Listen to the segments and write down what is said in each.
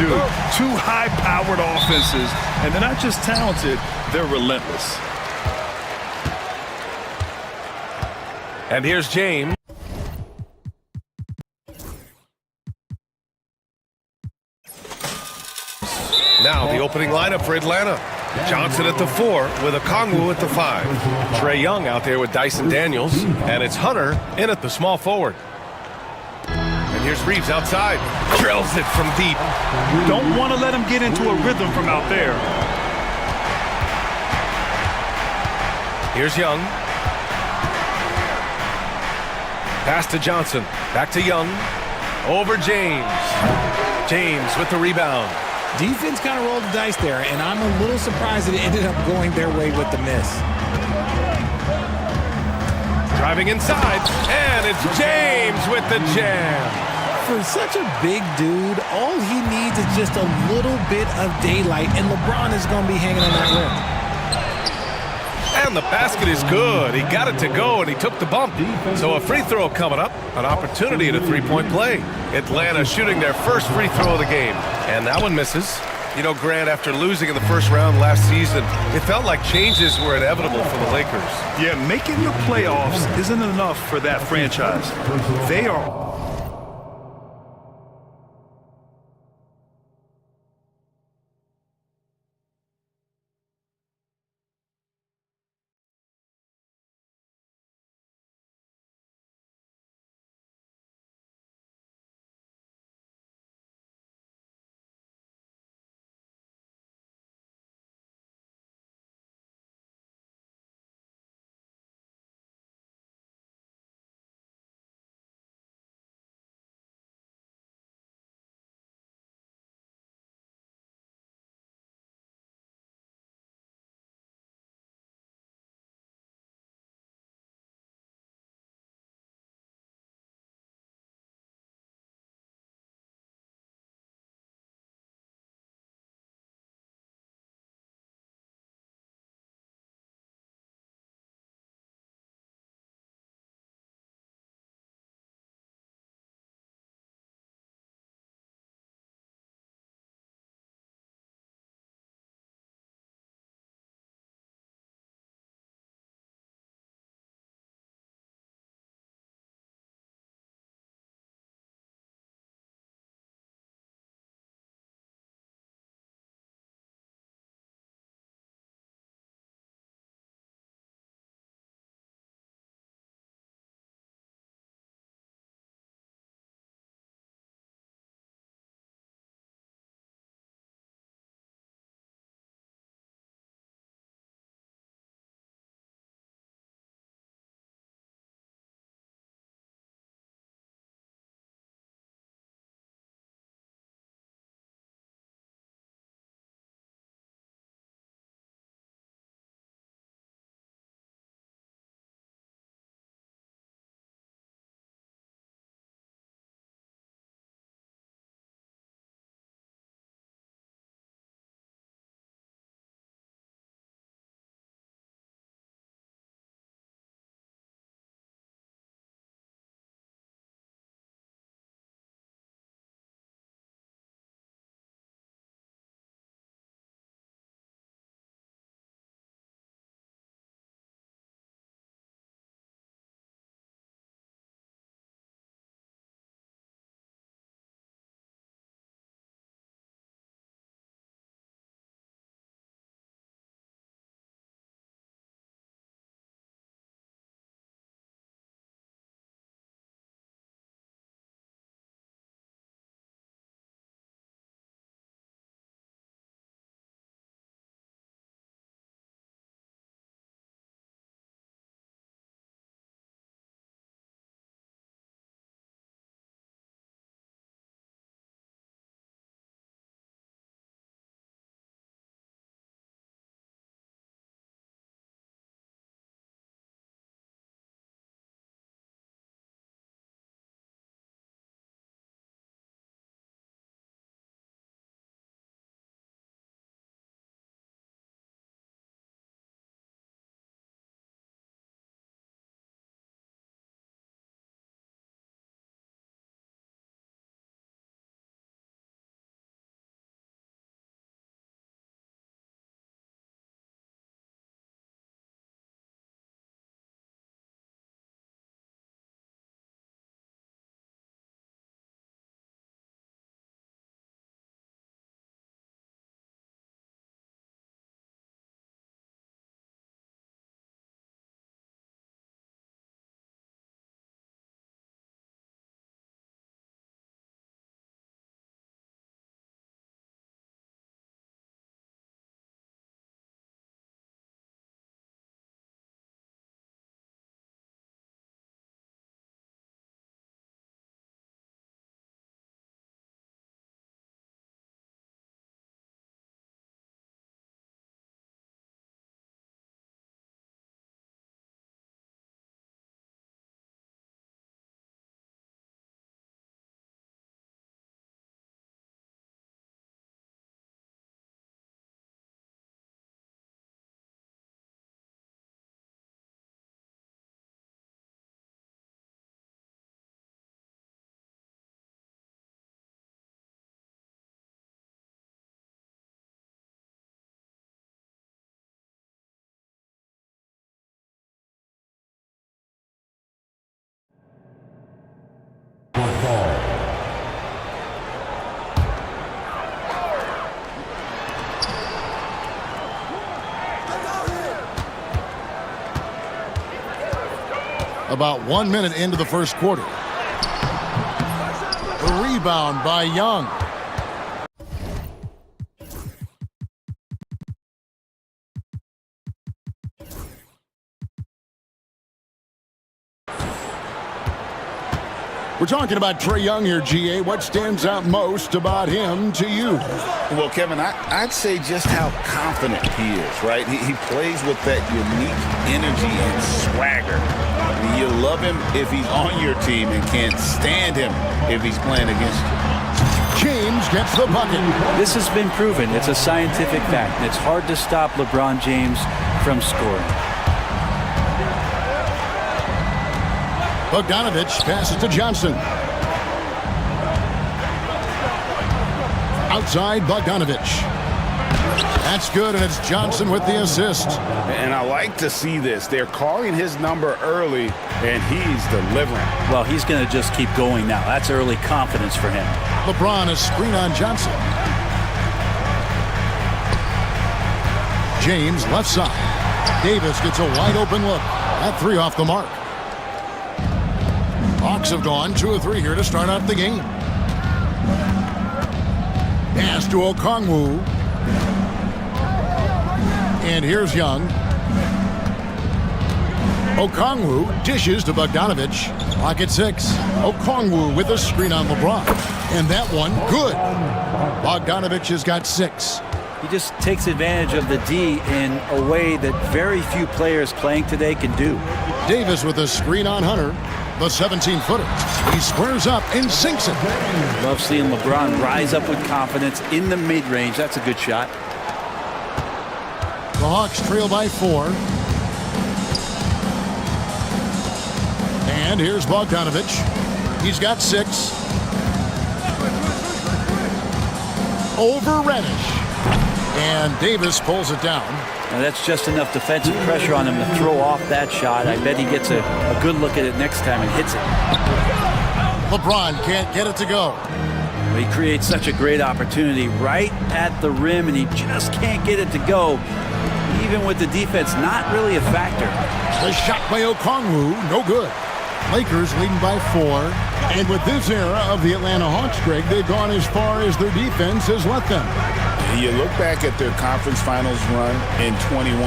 do. Two high-powered offenses, and they're not just talented, they're relentless. And here's James. Now the opening lineup for Atlanta. Johnson at the 4 with Okongwu at the 5. Trae Young out there with Dyson Daniels. And it's Hunter in at the small forward. And here's Reeves outside. Drills it from deep. Don't want to let him get into a rhythm from out there. Here's Young. Pass to Johnson. Back to Young. Over James. James with the rebound. Defense kind of rolled the dice there, and I'm a little surprised that it ended up going their way with the miss. Driving inside, and it's James with the jam. For such a big dude, all he needs is just a little bit of daylight, and LeBron is going to be hanging on that rim. And the basket is good. He got it to go, and he took the bump. So a free throw coming up, an opportunity at a three-point play. Atlanta shooting their first free throw of the game. And that one misses. You know, Grant, after losing in the first round last season, it felt like changes were inevitable for the Lakers. Yeah, making the playoffs isn't enough for that franchise. They are About 1 minute into the first quarter. The rebound by Young. We're talking about Trae Young here, GA. What stands out most about him to you? Well, Kevin, I'd say just how confident he is, right? He plays with that unique energy and swagger. I mean, you love him if he's on your team and can't stand him if he's playing against you. James gets the bucket. This has been proven. It's a scientific fact. It's hard to stop LeBron James from scoring. Bogdanovich passes to Johnson. Outside Bogdanovich. That's good, and it's Johnson with the assist. And I like to see this. They're calling his number early, and he's delivering. Well, he's going to just keep going now. That's early confidence for him. LeBron is screen on Johnson. James left side. Davis gets a wide open look. That three off the mark. Hawks have gone 2 of 3 here to start out the game. Pass to Okongwu. And here's Young. Okongwu dishes to Bogdanovich. Clock at 6. Okongwu with a screen on LeBron. And that one, good. Bogdanovich has got 6. He just takes advantage of the D in a way that very few players playing today can do. Davis with a screen on Hunter. The 17-footer. He squares up and sinks it. Love seeing LeBron rise up with confidence in the mid-range. That's a good shot. The Hawks trail by 4. And here's Bogdanovich. He's got 6. Over Reddish. And Davis pulls it down. Now that's just enough defensive pressure on him to throw off that shot. I bet he gets a good look at it next time and hits it. LeBron can't get it to go. Well, he creates such a great opportunity right at the rim, and he just can't get it to go. Even with the defense not really a factor. The shot by Okongwu, no good. Lakers leading by 4. And with this era of the Atlanta Hawks, Greg, they've gone as far as their defense has let them. You look back at their conference finals run in 21,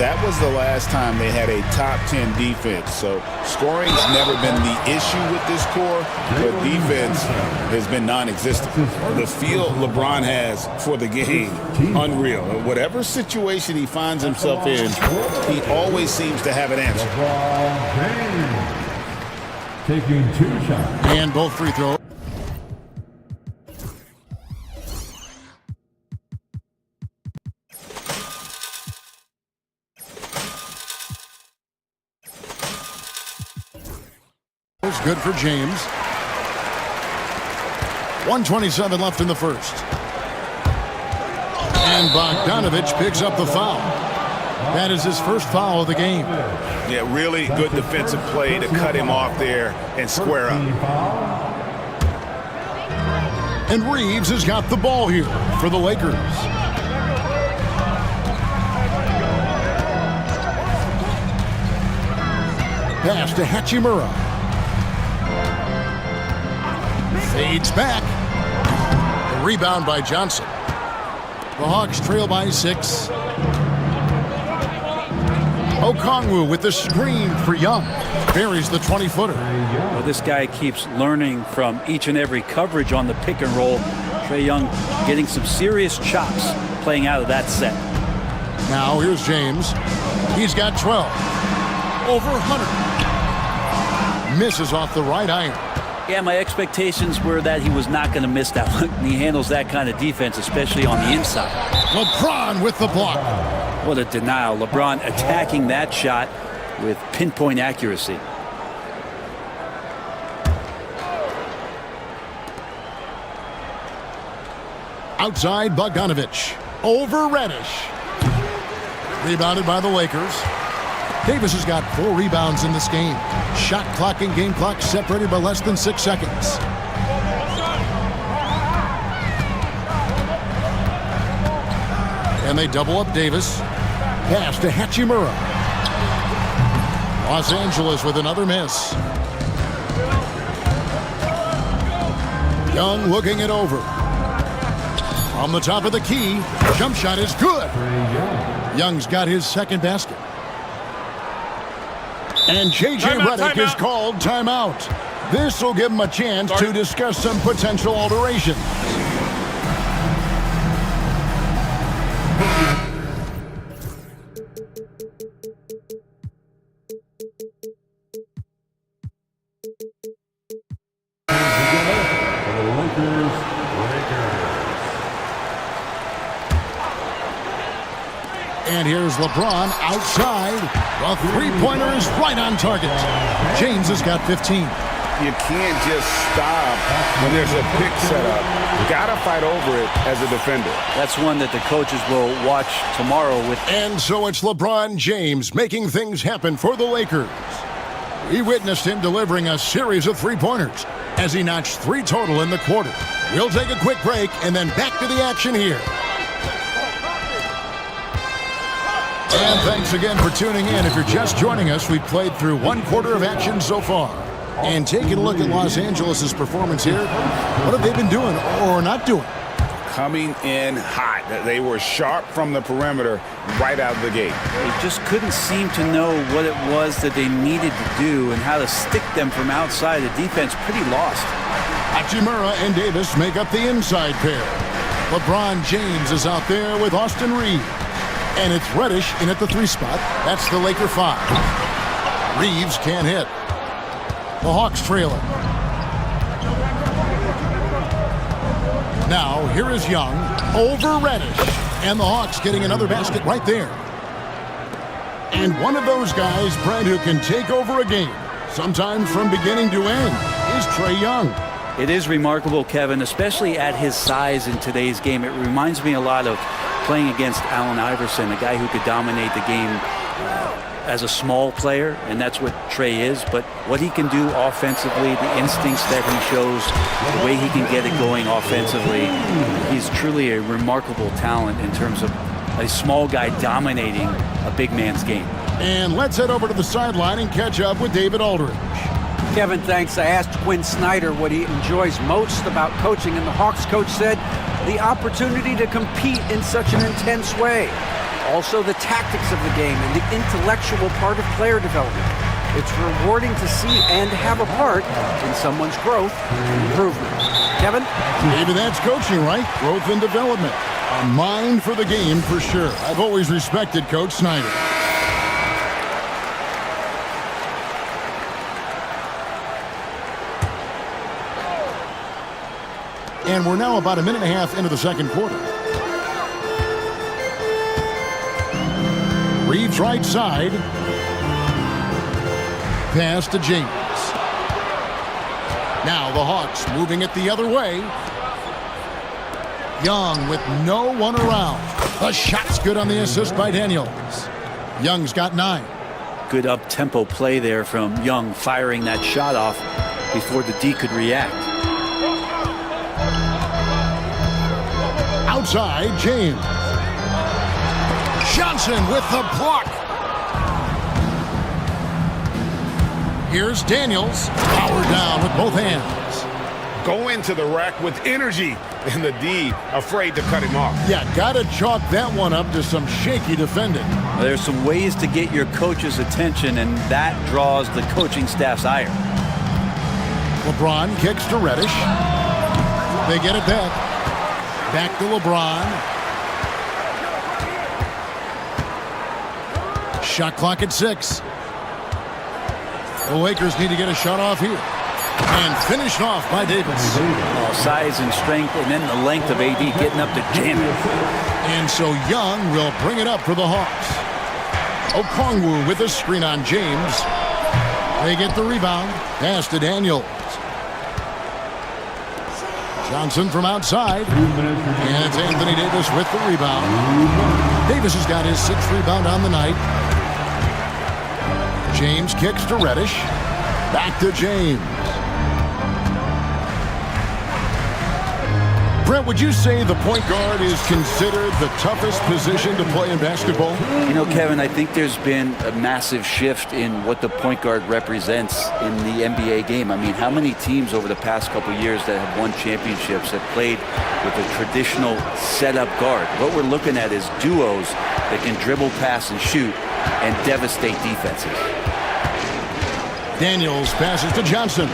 that was the last time they had a top 10 defense. So scoring's never been the issue with this core, but defense has been non-existent. The feel LeBron has for the game, unreal. Whatever situation he finds himself in, he always seems to have an answer. Taking 2 shots. And both free throws. Good for James. 1:27 left in the first. And Bogdanovich picks up the foul. That is his first foul of the game. Yeah, really good defensive play to cut him off there and square up. And Reeves has got the ball here for the Lakers. Pass to Hachimura. Fades back. A rebound by Johnson. The Hawks trail by 6. Okongwu with the screen for Young. Buries the 20-footer. Well, this guy keeps learning from each and every coverage on the pick and roll. Trae Young getting some serious chops playing out of that set. Now here's James. He's got 12. Over Hunter. Misses off the right iron. Yeah, my expectations were that he was not going to miss that one. He handles that kind of defense, especially on the inside. LeBron with the block. What a denial. LeBron attacking that shot with pinpoint accuracy. Outside Bogdanovich. Over Reddish. Rebounded by the Lakers. Davis has got 4 rebounds in this game. Shot clock and game clock separated by less than 6 seconds. And they double up Davis. Pass to Hachimura. Los Angeles with another miss. Young looking it over. From the top of the key, jump shot is good. Young's got his second basket. And J.J. Redick is called timeout. This will give him a chance to discuss some potential alterations. And here's LeBron outside. The three-pointer is right on target. James has got 15. You can't just stop when there's a pick set up. Gotta fight over it as a defender. That's one that the coaches will watch tomorrow with. And so it's LeBron James making things happen for the Lakers. We witnessed him delivering a series of three-pointers as he notched 3 total in the quarter. We'll take a quick break and then back to the action here. And thanks again for tuning in. If you're just joining us, we've played through 1 quarter of action so far. And taking a look at Los Angeles' performance here, what have they been doing or not doing? Coming in hot. They were sharp from the perimeter right out of the gate. They just couldn't seem to know what it was that they needed to do and how to stick them from outside. The defense pretty lost. Hachimura and Davis make up the inside pair. LeBron James is out there with Austin Reeves. And it's Reddish in at the 3 spot. That's the Laker 5. Reeves can't hit. The Hawks trailing. Now, here is Young over Reddish. And the Hawks getting another basket right there. And one of those guys, Brent, who can take over a game, sometimes from beginning to end, is Trae Young. It is remarkable, Kevin, especially at his size in today's game. It reminds me a lot of playing against Allen Iverson, a guy who could dominate the game as a small player, and that's what Trae is. But what he can do offensively, the instincts that he shows, the way he can get it going offensively, he's truly a remarkable talent in terms of a small guy dominating a big man's game. And let's head over to the sideline and catch up with David Aldridge. Kevin, thanks. I asked Quinn Snyder what he enjoys most about coaching, and the Hawks coach said the opportunity to compete in such an intense way. Also, the tactics of the game and the intellectual part of player development. It's rewarding to see and have a part in someone's growth and improvement. Kevin? Maybe that's coaching, right? Growth and development. A mind for the game for sure. I've always respected Coach Snyder. And we're now about a minute and a half into the second quarter. Reeves right side. Pass to James. Now the Hawks moving it the other way. Young with no one around. The shot's good on the assist by Daniels. Young's got 9. Good up-tempo play there from Young, firing that shot off before the D could react. Outside, James. Johnson with the block. Here's Daniels. Powered down with both hands. Go into the rack with energy, and the D afraid to cut him off. Yeah, gotta chalk that one up to some shaky defending. There's some ways to get your coach's attention, and that draws the coaching staff's ire. LeBron kicks to Reddish. They get it back. Back to LeBron. Shot clock at 6. The Lakers need to get a shot off here. And finished off by Davis. Size and strength, and then the length of AD getting up to jam it. And so Young will bring it up for the Hawks. Okongwu with a screen on James. They get the rebound. Pass to Daniels. Johnson from outside. And it's Anthony Davis with the rebound. Davis has got his 6th rebound on the night. James kicks to Reddish. Back to James. Brent, would you say the point guard is considered the toughest position to play in basketball? You know, Kevin, I think there's been a massive shift in what the point guard represents in the NBA game. I mean, how many teams over the past couple of years that have won championships have played with a traditional setup guard? What we're looking at is duos that can dribble, pass, and shoot and devastate defenses. Daniels passes to Johnson.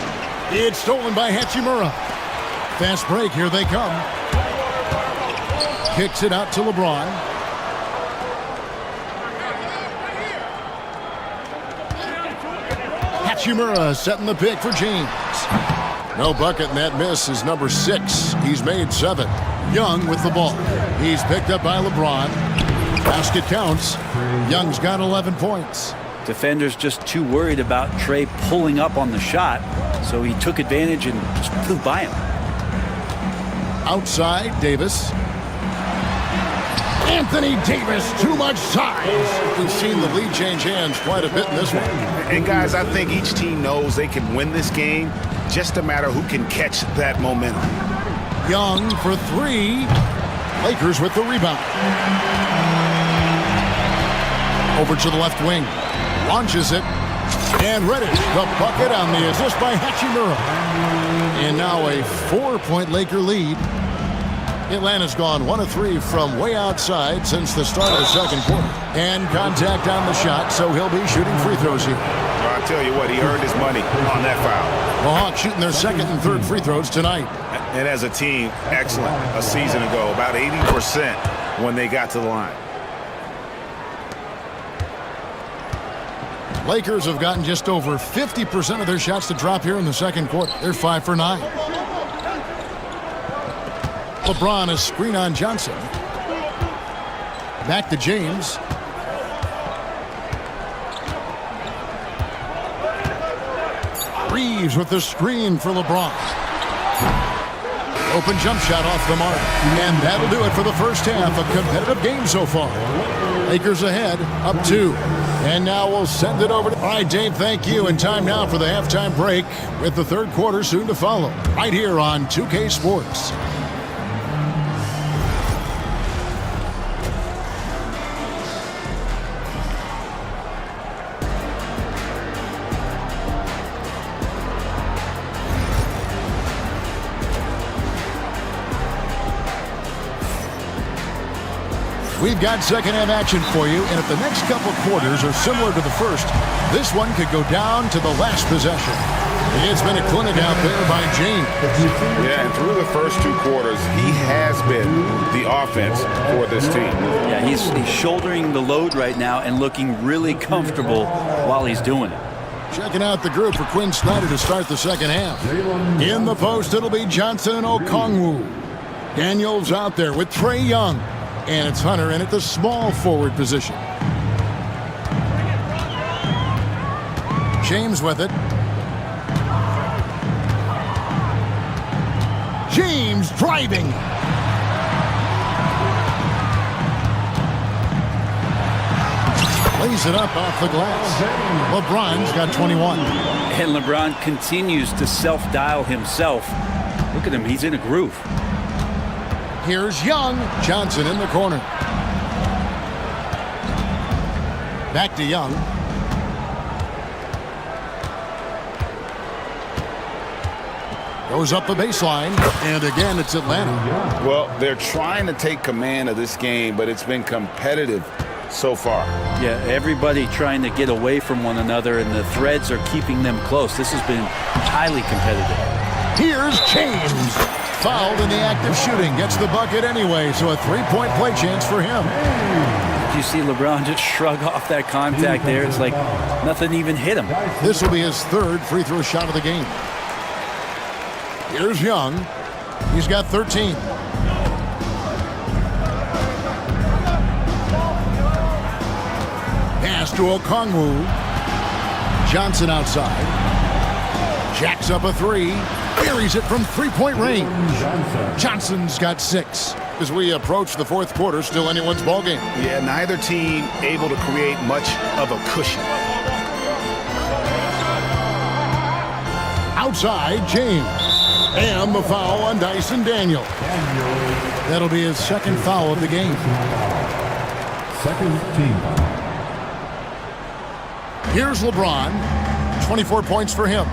It's stolen by Hachimura. Fast break, here they come. Kicks it out to LeBron. Hachimura setting the pick for James. No bucket, and that miss is number 6. He's made 7. Young with the ball. He's picked up by LeBron. Basket counts. Young's got 11 points. Defenders just too worried about Trey pulling up on the shot, so he took advantage and just flew by him. Outside, Davis. Anthony Davis, too much size. We've seen the lead change hands quite a bit in this one. And guys, I think each team knows they can win this game, just a matter who can catch that momentum. Young for 3. Lakers with the rebound. Over to the left wing. Launches it. And Reddish, the bucket on the assist by Hachimura. And now a 4-point Laker lead. Atlanta's gone 1 of 3 from way outside since the start of the second quarter. And contact on the shot, so he'll be shooting free throws here. Well, I tell you what, he earned his money on that foul. The Hawks shooting their second and third free throws tonight. And as a team, excellent. A season ago, about 80% when they got to the line. Lakers have gotten just over 50% of their shots to drop here in the second quarter. They're 5 for 9. LeBron a screen on Johnson. Back to James. Reeves with the screen for LeBron. Open jump shot off the mark. And that'll do it for the first half. A competitive game so far. Lakers ahead, up 2. And now we'll send it over to... All right, Dave, thank you. And time now for the halftime break with the third quarter soon to follow. Right here on 2K Sports. We've got second half action for you, and if the next couple quarters are similar to the first, this one could go down to the last possession. It's been a clinic out there by James. Yeah, and through the first 2 quarters, he has been the offense for this team. Yeah, he's shouldering the load right now and looking really comfortable while he's doing it. Checking out the group for Quinn Snyder to start the second half. In the post, it'll be Johnson and Okongwu. Daniels out there with Trae Young. And it's Hunter in at the small forward position. James with it. James driving. Lays it up off the glass. LeBron's got 21. And LeBron continues to self-dial himself. Look at him, he's in a groove. Here's Young. Johnson in the corner. Back to Young. Goes up the baseline. And again, it's Atlanta. Well, they're trying to take command of this game, but it's been competitive so far. Yeah, everybody trying to get away from one another, and the threads are keeping them close. This has been highly competitive. Here's James. Fouled in the act of shooting. Gets the bucket anyway, so a 3-point play chance for him. Did you see LeBron just shrug off that contact there? It's like nothing even hit him. This will be his 3rd free throw shot of the game. Here's Young. He's got 13. Pass to Okongwu. Johnson outside. Jacks up a 3. Buries it from 3-point range. Johnson's got 6. As we approach the fourth quarter, still anyone's ballgame. Yeah, neither team able to create much of a cushion. Outside, James. And the foul on Dyson Daniel. That'll be his second foul of the game. Second team. Here's LeBron. 24 points for him.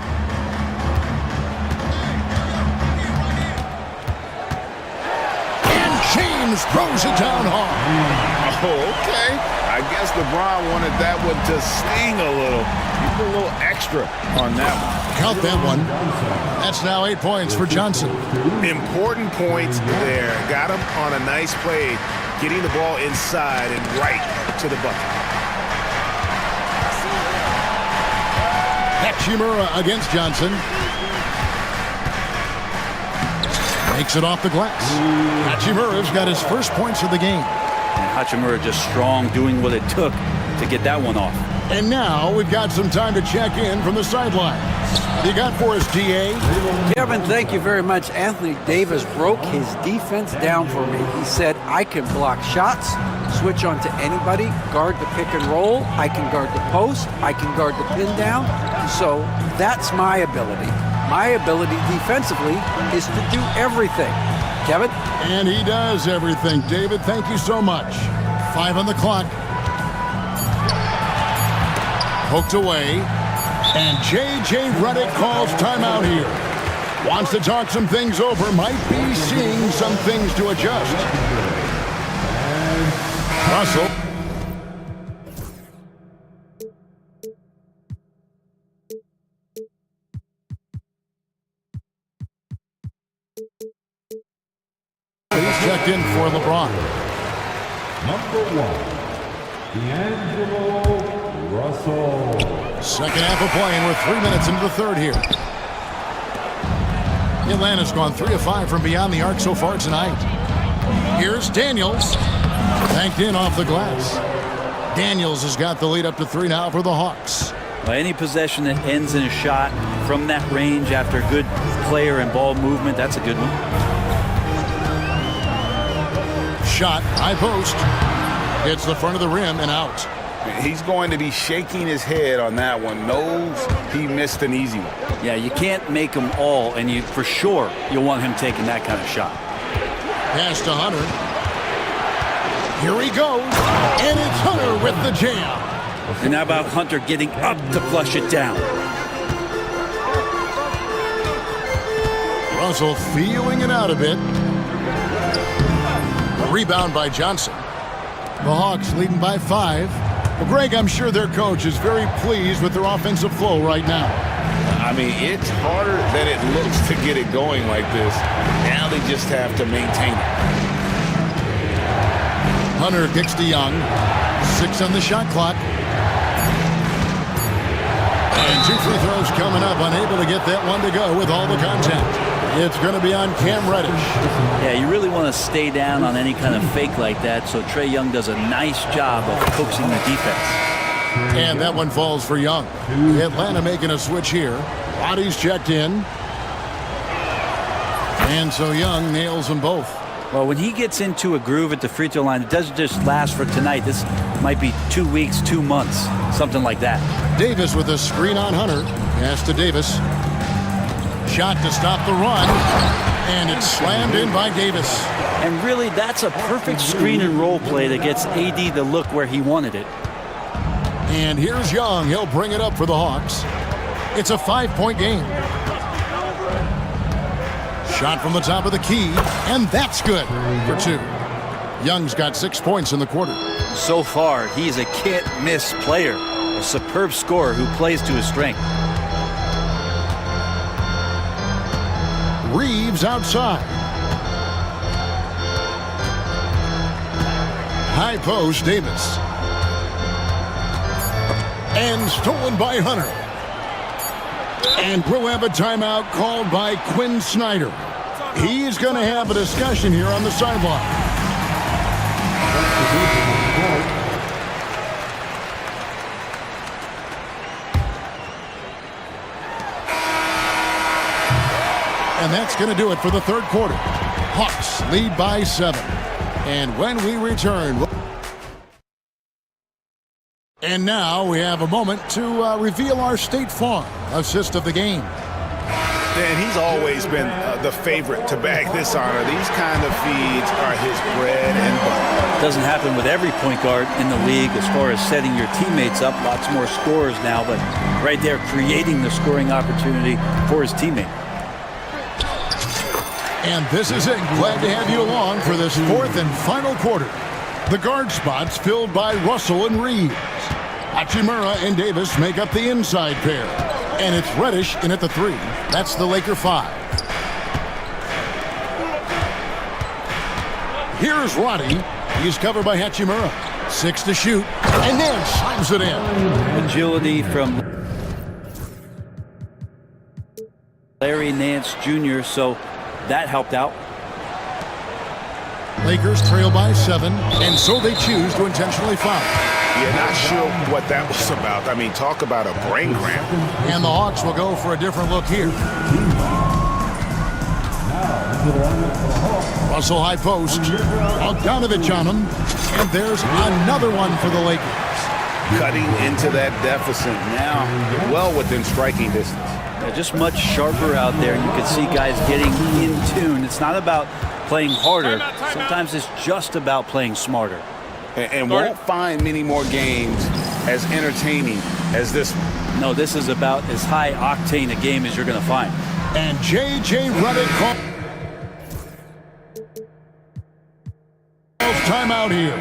And James throws it down hard. Oh, okay. I guess LeBron wanted that one to sting a little. He put a little extra on that one. Count that one. That's now 8 points for Johnson. Important points there. Got him on a nice play, getting the ball inside and right to the bucket. Hachimura against Johnson. Makes it off the glass. Hachimura's got his first points of the game. And Hachimura just strong, doing what it took to get that one off. And now we've got some time to check in from the sideline. You got for us, GA? Kevin, thank you very much. Anthony Davis broke his defense down for me. He said, I can block shots, switch on to anybody, guard the pick and roll, I can guard the post, I can guard the pin down. So that's my ability. My ability defensively is to do everything. Kevin? And he does everything. David, thank you so much. 5 on the clock. Poked away. And J.J. Redick calls timeout here. Wants to talk some things over. Might be seeing some things to adjust. Russell. He's checked in for LeBron. Number 1, D'Angelo Russell. Second half of play, and we're 3 minutes into the third here. Atlanta's gone 3 of 5 from beyond the arc so far tonight. Here's Daniels. Banked in off the glass. Daniels has got the lead up to 3 now for the Hawks. Well, any possession that ends in a shot from that range after good player and ball movement, that's a good one. Shot, high post. Hits the front of the rim and out. He's going to be shaking his head on that one. Knows he missed an easy one. Yeah, you can't make them all, and you for sure you'll want him taking that kind of shot. Pass to Hunter. Here he goes. And it's Hunter with the jam. And how about Hunter getting up to flush it down? Russell feeling it out a bit. A rebound by Johnson. The Hawks leading by 5. Well, Greg, I'm sure their coach is very pleased with their offensive flow right now. I mean, it's harder than it looks to get it going like this. Now they just have to maintain it. Hunter kicks to Young. 6 on the shot clock. And 2 free throws coming up. Unable to get that one to go with all the contact. It's going to be on Cam Reddish. Yeah, you really want to stay down on any kind of fake like that, so Trae Young does a nice job of coaxing the defense. And that one falls for Young. Atlanta making a switch here. Bodies checked in. And so Young nails them both. Well, when he gets into a groove at the free throw line, it doesn't just last for tonight. This might be 2 weeks, 2 months, something like that. Davis with a screen on Hunter. Pass to Davis. Shot to stop the run. And it's slammed in by Davis. And really, that's a perfect screen and roll play that gets AD to look where he wanted it. And here's Young. He'll bring it up for the Hawks. It's a 5-point game. Shot from the top of the key, and that's good for 2. Young's got 6 points in the quarter. So far, he's a can't-miss player, a superb scorer who plays to his strength. Reeves outside. High post, Davis. And stolen by Hunter. And we'll have a timeout called by Quinn Snyder. He's going to have a discussion here on the sideline. And that's going to do it for the third quarter. Hawks lead by 7. And when we return... And now we have a moment to reveal our State Farm assist of the game. And he's always been the favorite to bag this honor. These kind of feeds are his bread and butter. Doesn't happen with every point guard in the league as far as setting your teammates up. Lots more scorers now, but right there creating the scoring opportunity for his teammate. And this is it. Glad to have you along for this fourth and final quarter. The guard spots filled by Russell and Reeves. Hachimura and Davis make up the inside pair. And it's Reddish in at the 3. That's the Laker 5. Here's Roddy. He's covered by Hachimura. 6 to shoot. And then slams it in. Agility from Larry Nance Jr., so that helped out. Lakers trail by 7, and so they choose to intentionally foul. Yeah, not sure what that was about. I mean, talk about a brain cramp. And the Hawks will go for a different look here. Russell high post. Bogdanovich on him. And there's another one for the Lakers. Cutting into that deficit now, well within striking distance. Yeah, just much sharper out there. You can see guys getting in tune. It's not about playing harder. Sometimes it's just about playing smarter. And won't find many more games as entertaining as this one. No, this is about as high octane a game as you're going to find. And J.J. Redick calls timeout here.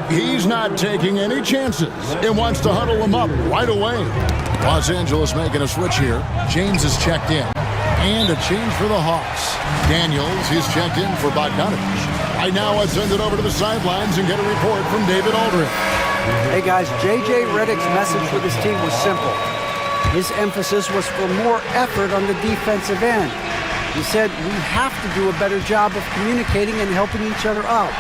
He's not taking any chances and wants to huddle him up right away. Los Angeles making a switch here. James is checked in. And a change for the Hawks. Daniels is checked in for Bogdanovich. Right now, let's send it over to the sidelines and get a report from David Aldridge. Hey guys, J.J. Redick's message for this team was simple. His emphasis was for more effort on the defensive end. He said, we have to do a better job of communicating and helping each other out.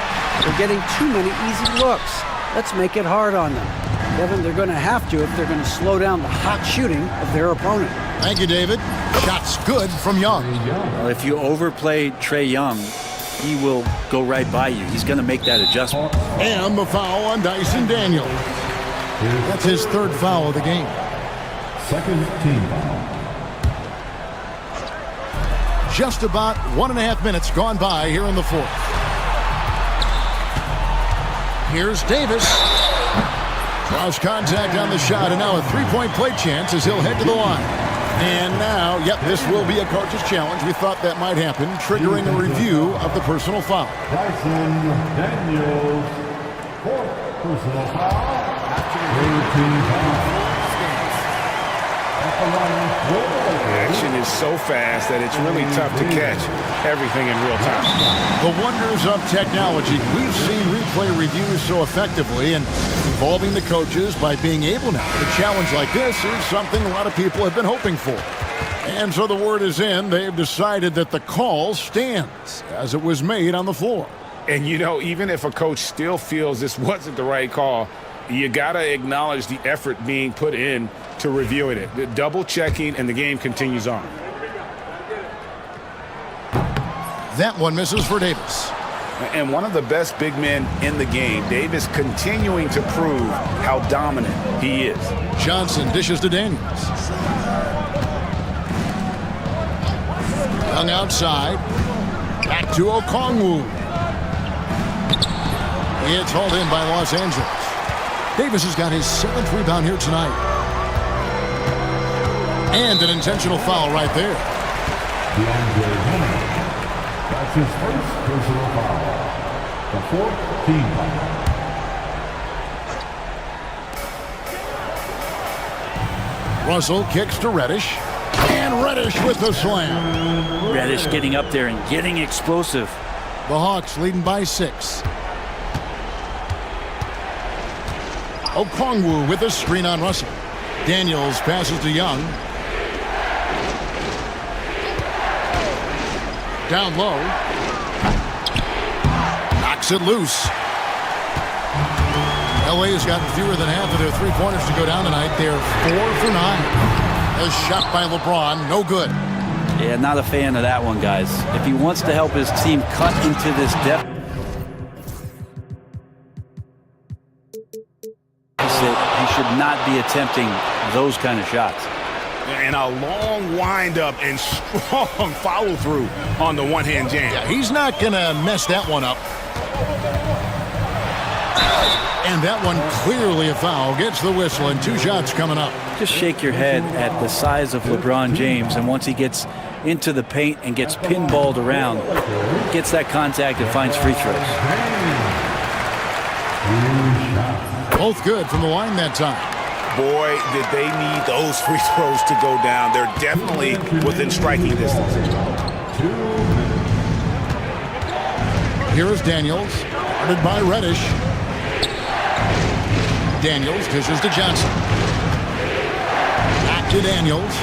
We're getting too many easy looks. Let's make it hard on them. Kevin, they're going to have to if they're going to slow down the hot shooting of their opponent. Thank you, David. Shots good from Young. Well, if you overplay Trae Young, he will go right by you. He's going to make that adjustment. And the foul on Dyson Daniels. That's his 3rd foul of the game. Second team foul. Just about 1.5 minutes gone by here in the 4th. Here's Davis. Draws contact on the shot, and now a 3-point play chance as he'll head to the line. And now, yep, this will be a coach's challenge. We thought that might happen, triggering a review of the personal foul. Dyson Daniels, 4th personal foul. 13 foul. The action is so fast that it's really tough to catch everything in real time. The wonders of technology. We've seen replay reviews so effectively, and involving the coaches by being able now to challenge like this is something a lot of people have been hoping for. And so the word is in. They've decided that the call stands as it was made on the floor. And you know, even if a coach still feels this wasn't the right call, you got to acknowledge the effort being put in to reviewing it. The double checking, and the game continues on. That one misses for Davis. And one of the best big men in the game, Davis continuing to prove how dominant he is. Johnson dishes to Daniels. Young outside. Back to Okongwu. It's hauled in by Los Angeles. Davis has got his 7th rebound here tonight. And an intentional foul right there. That's his 1st personal foul. The 4th team foul. Russell kicks to Reddish. And Reddish with the slam. Reddish getting up there and getting explosive. The Hawks leading by 6. Okongwu with a screen on Russell. Daniels passes to Young. Down low. Knocks it loose. LA's got fewer than half of their 3-pointers to go down tonight. They're 4 for 9. A shot by LeBron, no good. Yeah, not a fan of that one, guys. If he wants to help his team cut into this depth, he should not be attempting those kind of shots. And a long windup and strong follow-through on the one-hand jam. Yeah, he's not going to mess that one up. And that one clearly a foul. Gets the whistle, and 2 shots coming up. Just shake your head at the size of LeBron James, and once he gets into the paint and gets pinballed around, gets that contact and finds free throws. Both good from the line that time. Boy, did they need those free throws to go down. They're definitely within striking distance. Here is Daniels, guarded by Reddish. Daniels dishes to Johnson. Back to Daniels.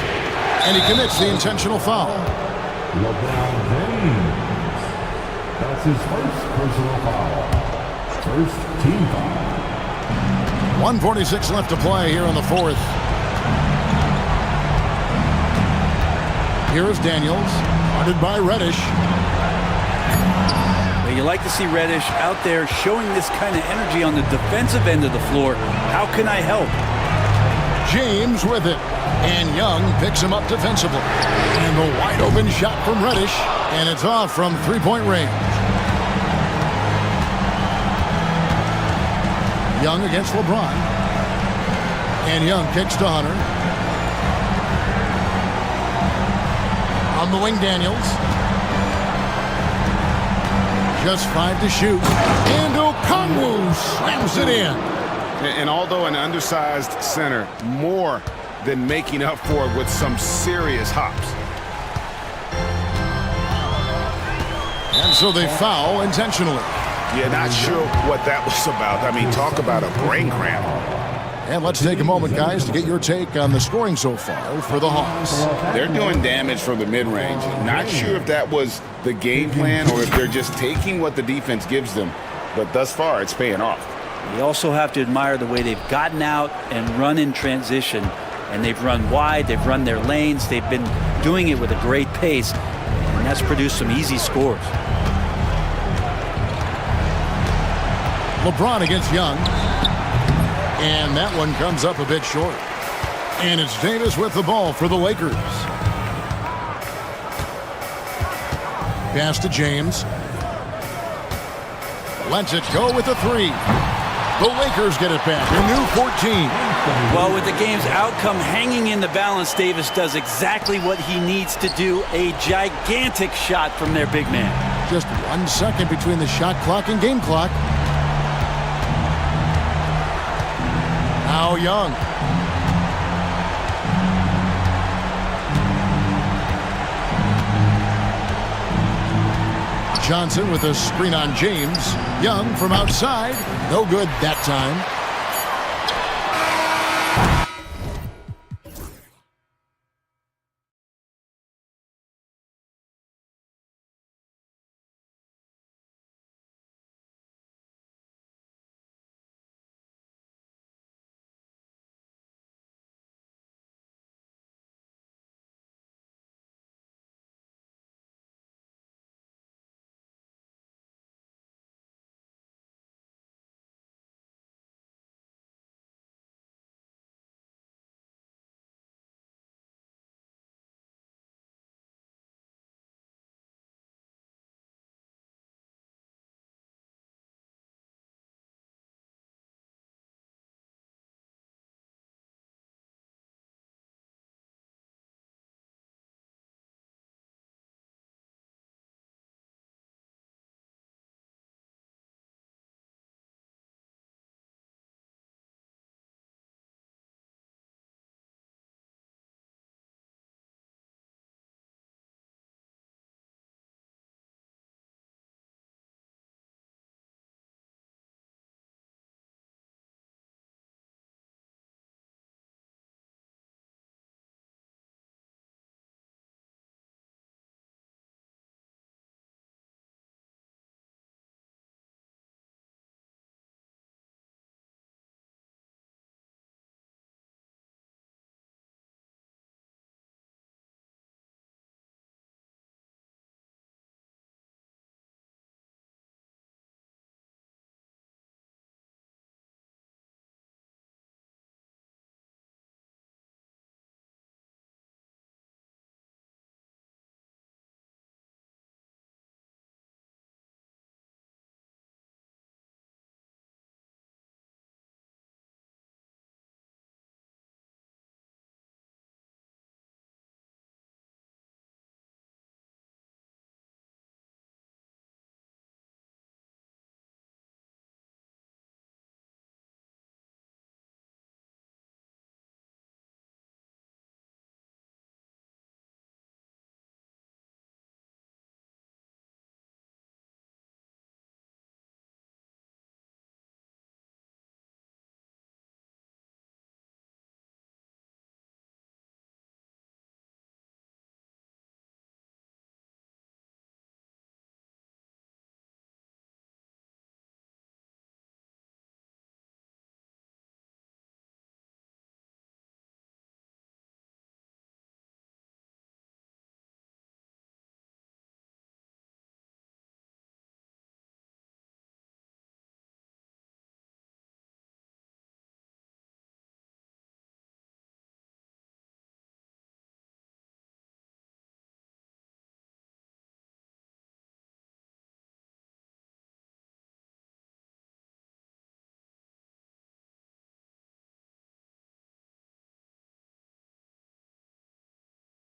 And he commits the intentional foul. LeBron James. That's his first personal foul. First team foul. 1:46 left to play here in the fourth. Here is Daniels, guarded by Reddish. Well, you like to see Reddish out there showing this kind of energy on the defensive end of the floor. How can I help? James with it. And Young picks him up defensively. And the wide open shot from Reddish. And it's off from three-point range. Young against LeBron. And Young kicks to Hunter. On the wing, Daniels. Just 5 to shoot. And Okongwu slams it in. And although an undersized center, more than making up for it with some serious hops. And so they foul intentionally. Yeah, not sure what that was about. I mean, talk about a brain cramp. And let's take a moment, guys, to get your take on the scoring so far for the Hawks. They're doing damage from the mid-range. Not sure if that was the game plan or if they're just taking what the defense gives them. But thus far, it's paying off. You also have to admire the way they've gotten out and run in transition. And they've run wide, they've run their lanes, they've been doing it with a great pace. And that's produced some easy scores. LeBron against Young. And that one comes up a bit short. And it's Davis with the ball for the Lakers. Pass to James. Lets it go with a 3. The Lakers get it back. A new 14. Well, with the game's outcome hanging in the balance, Davis does exactly what he needs to do. A gigantic shot from their big man. Just 1 second between the shot clock and game clock. Now Young. Johnson with a screen on James. Young from outside. No good that time.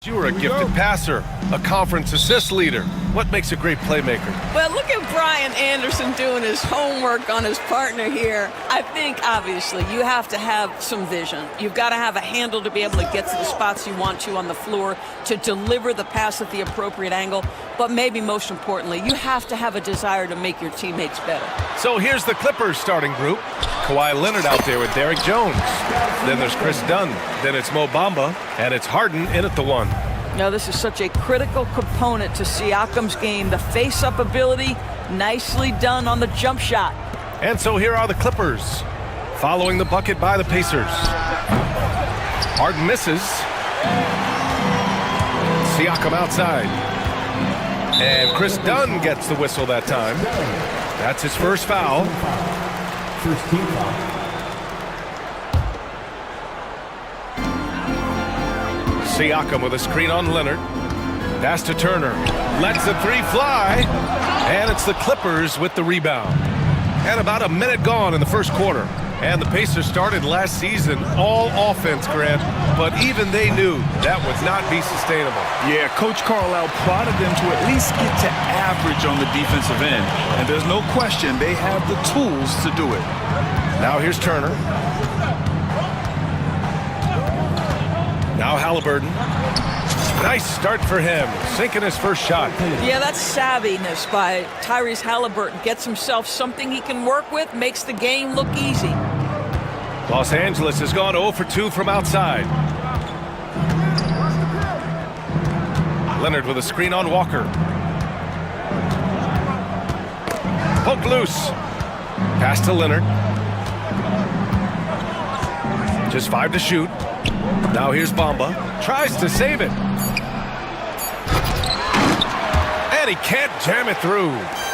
You were a gifted passer, a conference assist leader. What makes a great playmaker? Well, look at Brian Anderson doing his homework on his partner here. I think, obviously, you have to have some vision. You've got to have a handle to be able to get to the spots you want to on the floor, to deliver the pass at the appropriate angle. But maybe most importantly, you have to have a desire to make your teammates better. So here's the Clippers starting group. Kawhi Leonard out there with Derek Jones. Then there's Chris Dunn. Then it's Mo Bamba. And it's Harden in at the one. Now, this is such a critical component to Siakam's game. The face-up ability, nicely done on the jump shot. And so here are the Clippers, following the bucket by the Pacers. Harden misses. Siakam outside. And Chris Dunn gets the whistle that time. That's his first foul. First team foul. Siakam with a screen on Leonard. Pass to Turner. Lets the three fly. And it's the Clippers with the rebound. And about a minute gone in the first quarter. And the Pacers started last season all offense, Grant. But even they knew that would not be sustainable. Yeah, Coach Carlisle prodded them to at least get to average on the defensive end. And there's no question they have the tools to do it. Now here's Turner. Now Halliburton. Nice start for him, sinking his first shot. Yeah, that's savviness by Tyrese Halliburton. Gets himself something he can work with, makes the game look easy. Los Angeles has gone 0 for 2 from outside. Leonard with a screen on Walker. Poked loose. Pass to Leonard. Just 5 to shoot. Now here's Bamba. Tries to save it. And he can't jam it through.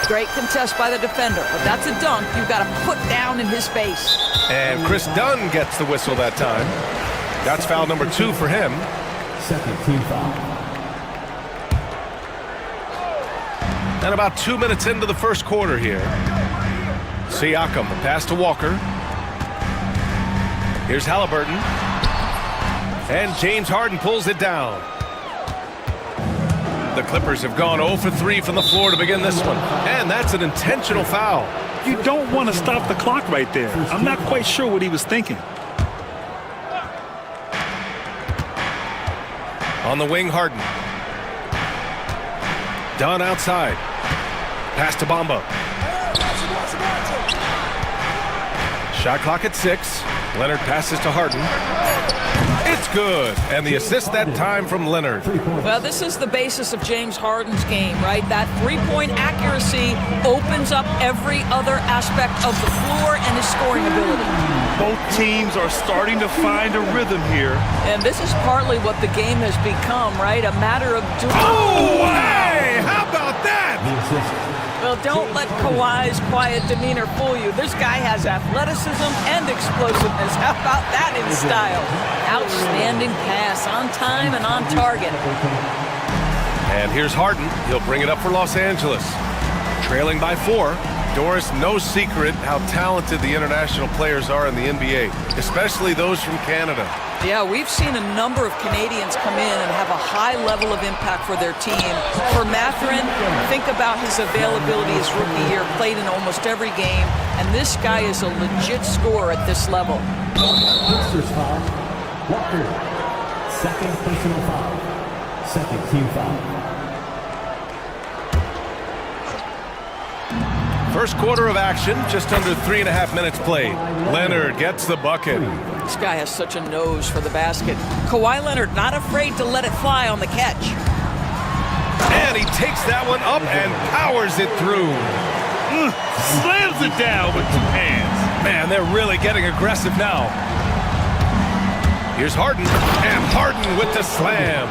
Great contest by the defender, but that's a dunk you've got to put down in his face. And Chris Dunn gets the whistle that time. That's foul number 2 for him. Second team foul. And about 2 minutes into the first quarter here. Siakam, pass to Walker. Here's Halliburton. And James Harden pulls it down. The Clippers have gone 0 for 3 from the floor to begin this one. And that's an intentional foul. You don't want to stop the clock right there. I'm not quite sure what he was thinking. On the wing, Harden. Dunn outside. Pass to Bamba. Shot clock at 6. Leonard passes to Harden. It's good. And the assist that time from Leonard. Well, this is the basis of James Harden's game, right? That three-point accuracy opens up every other aspect of the floor and his scoring ability. Both teams are starting to find a rhythm here. And this is partly what the game has become, right? A matter of doing... Oh, hey! How about that? Well, don't let Kawhi's quiet demeanor fool you. This guy has athleticism and explosiveness. How about that in style? Outstanding pass, on time and on target. And here's Harden. He'll bring it up for Los Angeles. Trailing by 4. Doris, no secret how talented the international players are in the NBA, especially those from Canada. Yeah, we've seen a number of Canadians come in and have a high level of impact for their team. For Mathurin, think about his availability his rookie year, played in almost every game, and this guy is a legit scorer at this level. First foul. Walker. Second personal foul. Second team foul. First quarter of action, just under 3.5 minutes played. Leonard gets the bucket. This guy has such a nose for the basket. Kawhi Leonard not afraid to let it fly on the catch. And he takes that one up and powers it through. Slams it down with 2 hands. Man, they're really getting aggressive now. Here's Harden, and Harden with the slam.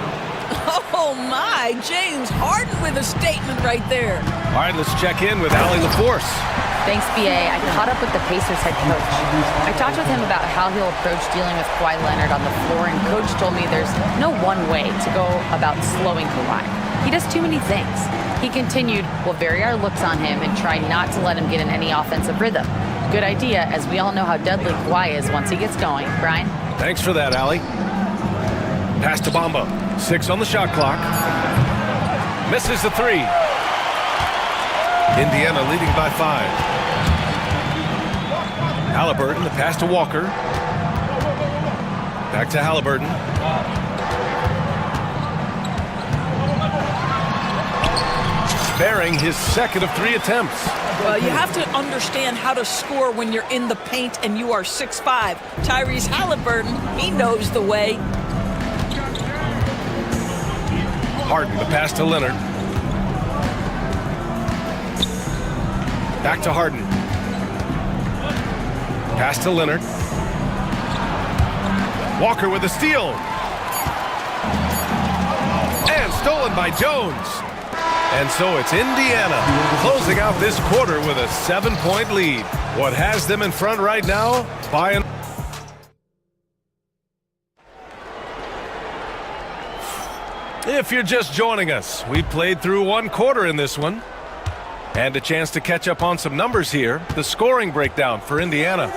Oh my, James Harden with a statement right there. All right, let's check in with Allie LaForce. Thanks, BA. I caught up with the Pacers head coach. I talked with him about how he'll approach dealing with Kawhi Leonard on the floor, and coach told me there's no one way to go about slowing Kawhi. He does too many things. He continued, we'll vary our looks on him and try not to let him get in any offensive rhythm. Good idea, as we all know how deadly Kawhi is once he gets going. Brian? Thanks for that, Allie. Pass to Bamba. 6 on the shot clock. Misses the 3. Indiana leading by 5. Halliburton, the pass to Walker. Back to Halliburton. Sparing his second of 3 attempts. Well, you have to understand how to score when you're in the paint and you are 6'5". Tyrese Halliburton, he knows the way. Harden, the pass to Leonard. Back to Harden. Pass to Leonard. Walker with a steal. And stolen by Jones. And so it's Indiana closing out this quarter with a 7-point lead. What has them in front right now? By an If you're just joining us, we played through 1 quarter in this one. And a chance to catch up on some numbers here. The scoring breakdown for Indiana.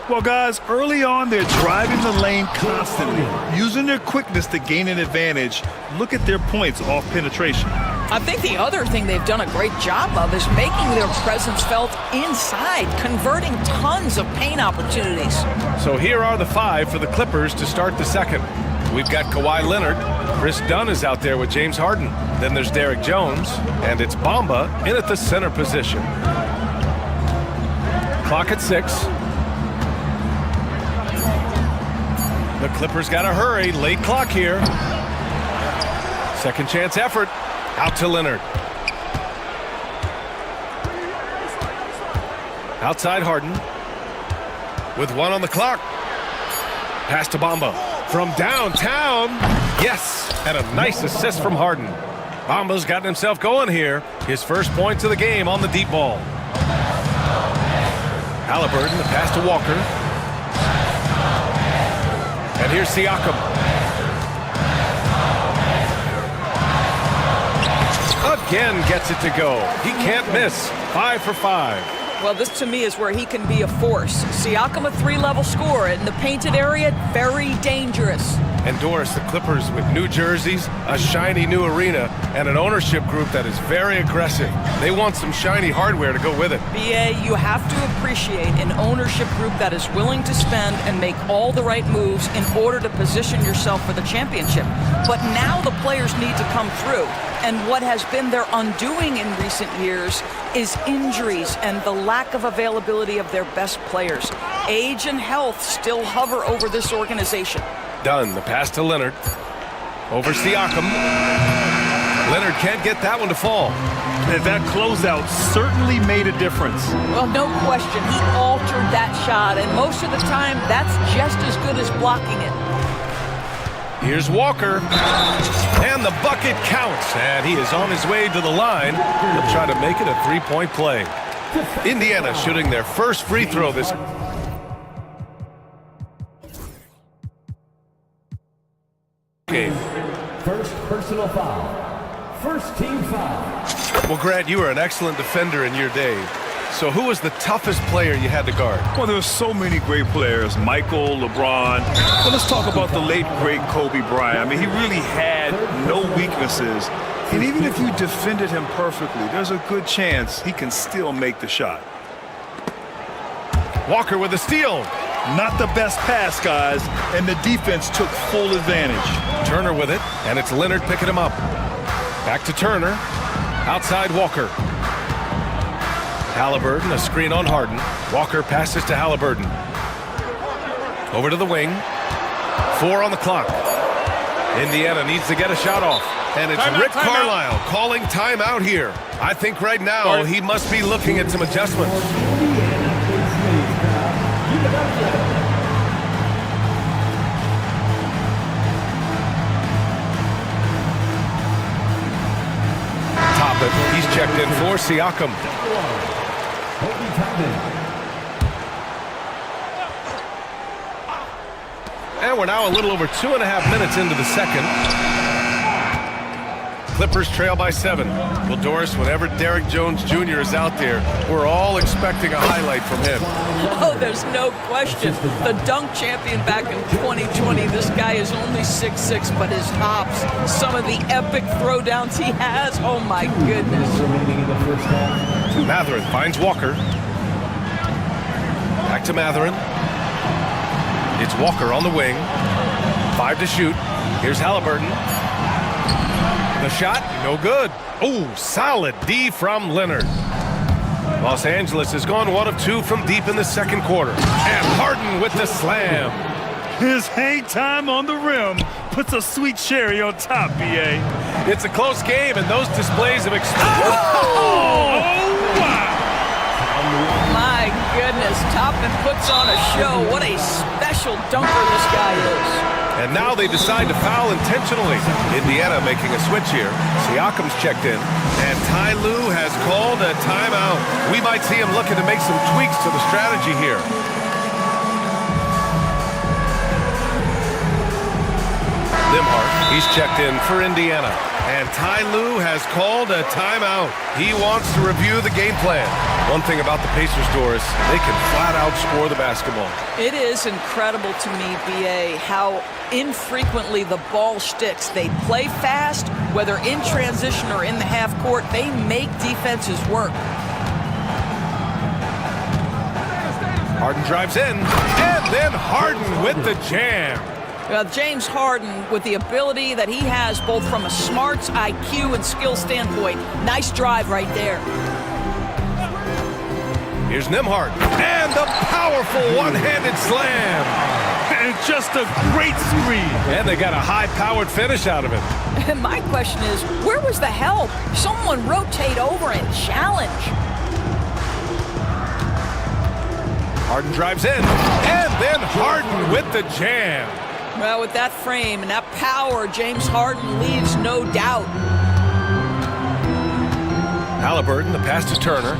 Well, guys, early on, they're driving the lane constantly, using their quickness to gain an advantage. Look at their points off penetration. I think the other thing they've done a great job of is making their presence felt inside, converting tons of paint opportunities. So here are the 5 for the Clippers to start the second. We've got Kawhi Leonard. Chris Dunn is out there with James Harden. Then there's Derek Jones, and it's Bamba in at the center position. Clock at 6. The Clippers got to hurry. Late clock here. Second chance effort. Out to Leonard. Outside Harden. With 1 on the clock. Pass to Bamba. From downtown. Yes. And a nice assist from Harden. Bamba's gotten himself going here. His first points of the game on the deep ball. Halliburton, the pass to Walker. And here's Siakam. Again gets it to go. He can't miss. 5 for 5. Well, this to me is where he can be a force. Siakam, a 3-level scorer in the painted area, very dangerous. And Doris, the Clippers with new jerseys, a shiny new arena, and an ownership group that is very aggressive. They want some shiny hardware to go with it. BA, you have to appreciate an ownership group that is willing to spend and make all the right moves in order to position yourself for the championship. But now the players need to come through. And what has been their undoing in recent years is injuries and the lack of availability of their best players. Age and health still hover over this organization. Dunn, the pass to Leonard. Over Siakam. Leonard can't get that one to fall. And that closeout certainly made a difference. Well, no question. He altered that shot, and most of the time, that's just as good as blocking it. Here's Walker. And the bucket counts. And he is on his way to the line. He'll try to make it a 3-point play. Indiana shooting their first free throw this game. First personal foul. First team foul. Well, Grant, you were an excellent defender in your day. So who was the toughest player you had to guard? Well, there were so many great players. Michael, LeBron. Well, let's talk about the late, great Kobe Bryant. I mean, he really had no weaknesses. And even if you defended him perfectly, there's a good chance he can still make the shot. Walker with a steal. Not the best pass, guys, and the defense took full advantage. Turner with it, and it's Leonard picking him up. Back to Turner. Outside Walker. Halliburton, a screen on Harden. Walker passes to Halliburton. Over to the wing. 4 on the clock. Indiana needs to get a shot off. And it's Rick Carlisle calling timeout here. I think right now he must be looking at some adjustments. Toppin, he's checked in for Siakam. And we're now a little over 2.5 minutes into the second. Clippers trail by 7. Well, Doris, whenever Derek Jones Jr. is out there, we're all expecting a highlight from him. Oh, there's no question. The dunk champion back in 2020. This guy is only 6'6", but his hops, some of the epic throwdowns he has, oh my goodness. Matherin finds Walker. Back to Matherin. It's Walker on the wing. 5 to shoot. Here's Halliburton. The shot, no good. Oh, solid D from Leonard. Los Angeles has gone 1 of 2 from deep in the second quarter. And Harden with the slam. His hang time on the rim puts a sweet cherry on top, BA. It's a close game, and those displays of experience. Oh, wow. My goodness, Toppin puts on a show. What a special dunker this guy is. And now they decide to foul intentionally. Indiana making a switch here. Siakam's checked in. And Ty Lue has called a timeout. We might see him looking to make some tweaks to the strategy here. Nimhart, he's checked in for Indiana. And Ty Lue has called a timeout. He wants to review the game plan. One thing about the Pacers, Doris, they can flat out score the basketball. It is incredible to me, BA, how infrequently the ball sticks. They play fast, whether in transition or in the half court. They make defenses work. Harden drives in, and then Harden with the jam. James Harden, with the ability that he has both from a smarts, IQ, and skill standpoint. Nice drive right there. Here's Nimhart, and the powerful one-handed slam. And just a great screen. And they got a high-powered finish out of it. And my question is, where was the help? Someone rotate over and challenge. Harden drives in, and then Harden with the jam. Well, with that frame and that power, James Harden leaves no doubt. Halliburton, the pass to Turner.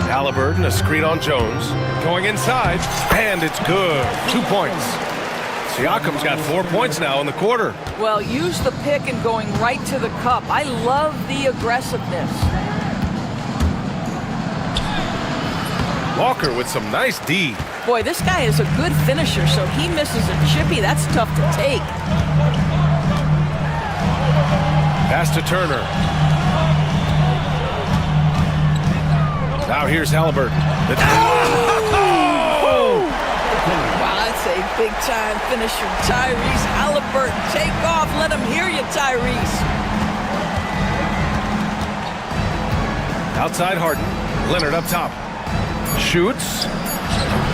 Halliburton, a screen on Jones. Going inside, and it's good. 2 points. Siakam's got 4 points now in the quarter. Well, use the pick and going right to the cup. I love the aggressiveness. Walker with some nice D. Boy, this guy is a good finisher, so he misses a chippy. That's tough to take. Pass to Turner. Now here's Halliburton. Oh! Wow, that's a big-time finisher. Tyrese Halliburton, take off. Let him hear you, Tyrese. Outside Harden. Leonard up top. Shoots.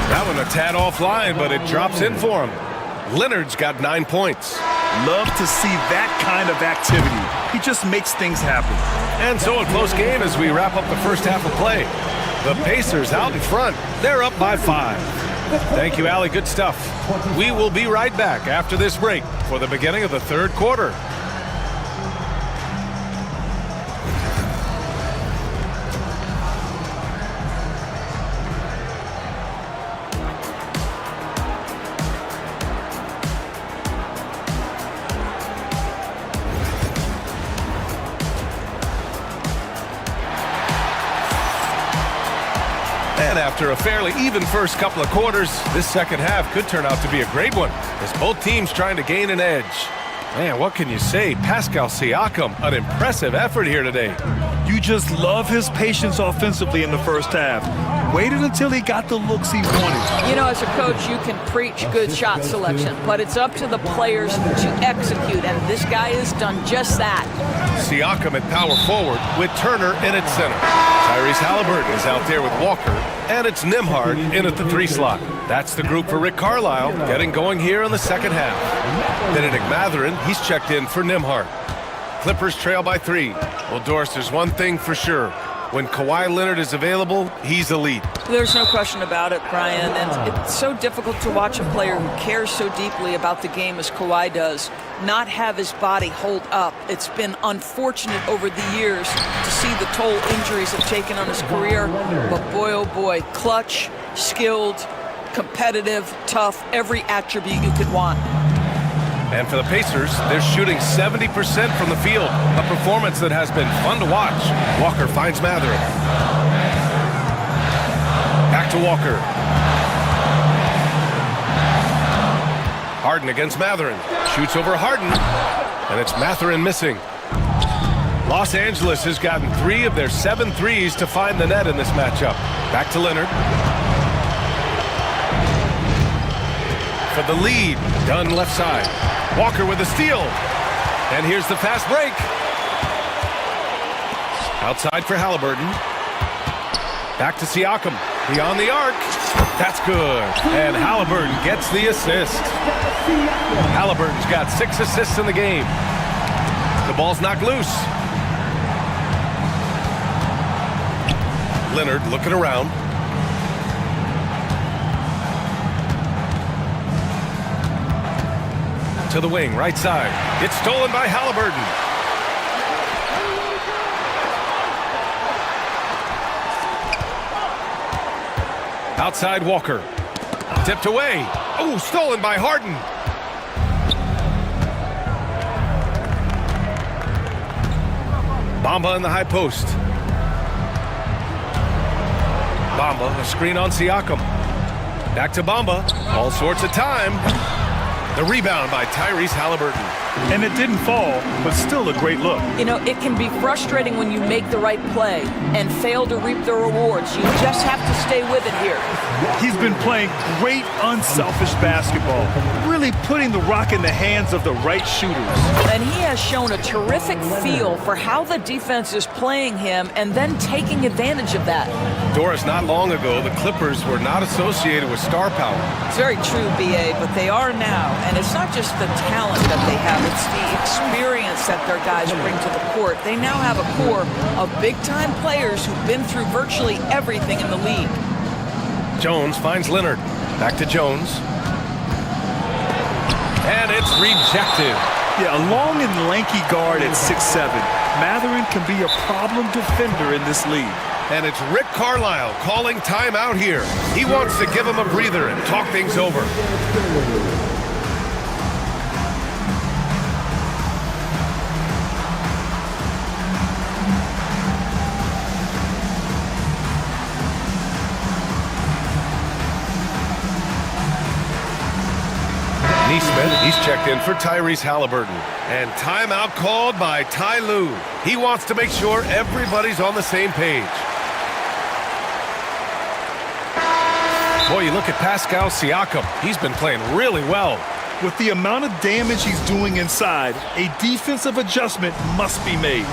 That one a tad offline, but it drops in for him. Leonard's got 9 points. Love to see that kind of activity. He just makes things happen. And so a close game as we wrap up the first half of play. The Pacers out in front. They're up by 5. Thank you, Allie. Good stuff. We will be right back after this break for the beginning of the third quarter. And after a fairly even first couple of quarters, this second half could turn out to be a great one, as both teams trying to gain an edge. Man, what can you say? Pascal Siakam, an impressive effort here today. You just love his patience offensively in the first half. Waited until he got the looks he wanted. You know, as a coach, you can preach good shot selection, but it's up to the players to execute, and this guy has done just that. Siakam at power forward with Turner in at center. Tyrese Halliburton is out there with Walker, and it's Nimhart in at the 3 slot. That's the group for Rick Carlisle, getting going here in the second half. Benedict Matherin, he's checked in for Nimhart. Clippers trail by 3. Well, Doris, there's one thing for sure. When Kawhi Leonard is available, he's elite. There's no question about it, Brian. And it's so difficult to watch a player who cares so deeply about the game as Kawhi does not have his body hold up. It's been unfortunate over the years to see the toll injuries have taken on his career. But boy, oh boy, clutch, skilled, competitive, tough, every attribute you could want. And for the Pacers, they're shooting 70% from the field, a performance that has been fun to watch. Walker finds Matherin. Back to Walker. Harden against Matherin. Shoots over Harden, and it's Matherin missing. Los Angeles has gotten 3 of their 7 threes to find the net in this matchup. Back to Leonard. For the lead, Dunn left side. Walker with the steal. And here's the fast break. Outside for Halliburton. Back to Siakam. Beyond the arc. That's good. And Halliburton gets the assist. Halliburton's got 6 assists in the game. The ball's knocked loose. Leonard looking around. To the wing, right side. It's stolen by Halliburton. Outside Walker. Tipped away. Oh, stolen by Harden. Bamba in the high post. Bamba, a screen on Siakam. Back to Bamba. All sorts of time. The rebound by Tyrese Halliburton. And it didn't fall, but still a great look. You know, it can be frustrating when you make the right play and fail to reap the rewards. You just have to stay with it here. He's been playing great, unselfish basketball, really putting the rock in the hands of the right shooters. And he has shown a terrific feel for how the defense is playing him and then taking advantage of that. Doris, not long ago, the Clippers were not associated with star power. It's very true, B.A., but they are now. And it's not just the talent that they have, it's the experience that their guys bring to the court. They now have a core of big-time players who've been through virtually everything in the league. Jones finds Leonard. Back to Jones. And it's rejected. Yeah, a long and lanky guard at 6'7". Matherin can be a problem defender in this league. And it's Rick Carlisle calling timeout here. He wants to give him a breather and talk things over. Neesmith, he's checked in for Tyrese Halliburton. And timeout called by Ty Lue. He wants to make sure everybody's on the same page. Boy, you look at Pascal Siakam. He's been playing really well. With the amount of damage he's doing inside, a defensive adjustment must be made.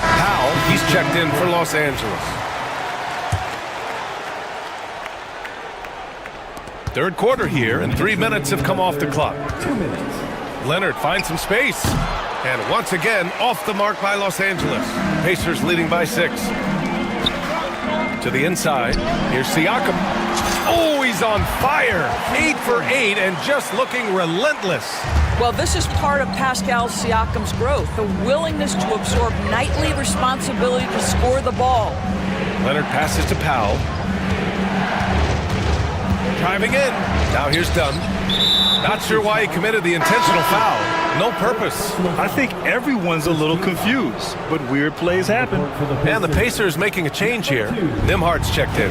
Powell, he's checked in for Los Angeles. Third quarter here, and 3 minutes have come off the clock. 2 minutes. Leonard finds some space. And once again, off the mark by Los Angeles. Pacers leading by 6. To the inside. Here's Siakam. Oh, he's on fire. 8 for 8 and just looking relentless. Well, this is part of Pascal Siakam's growth, the willingness to absorb nightly responsibility to score the ball. Leonard passes to Powell. Driving in. Now here's Dunn. Not sure why he committed the intentional foul. No purpose. I think everyone's a little confused, but weird plays happen. And the Pacers making a change here. Nimhardt's checked in.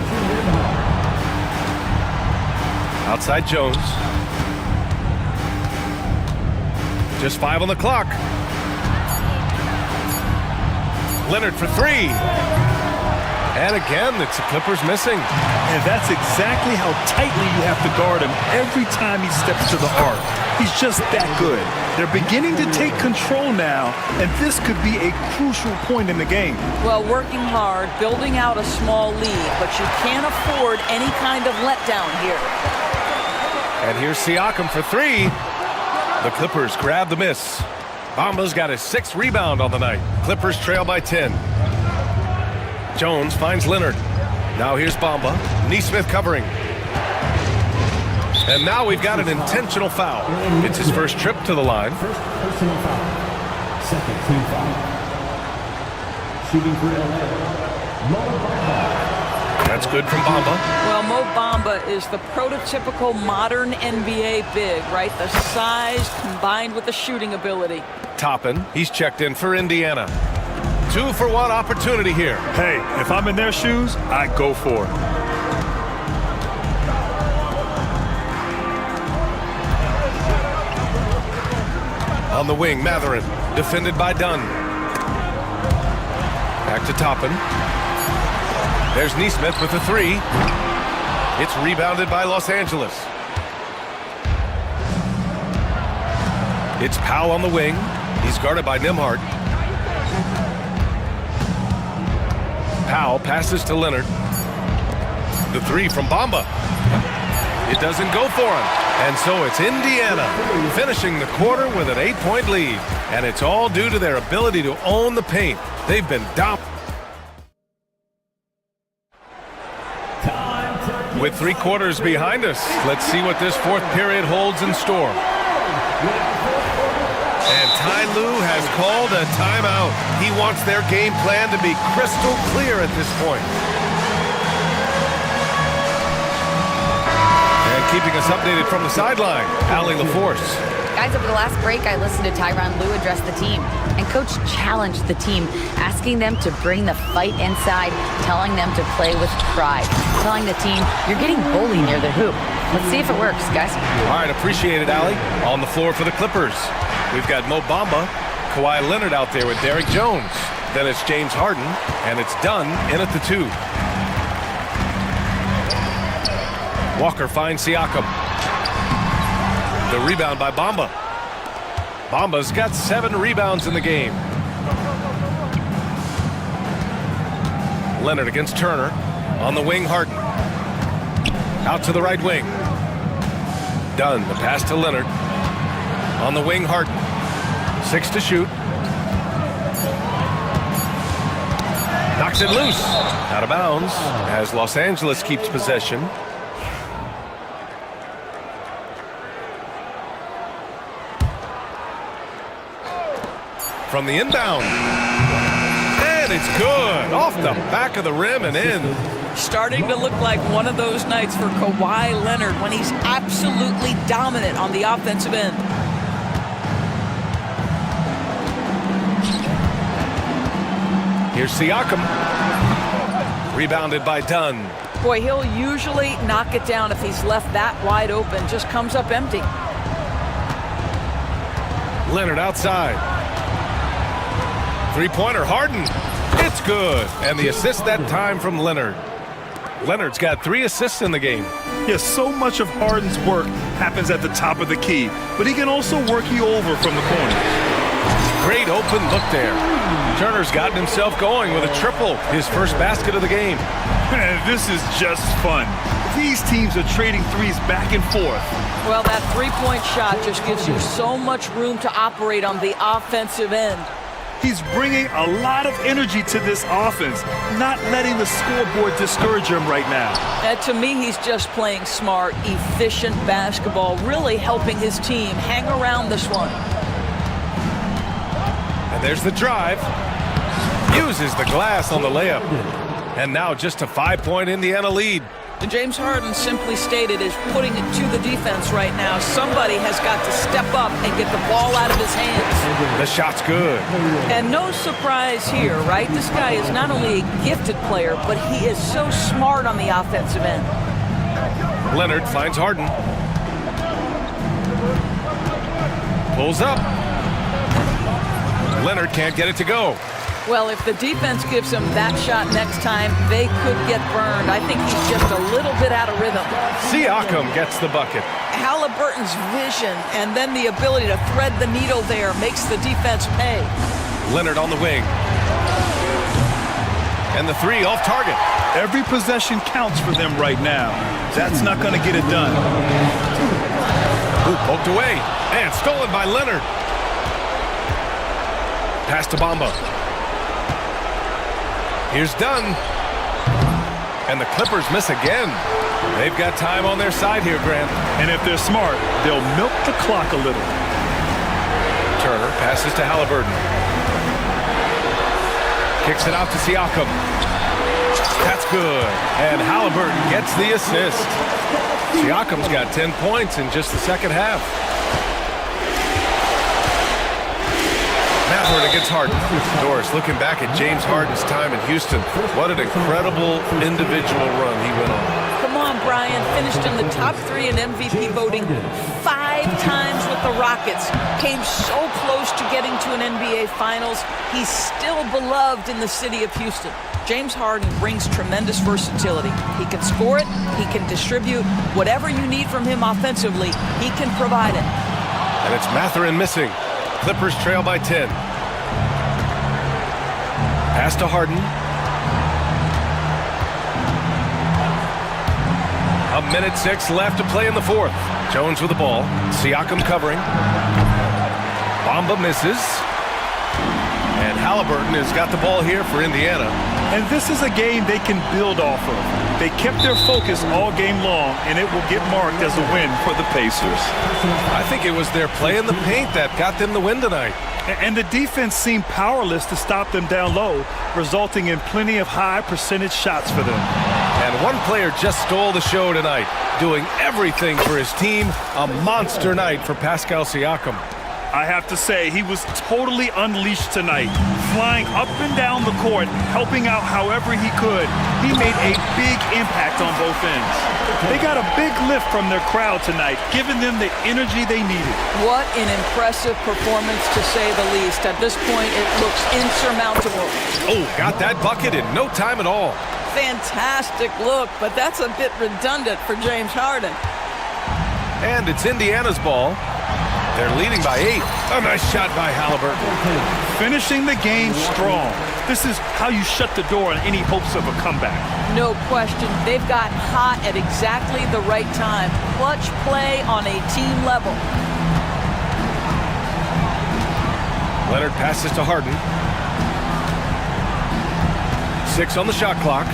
Outside Jones. Just 5 on the clock. Leonard for 3. And again, it's the Clippers missing. And that's exactly how tightly you have to guard him every time he steps to the arc. He's just that good. They're beginning to take control now, and this could be a crucial point in the game. Well, working hard, building out a small lead, but you can't afford any kind of letdown here. And here's Siakam for 3. The Clippers grab the miss. Bamba's got his 6th rebound on the night. Clippers trail by 10. Jones finds Leonard. Now here's Bamba. Neesmith covering. And now we've got an intentional foul. It's his first trip to the line. First personal foul. Second team foul. Shooting for LA. That's good from Bamba. Well, Mo Bamba is the prototypical modern NBA big, right? The size combined with the shooting ability. Toppin, he's checked in for Indiana. 2-for-1 opportunity here. Hey, if I'm in their shoes, I go for it. On the wing, Matherin, defended by Dunn. Back to Toppin. There's Neesmith with the three. It's rebounded by Los Angeles. It's Powell on the wing. He's guarded by Nimhart. Powell passes to Leonard. The three from Bamba. It doesn't go for him. And so it's Indiana finishing the quarter with an 8-point lead. And it's all due to their ability to own the paint. They've been dominant. With 3 quarters behind us, let's see what this fourth period holds in store. And Ty Lue has called a timeout. He wants their game plan to be crystal clear at this point. And keeping us updated from the sideline, Allie LaForce. Guys, over the last break, I listened to Tyronn Lue address the team, and Coach challenged the team, asking them to bring the fight inside, telling them to play with pride, telling the team, you're getting bullied near the hoop. Let's see if it works, guys. All right, appreciate it, Allie. On the floor for the Clippers, we've got Mo Bamba, Kawhi Leonard out there with Derrick Jones. Then it's James Harden, and it's Dunn in at the 2. Walker finds Siakam. The rebound by Bamba. Bamba's got 7 rebounds in the game. Leonard against Turner. On the wing, Harden. Out to the right wing. Dunn, the pass to Leonard. On the wing, Harden. 6 to shoot. Knocks it loose. Out of bounds as Los Angeles keeps possession. From the inbound. And it's good. Off the back of the rim and in. Starting to look like one of those nights for Kawhi Leonard when he's absolutely dominant on the offensive end. Here's Siakam. Rebounded by Dunn. Boy, he'll usually knock it down if he's left that wide open. Just comes up empty. Leonard outside. Three-pointer, Harden. It's good. And the assist that time from Leonard. Leonard's got 3 assists in the game. Yes, so much of Harden's work happens at the top of the key, but he can also work you over from the corner. Great open look there. Turner's gotten himself going with a triple, his first basket of the game. This is just fun. These teams are trading threes back and forth. Well, that three-point shot just gives you so much room to operate on the offensive end. He's bringing a lot of energy to this offense, not letting the scoreboard discourage him right now. And to me, he's just playing smart, efficient basketball, really helping his team hang around this one. And there's the drive. Uses the glass on the layup. And now just a 5-point Indiana lead. And James Harden simply stated is putting it to the defense right now. Somebody has got to step up and get the ball out of his hands. The shot's good. And no surprise here, right? This guy is not only a gifted player, but he is so smart on the offensive end. Leonard finds Harden. Pulls up. Leonard can't get it to go. Well, if the defense gives him that shot next time, they could get burned. I think he's just a little bit out of rhythm. Siakam gets the bucket. Halliburton's vision and then the ability to thread the needle there makes the defense pay. Leonard on the wing. And the 3 off target. Every possession counts for them right now. That's not going to get it done. Poked away. And stolen by Leonard. Pass to Bamba. Here's Dunn. And the Clippers miss again. They've got time on their side here, Grant. And if they're smart, they'll milk the clock a little. Turner passes to Halliburton. Kicks it out to Siakam. That's good. And Halliburton gets the assist. Siakam's got 10 points in just the second half. Mathurin against Harden. Doris looking back at James Harden's time in Houston. What an incredible individual run he went on. Come on, Brian. Finished in the top 3 in MVP voting 5 times with the Rockets. Came so close to getting to an NBA Finals. He's still beloved in the city of Houston. James Harden brings tremendous versatility. He can score it. He can distribute. Whatever you need from him offensively, he can provide it. And it's Mathurin missing. Clippers trail by 10. Pass to Harden. A minute 6 left to play in the fourth. Jones with the ball. Siakam covering. Bamba misses. And Halliburton has got the ball here for Indiana. And this is a game they can build off of. They kept their focus all game long, and it will get marked as a win for the Pacers. I think it was their play in the paint that got them the win tonight. And the defense seemed powerless to stop them down low, resulting in plenty of high percentage shots for them. And one player just stole the show tonight, doing everything for his team. A monster night for Pascal Siakam. I have to say, he was totally unleashed tonight, flying up and down the court, helping out however he could. He made a big impact on both ends. They got a big lift from their crowd tonight, giving them the energy they needed. What an impressive performance, to say the least. At this point, it looks insurmountable. Oh, got that bucket in no time at all. Fantastic look, but that's a bit redundant for James Harden. And it's Indiana's ball. They're leading by 8. A nice shot by Halliburton. Finishing the game strong. This is how you shut the door on any hopes of a comeback. No question. They've got hot at exactly the right time. Clutch play on a team level. Leonard passes to Harden. 6 on the shot clock.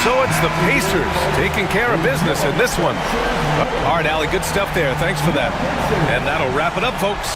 So it's the Pacers taking care of business in this one. All right, Allie, good stuff there. Thanks for that. And that'll wrap it up, folks.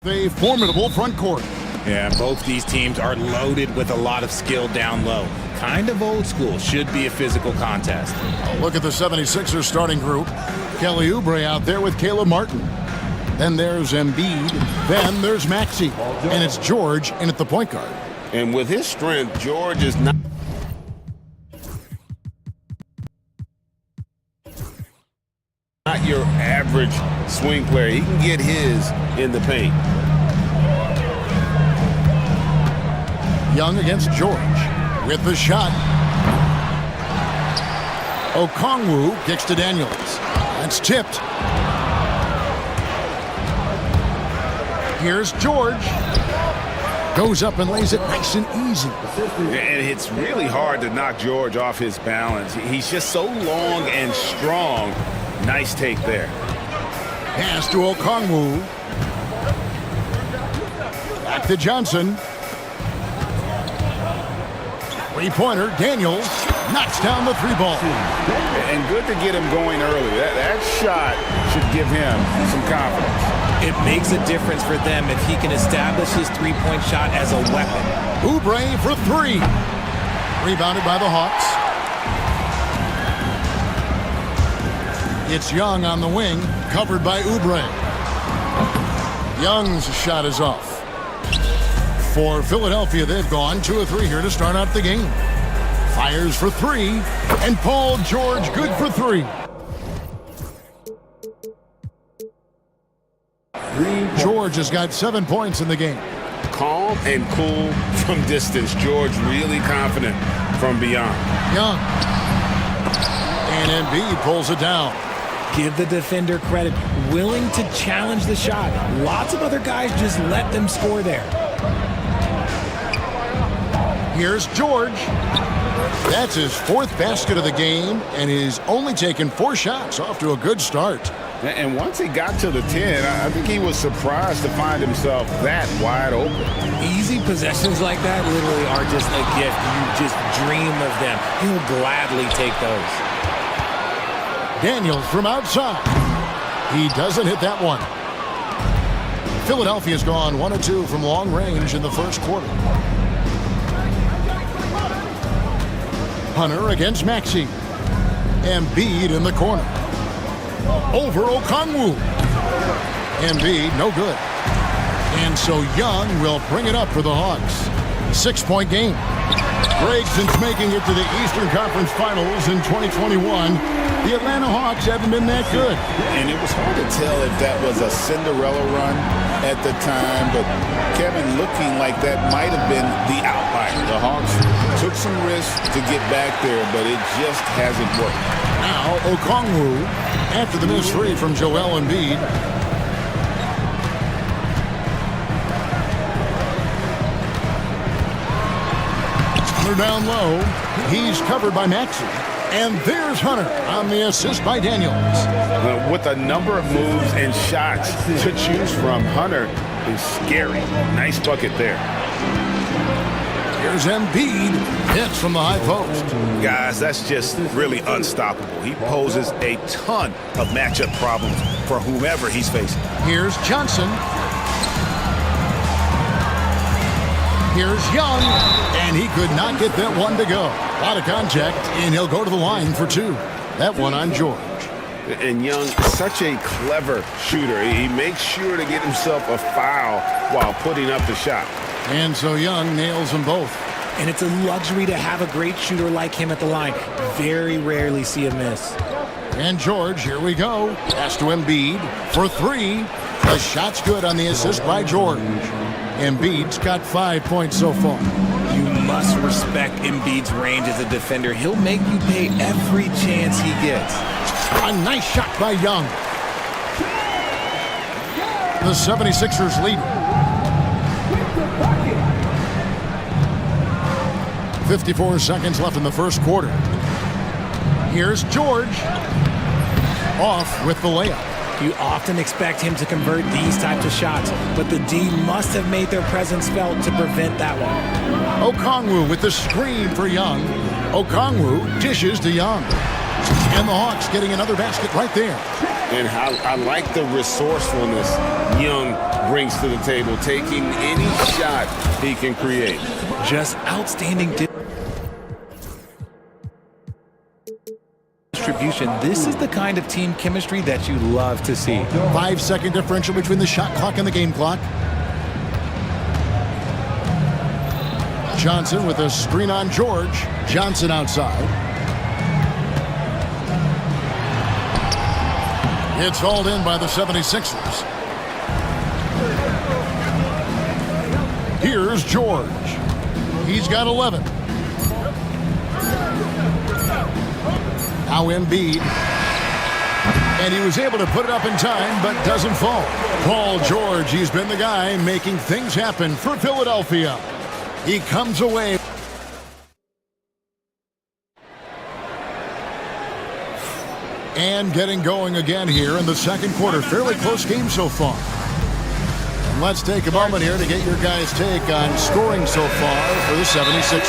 A formidable front court. Yeah, both these teams are loaded with a lot of skill down low. Kind of old school. Should be a physical contest. Look at the 76ers starting group. Kelly Oubre out there with Caleb Martin. Then there's Embiid. Then there's Maxey. And it's George in at the point guard. And with his strength, George is not your average swing player. He can get his in the paint. Young against George with the shot. Okongwu kicks to Daniels. That's tipped. Here's George. Goes up and lays it nice and easy. And it's really hard to knock George off his balance. He's just so long and strong. Nice take there. Pass to Okongwu. Back to Johnson. Three-pointer, Daniels knocks down the three ball. And good to get him going early. That shot should give him some confidence. It makes a difference for them if he can establish his three-point shot as a weapon. Oubre for three. Rebounded by the Hawks. It's Young on the wing, covered by Oubre. Young's shot is off. For Philadelphia, they've gone 2 of 3 here to start out the game. Fires for three, and Paul George good for three. George has got 7 points in the game. Calm and cool from distance. George really confident from beyond. Young. And Embiid pulls it down. Give the defender credit. Willing to challenge the shot. Lots of other guys just let them score there. Here's George. That's his 4th basket of the game, and he's only taken 4 shots. Off to a good start. And once he got to the 10, I think he was surprised to find himself that wide open. Easy possessions like that literally are just a gift. You just dream of them. He'll gladly take those. Daniels from outside. He doesn't hit that one. Philadelphia's gone 1 of 2 from long range in the first quarter. Hunter against Maxey. Embiid in the corner. Over Okongwu. Embiid, no good. And so Young will bring it up for the Hawks. 6-point game. Greg, since making it to the Eastern Conference Finals in 2021, the Atlanta Hawks haven't been that good. And it was hard to tell if that was a Cinderella run at the time, but Kevin, looking like that might have been the outlier. The Hawks took some risks to get back there, but it just hasn't worked. Now Okongwu, after the missed three from Joel Embiid. Hunter down low. He's covered by Maxey. And there's Hunter on the assist by Daniels. With a number of moves and shots to choose from, Hunter is scary. Nice bucket there. Here's Embiid. Hits from the high post. Guys, that's just really unstoppable. He poses a ton of matchup problems for whomever he's facing. Here's Johnson. Here's Young, and he could not get that one to go. A lot of contact, and he'll go to the line for 2. That one on George. And Young, such a clever shooter. He makes sure to get himself a foul while putting up the shot. And so Young nails them both. And it's a luxury to have a great shooter like him at the line. Very rarely see a miss. And George, here we go. Pass to Embiid for 3. The shot's good on the assist by George. Embiid's got 5 points so far. You must respect Embiid's range as a defender. He'll make you pay every chance he gets. A nice shot by Young. The 76ers lead. 54 seconds left in the first quarter. Here's George. Off with the layup. You often expect him to convert these types of shots, but the D must have made their presence felt to prevent that one. Okongwu with the screen for Young. Okongwu dishes to Young. And the Hawks getting another basket right there. And how I like the resourcefulness Young brings to the table, taking any shot he can create. Just outstanding distribution. This is the kind of team chemistry that you love to see. 5-second differential between the shot clock and the game clock. Johnson with a screen on George. Johnson outside. It's hauled in by the 76ers. Here's George. He's got 11. Now Embiid. And he was able to put it up in time, but doesn't fall. Paul George, he's been the guy making things happen for Philadelphia. He comes away. And getting going again here in the second quarter. Fairly close game so far. And let's take a moment here to get your guys' take on scoring so far for the 76ers.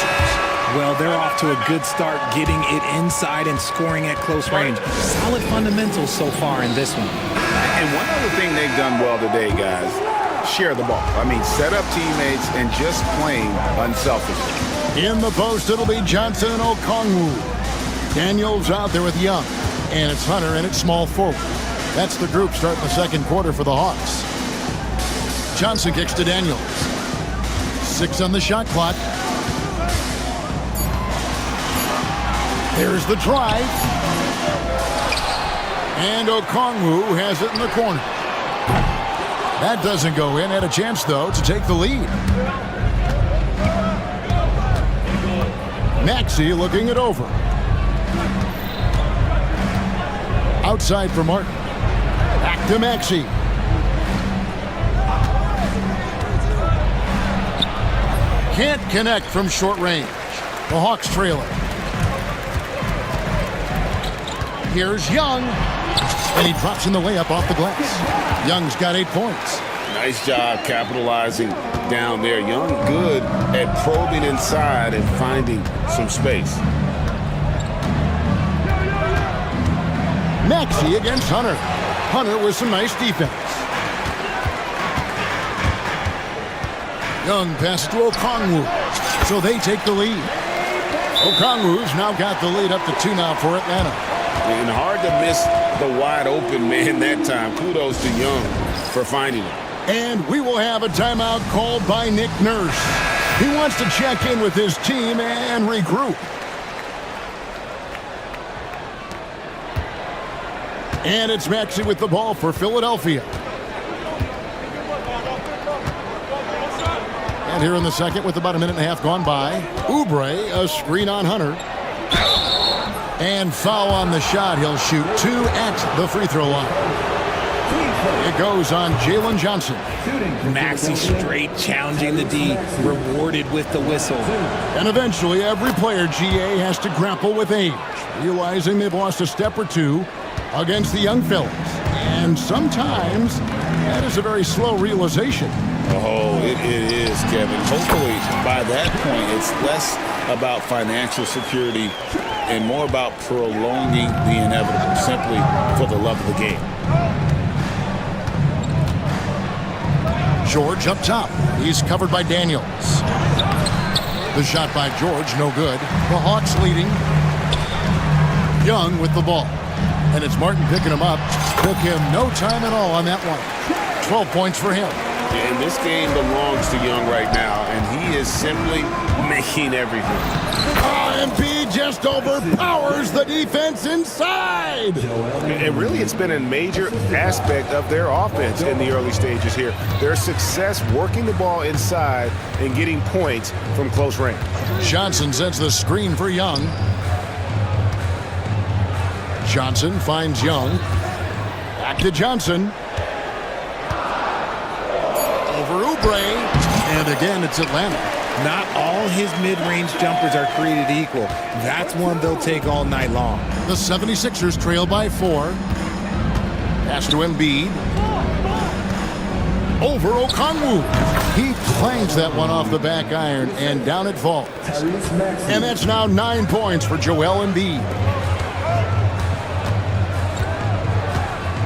Well, they're off to a good start getting it inside and scoring at close range. Solid fundamentals so far in this one. And one other thing they've done well today, guys, share the ball. I mean, set up teammates and just playing unselfishly. In the post, it'll be Johnson and Okongwu. Daniels out there with Young. And it's Hunter and it's small forward. That's the group starting the second quarter for the Hawks. Johnson kicks to Daniels. 6 on the shot clock. There's the drive. And Okongwu has it in the corner. That doesn't go in. Had a chance, though, to take the lead. Maxey looking it over. Outside for Martin. Back to Maxey. Can't connect from short range. The Hawks trailing. Here's Young. And he drops in the layup off the glass. Young's got 8 points. Nice job capitalizing down there. Young good at probing inside and finding some space. Maxey against Hunter. Hunter with some nice defense. Young passes to Okongwu. So they take the lead. Okongwu's now got the lead up to 2 now for Atlanta. And hard to miss the wide open man that time. Kudos to Young for finding it. And we will have a timeout called by Nick Nurse. He wants to check in with his team and regroup. And it's Maxey with the ball for Philadelphia. And here in the second with about a minute and a half gone by, Oubre, a screen on Hunter. And foul on the shot. He'll shoot 2 at the free throw line. It goes on Jalen Johnson. Maxey straight challenging the D, rewarded with the whistle. And eventually every player, GA, has to grapple with age, realizing they've lost a step or two against the young fellas. And sometimes that is a very slow realization. Oh, it is, Kevin. Hopefully by that point it's less about financial security and more about prolonging the inevitable, simply for the love of the game. George up top. He's covered by Daniels. The shot by George, no good. The Hawks leading. Young with the ball. And it's Martin picking him up. Took him no time at all on that one. 12 points for him. And this game belongs to Young right now, and he is simply making everything. Embiid just overpowers the defense inside. And really, it's been a major aspect of their offense in the early stages here. Their success working the ball inside and getting points from close range. Johnson sends the screen for Young. Johnson finds Young. Back to Johnson. Over Oubre. And again, it's Atlanta. Not all his mid-range jumpers are created equal. That's one they'll take all night long. The 76ers trail by 4. Pass to Embiid. Over Okongwu. He clangs that one off the back iron, and down it falls. And that's now 9 points for Joel Embiid.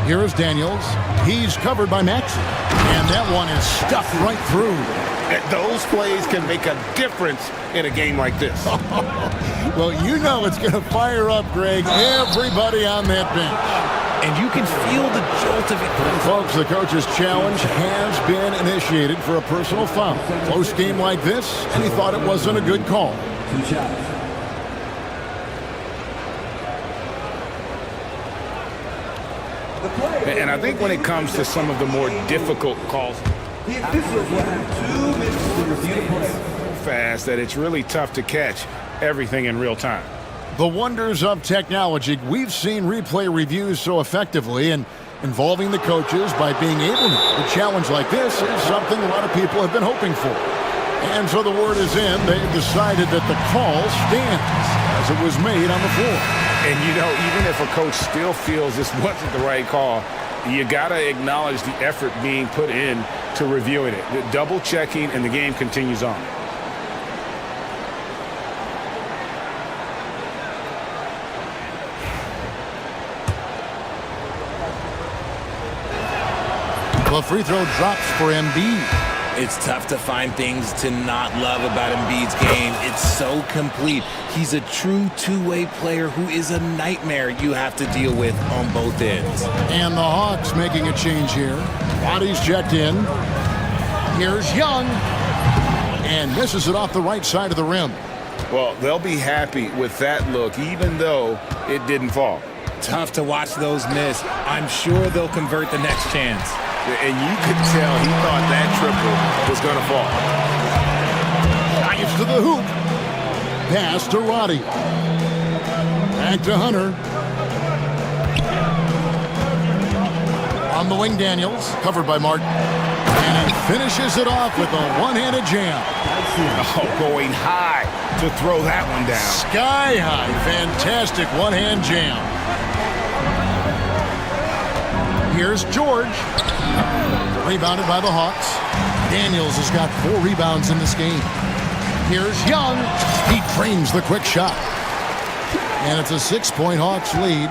Here is Daniels. He's covered by Maxey. And that one is stuffed right through. Those plays can make a difference in a game like this. Well, you know it's going to fire up, Greg, everybody on that bench. And you can feel the jolt of it. Folks, the coach's challenge has been initiated for a personal foul. Close game like this, and he thought it wasn't a good call. And I think when it comes to some of the more difficult calls, fast that it's really tough to catch everything in real time. The wonders of technology. We've seen replay reviews so effectively, and involving the coaches by being able to. A challenge like this is something a lot of people have been hoping for. And so the word is in. They've decided that the call stands as it was made on the floor. And you know, even if a coach still feels this wasn't the right call, you got to acknowledge the effort being put in to reviewing it. The double checking, and the game continues on. The free throw drops for Embiid. It's tough to find things to not love about Embiid's game. It's so complete. He's a true two-way player who is a nightmare you have to deal with on both ends. And the Hawks making a change here. Bodies checked in. Here's Young. And misses it off the right side of the rim. Well, they'll be happy with that look, even though it didn't fall. Tough to watch those miss. I'm sure they'll convert the next chance. And you could tell he thought that triple was going to fall. Giants to the hoop. Pass to Roddy. Back to Hunter. On the wing, Daniels. Covered by Martin. And he finishes it off with a one-handed jam. Oh, going high to throw that one down. Sky high. Fantastic one-hand jam. Here's George. Rebounded by the Hawks. Daniels has got 4 rebounds in this game. Here's Young. He drains the quick shot. And it's a 6-point Hawks lead.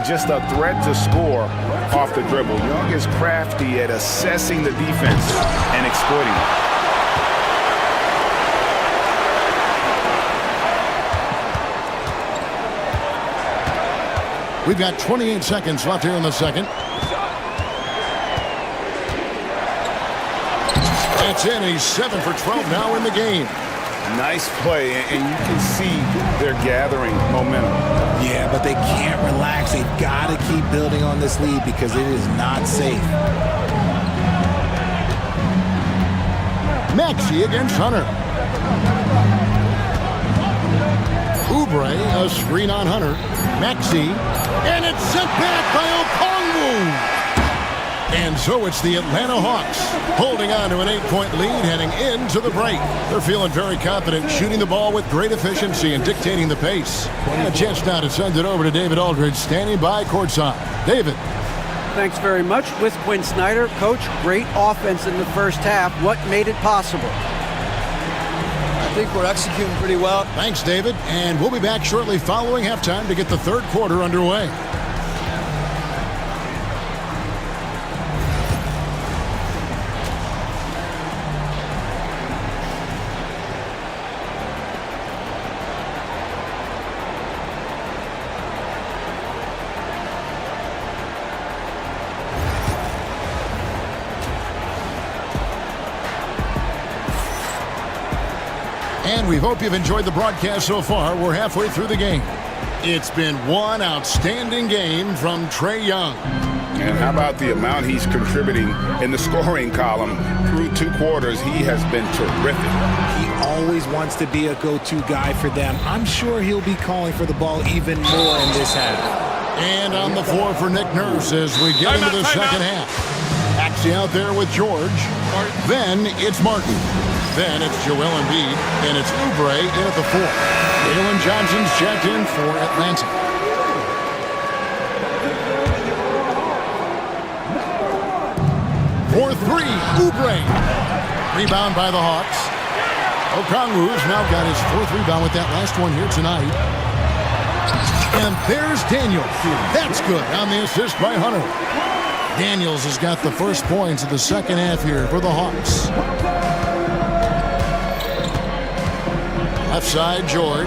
Just a threat to score off the dribble. Young is crafty at assessing the defense and exploiting it. We've got 28 seconds left here in the second. That's in. He's 7 for 12 now in the game. Nice play, and you can see they're gathering momentum. Yeah, but they can't relax. They've got to keep building on this lead because it is not safe. Maxey against Hunter. Oubre, a screen on Hunter. Maxey, and it's sent back by Okongwu. And so it's the Atlanta Hawks holding on to an 8-point lead heading into the break. They're feeling very confident, shooting the ball with great efficiency and dictating the pace. A chance now to send it over to David Aldridge, standing by courtside. David. Thanks very much. With Quinn Snyder, Coach, great offense in the first half. What made it possible? I think we're executing pretty well. Thanks, David. And we'll be back shortly following halftime to get the third quarter underway. And we hope you've enjoyed the broadcast so far. We're halfway through the game. It's been one outstanding game from Trae Young. And how about the amount he's contributing in the scoring column through 2 quarters? He has been terrific. He always wants to be a go-to guy for them. I'm sure he'll be calling for the ball even more in this half. And on the floor for Nick Nurse as we get into the second half. Maxey out there with George. Then it's Martin. Then it's Joel Embiid, and it's Oubre in at the 4. Jalen Johnson's checked in for Atlanta. For 3, Oubre. Rebound by the Hawks. Okongwu's now got his 4th rebound with that last one here tonight. And there's Daniels. That's good on the assist by Hunter. Daniels has got the first points of the second half here for the Hawks. Left side, George.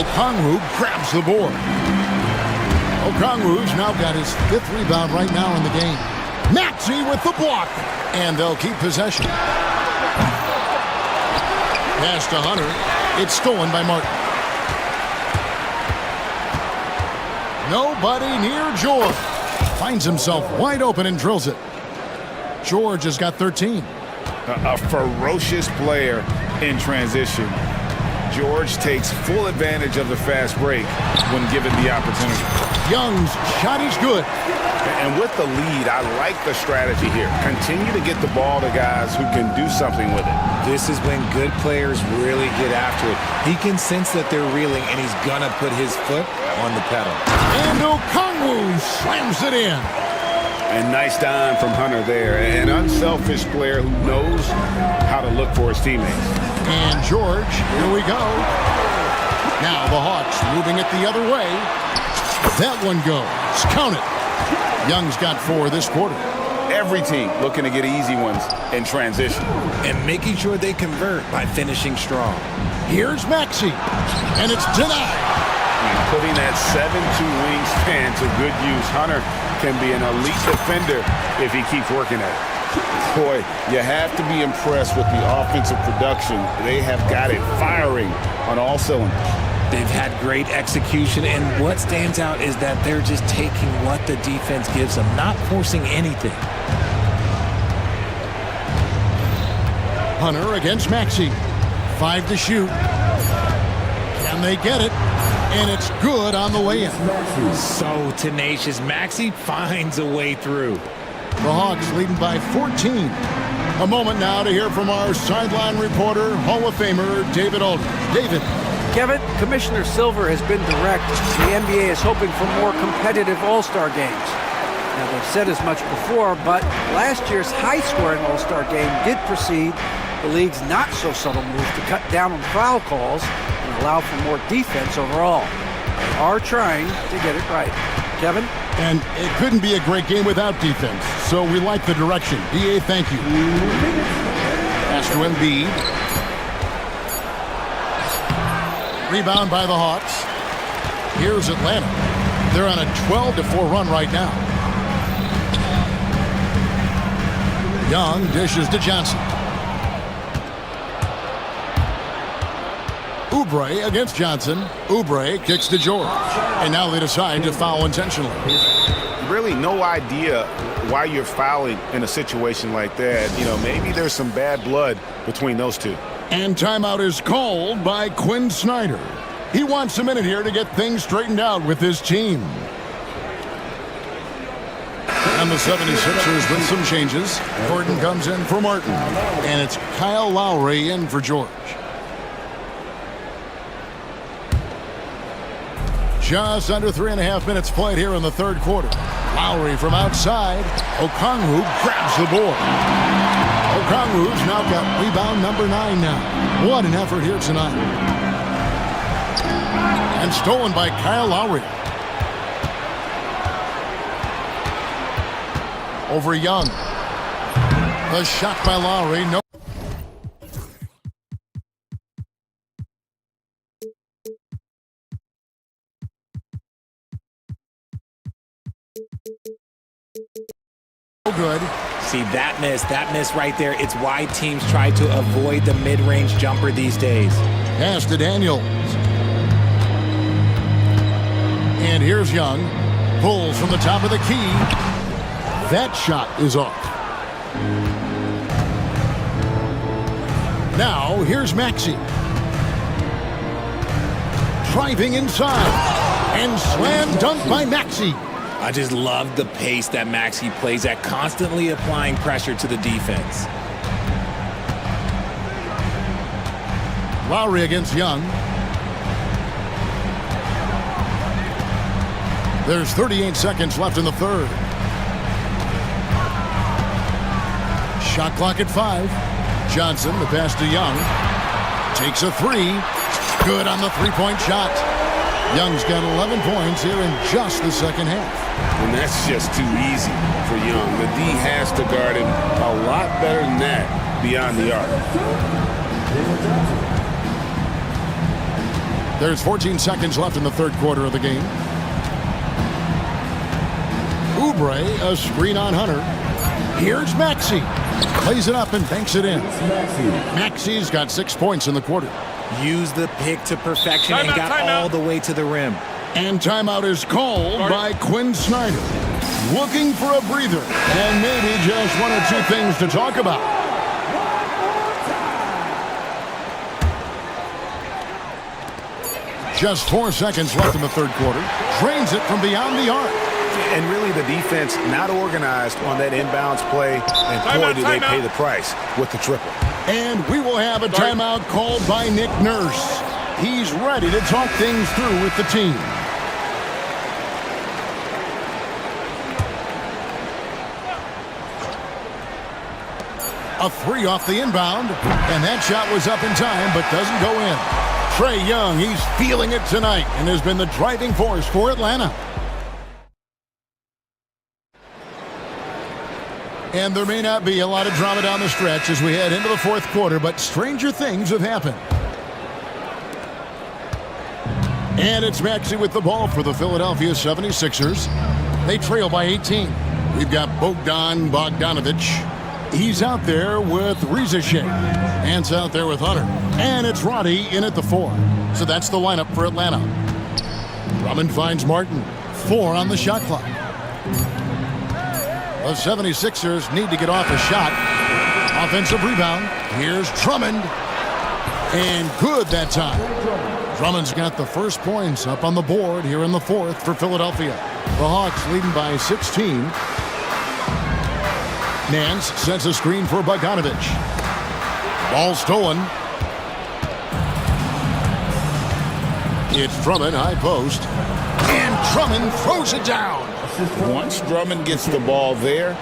Okongwu grabs the board. Okongwu's now got his 5th rebound right now in the game. Maxey with the block, and they'll keep possession. Pass to Hunter. It's stolen by Martin. Nobody near George. Finds himself wide open and drills it. George has got 13. A ferocious player in transition. George takes full advantage of the fast break when given the opportunity. Young's shot is good. And with the lead, I like the strategy here. Continue to get the ball to guys who can do something with it. This is when good players really get after it. He can sense that they're reeling, and he's gonna put his foot on the pedal. And Okongwu slams it in. And nice dime from Hunter there. An unselfish player who knows how to look for his teammates. And George, here we go. Now the Hawks moving it the other way. That one goes. Count it. Young's got 4 this quarter. Every team looking to get easy ones in transition. And making sure they convert by finishing strong. Here's Maxey. And it's denied. Putting that 7'2" wingspan to good use. Hunter can be an elite defender if he keeps working at it. Boy, you have to be impressed with the offensive production. They have got it firing on all cylinders. They've had great execution, and what stands out is that they're just taking what the defense gives them, not forcing anything. Hunter against Maxey. 5 to shoot. Can they get it? And it's good on the way in. So tenacious. Maxey finds a way through. The Hawks leading by 14. A moment now to hear from our sideline reporter, Hall of Famer David Aldridge. David. Kevin, Commissioner Silver has been direct. The NBA is hoping for more competitive All-Star games. Now, they've said as much before, but last year's high-scoring All-Star game did precede the league's not-so-subtle move to cut down on foul calls and allow for more defense overall. They are trying to get it right. Kevin? And it couldn't be a great game without defense, so we like the direction. BA, thank you. Pass to Embiid. Rebound by the Hawks. Here's Atlanta. They're on a 12-4 run right now. Young dishes to Johnson. Oubre against Johnson. Oubre kicks to George. And now they decide to foul intentionally. Really no idea why you're fouling in a situation like that. You know, maybe there's some bad blood between those two. And timeout is called by Quinn Snyder. He wants a minute here to get things straightened out with his team. And the 76ers with some changes. Gordon comes in for Martin. And it's Kyle Lowry in for George. Just under 3.5 minutes played here in the third quarter. Lowry from outside. Okongwu grabs the board. Okongwu's now got rebound number 9 now. What an effort here tonight. And stolen by Kyle Lowry. Over Young. The shot by Lowry. No. Good. See, that miss right there, it's why teams try to avoid the mid-range jumper these days. Pass to Daniels. And here's Young. Pulls from the top of the key. That shot is off. Now, here's Maxey. Driving inside. And slam dunk by Maxey. I just love the pace that Maxey plays at, constantly applying pressure to the defense. Lowry against Young. There's 38 seconds left in the third. Shot clock at 5. Johnson, the pass to Young. Takes a 3. Good on the three-point shot. Young's got 11 points here in just the second half. And that's just too easy for Young. The D has to guard him a lot better than that beyond the arc. There's 14 seconds left in the third quarter of the game. Oubre, a screen on Hunter. Here's Maxey. Plays it up and banks it in. Maxey's got 6 points in the quarter. Used the pick to perfection and got all the way to the rim. And timeout is called by Quinn Snyder. Looking for a breather and maybe just one or two things to talk about. Just 4 seconds left in the third quarter. Drains it from beyond the arc. And really the defense not organized on that inbounds play, and boy, do they pay the price with the triple. And we will have a timeout called by Nick Nurse. He's ready to talk things through with the team. A three off the inbound, and that shot was up in time but doesn't go in. Trae Young, he's feeling it tonight and has been the driving force for Atlanta. And there may not be a lot of drama down the stretch as we head into the fourth quarter, but stranger things have happened. And it's Maxey with the ball for the Philadelphia 76ers. They trail by 18. We've got Bogdan Bogdanovic. He's out there with Rizashek. Ant's out there with Hunter. And it's Roddy in at the 4. So that's the lineup for Atlanta. Drummond finds Martin. 4 on the shot clock. The 76ers need to get off a shot. Offensive rebound. Here's Drummond. And good that time. Drummond's got the first points up on the board here in the fourth for Philadelphia. The Hawks leading by 16. Nance sets a screen for Bogdanovic. Ball stolen. It's Drummond, high post. And Drummond throws it down. Once Drummond gets the ball there,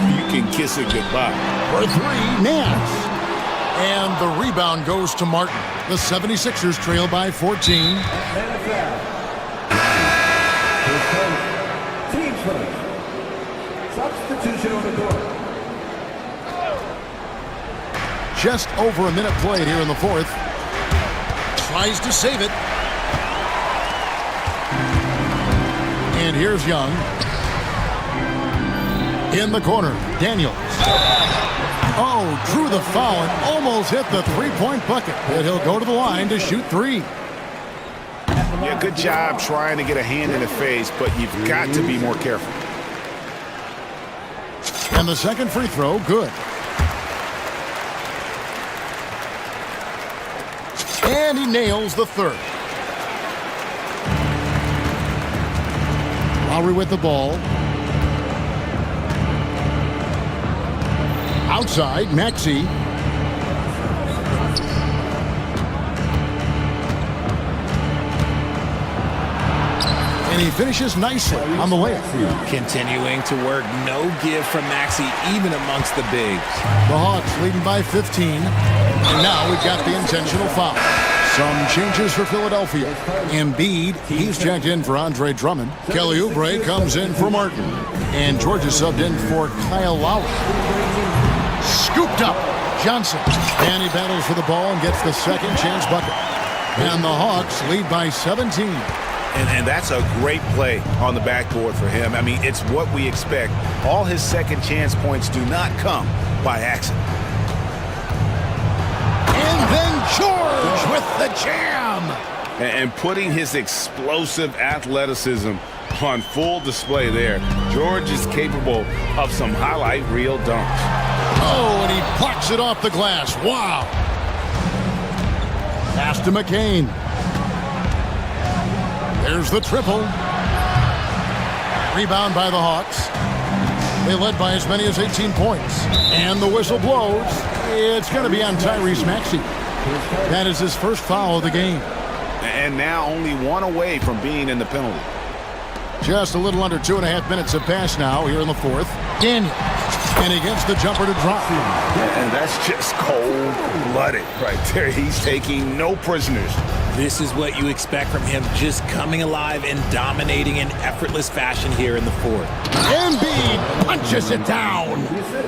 you can kiss it goodbye. For 3, Nance. And the rebound goes to Martin. The 76ers trail by 14. Team first. Substitution on the court. Just over a minute played here in the fourth. Tries to save it. And here's Young. In the corner, Daniels. Oh, drew the foul and almost hit the three-point bucket. But he'll go to the line to shoot 3. Yeah, good job trying to get a hand in the face, but you've got to be more careful. And the second free throw, good. And he nails the third. Lowry with the ball. Outside, Maxey. And he finishes nicely on the layup. Continuing to work, no give from Maxey, even amongst the bigs. The Hawks leading by 15. And now we've got the intentional foul. Some changes for Philadelphia. Embiid, he's checked in for Andre Drummond. Kelly Oubre comes in for Martin. And George is subbed in for Kyle Lowry. Scooped up, Johnson. And he battles for the ball and gets the second chance bucket. And the Hawks lead by 17. And that's a great play on the backboard for him. I mean, it's what we expect. All his second chance points do not come by accident. And then George with the jam. And putting his explosive athleticism on full display there. George is capable of some highlight reel dunks. Oh, and he plucks it off the glass. Wow. Pass to McCain. There's the triple. Rebound by the Hawks. They led by as many as 18 points. And the whistle blows. It's going to be on Tyrese Maxey. That is his first foul of the game. And now only one away from being in the penalty. Just a little under 2.5 minutes have passed now here in the fourth. Daniel. And he gets the jumper to drop. And that's just cold-blooded right there. He's taking no prisoners This is what you expect from him, just coming alive and dominating in effortless fashion here in the fourth. Embiid punches it down.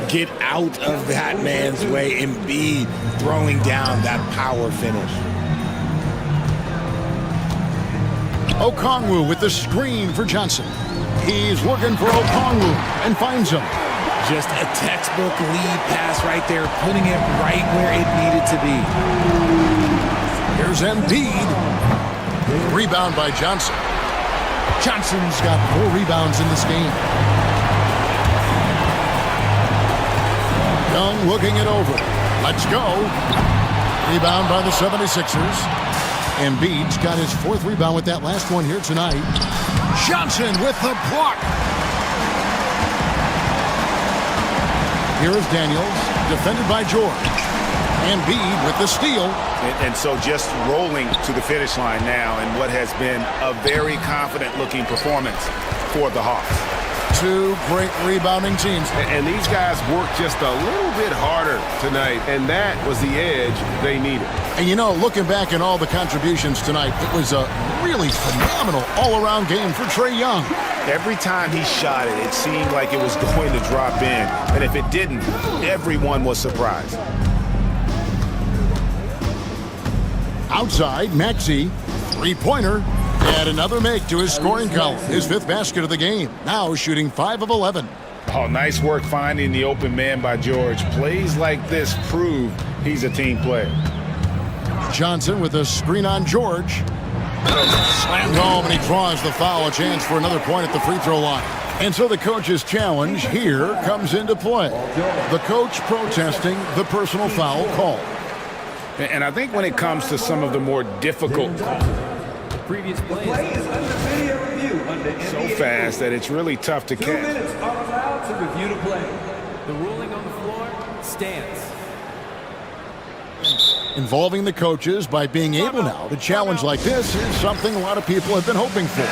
Get out of that man's way. Embiid throwing down that power finish. Okongwu with the screen for Johnson. He's looking for Okongwu and finds him. Just a textbook lead pass right there, putting it right where it needed to be. Here's Embiid. Rebound by Johnson. Johnson's got 4 rebounds in this game. Young looking it over. Let's go. Rebound by the 76ers. Embiid's got his 4th rebound with that last one here tonight. Johnson with the block. Here is Daniels, defended by George. Embiid with the steal. And so just rolling to the finish line now in what has been a very confident-looking performance for the Hawks. 2 great rebounding teams. And these guys worked just a little bit harder tonight, and that was the edge they needed. And you know, looking back at all the contributions tonight, it was a really phenomenal all-around game for Trae Young. Every time he shot it, it seemed like it was going to drop in. And if it didn't, everyone was surprised. Outside, Maxey, 3-pointer, and another make to his scoring column. His 5th basket of the game. Now shooting 5 of 11. Oh, nice work finding the open man by George. Plays like this prove he's a team player. Johnson with a screen on George. Slammed home, and he draws the foul. A chance for another point at the free throw line. And so the coach's challenge here comes into play. The coach protesting the personal foul call. And I think when it comes to some of the more difficult previous play is under video review under so fast that it's really tough to catch. 2 minutes are allowed to review the play. The ruling on the floor stands. Involving the coaches by being able now to challenge like this is something a lot of people have been hoping for.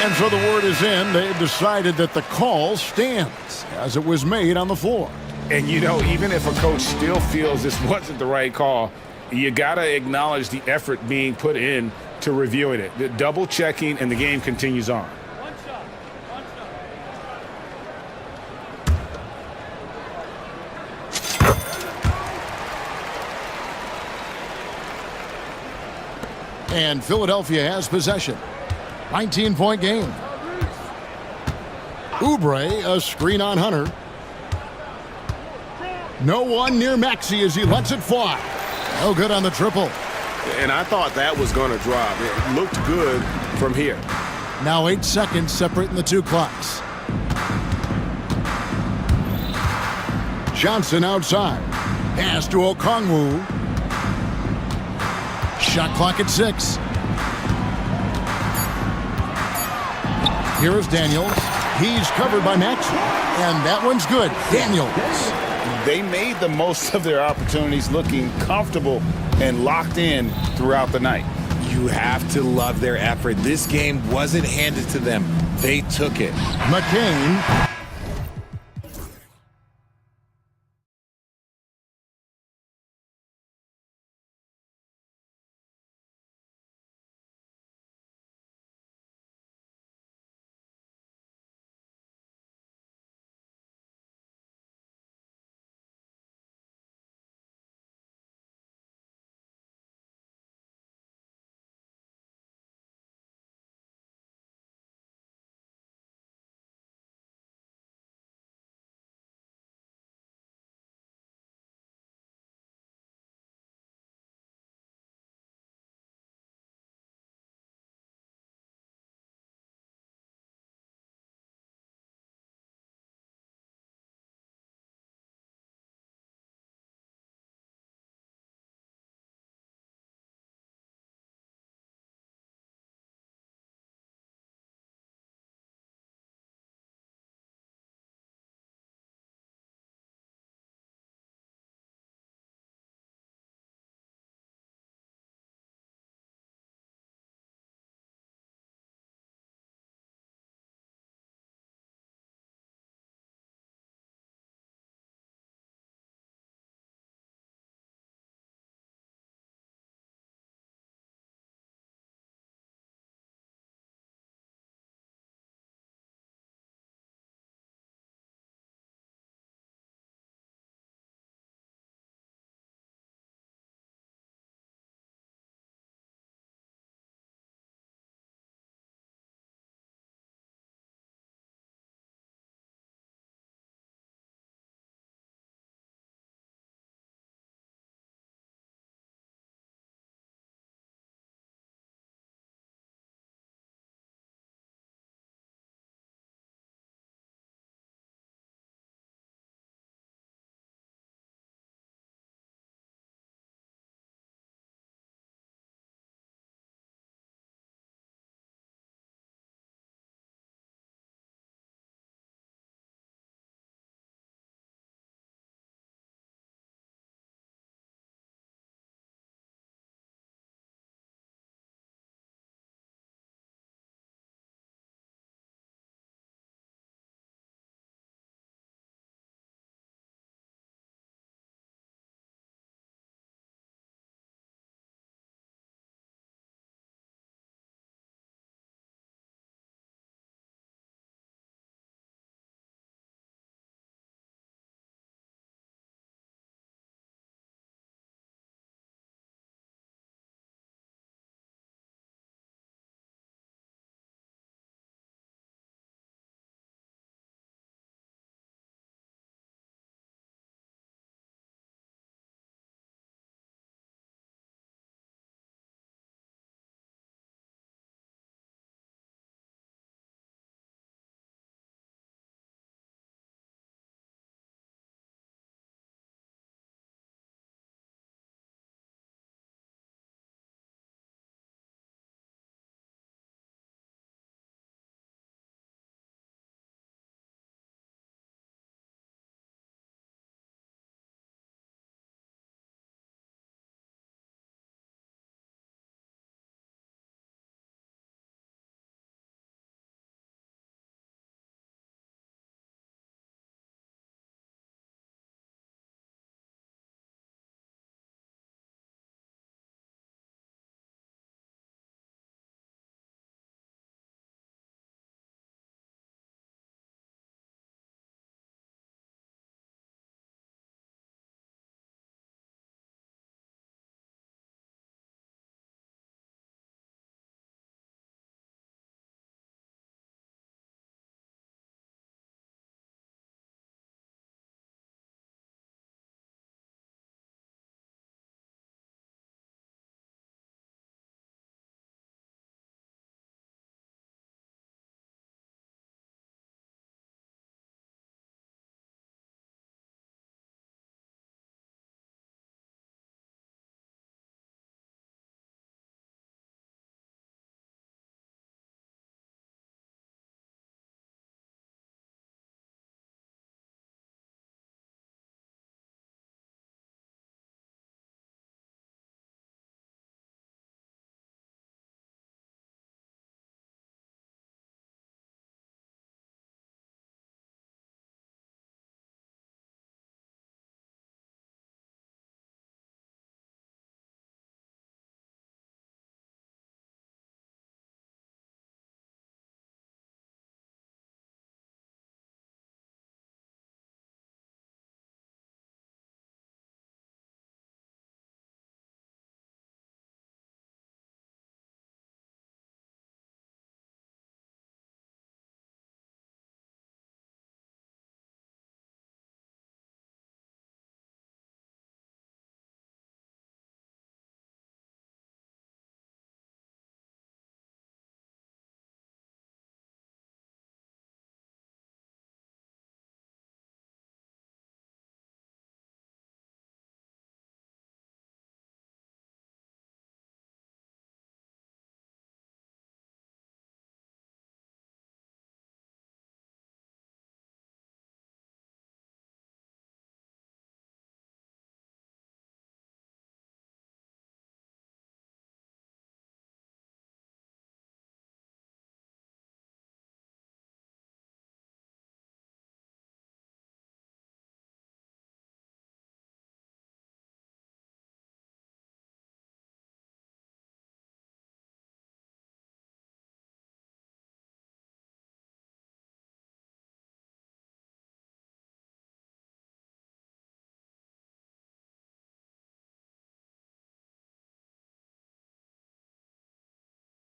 And so the word is in. They've decided that the call stands as it was made on the floor. And you know, even if a coach still feels this wasn't the right call, you got to acknowledge the effort being put in to reviewing it. The double checking, and the game continues on. And Philadelphia has possession. 19-point game. Oubre, a screen on Hunter. No one near Maxey as he lets it fly. No good on the triple. And I thought that was going to drop. It looked good from here. Now 8 seconds separating the 2 clocks. Johnson outside. Pass to Okongwu. Shot clock at 6. Here is Daniels. He's covered by Maxey. And that one's good. Daniels. They made the most of their opportunities, looking comfortable and locked in throughout the night. You have to love their effort. This game wasn't handed to them. They took it. McCain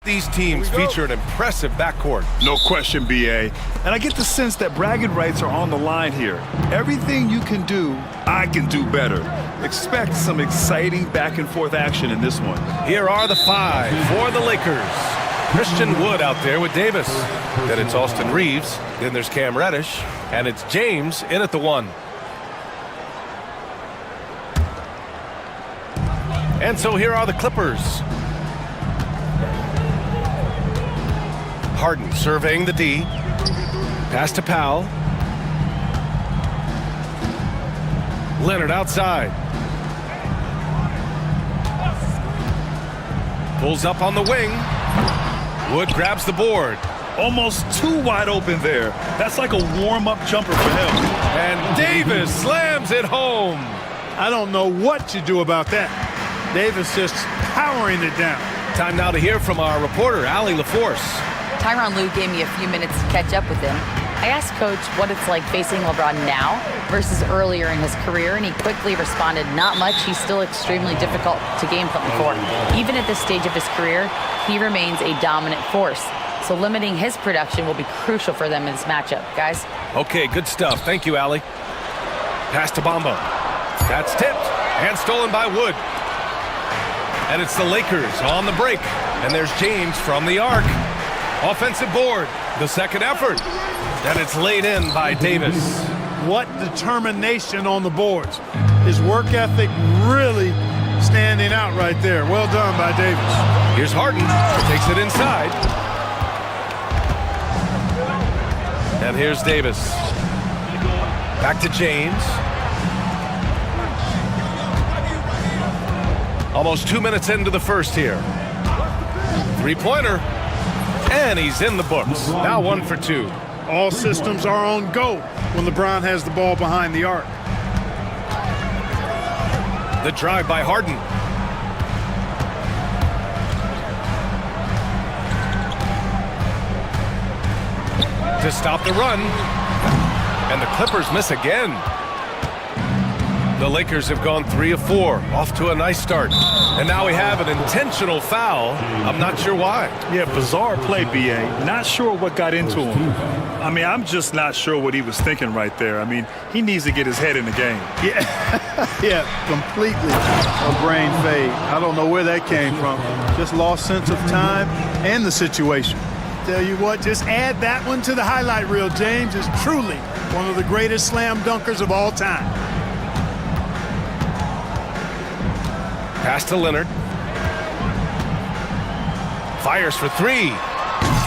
These teams feature an impressive backcourt. No question, BA. And I get the sense that bragging rights are on the line here. Everything you can do, I can do better. Expect some exciting back and forth action in this one. Here are the five for the Lakers. Christian Wood out there with Davis. Then it's Austin Reeves. Then there's Cam Reddish. And it's James in at the one. And so here are the Clippers. Harden surveying the D. Pass to Powell. Leonard outside. Pulls up on the wing. Wood grabs the board. Almost too wide open there. That's like a warm-up jumper for him. And Davis slams it home. I don't know what you do about that. Davis just powering it down. Time now to hear from our reporter, Allie LaForce. Tyronn Lue gave me a few minutes to catch up with him. I asked Coach what it's like facing LeBron now versus earlier in his career, and he quickly responded, not much. He's still extremely difficult to game plan for. Even at this stage of his career, he remains a dominant force. So limiting his production will be crucial for them in this matchup, guys. Okay, good stuff. Thank you, Allie. Pass to Bamba. That's tipped and stolen by Wood. And it's the Lakers on the break. And there's James from the arc. Offensive board, the second effort. And it's laid in by Davis. What determination on the boards. His work ethic really standing out right there. Well done by Davis. Here's Harden, takes it inside. And here's Davis. Back to James. Almost 2 minutes into the first here. Three-pointer. And he's in the books. Now 1 for 2. All systems are on go when LeBron has the ball behind the arc. The drive by Harden. To stop the run. And the Clippers miss again. The Lakers have gone 3 of 4, off to a nice start. And now we have an intentional foul. I'm not sure why. Yeah, bizarre play, BA. Not sure what got into him. I mean, I'm just not sure what he was thinking right there. I mean, he needs to get his head in the game. Yeah, completely a brain fade. I don't know where that came from. Just lost sense of time and the situation. Tell you what, just add that one to the highlight reel. James is truly one of the greatest slam dunkers of all time. Pass to Leonard. Fires for 3.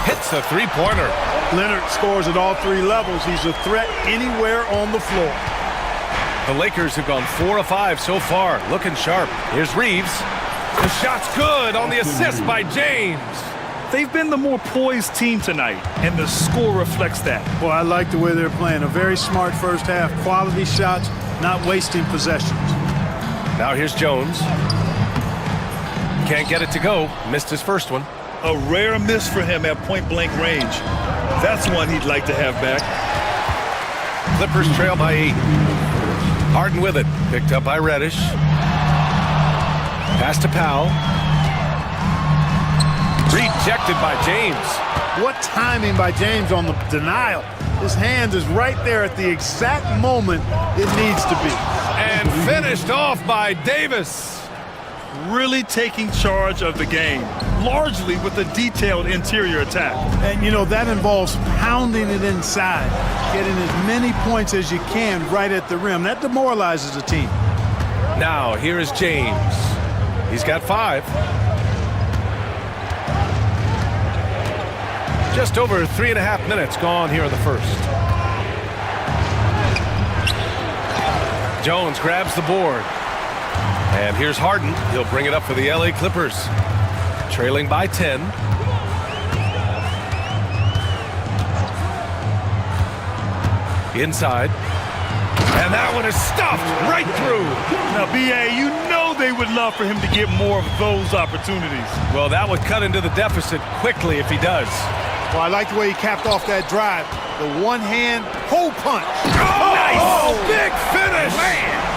Hits a three-pointer. Leonard scores at all 3 levels. He's a threat anywhere on the floor. The Lakers have gone 4 of 5 so far. Looking sharp. Here's Reeves. The shot's good on the assist by James. They've been the more poised team tonight, and the score reflects that. Well, I like the way they're playing. A very smart first half. Quality shots, not wasting possessions. Now here's Jones. Can't get it to go. Missed his first one. A rare miss for him at point-blank range. That's one he'd like to have back. Clippers trail by 8. Harden with it. Picked up by Reddish. Pass to Powell. Rejected by James. What timing by James on the denial. His hand is right there at the exact moment it needs to be. And finished off by Davis. Really taking charge of the game, largely with a detailed interior attack. And, you know, that involves pounding it inside, getting as many points as you can right at the rim. That demoralizes a team. Now, here is James. He's got 5. Just over 3.5 minutes gone here in the first. Jones grabs the board. And here's Harden. He'll bring it up for the LA Clippers. Trailing by 10. Inside. And that one is stuffed right through. Now, BA, you know they would love for him to get more of those opportunities. Well, that would cut into the deficit quickly if he does. Well, I like the way he capped off that drive. The one-hand hole punch. Oh, nice! Big finish! Man!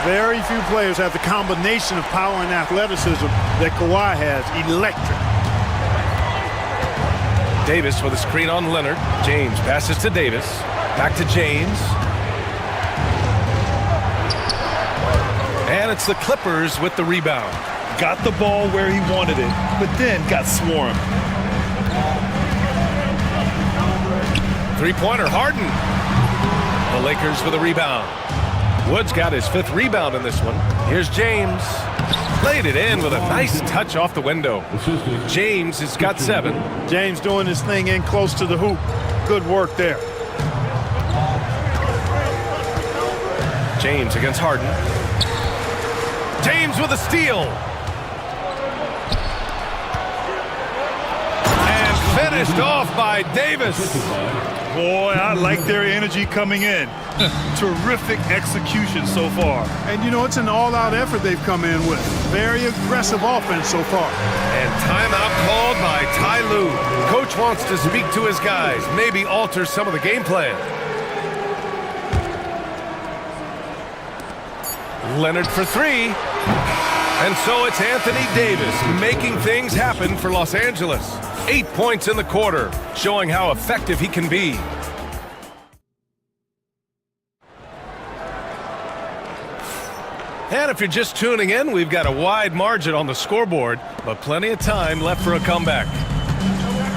Very few players have the combination of power and athleticism that Kawhi has. Electric. Davis with a screen on Leonard. James passes to Davis. Back to James. And it's the Clippers with the rebound. Got the ball where he wanted it, but then got swarmed. Three-pointer, Harden. The Lakers with a rebound. Woods got his 5th rebound in this one. Here's James. Played it in with a nice touch off the window. James has got 7. James doing his thing in close to the hoop. Good work there. James against Harden. James with a steal. And finished off by Davis. Boy, I like their energy coming in. Terrific execution so far. And, you know, it's an all-out effort they've come in with. Very aggressive offense so far. And timeout called by Ty Lue. Coach wants to speak to his guys, maybe alter some of the game plan. Leonard for 3. And so it's Anthony Davis making things happen for Los Angeles. 8 points in the quarter, showing how effective he can be. And if you're just tuning in, we've got a wide margin on the scoreboard, but plenty of time left for a comeback.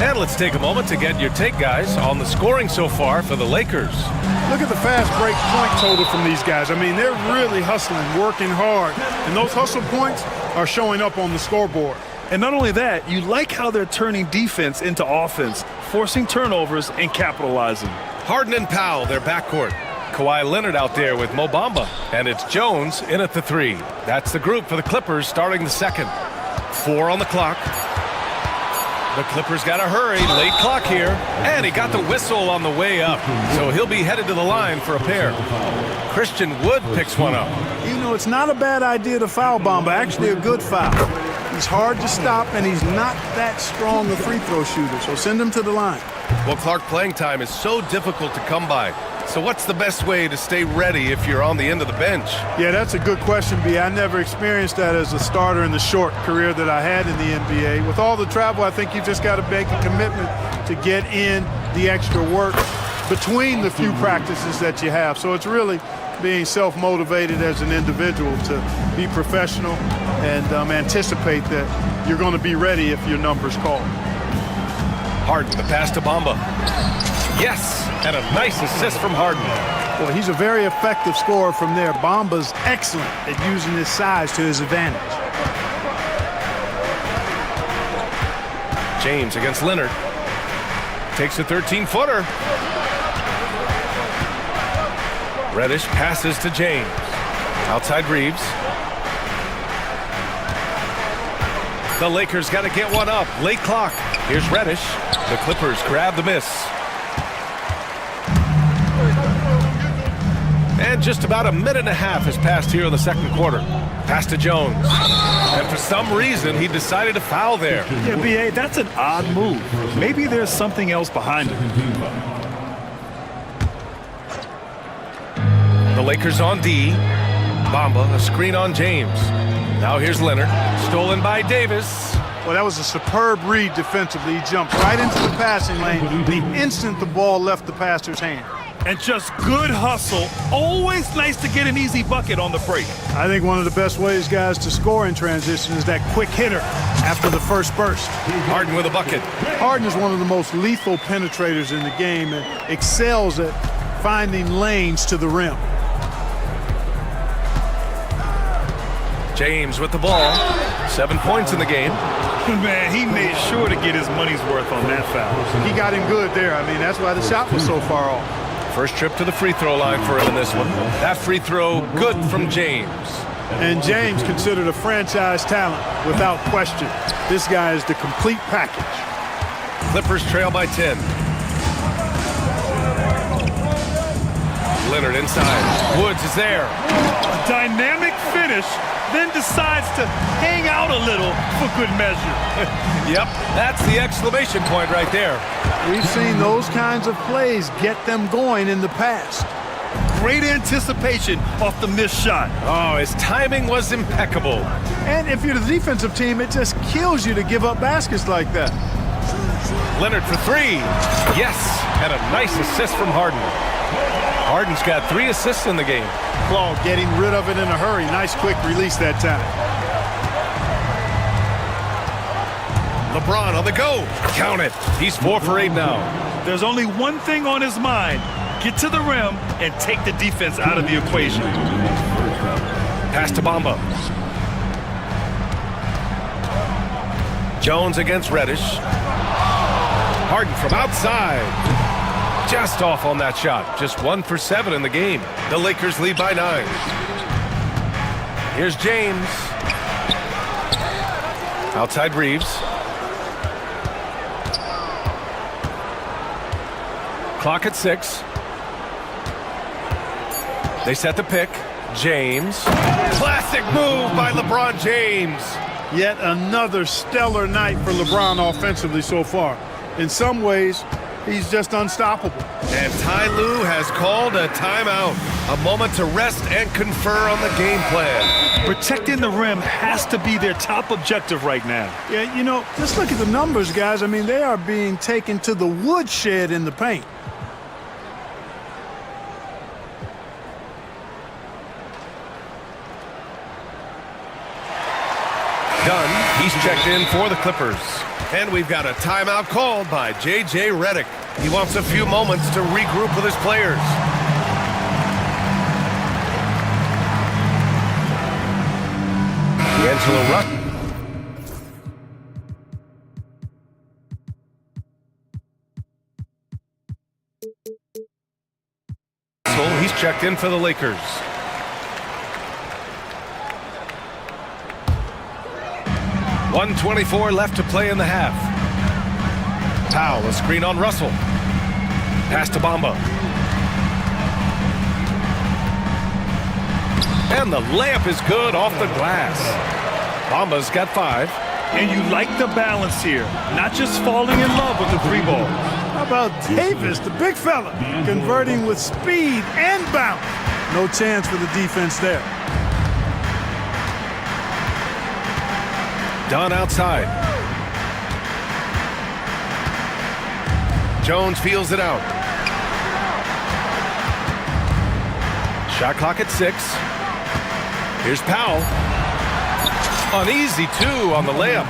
And let's take a moment to get your take, guys, on the scoring so far for the Lakers. Look at the fast break point total from these guys. I mean, they're really hustling, working hard. And those hustle points are showing up on the scoreboard. And not only that, you like how they're turning defense into offense, forcing turnovers and capitalizing. Harden and Powell, their backcourt. Kawhi Leonard out there with Mo Bamba. And it's Jones in at the 3. That's the group for the Clippers starting the second. 4 on the clock. The Clippers got to hurry. Late clock here. And he got the whistle on the way up. So he'll be headed to the line for a pair. Christian Wood picks one up. You know, it's not a bad idea to foul Bamba. Actually, a good foul. He's hard to stop, and he's not that strong a free throw shooter. So send him to the line. Well, Clark, playing time is so difficult to come by. So what's the best way to stay ready if you're on the end of the bench? Yeah, that's a good question, B. I never experienced that as a starter in the short career that I had in the NBA. With all the travel, I think you just got to make a commitment to get in the extra work between the few practices that you have. So it's really being self-motivated as an individual to be professional and anticipate that you're going to be ready if your number's called. Harden, the pass to Bamba. Yes, and a nice assist from Harden. Well, he's a very effective scorer from there. Bamba's excellent at using his size to his advantage. James against Leonard. Takes a 13-footer. Reddish passes to James. Outside Reeves. The Lakers got to get one up. Late clock. Here's Reddish. The Clippers grab the miss. And just about a minute and a half has passed here in the second quarter. Pass to Jones. And for some reason, he decided to foul there. Yeah, B.A., that's an odd move. Maybe there's something else behind it. The Lakers on D. Bamba, a screen on James. Now here's Leonard. Stolen by Davis. Well, that was a superb read defensively. He jumped right into the passing lane the instant the ball left the passer's hand. And just good hustle. Always nice to get an easy bucket on the break. I think one of the best ways, guys, to score in transition is that quick hitter after the first burst. Harden with a bucket. Harden is one of the most lethal penetrators in the game and excels at finding lanes to the rim. James with the ball. 7 points in the game. Man, he made sure to get his money's worth on that foul. He got him good there. I mean, that's why the shot was so far off. First trip to the free throw line for him in this one. That free throw good from James. And James considered a franchise talent without question. This guy is the complete package. Clippers trail by 10. Leonard inside. Woods is there. A dynamic finish, then decides to hang out a little for good measure. Yep, that's the exclamation point right there. We've seen those kinds of plays get them going in the past. Great anticipation off the missed shot. Oh, his timing was impeccable. And if you're the defensive team, it just kills you to give up baskets like that. Leonard for three. Yes, and a nice assist from Harden. Harden's got 3 assists in the game. Claude getting rid of it in a hurry. Nice quick release that time. LeBron on the go. Count it. He's 4 for 8 now. There's only one thing on his mind. Get to the rim and take the defense out of the equation. Pass to Bamba. Jones against Reddish. Harden from outside. Just off on that shot. Just 1 for 7 in the game. The Lakers lead by 9. Here's James. Outside Reeves. Clock at 6. They set the pick. James. Classic move by LeBron James. Yet another stellar night for LeBron offensively so far. In some ways, he's just unstoppable. And Ty Lue has called a timeout. A moment to rest and confer on the game plan. Protecting the rim has to be their top objective right now. Yeah, you know, just look at the numbers, guys. I mean, they are being taken to the woodshed in the paint. Dunn, he's checked in for the Clippers. And we've got a timeout called by J.J. Redick. He wants a few moments to regroup with his players. D'Angelo Russell. He's checked in for the Lakers. .124 left to play in the half. Powell, a screen on Russell. Pass to Bamba. And the layup is good off the glass. Bamba's got 5. And you like the balance here. Not just falling in love with the 3 ball. How about Davis, the big fella, converting with speed and bounce? No chance for the defense there. Dunn outside. Jones feels it out. Shot clock at 6. Here's Powell. Uneasy, too, on the layup.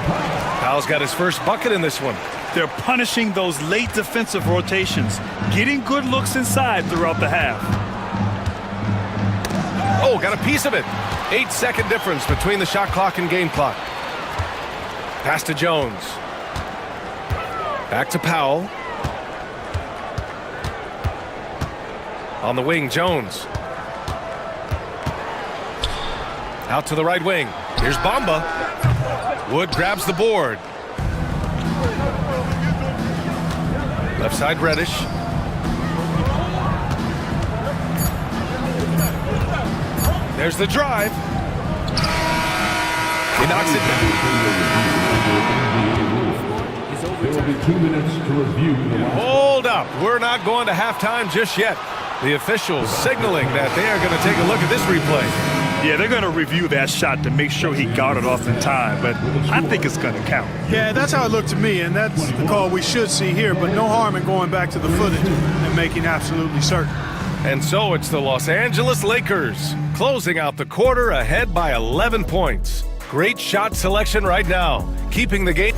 Powell's got his first bucket in this one. They're punishing those late defensive rotations, getting good looks inside throughout the half. Oh, got a piece of it. 8-second difference between the shot clock and game clock. Pass to Jones. Back to Powell. On the wing, Jones. Out to the right wing. Here's Bamba. Wood grabs the board. Left side, Reddish. There's the drive. He knocks it down. There will be 2 minutes to review the last. Hold up. We're not going to halftime just yet. The officials signaling that they are going to take a look at this replay. Yeah, they're going to review that shot to make sure he got it off in time, but I think it's going to count. Yeah, that's how it looked to me, and that's the call we should see here, but no harm in going back to the footage and making absolutely certain. And so it's the Los Angeles Lakers closing out the quarter ahead by 11 points. Great shot selection right now, keeping the game.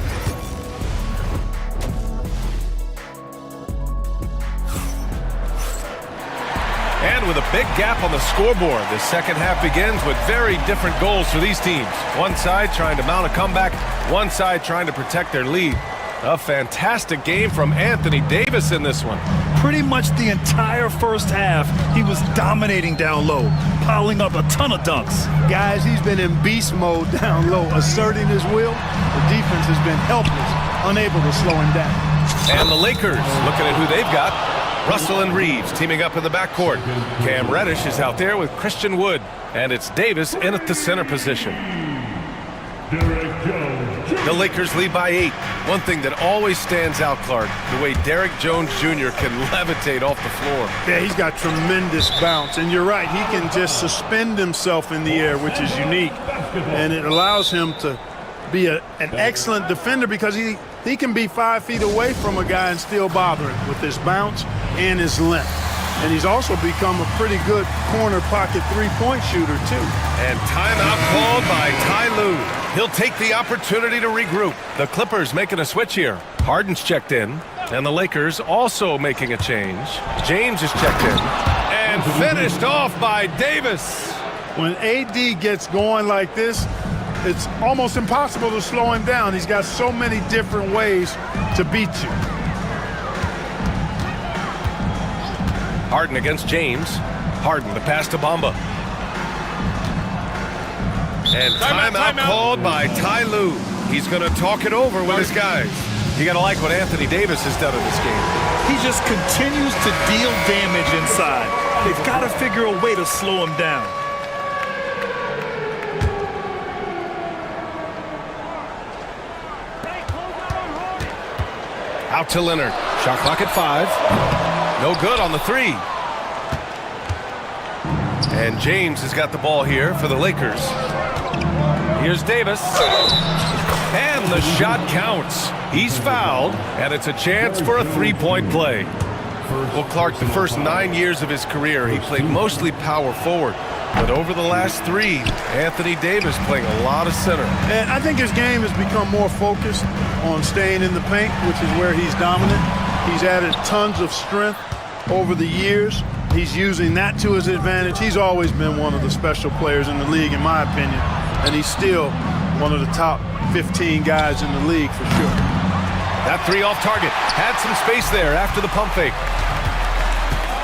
And with a big gap on the scoreboard, the second half begins with very different goals for these teams. One side trying to mount a comeback, one side trying to protect their lead. A fantastic game from Anthony Davis in this one. Pretty much the entire first half, he was dominating down low, piling up a ton of dunks. Guys, he's been in beast mode down low, asserting his will. The defense has been helpless, unable to slow him down. And the Lakers, looking at who they've got. Russell and Reeves teaming up in the backcourt. Cam Reddish is out there with Christian Wood. And it's Davis in at the center position. The Lakers lead by 8. One thing that always stands out, Clark, the way Derrick Jones Jr. can levitate off the floor. Yeah, he's got tremendous bounce. And you're right, he can just suspend himself in the air, which is unique. And it allows him to be an excellent defender because he He can be 5 feet away from a guy and still bother him with his bounce and his length. And he's also become a pretty good corner pocket three-point shooter, too. And timeout called by Ty Lue. He'll take the opportunity to regroup. The Clippers making a switch here. Harden's checked in, and the Lakers also making a change. James is checked in, and finished off by Davis. When AD gets going like this, it's almost impossible to slow him down. He's got so many different ways to beat you. Harden against James. Harden, the pass to Bamba. And timeout called by Ty Lue. He's going to talk it over with his guys. You got to like what Anthony Davis has done in this game. He just continues to deal damage inside. They've got to figure a way to slow him down. Out to Leonard. Shot clock at 5. No good on the 3. And James has got the ball here for the Lakers. Here's Davis. And the shot counts. He's fouled, and it's a chance for a three-point play. Well, Clark, the first 9 years of his career, he played mostly power forward. But over the last 3, Anthony Davis playing a lot of center. And I think his game has become more focused on staying in the paint, which is where he's dominant. He's added tons of strength over the years. He's using that to his advantage. He's always been one of the special players in the league, in my opinion. And he's still one of the top 15 guys in the league for sure. That 3 off target. Had some space there after the pump fake.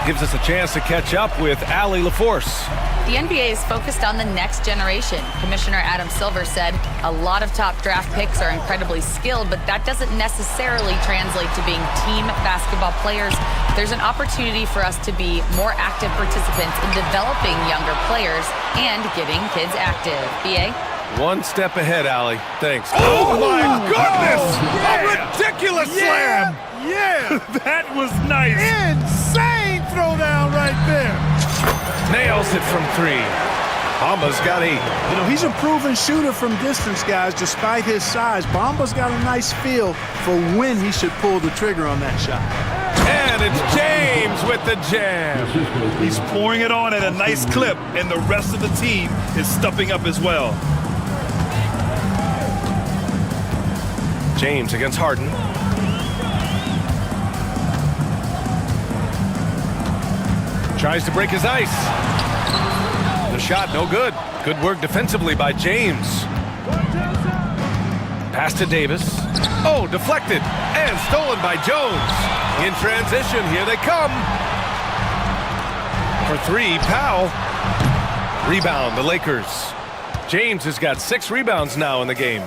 Gives us a chance to catch up with Allie LaForce. The NBA is focused on the next generation. Commissioner Adam Silver said a lot of top draft picks are incredibly skilled, but that doesn't necessarily translate to being team basketball players. There's an opportunity for us to be more active participants in developing younger players and getting kids active. BA? One step ahead, Allie. Thanks. Oh, my goodness! A ridiculous slam! Yeah! That was nice. Insane throwdown right there. Nails it from 3. Bamba's got 8. You know, he's a proven shooter from distance, guys, despite his size. Bamba's got a nice feel for when he should pull the trigger on that shot. And it's James with the jam. He's pouring it on at a nice clip, and the rest of the team is stepping up as well. James against Harden. Tries to break his ice. The shot, no good. Good work defensively by James. Pass to Davis. Oh, deflected and stolen by Jones. In transition, here they come. For 3, Powell. Rebound, the Lakers. James has got 6 rebounds now in the game.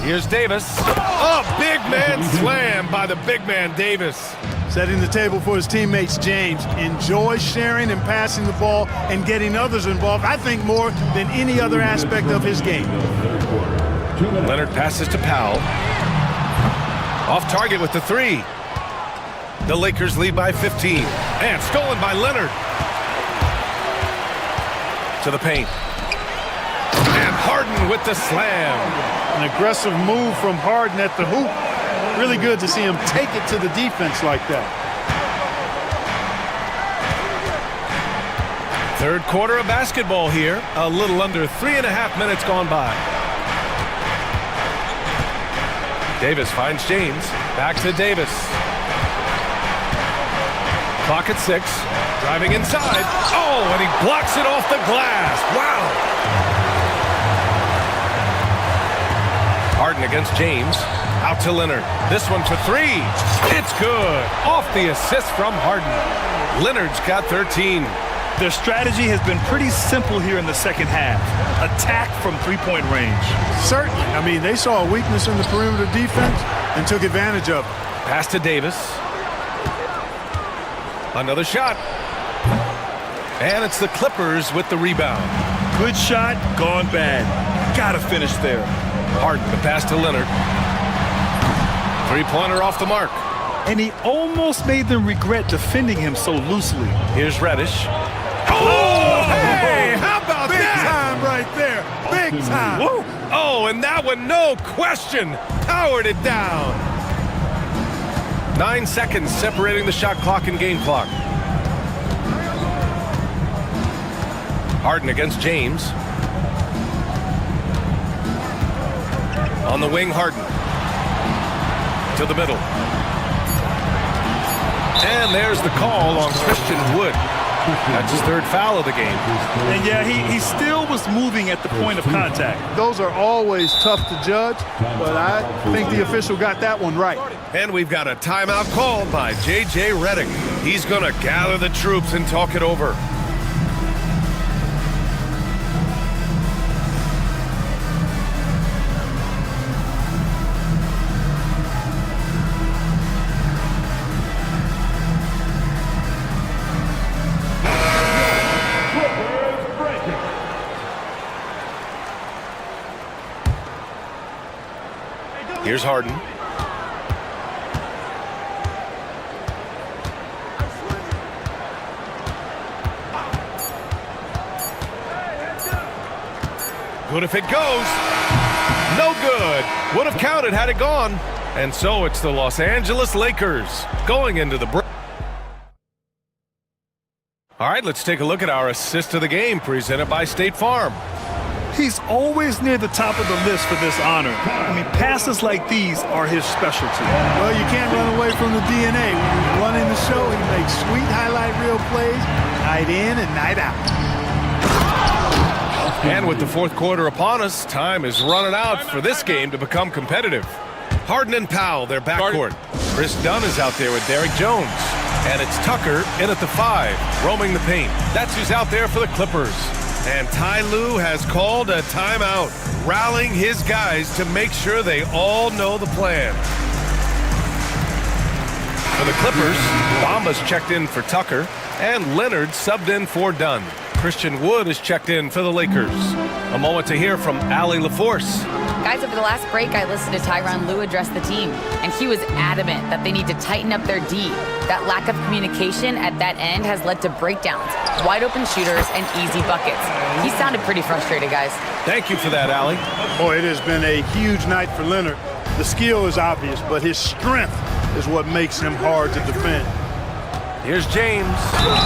Here's Davis. Oh, big man slam by the big man Davis. Setting the table for his teammates, James enjoys sharing and passing the ball and getting others involved, I think, more than any other aspect of his game. Leonard passes to Powell. Off target with the 3. The Lakers lead by 15. And stolen by Leonard. To the paint. And Harden with the slam. An aggressive move from Harden at the hoop. Really good to see him take it to the defense like that. Third quarter of basketball here. A little under 3.5 minutes gone by. Davis finds James. Back to Davis. Clock at 6. Driving inside. Oh, and he blocks it off the glass. Wow. Harden against James. Out to Leonard. This one for 3. It's good. Off the assist from Harden. Leonard's got 13. Their strategy has been pretty simple here in the second half. Attack from three-point range. Certainly. I mean, they saw a weakness in the perimeter defense and took advantage of it. Pass to Davis. Another shot. And it's the Clippers with the rebound. Good shot, gone bad. Gotta finish there. Harden, the pass to Leonard. Three-pointer off the mark. And he almost made them regret defending him so loosely. Here's Reddish. Oh, hey, how about Big that? time right there. Big time. Whoa. Oh, and that one, no question. powered it down. 9 seconds separating the shot clock and game clock. Harden against James. On the wing, Harden. To the middle. And there's the call on Christian Wood. That's his third foul of the game. And yeah, he still was moving at the point of contact. Those are always tough to judge, but I think the official got that one right. And we've got a timeout called by J.J. Redick. He's going to gather the troops and talk it over. Here's Harden. Good if it goes. No good. Would have counted had it gone. And so it's the Los Angeles Lakers going into the break. All right, let's take a look at our assist of the game presented by State Farm. He's always near the top of the list for this honor. I mean, passes like these are his specialty. Well, you can't run away from the DNA. When he's running the show, he makes sweet highlight reel plays, night in and night out. And with the fourth quarter upon us, time is running out for this game to become competitive. Harden and Powell, their backcourt. Chris Dunn is out there with Derek Jones. And it's Tucker in at the 5, roaming the paint. That's who's out there for the Clippers. And Ty Lue has called a timeout, rallying his guys to make sure they all know the plan. For the Clippers, Bamba's checked in for Tucker, and Leonard subbed in for Dunn. Christian Wood is checked in for the Lakers. A moment to hear from Allie LaForce. Guys, over the last break, I listened to Tyronn Lue address the team, and he was adamant that they need to tighten up their D. That lack of communication at that end has led to breakdowns, wide open shooters, and easy buckets. He sounded pretty frustrated, guys. Thank you for that, Allie. Boy, it has been a huge night for Leonard. The skill is obvious, but his strength is what makes him hard to defend. Here's James.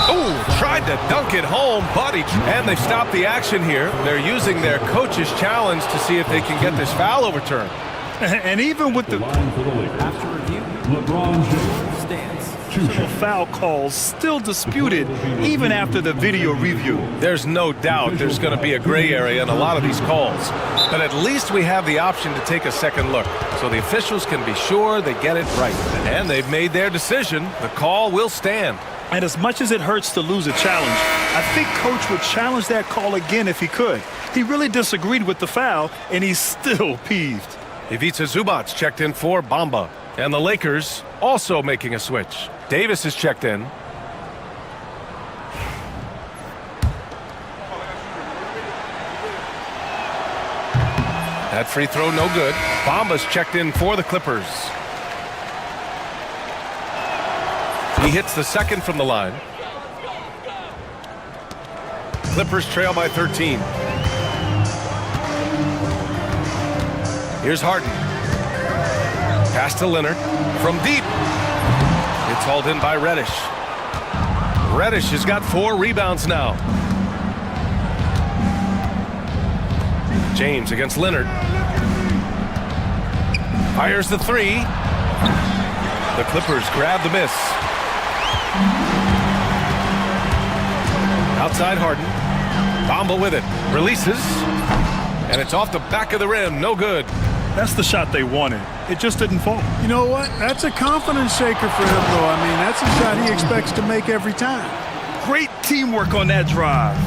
Oh, tried to dunk it home, but and they stopped the action here. They're using their coach's challenge to see if they can get this foul overturned. And even with the After review, LeBron James stands. foul calls still disputed even after the video review. There's no doubt there's going to be a gray area in a lot of these calls. But at least we have the option to take a second look, so the officials can be sure they get it right. And they've made their decision. The call will stand. And as much as it hurts to lose a challenge, I think Coach would challenge that call again if he could. He really disagreed with the foul, and he's still peeved. Ivica Zubac's checked in for Bamba. And the Lakers also making a switch. Davis is checked in. That free throw no good. Bamba's checked in for the Clippers. He hits the second from the line. Clippers trail by 13. Here's Harden. Pass to Leonard from deep. It's hauled in by Reddish. Reddish has got 4 rebounds now. James against Leonard. Fires the 3. The Clippers grab the miss. Outside Harden. Bamba with it. Releases. And it's off the back of the rim. No good. That's the shot they wanted. It just didn't fall. You know what? That's a confidence shaker for him, though. I mean, that's a shot he expects to make every time. Great teamwork on that drive,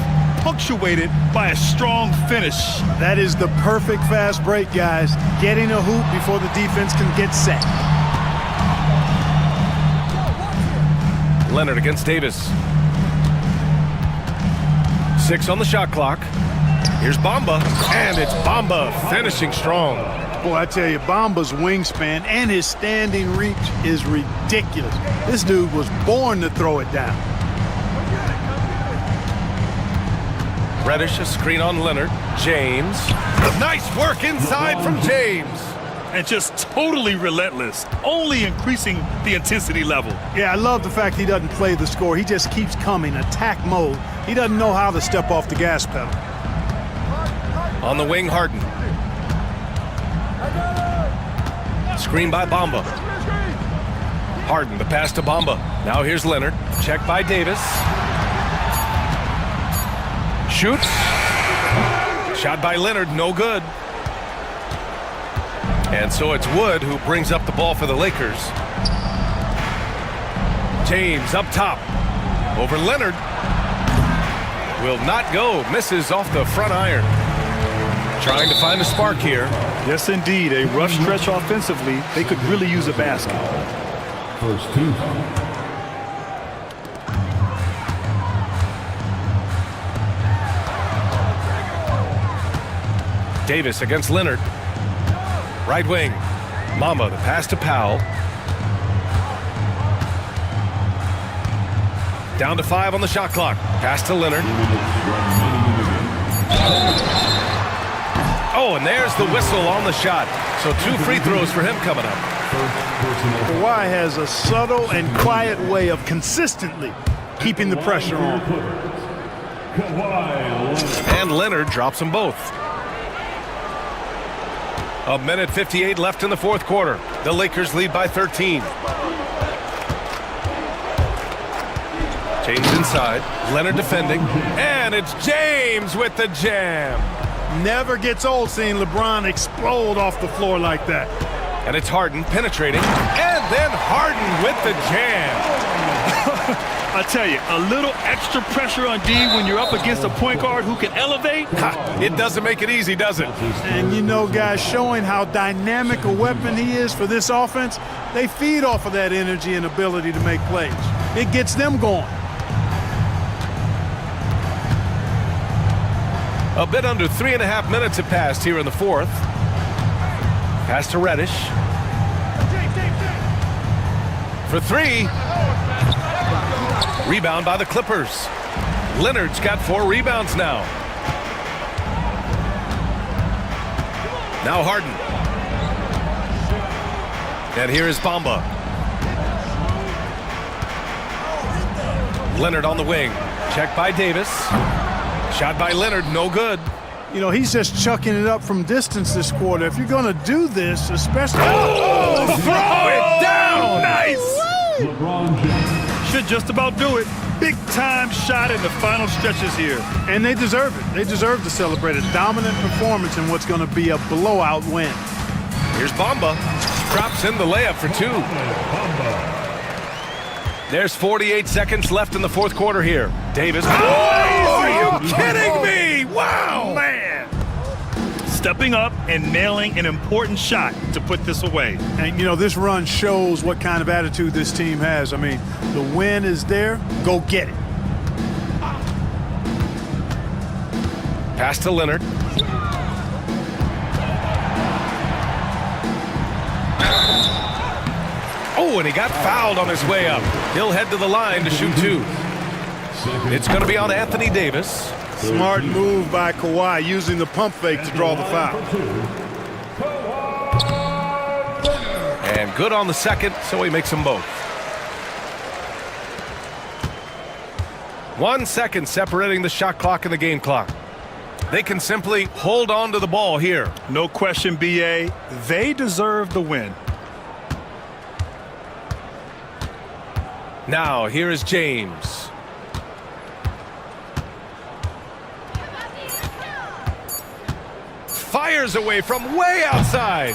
punctuated by a strong finish. That is the perfect fast break, guys. Getting a hoop before the defense can get set. Leonard against Davis. 6 on the shot clock. Here's Bamba, and it's Bamba finishing strong. Boy, I tell you, Bamba's wingspan and his standing reach is ridiculous. This dude was born to throw it down. Reddish, a screen on Leonard. James. Nice work inside from James. and just totally relentless, only increasing the intensity level. Yeah, I love the fact he doesn't play the score. He just keeps coming, attack mode. He doesn't know how to step off the gas pedal. On the wing, Harden. Screen by Bamba. Harden, the pass to Bamba. Now here's Leonard. Check by Davis. Shoots. Shot by Leonard, no good. And so it's Wood who brings up the ball for the Lakers. James up top. Over Leonard. Will not go. Misses off the front iron. Trying to find a spark here. Yes, indeed. A rough stretch offensively. They could really use a basket. First two. Davis against Leonard. Right wing. Mamba, the pass to Powell. Down to 5 on the shot clock. Pass to Leonard. Oh, and there's the whistle on the shot. So 2 free throws for him coming up. Kawhi has a subtle and quiet way of consistently keeping the pressure on. And Leonard drops them both. 1:58 left in the fourth quarter. The Lakers lead by 13. James inside. Leonard defending. And it's James with the jam. Never gets old seeing LeBron explode off the floor like that. And it's Harden penetrating. And then Harden with the jam. I tell you, a little extra pressure on D when you're up against a point guard who can elevate. It doesn't make it easy, does it? And you know, guys, showing how dynamic a weapon he is for this offense, they feed off of that energy and ability to make plays. It gets them going. A bit under 3.5 minutes have passed here in the fourth. Pass to Reddish. For 3. Rebound by the Clippers. Leonard's got 4 rebounds now. Now Harden. And here is Bamba. Leonard on the wing. Check by Davis. Shot by Leonard, no good. You know, he's just chucking it up from distance this quarter. If you're going to do this, especially... Oh, throw it down! Nice! Should just about do it. Big time shot in the final stretches here. And they deserve it. They deserve to celebrate a dominant performance in what's going to be a blowout win. Here's Bamba. Drops in the layup for 2. There's 48 seconds left in the fourth quarter here. Davis. Oh, are you kidding me? Wow! Man! Stepping up and nailing an important shot to put this away. And, you know, this run shows what kind of attitude this team has. I mean, the win is there. Go get it. Pass to Leonard. Oh, and he got fouled on his way up. He'll head to the line to shoot 2. It's going to be on Anthony Davis. Smart move by Kawhi, using the pump fake to draw the foul. And good on the second, so he makes them both. 1 second separating the shot clock and the game clock. They can simply hold on to the ball here. No question, BA. They deserve the win. Now, here is James. Fires away from way outside.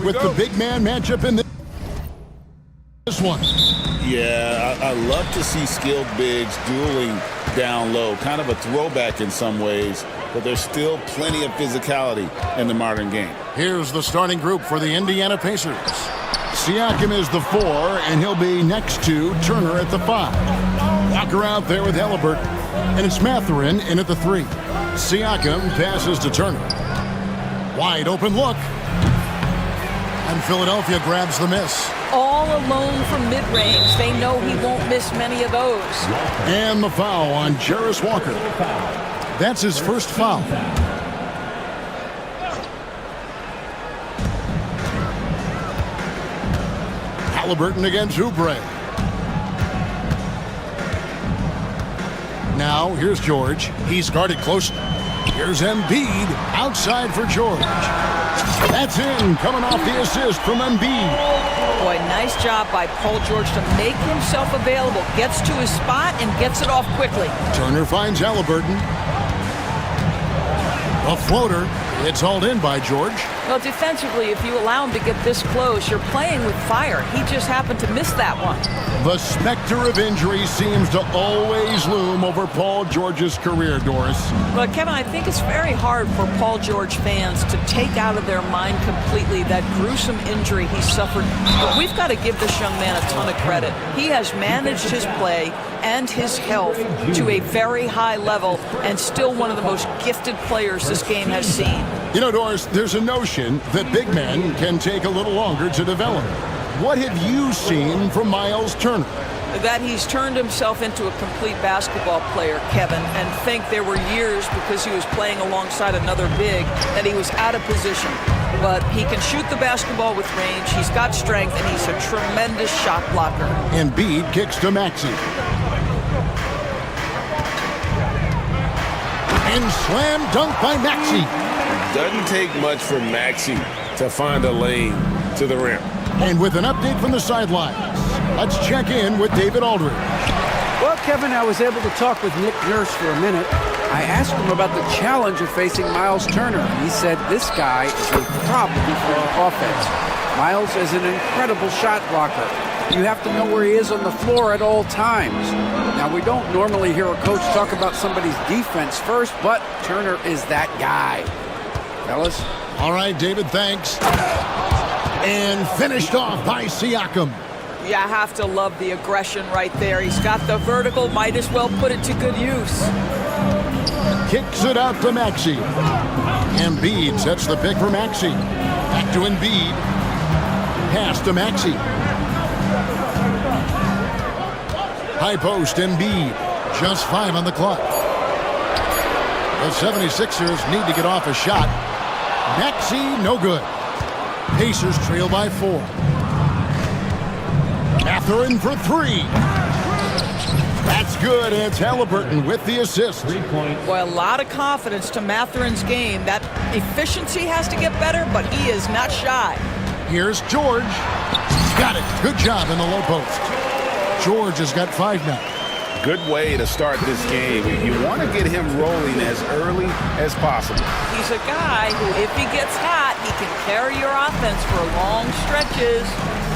with the big man matchup in this one. Yeah, I love to see skilled bigs dueling down low. Kind of a throwback in some ways, but there's still plenty of physicality in the modern game. Here's the starting group for the Indiana Pacers. Siakam is the 4, and he'll be next to Turner at the 5. Walker out there with Halliburton, and it's Mathurin in at the 3. Siakam passes to Turner. Wide open look. And Philadelphia grabs the miss. All alone from mid-range. They know he won't miss many of those. And the foul on Jarris Walker. That's his first foul. Halliburton against Oubre. Now, here's George. He's guarded close. Here's Embiid outside for George. That's in, coming off the assist from Embiid. Boy, nice job by Paul George to make himself available. Gets to his spot and gets it off quickly. Turner finds Halliburton. A floater. It's hauled in by George. Well, defensively, if you allow him to get this close, you're playing with fire. He just happened to miss that one. The specter of injury seems to always loom over Paul George's career, Doris. Well, Kevin, I think it's very hard for Paul George fans to take out of their mind completely that gruesome injury he suffered. But we've got to give this young man a ton of credit. He has managed his play and his health to a very high level and still one of the most gifted players this game has seen. You know, Doris, there's a notion that big men can take a little longer to develop. What have you seen from Miles Turner? That he's turned himself into a complete basketball player, Kevin, and think there were years because he was playing alongside another big that he was out of position. But he can shoot the basketball with range, he's got strength, and he's a tremendous shot blocker. Embiid kicks to Maxey. And slam dunk by Maxey. Doesn't take much for Maxey to find a lane to the rim. And with an update from the sidelines, let's check in with David Aldridge. Well, Kevin, I was able to talk with Nick Nurse for a minute. I asked him about the challenge of facing Miles Turner. He said this guy is a problem for our offense. Miles is an incredible shot blocker. You have to know where he is on the floor at all times. Now, we don't normally hear a coach talk about somebody's defense first, but Turner is that guy. Fellas? All right, David, thanks. And finished off by Siakam. Yeah, I have to love the aggression right there. He's got the vertical, might as well put it to good use. Kicks it out to Maxey. Embiid sets the pick for Maxey. Back to Embiid. Pass to Maxey. High post, Embiid. Just 5 on the clock. The 76ers need to get off a shot. Maxey, no good. Pacers trail by 4. Mathurin for 3. That's good, and it's Halliburton with the assist. Boy, a lot of confidence to Mathurin's game. That efficiency has to get better, but he is not shy. Here's George. Got it. Good job in the low post. George has got 5 now. Good way to start this game. You want to get him rolling as early as possible. He's a guy who, if he gets hot, he can carry your offense for long stretches.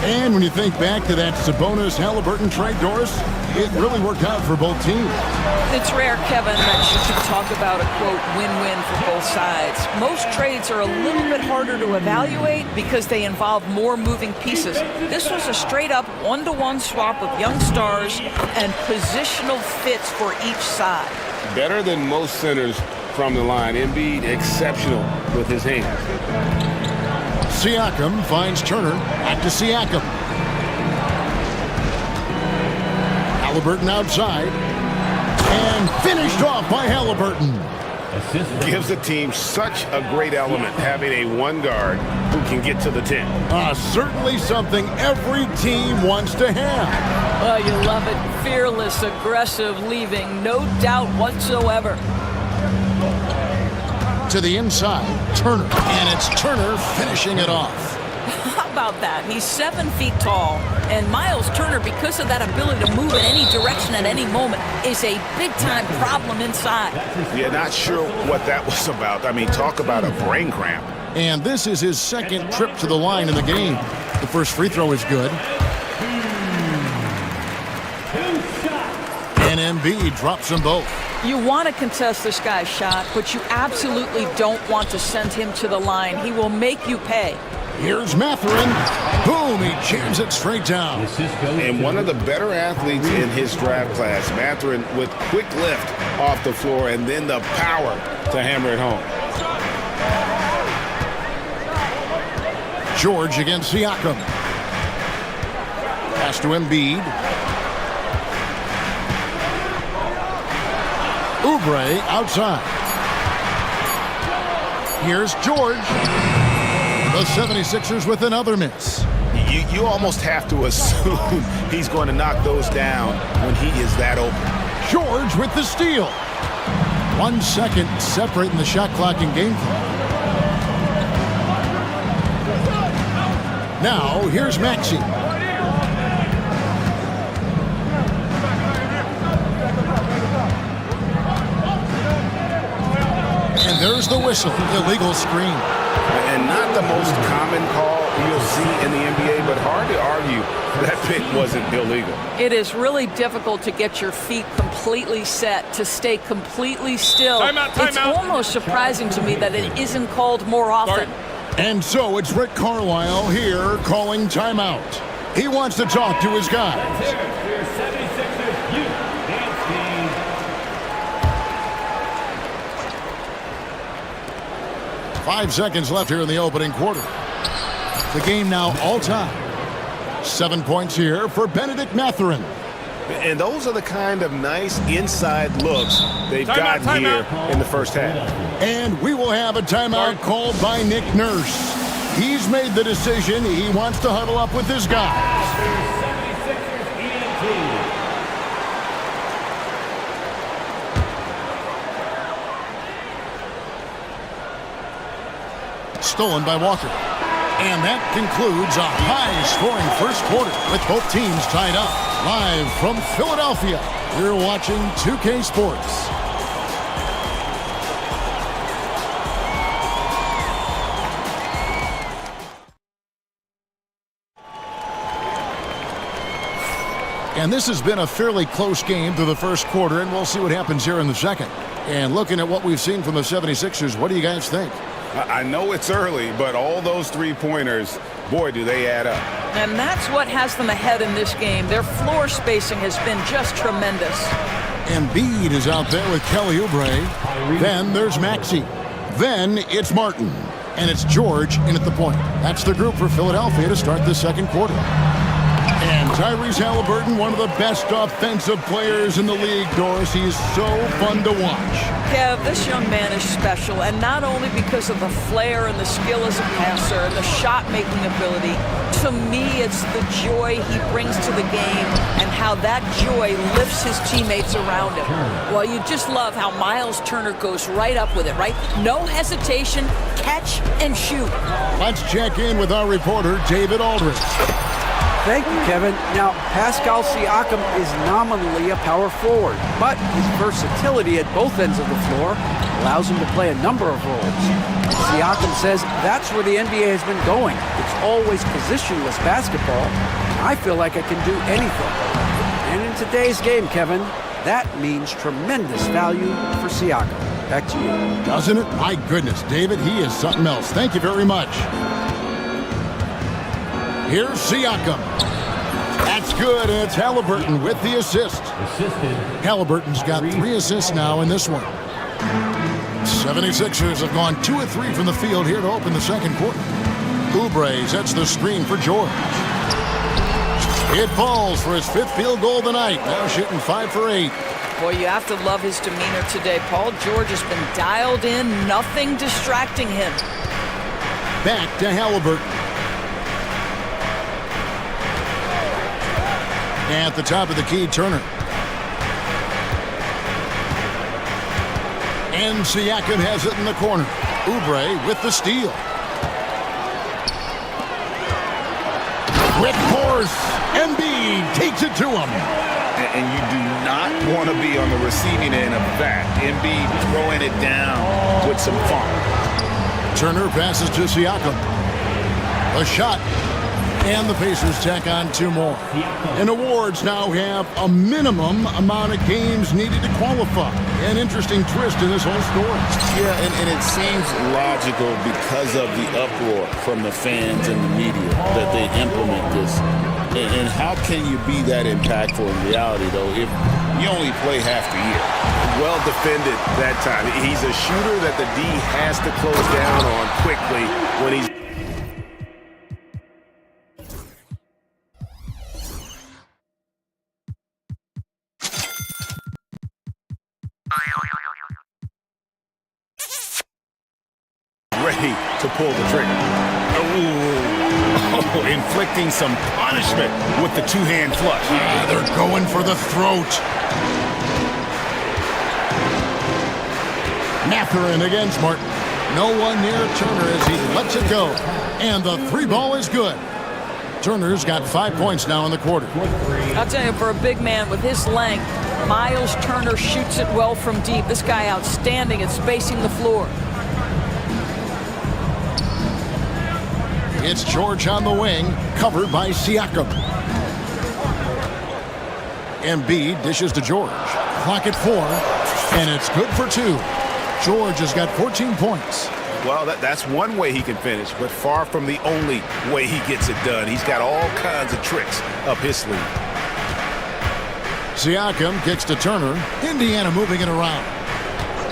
And when you think back to that Sabonis-Halliburton trade, Doris, it really worked out for both teams. It's rare, Kevin, that you can talk about a, quote, win-win for both sides. Most trades are a little bit harder to evaluate because they involve more moving pieces. This was a straight-up one-to-one swap of young stars and positional fits for each side. Better than most centers from the line. Embiid exceptional with his hands. Siakam finds Turner. Back to Siakam. Halliburton outside. And finished off by Halliburton. Gives the team such a great element having a one guard who can get to the 10. Certainly something every team wants to have. Oh, you love it. Fearless, aggressive, leaving no doubt whatsoever. To the inside, Turner. And it's Turner finishing it off. How about that? He's 7 feet tall. And Miles Turner, because of that ability to move in any direction at any moment, is a big-time problem inside. Yeah, not sure what that was about. I mean, talk about a brain cramp. And this is his second trip to the line in the game. The first free throw is good. And Embiid drops them both. You want to contest this guy's shot, but you absolutely don't want to send him to the line. He will make you pay. Here's Mathurin. Boom, he jams it straight down. And one of the better athletes in his draft class, Mathurin, with quick lift off the floor and then the power to hammer it home. George against Siakam. Pass to Embiid. Oubre outside. Here's George. The 76ers with another miss. You almost have to assume he's going to knock those down when he is that open. George with the steal. 1 second separating the shot clock and game clock. Now, here's Maxey. And there's the whistle. Illegal screen. And not the most common call you'll see in the NBA, but hard to argue that pick wasn't illegal. It is really difficult to get your feet completely set, to stay completely still. It's almost surprising to me that it isn't called more often. And so it's Rick Carlisle here calling timeout. He wants to talk to his guys. 5 seconds left here in the opening quarter. The game now all time. 7 points here for Benedict Mathurin. And those are the kind of nice inside looks they've gotten here in the first half. And we will have a timeout called by Nick Nurse. He's made the decision. He wants to huddle up with his guys. Stolen by Walker. And that concludes a high-scoring first quarter with both teams tied up. Live from Philadelphia, you're watching 2K Sports. And this has been a fairly close game through the first quarter, and we'll see what happens here in the second. And looking at what we've seen from the 76ers, what do you guys think? I know it's early, but all those three-pointers, boy, do they add up. And that's what has them ahead in this game. Their floor spacing has been just tremendous. Embiid is out there with Kelly Oubre. Then there's Maxey. Then it's Martin. And it's George in at the point. That's the group for Philadelphia to start the second quarter. And Tyrese Halliburton, one of the best offensive players in the league, Doris. He's so fun to watch. Kev, this young man is special, and not only because of the flair and the skill as a passer and the shot-making ability. To me, it's the joy he brings to the game and how that joy lifts his teammates around him. Well, you just love how Miles Turner goes right up with it, right? No hesitation, catch and shoot. Let's check in with our reporter, David Aldridge. Thank you, Kevin. Now, Pascal Siakam is nominally a power forward, but his versatility at both ends of the floor allows him to play a number of roles. Siakam says that's where the NBA has been going. It's always positionless basketball. I feel like I can do anything. And in today's game, Kevin, that means tremendous value for Siakam. Back to you. Doesn't it? My goodness, David, he is something else. Thank you very much. Here's Siakam. That's good, and it's Halliburton with the assist. Halliburton's got 3 assists now in this one. 76ers have gone 2 of 3 from the field here to open the second quarter. Oubre sets the screen for George. It falls for his 5th field goal tonight. Now shooting 5 for 8. Boy, you have to love his demeanor today. Paul George has been dialed in, nothing distracting him. Back to Halliburton. At the top of the key, Turner. And Siakam has it in the corner. Oubre with the steal. With force, Embiid takes it to him. And you do not want to be on the receiving end of that. Embiid throwing it down with some fun. Turner passes to Siakam. A shot. And the Pacers tack on 2 more. And awards now have a minimum amount of games needed to qualify. An interesting twist in this whole story. Yeah, and it seems logical because of the uproar from the fans and the media that they implement this. And how can you be that impactful in reality, though, if you only play half the year? Well defended that time. He's a shooter that the D has to close down on quickly when he's... ready to pull the trigger. Oh, inflicting some punishment with the two-hand flush. They're going for the throat. Mathurin against Martin. No one near Turner as he lets it go. And the 3-ball is good. Turner's got 5 points now in the quarter. I'll tell you, for a big man with his length, Miles Turner shoots it well from deep. This guy outstanding at spacing the floor. It's George on the wing, covered by Siakam. Embiid dishes to George. Clock at 4, and it's good for 2. George has got 14 points. Well, that's one way he can finish, but far from the only way he gets it done. He's got all kinds of tricks up his sleeve. Siakam kicks to Turner. Indiana moving it around.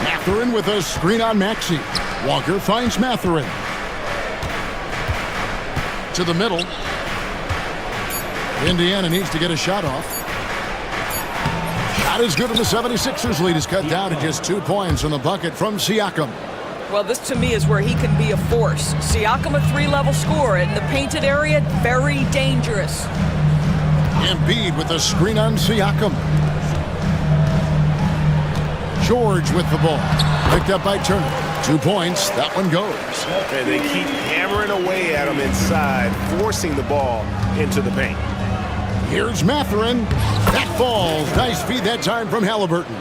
Mathurin with a screen on Maxey. Walker finds Mathurin. To the middle. Indiana needs to get a shot off. Shot is good, and the 76ers lead is cut down to just 2 points on the bucket from Siakam. Well, this to me is where he can be a force. Siakam, a 3-level scorer in the painted area, very dangerous. Embiid with a screen on Siakam. George with the ball. Picked up by Turner. 2 points. That one goes. And they keep hammering away at him inside, forcing the ball into the paint. Here's Mathurin. That falls. Nice feed that time from Halliburton.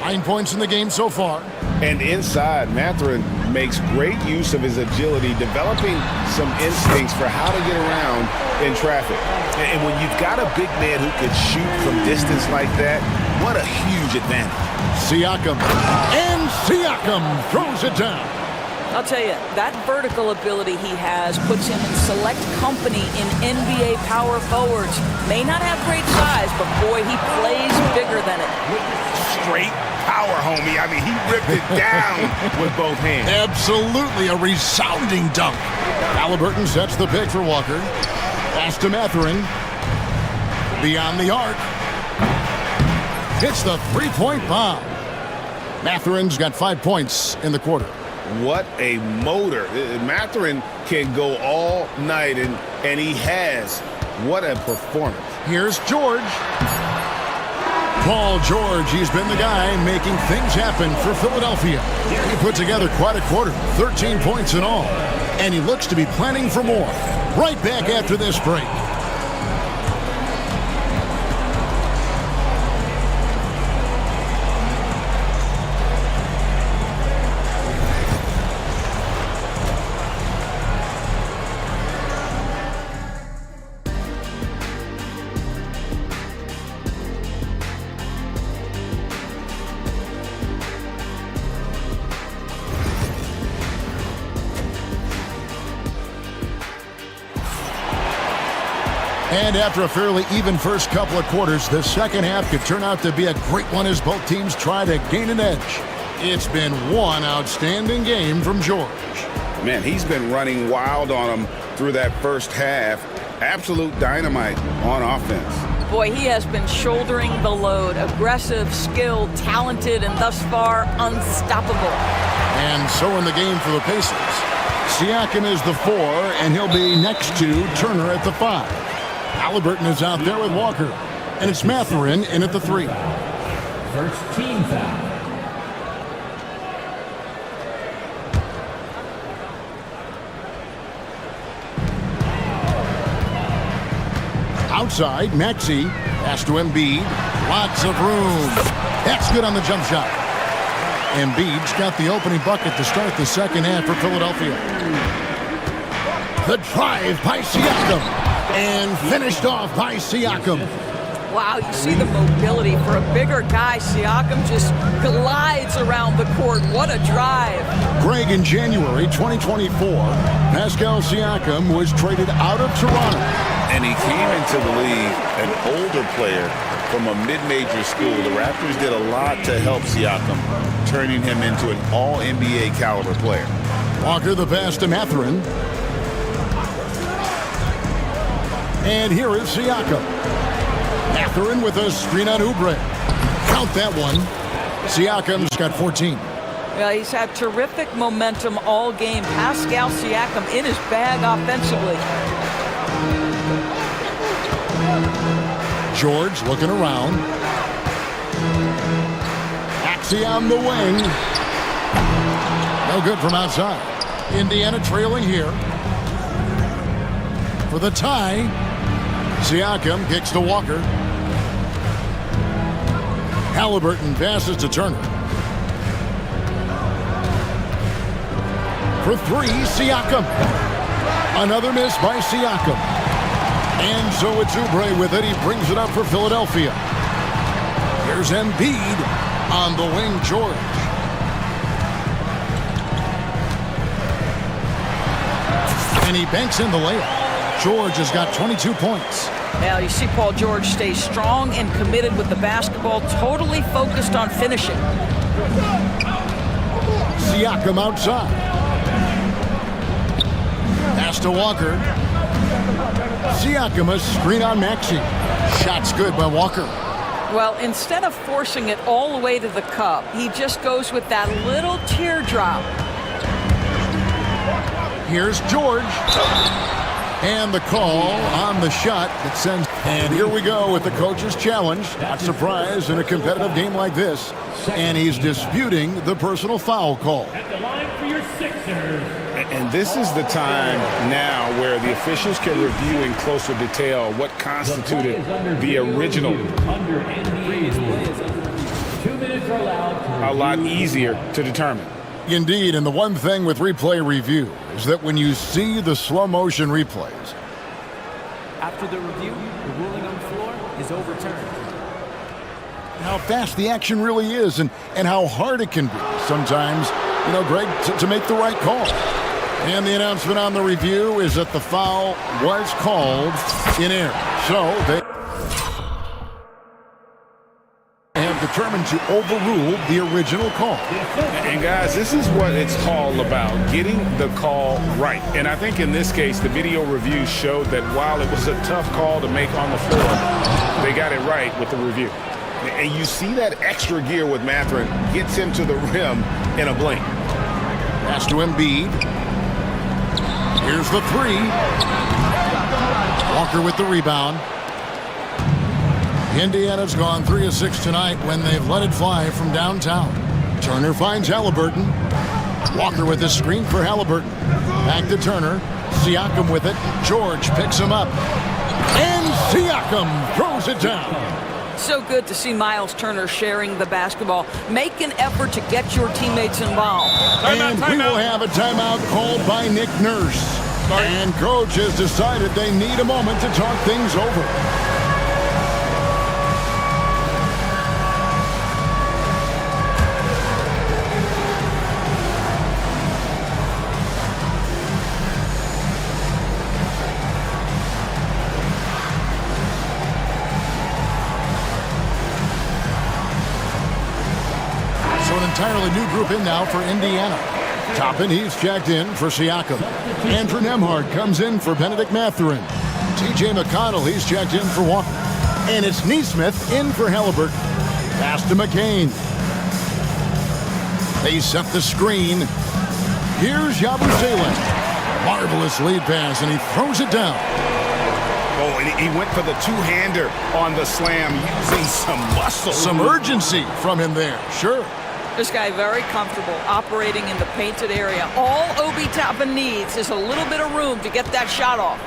9 points in the game so far. And inside, Mathurin makes great use of his agility, developing some instincts for how to get around in traffic. And when you've got a big man who can shoot from distance like that, what a huge advantage. Siakam. And Siakam throws it down. I'll tell you, that vertical ability he has puts him in select company in NBA power forwards. May not have great size, but boy, he plays bigger than it. Straight power, homie. I mean, he ripped it down with both hands. Absolutely a resounding dunk. Halliburton sets the pick for Walker. Pass to Mathurin. Beyond the arc. Hits the 3-point bomb. Mathurin's got 5 points in the quarter. What a motor. Mathurin can go all night, and he has. What a performance. Here's George. Paul George, he's been the guy making things happen for Philadelphia. He put together quite a quarter, 13 points in all. And he looks to be planning for more. Right back after this break. And after a fairly even first couple of quarters, the second half could turn out to be a great one as both teams try to gain an edge. It's been one outstanding game from George. Man, he's been running wild on him through that first half. Absolute dynamite on offense. Boy, he has been shouldering the load. Aggressive, skilled, talented, and thus far, unstoppable. And so in the game for the Pacers. Siakam is the 4, and he'll be next to Turner at the 5. Halliburton is out there with Walker. And it's Mathurin in at the 3. First team foul. Outside, Maxey. Pass to Embiid. Lots of room. That's good on the jump shot. Embiid's got the opening bucket to start the second half for Philadelphia. The drive by Siakam. And finished off by Siakam. Wow, you see the mobility for a bigger guy. Siakam just glides around the court. What a drive. Greg, in January 2024, Pascal Siakam was traded out of Toronto. And he came into the league an older player from a mid-major school. The Raptors did a lot to help Siakam, turning him into an all-NBA caliber player. Walker the pass to Mathurin. And here is Siakam. Mathurin with a screen on Oubre. Count that one. Siakam's got 14. Well, he's had terrific momentum all game. Pascal Siakam in his bag offensively. George looking around. Axiom the wing. No good from outside. Indiana trailing here. For the tie. Siakam kicks to Walker. Halliburton passes to Turner. For three, Siakam. Another miss by Siakam. And so it's Oubre with it. He brings it up for Philadelphia. Here's Embiid on the wing, George. And he banks in the layup. George has got 22 points. Now you see Paul George stays strong and committed with the basketball, totally focused on finishing. Siakam outside. Pass to Walker. Siakam a screen on Maxey. Shot's good by Walker. Well, instead of forcing it all the way to the cup, he just goes with that little teardrop. Here's George. And the call on the shot that sends. And here we go with the coach's challenge. Not surprised in a competitive game like this. And he's disputing the personal foul call. At the line for your Sixers. And this is the time now where the officials can review in closer detail what constituted the original. Under NBA rules. 2 minutes are allowed. A lot easier to determine. Indeed, and the one thing with replay review is that when you see the slow motion replays, After the review, the ruling on the floor is overturned. how fast the action really is and how hard it can be sometimes, Greg, to make the right call. And the announcement on the review is that the foul was called in error. So they have determined to overrule the original call. And guys, this is what it's all about, getting the call right. And I think in this case, the video review showed that while it was a tough call to make on the floor, they got it right with the review. And you see that extra gear with Mathurin gets him to the rim in a blink. Pass to Embiid. Here's the three. Walker with the rebound. Indiana's gone 3 of 6 tonight when they've let it fly from downtown. Turner finds Halliburton. Walker with a screen for Halliburton. Back to Turner. Siakam with it. George picks him up. And Siakam throws it down. So good to see Miles Turner sharing the basketball. Make an effort to get your teammates involved. And we will have a timeout called by Nick Nurse. And coach has decided they need a moment to talk things over. Entirely new group in now for Indiana. Toppin, he's checked in for Siakam. Andrew Nembhard comes in for Benedict Mathurin. TJ McConnell, he's checked in for Walker. And it's Neesmith in for Halliburton. Pass to McCain. They set the screen. Here's Yabusele. Marvelous lead pass, and he throws it down. Oh, and he went for the two-hander on the slam using some muscle. Some urgency from him there, sure. This guy very comfortable operating in the painted area. All Obi Toppin needs is a little bit of room to get that shot off.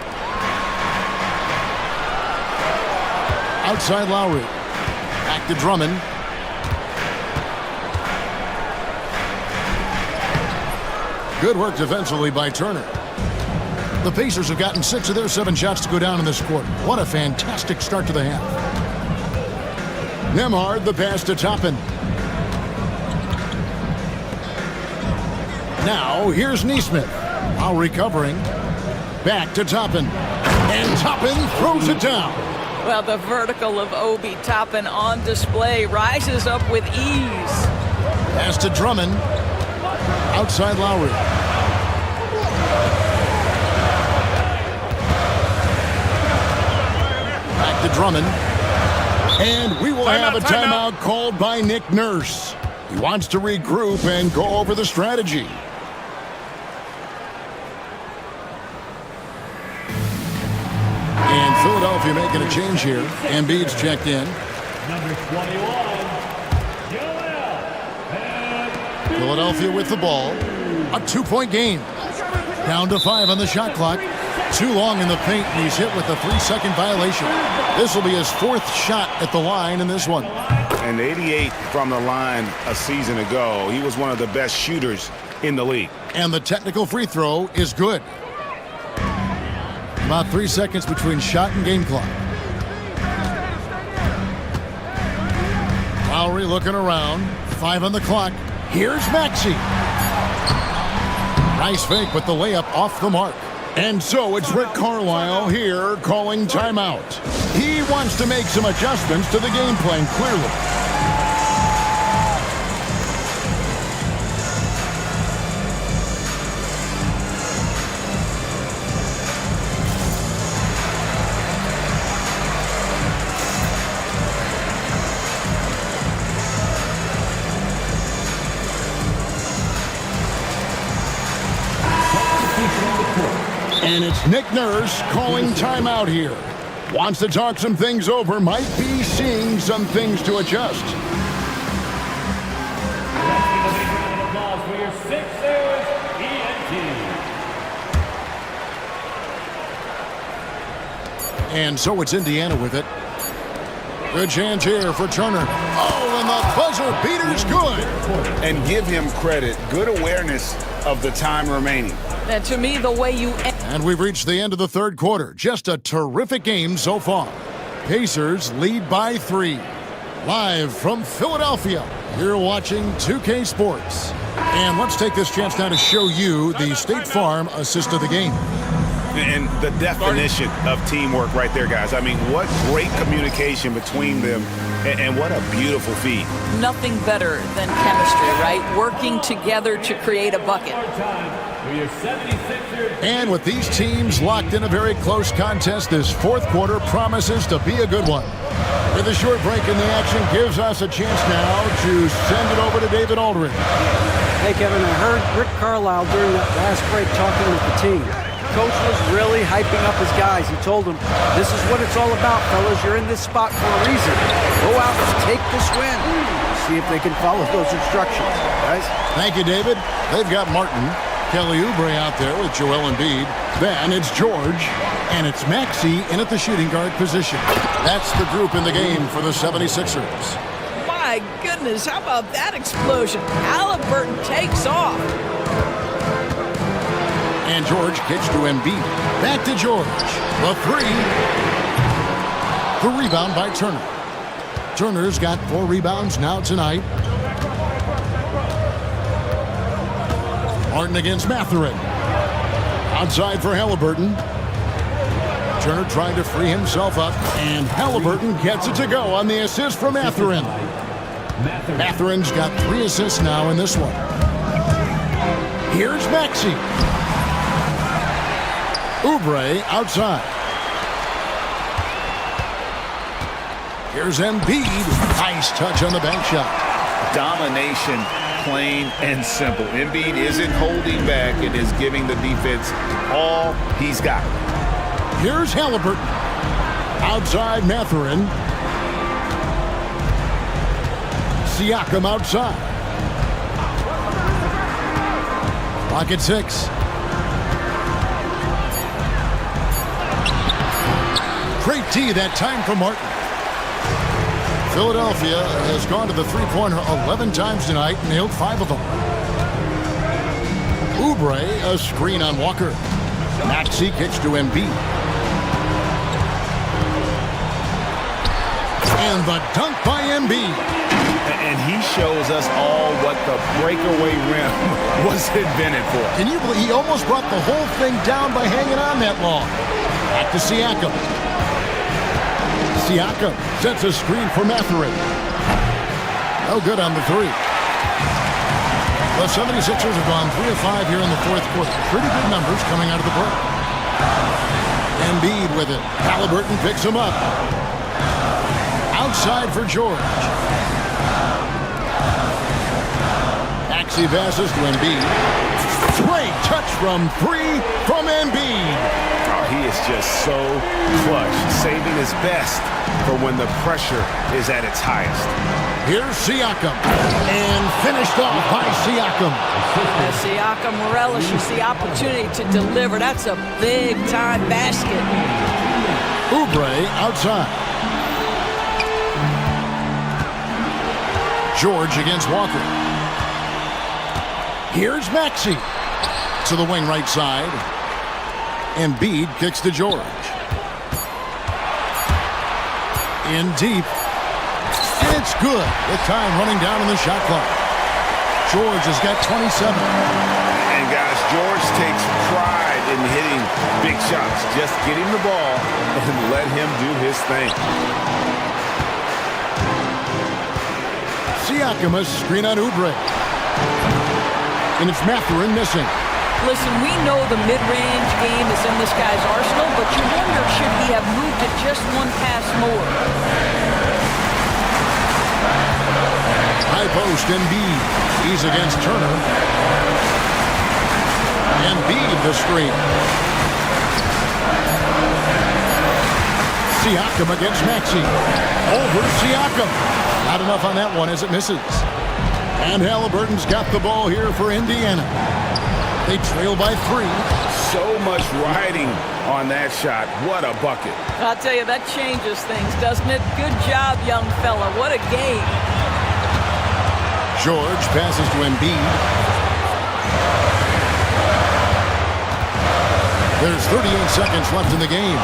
Outside Lowry. Back to Drummond. Good work defensively by Turner. The Pacers have gotten 6 of their 7 shots to go down in this quarter. What a fantastic start to the half. Nembhard, the pass to Toppin. Now, here's Neesmith. While recovering, back to Toppin. And Toppin throws it down. Well, the vertical of Obi Toppin on display rises up with ease. Pass to Drummond. Outside Lowry. Back to Drummond. And we will have a timeout called by Nick Nurse. He wants to regroup and go over the strategy. And Philadelphia making a change here. Embiid's checked in. Number 21, Philadelphia with the ball. A 2-point game. Down to 5 on the shot clock. Too long in the paint, and he's hit with a 3-second violation. This will be his 4th shot at the line in this one. And 88 from the line a season ago. He was one of the best shooters in the league. And the technical free throw is good. About 3 seconds between shot and game clock. Lowry looking around. 5 on the clock. Here's Maxey. Nice fake, but the layup off the mark. And so it's Rick Carlisle here calling timeout. He wants to make some adjustments to the game plan, clearly. And it's Nick Nurse calling timeout here. Wants to talk some things over, might be seeing some things to adjust. applause for your Sixers, And so it's Indiana with it. Good chance here for Turner. Oh, and the buzzer beater's good. And give him credit. Good awareness of the time remaining. And to me, the way you... And we've reached the end of the third quarter. Just a terrific game so far. Pacers lead by 3. Live from Philadelphia, you're watching 2K Sports. And let's take this chance now to show you the State Farm assist of the game. And the definition of teamwork right there, guys. I mean, what great communication between them, and what a beautiful feed. Nothing better than chemistry, right? Working together to create a bucket. And with these teams locked in a very close contest, this fourth quarter promises to be a good one. With a short break in the action gives us a chance now to send it over to David Aldridge. Hey, Kevin, I heard Rick Carlisle during that last break talking with the team. Coach was really hyping up his guys. He told them, this is what it's all about, fellas. You're in this spot for a reason. Go out and take this win. See if they can follow those instructions, guys. Thank you, David. They've got Martin, Kelly Oubre out there with Joel Embiid. Then it's George, and it's Maxey in at the shooting guard position. That's the group in the game for the 76ers. My goodness, how about that explosion? Halliburton takes off. And George kicks to Embiid. Back to George. The 3. The rebound by Turner. Turner's got 4 rebounds now tonight. Martin against Mathurin. Outside for Halliburton. Turner trying to free himself up. And Halliburton gets it to go on the assist from Mathurin. Mathurin's got 3 assists now in this one. Here's Maxey. Oubre outside. Here's Embiid. Nice touch on the bank shot. Domination, plain and simple. Embiid isn't holding back and is giving the defense all he's got. Here's Halliburton. Outside Mathurin. Siakam outside. Clock at 6. Great D that time for Martin. Philadelphia has gone to the three-pointer 11 times tonight and nailed 5 of them. Oubre, a screen on Walker. Maxey kicks to Embiid. And the dunk by Embiid. And he shows us all what the breakaway rim was invented for. Can you believe he almost brought the whole thing down by hanging on that long? Back to Siakam. Siakam sets a screen for Mathurin. No good on the three. The 76ers have gone 3 of 5 here in the fourth quarter. Pretty good numbers coming out of the break. Embiid with it. Halliburton picks him up. Outside for George. Maxey passes to Embiid. Great touch from 3 from Embiid. Oh, he is just so clutch, saving his best for when the pressure is at its highest. Here's Siakam. And finished off by Siakam. Siakam relishes the opportunity to deliver. That's a big-time basket. Oubre outside. George against Walker. Here's Maxey to the wing right side. Embiid kicks to George. In deep. And it's good. The time running down on the shot clock. George has got 27. And guys, George takes pride in hitting big shots. Just get him the ball and let him do his thing. Siakam, a screen on Oubre. And it's Mathurin missing. Listen, we know the mid-range game is in this guy's arsenal, but you wonder, should he have moved it just one pass more? High post, Embiid. He's against Turner. Embiid the screen. Siakam against Maxey. Over Siakam. Not enough on that one as it misses. And Halliburton's got the ball here for Indiana. They trail by 3. So much riding on that shot. What a bucket. I'll tell you, that changes things, doesn't it? Good job, young fella. What a game. George passes to Embiid. There's 38 seconds left in the game.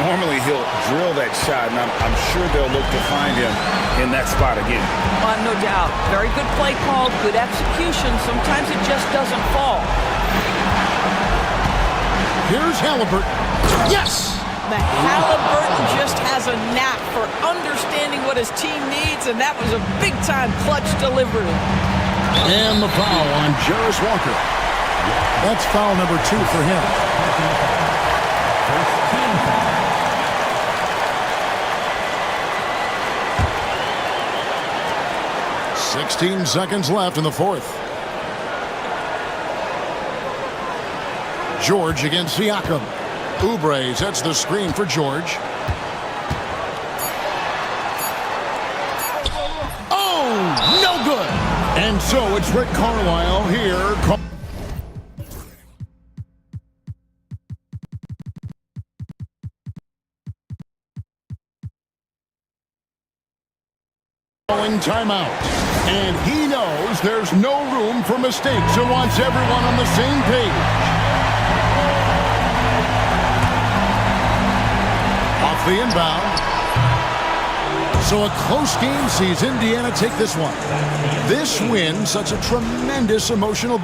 Normally he'll drill that shot, and I'm sure they'll look to find him in that spot again. No doubt. Very good play call, good execution. Sometimes it just doesn't fall. Here's Halliburton. Yes! The Halliburton just has a knack for understanding what his team needs, and that was a big-time clutch delivery. And the foul on Jarris Walker. That's foul number 2 for him. 16 seconds left in the fourth. George against Siakam. Oubre sets the screen for George. Oh, no good. And so it's Rick Carlisle here. Calling timeout. And he knows there's no room for mistakes and wants everyone on the same page. Off the inbound. So a close game sees Indiana take this one. This win, such a tremendous emotional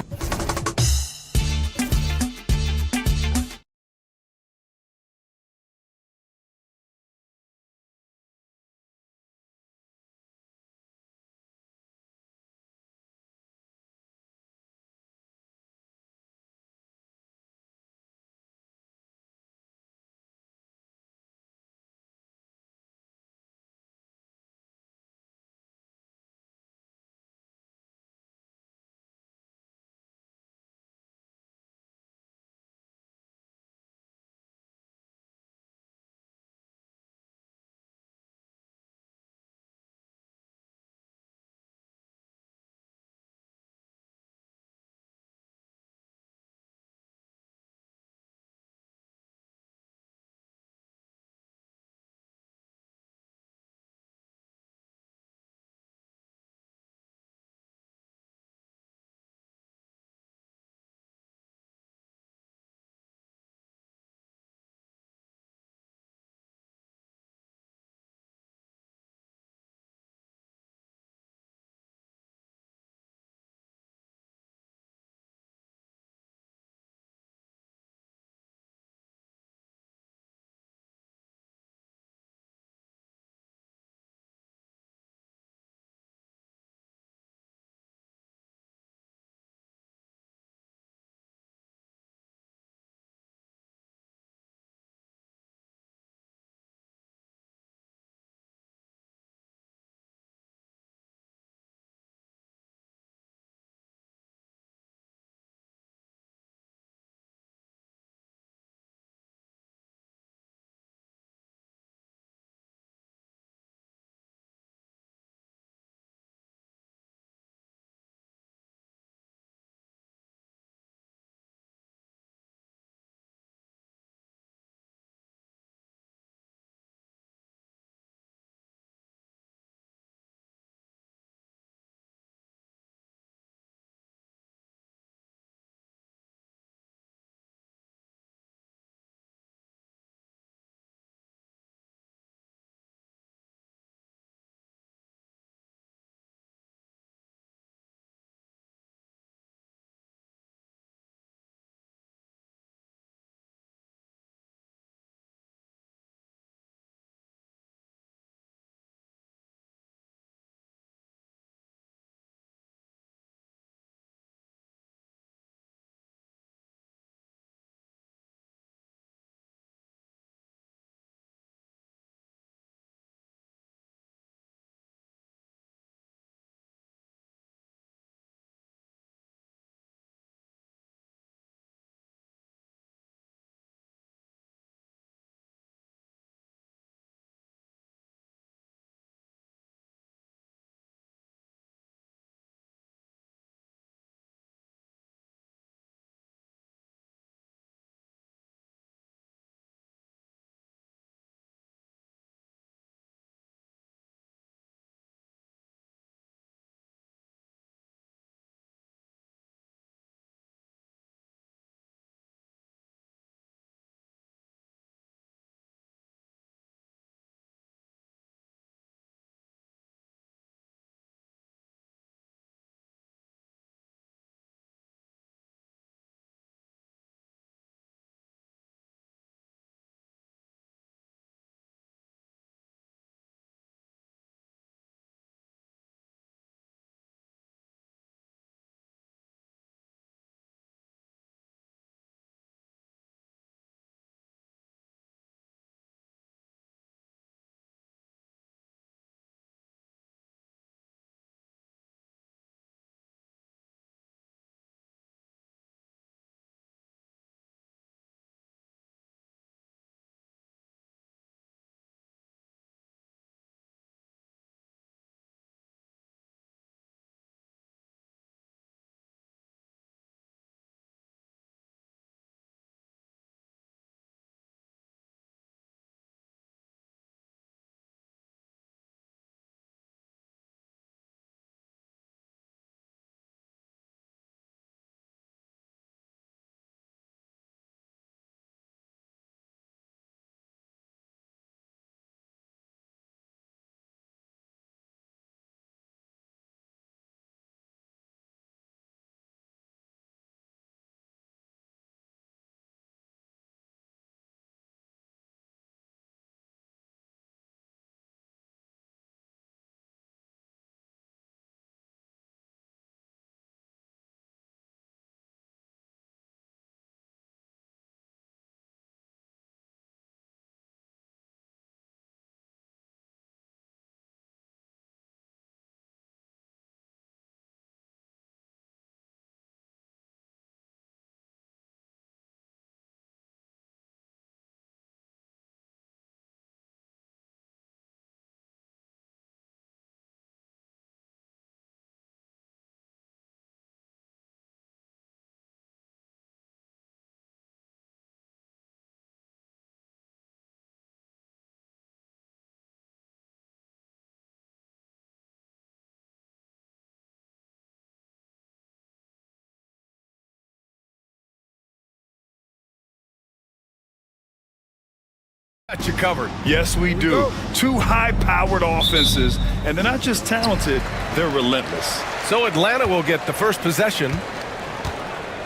Got you covered. Yes, we do. Two high-powered offenses, and they're not just talented, they're relentless. So Atlanta will get the first possession.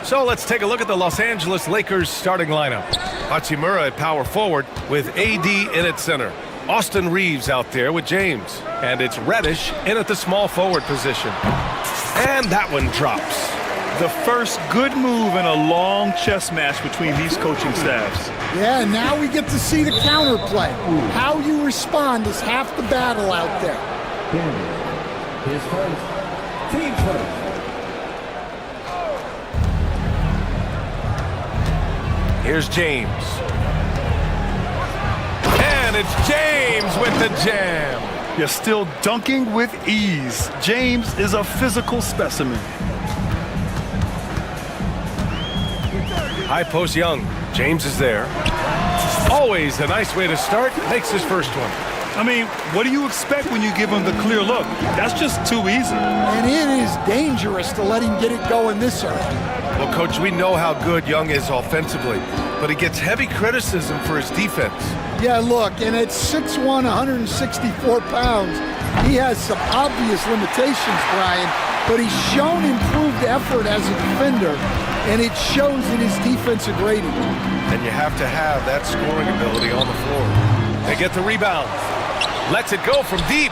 So let's take a look at the Los Angeles Lakers starting lineup. Hachimura at power forward with AD in at center. Austin Reeves out there with James. And it's Reddish in at the small forward position. And that one drops. The first good move in a long chess match between these coaching staffs. Yeah, now we get to see the counterplay. How you respond is half the battle out there. His first, team first. Here's James. And it's James with the jam. You're still dunking with ease. James is a physical specimen. High post Young. James is there. Always a nice way to start. Makes his first one. I mean, what do you expect when you give him the clear look? That's just too easy. And it is dangerous to let him get it going this early. Well, Coach, we know how good Young is offensively, but he gets heavy criticism for his defense. Yeah, look, and at 6'1", 164 pounds, he has some obvious limitations, Brian, but he's shown improved effort as a defender, and it shows in his defensive rating. And you have to have that scoring ability on the floor. They get the rebound. Lets it go from deep.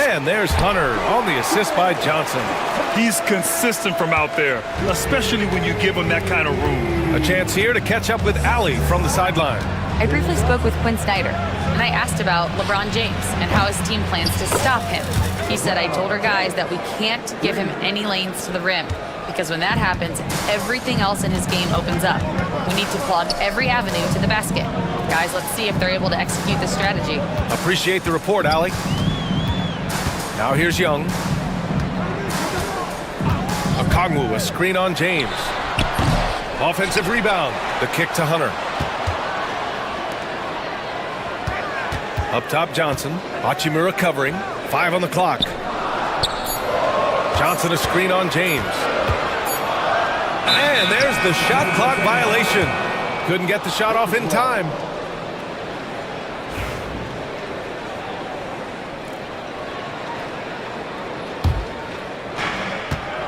And there's Hunter on the assist by Johnson. He's consistent from out there, especially when you give him that kind of room. A chance here to catch up with Allie from the sideline. I briefly spoke with Quinn Snyder, and I asked about LeBron James and how his team plans to stop him. He said, I told our guys that we can't give him any lanes to the rim, because when that happens, everything else in his game opens up. We need to plug every avenue to the basket. Guys, let's see if they're able to execute this strategy. Appreciate the report, Allie. Now here's Young. Okongwu, a screen on James. Offensive rebound. The kick to Hunter. Up top, Johnson. Hachimura covering. 5 on the clock. Johnson a screen on James. And there's the shot clock violation. Couldn't get the shot off in time.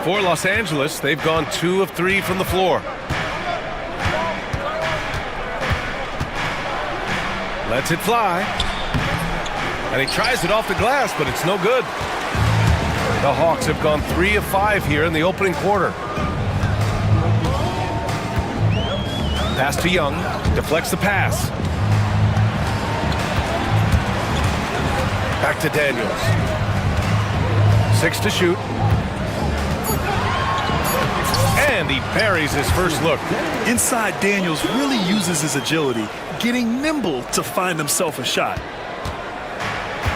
For Los Angeles, they've gone 2 of 3 from the floor. Lets it fly. And he tries it off the glass, but it's no good. The Hawks have gone 3 of 5 here in the opening quarter. Pass to Young. Deflects the pass. Back to Daniels. 6 to shoot. And he buries his first look. Inside, Daniels really uses his agility, getting nimble to find himself a shot.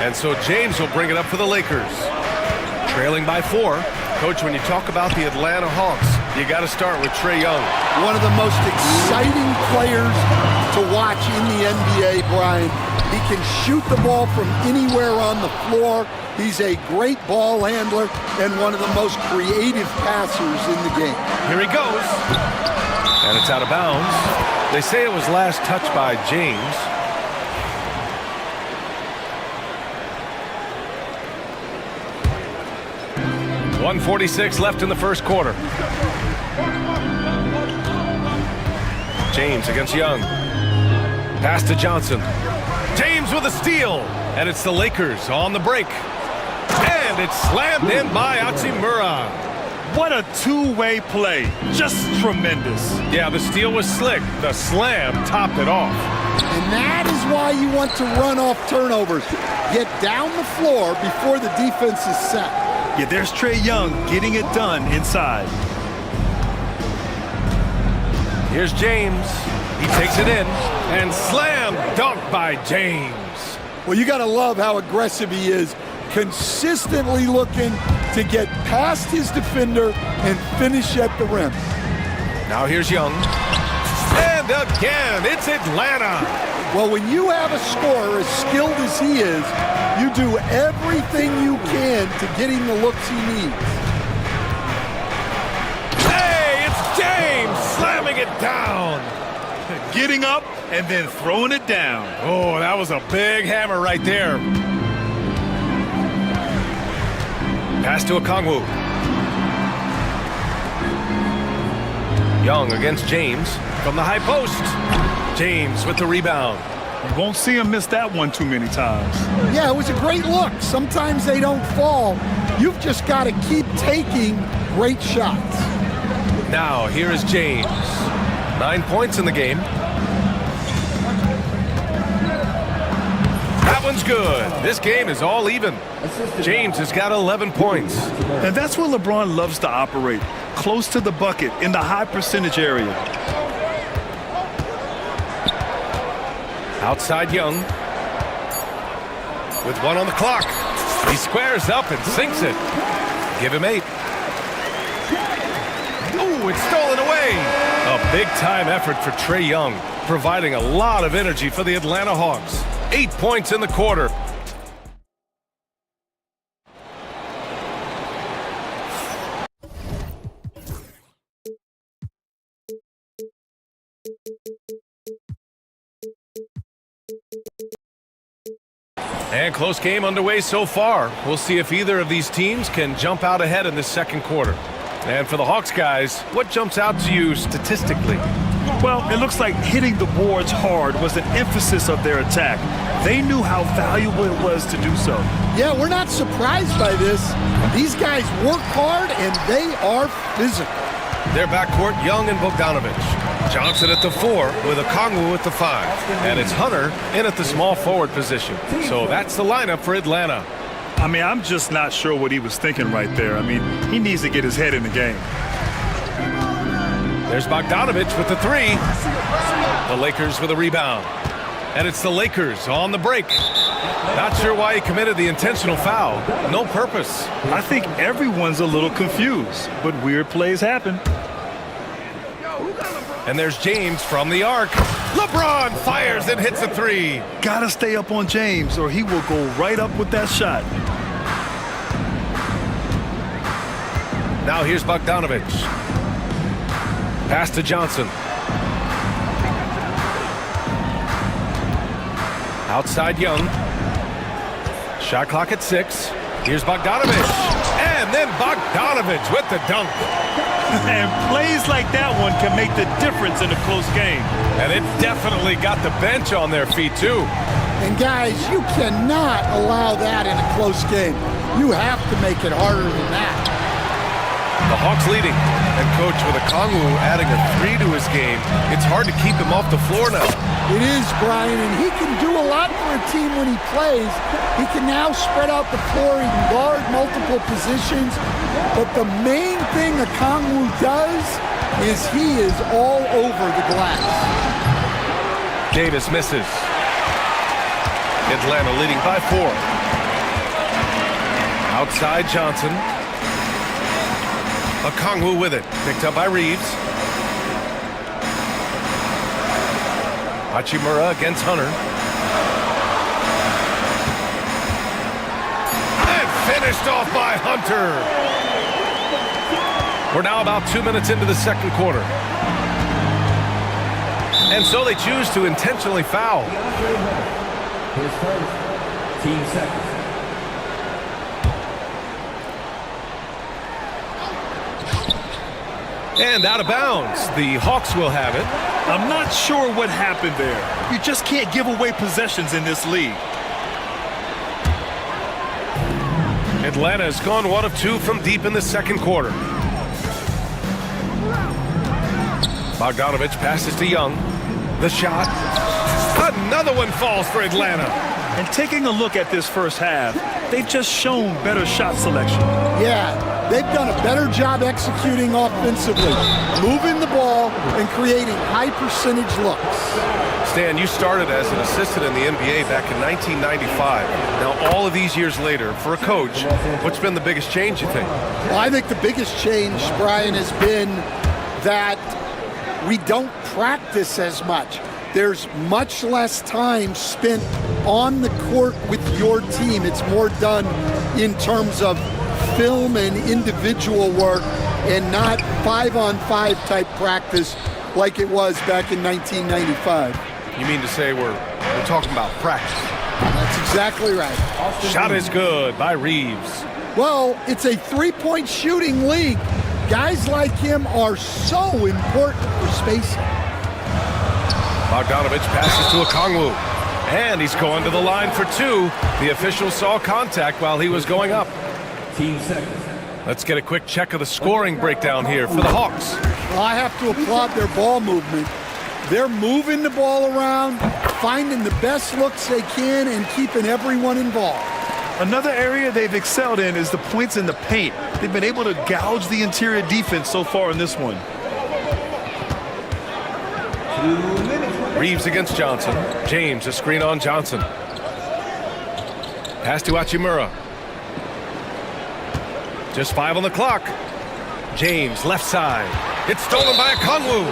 And so James will bring it up for the Lakers. Trailing by 4. Coach, when you talk about the Atlanta Hawks, you got to start with Trae Young. One of the most exciting players to watch in the NBA, Brian. He can shoot the ball from anywhere on the floor. He's a great ball handler and one of the most creative passers in the game. Here he goes. And it's out of bounds. They say it was last touched by James. .146 left in the first quarter. James against Young. Pass to Johnson. James with a steal. And it's the Lakers on the break. And it's slammed in by Hachimura. What a two-way play. Just tremendous. Yeah, the steal was slick. The slam topped it off. And that is why you want to run off turnovers. Get down the floor before the defense is set. Yeah, there's Trae Young getting it done inside. Here's James. He takes it in. And slam dunk by James. Well, you got to love how aggressive he is. Consistently looking to get past his defender and finish at the rim. Now here's Young. And again, it's Atlanta. Well, when you have a scorer as skilled as he is, you do everything you can to get him the looks he needs. Hey, it's James slamming it down. Getting up and then throwing it down. Oh, that was a big hammer right there. Pass to Okongwu. Young against James from the high post. James with the rebound. You won't see him miss that one too many times. Yeah, it was a great look. Sometimes they don't fall. You've just got to keep taking great shots. Now, here is James. 9 points in the game. That one's good. This game is all even. James has got 11 points. And that's where LeBron loves to operate. Close to the bucket, in the high percentage area. Outside Young. With 1 on the clock. He squares up and sinks it. Give him 8. Oh, it's stolen away. A big-time effort for Trae Young, providing a lot of energy for the Atlanta Hawks. 8 points in the quarter. And close game underway so far. We'll see if either of these teams can jump out ahead in this second quarter. And for the Hawks guys, what jumps out to you statistically? Well, it looks like hitting the boards hard was an emphasis of their attack. They knew how valuable it was to do so. Yeah, we're not surprised by this. These guys work hard and they are physical. Their backcourt, Young and Bogdanovich. Johnson at the 4 with Okongwu at the 5. And it's Hunter in at the small forward position. So that's the lineup for Atlanta. I mean, I'm just not sure what he was thinking right there. I mean, he needs to get his head in the game. There's Bogdanovich with the 3. The Lakers with a rebound. And it's the Lakers on the break. Not sure why he committed the intentional foul. No purpose. I think everyone's a little confused, but weird plays happen. And there's James from the arc. LeBron fires and hits a 3. Gotta stay up on James or he will go right up with that shot. Now here's Bogdanovich. Pass to Johnson. Outside Young. Shot clock at 6. Here's Bogdanovich. And then Bogdanovich with the dunk. And plays like that one can make the difference in a close game. And it definitely got the bench on their feet, too. And guys, you cannot allow that in a close game. You have to make it harder than that. The Hawks leading. And coach with Okongwu adding a 3 to his game. It's hard to keep him off the floor now. It is, Brian, and he can do a lot for a team when he plays. He can now spread out the floor. He can guard multiple positions. But the main thing Okongwu does is he is all over the glass. Davis misses. Atlanta leading by 4. Outside Johnson. Okongwu with it. Picked up by Reeves. Hachimura against Hunter. And finished off by Hunter. We're now about 2 minutes into the second quarter. And so they choose to intentionally foul. His first, team second. And out of bounds. The Hawks will have it. I'm not sure what happened there. You just can't give away possessions in this league. Atlanta has gone 1 of 2 from deep in the second quarter. Bogdanovich passes to Young. The shot. Another one falls for Atlanta. And taking a look at this first half, they've just shown better shot selection. Yeah, they've done a better job executing offensively, moving the ball and creating high percentage looks. Stan, you started as an assistant in the NBA back in 1995. Now, all of these years later, for a coach, what's been the biggest change, you think? Well, I think the biggest change, Brian, has been that we don't practice as much. There's much less time spent on the court with your team. It's more done in terms of film and individual work and not 5-on-5 type practice like it was back in 1995. You mean to say we're talking about practice? That's exactly right. Shot is good by Reeves. Well, it's a three-point shooting league. Guys like him are so important for spacing. Bogdanovich passes to Okongwu. And he's going to the line for two. The official saw contact while he was going up. 15 seconds. Let's get a quick check of the scoring breakdown here for the Hawks. Well, I have to applaud their ball movement. They're moving the ball around, finding the best looks they can, and keeping everyone involved. Another area they've excelled in is the points in the paint. They've been able to gouge the interior defense so far in this one. 2 minutes. Reeves against Johnson. James, a screen on Johnson. Pass to Hachimura. Just 5 on the clock. James, left side. It's stolen by Okongwu.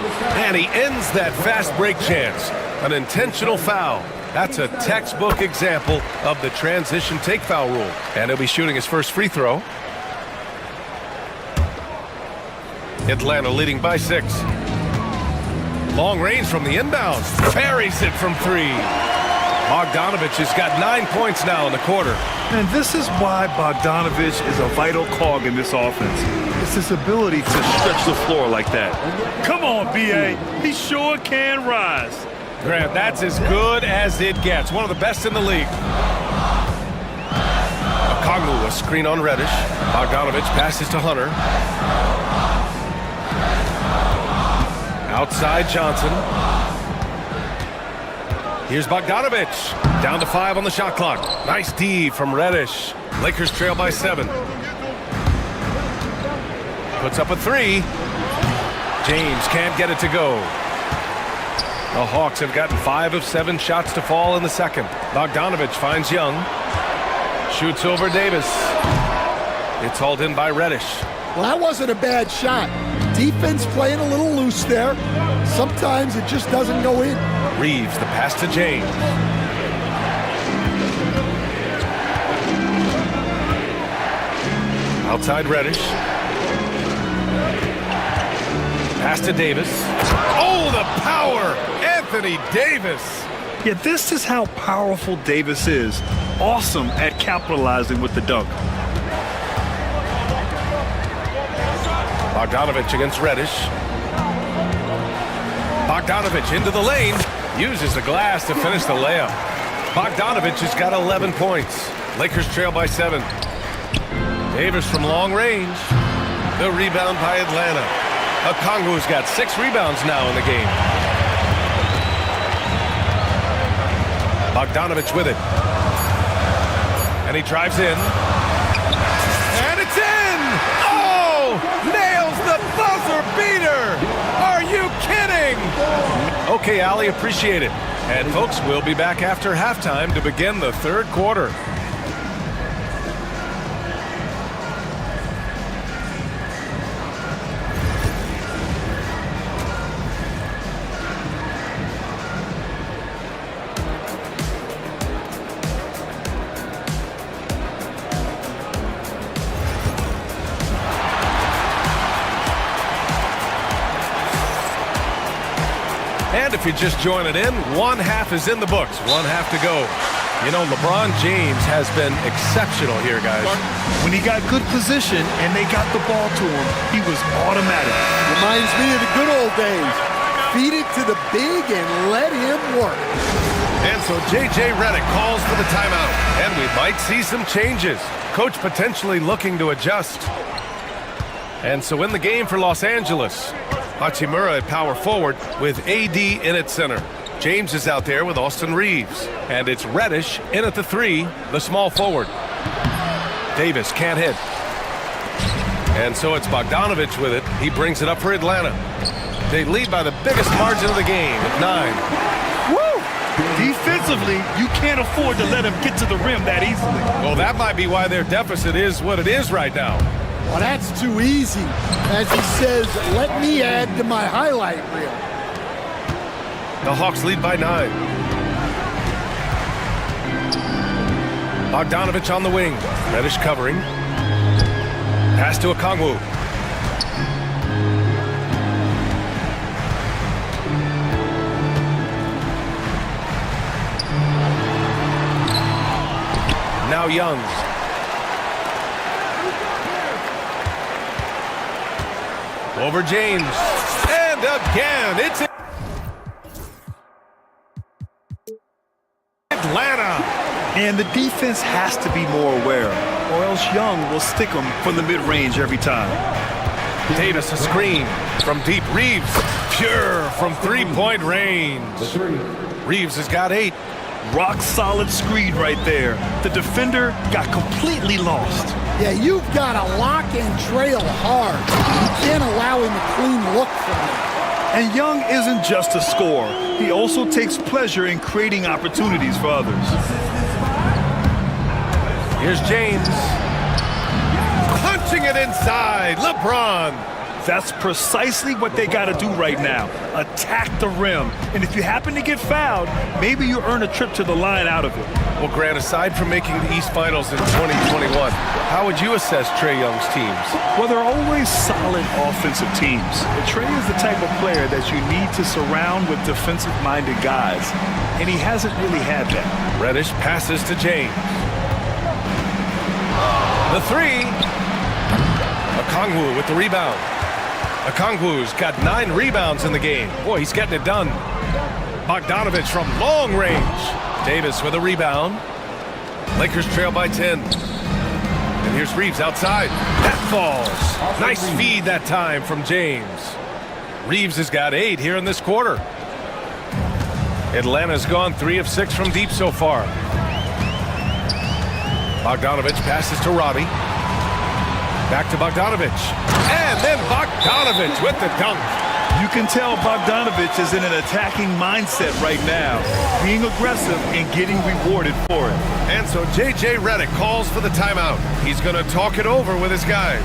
And he ends that fast break chance. An intentional foul. That's a textbook example of the transition take foul rule. And he'll be shooting his first free throw. Atlanta leading by 6. Long range from the inbound. Parries it from 3. Bogdanovich has got 9 points now in the quarter. And this is why Bogdanovich is a vital cog in this offense. It's his ability to stretch the floor like that. Come on, B.A. He sure can rise. Grant, that's as good as it gets. One of the best in the league. Okongwu, a screen on Reddish. Bogdanovich passes to Hunter. Outside Johnson. Here's Bogdanovich. Down to 5 on the shot clock. Nice D from Reddish. Lakers trail by 7. Puts up a 3. James can't get it to go. The Hawks have gotten 5 of 7 shots to fall in the second. Bogdanovich finds Young. Shoots over Davis. It's hauled in by Reddish. Well, that wasn't a bad shot. Defense playing a little loose there. Sometimes it just doesn't go in. Reeves, the pass to James. Outside Reddish. Pass to Davis. Oh, the power! Anthony Davis! Yeah, this is how powerful Davis is. Awesome at capitalizing with the dunk. Bogdanovich against Reddish. Bogdanovich into the lane. Uses the glass to finish the layup. Bogdanovich has got 11 points. Lakers trail by 7. Davis from long range. The rebound by Atlanta. Okongwu's got 6 rebounds now in the game. Bogdanovich with it. And he drives in. And it's in! Oh! Nails the buzzer beater! Are you kidding? Okay, Ali, appreciate it. And folks, we'll be back after halftime to begin the third quarter. And if you're just joining in, one half is in the books. One half to go. You know, LeBron James has been exceptional here, guys. When he got good position and they got the ball to him, he was automatic. Reminds me of the good old days. Feed it to the big and let him work. And so J.J. Redick calls for the timeout. And we might see some changes. Coach potentially looking to adjust. And so in the game for Los Angeles, Hachimura at power forward with AD in at center. James is out there with Austin Reeves. And it's Reddish in at the 3, the small forward. Davis can't hit. And so it's Bogdanovich with it. He brings it up for Atlanta. They lead by the biggest margin of the game at 9. Woo! Defensively, you can't afford to let him get to the rim that easily. Well, that might be why their deficit is what it is right now. Well, that's too easy. As he says, let me add to my highlight reel. The Hawks lead by 9. Bogdanovich on the wing. Reddish covering. Pass to Okongwu. Now Young. Over James. And again, it's Atlanta. And the defense has to be more aware, or else Young will stick them from the mid-range every time. Davis a screen from deep. Reeves pure from three-point range. Reeves has got 8. Rock solid screen right there. The defender got completely lost. Yeah, you've got to lock and trail hard. You can't allow him a clean look from him. And Young isn't just a scorer. He also takes pleasure in creating opportunities for others. Here's James. Punching it inside. LeBron. That's precisely what they got to do right now. Attack the rim. And if you happen to get fouled, maybe you earn a trip to the line out of it. Well, Grant, aside from making the East Finals in 2021, how would you assess Trae Young's teams? Well, they're always solid offensive teams. Trae is the type of player that you need to surround with defensive-minded guys, and he hasn't really had that. Reddish passes to James. The three. Okongwu with the rebound. Okongwu's got 9 rebounds in the game. Boy, he's getting it done. Bogdanovich from long range. Davis with a rebound. Lakers trail by 10. And here's Reeves outside. That falls. Nice feed that time from James. Reeves has got 8 here in this quarter. Atlanta's gone 3 of 6 from deep so far. Bogdanovich passes to Roddy. Back to Bogdanovich. And then Bogdanovich with the dunk. You can tell Bogdanovich is in an attacking mindset right now, being aggressive and getting rewarded for it. And so J.J. Redick calls for the timeout. He's going to talk it over with his guys.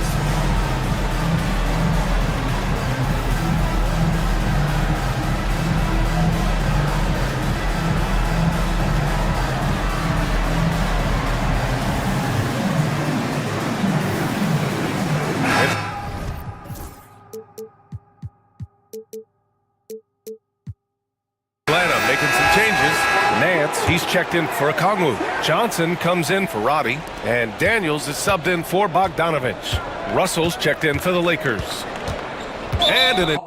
He's checked in for Okongwu. Johnson comes in for Roddy. And Daniels is subbed in for Bogdanovich. Russell's checked in for the Lakers. And an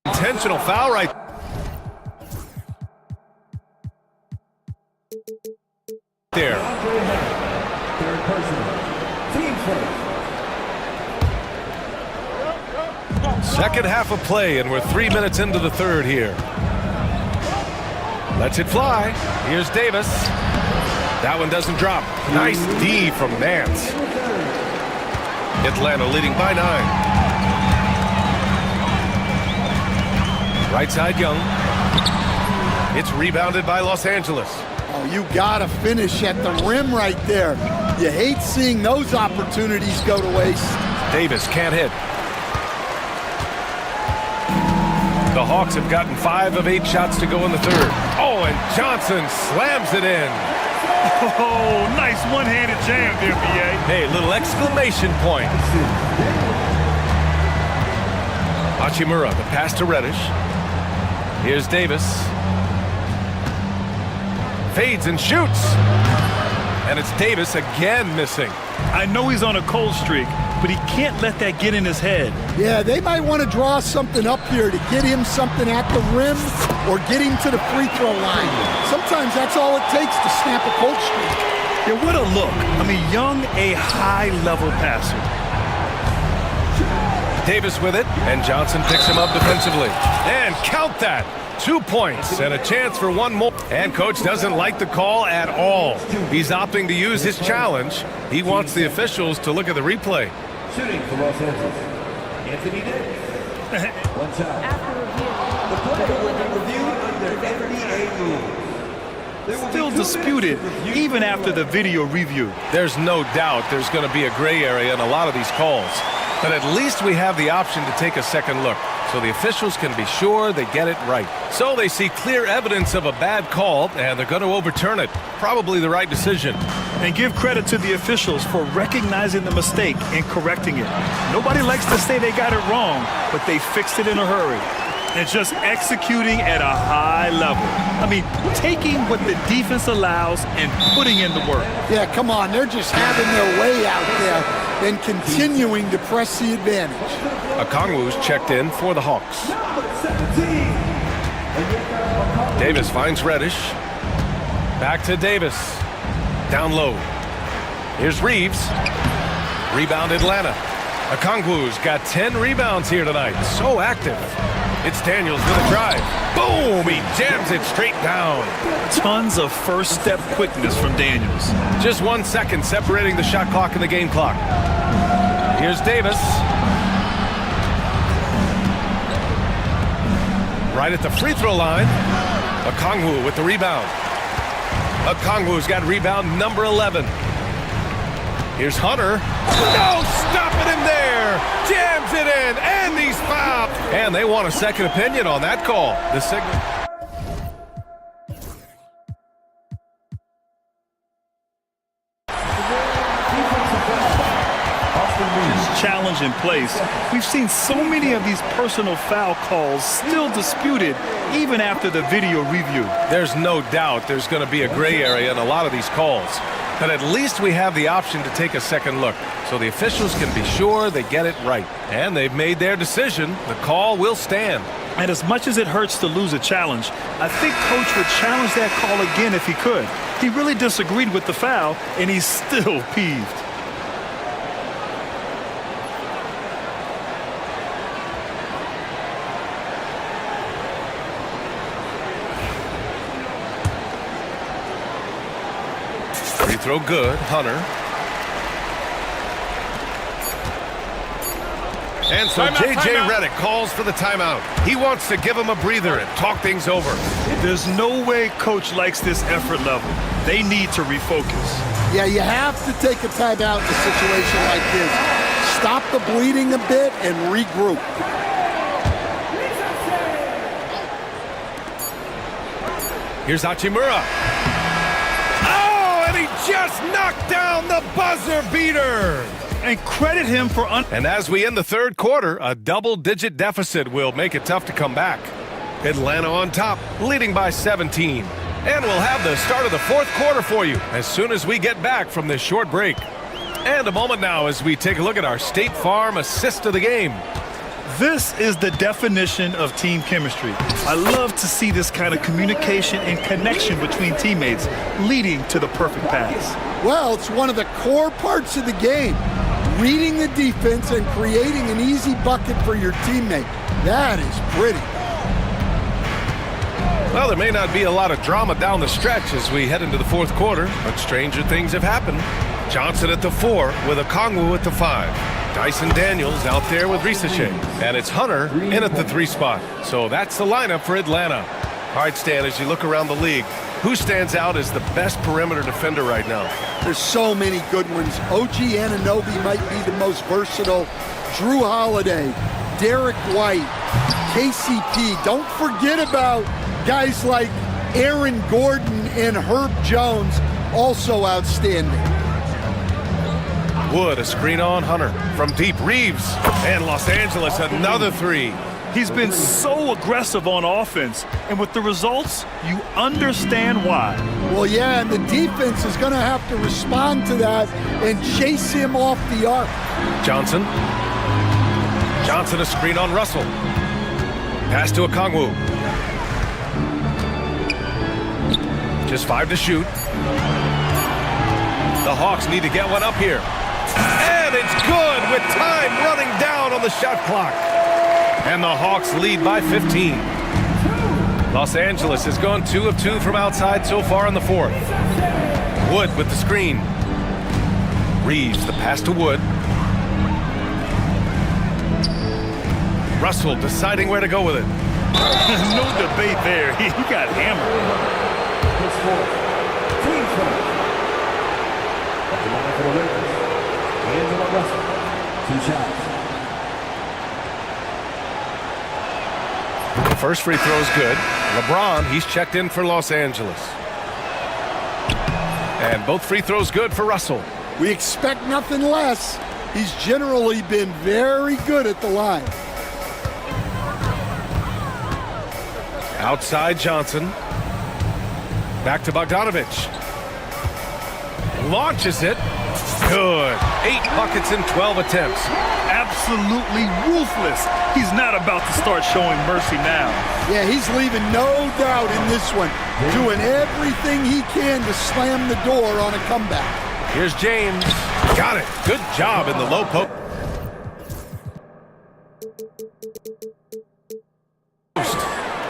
intentional foul right there. Third person. Team first. Second half of play, and we're 3 minutes into the third here. Lets it fly. Here's Davis. That one doesn't drop. Nice D from Nance. Atlanta leading by 9. Right side Young. It's rebounded by Los Angeles. Oh, you got to finish at the rim right there. You hate seeing those opportunities go to waste. Davis can't hit. The Hawks have gotten 5 of 8 shots to go in the third. Oh, and Johnson slams it in. Oh, nice one-handed jam there, B.A. Hey, little exclamation point. Hachimura, the pass to Reddish. Here's Davis. Fades and shoots. And it's Davis again missing. I know he's on a cold streak, but he can't let that get in his head. Yeah, they might want to draw something up here to get him something at the rim or get him to the free throw line. Sometimes that's all it takes to snap a cold streak. Yeah, what a look. I mean, Young, a high-level passer. Davis with it, and Johnson picks him up defensively. And count that. 2 points and a chance for one more. And coach doesn't like the call at all. He's opting to use his challenge. He wants the officials to look at the replay. Shooting for Los Angeles. Anthony Davis. One shot. After review, the play will be reviewed under NBA rules. Still disputed, even after the video review. There's no doubt there's going to be a gray area in a lot of these calls. But at least we have the option to take a second look, so the officials can be sure they get it right. So they see clear evidence of a bad call, and they're going to overturn it. Probably the right decision. And give credit to the officials for recognizing the mistake and correcting it. Nobody likes to say they got it wrong, but they fixed it in a hurry. And just executing at a high level. I mean, taking what the defense allows and putting in the work. Yeah, come on. They're just having their way out there and continuing to press the advantage. Okongwu's checked in for the Hawks. Davis finds Reddish. Back to Davis. Down low. Here's Reeves. Rebound Atlanta. Okongwu's got 10 rebounds here tonight. So active. It's Daniels with a drive. Boom! He jams it straight down. Tons of first step quickness from Daniels. Just 1 second separating the shot clock and the game clock. Here's Davis. Right at the free throw line. Okongwu with the rebound. Okongwu's got rebound number 11. Here's Hunter. No stopping him there. Jams it in, and he's fouled. And they want a second opinion on that call. The signal. Challenge in place. We've seen so many of these personal foul calls still disputed even after the video review. There's no doubt there's going to be a gray area in a lot of these calls. But at least we have the option to take a second look, so the officials can be sure they get it right. And they've made their decision. The call will stand. And as much as it hurts to lose a challenge, I think Coach would challenge that call again if he could. He really disagreed with the foul, and he's still peeved. Free throw good. Hunter. And so J.J. Redick calls for the timeout. He wants to give him a breather and talk things over. There's no way Coach likes this effort level. They need to refocus. Yeah, you have to take a timeout in a situation like this. Stop the bleeding a bit and regroup. Here's Hachimura. And he just knocked down the buzzer beater. And credit him for... And as we end the third quarter, a double-digit deficit will make it tough to come back. Atlanta on top, leading by 17. And we'll have the start of the fourth quarter for you as soon as we get back from this short break. And a moment now as we take a look at our State Farm assist of the game. This is the definition of team chemistry. I love to see this kind of communication and connection between teammates leading to the perfect pass. Well, it's one of the core parts of the game. Reading the defense and creating an easy bucket for your teammate. That is pretty. Well, there may not be a lot of drama down the stretch as we head into the fourth quarter, but stranger things have happened. Johnson at the 4 with Okongwu at the 5. Dyson Daniels out there with Risachet. And it's Hunter in at the 3 spot. So that's the lineup for Atlanta. All right, Stan, as you look around the league, who stands out as the best perimeter defender right now? There's so many good ones. OG Anunoby might be the most versatile. Drew Holiday, Derek White, KCP. Don't forget about guys like Aaron Gordon and Herb Jones, also outstanding. Wood, a screen on Hunter. From deep, Reeves. And Los Angeles, another 3. He's been so aggressive on offense. And with the results, you understand why. Well, yeah, and the defense is going to have to respond to that and chase him off the arc. Johnson. Johnson, a screen on Russell. Pass to Okongwu. Just 5 to shoot. The Hawks need to get one up here. And it's good with time running down on the shot clock. And the Hawks lead by 15. Los Angeles has gone 2 of 2 from outside so far in the fourth. Wood with the screen. Reeves, the pass to Wood. Russell deciding where to go with it. No debate there. He got hammered. The first free throw is good. LeBron, he's checked in for Los Angeles. And both free throws good for Russell. We expect nothing less. He's generally been very good at the line. Outside Johnson. Back to Bogdanovich. Launches it. Good. 8 buckets in 12 attempts. Absolutely ruthless. He's not about to start showing mercy now. Yeah, he's leaving no doubt in this one. Doing everything he can to slam the door on a comeback. Here's James. Got it. Good job in the low post.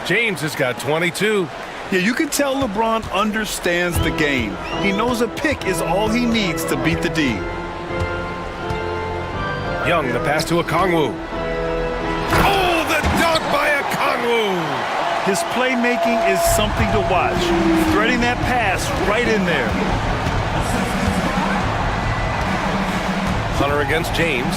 James has got 22. Yeah, you can tell LeBron understands the game. He knows a pick is all he needs to beat the D. Young, the pass to Okongwu. Oh, the dunk by Okongwu! His playmaking is something to watch. Threading that pass right in there. Hunter against James.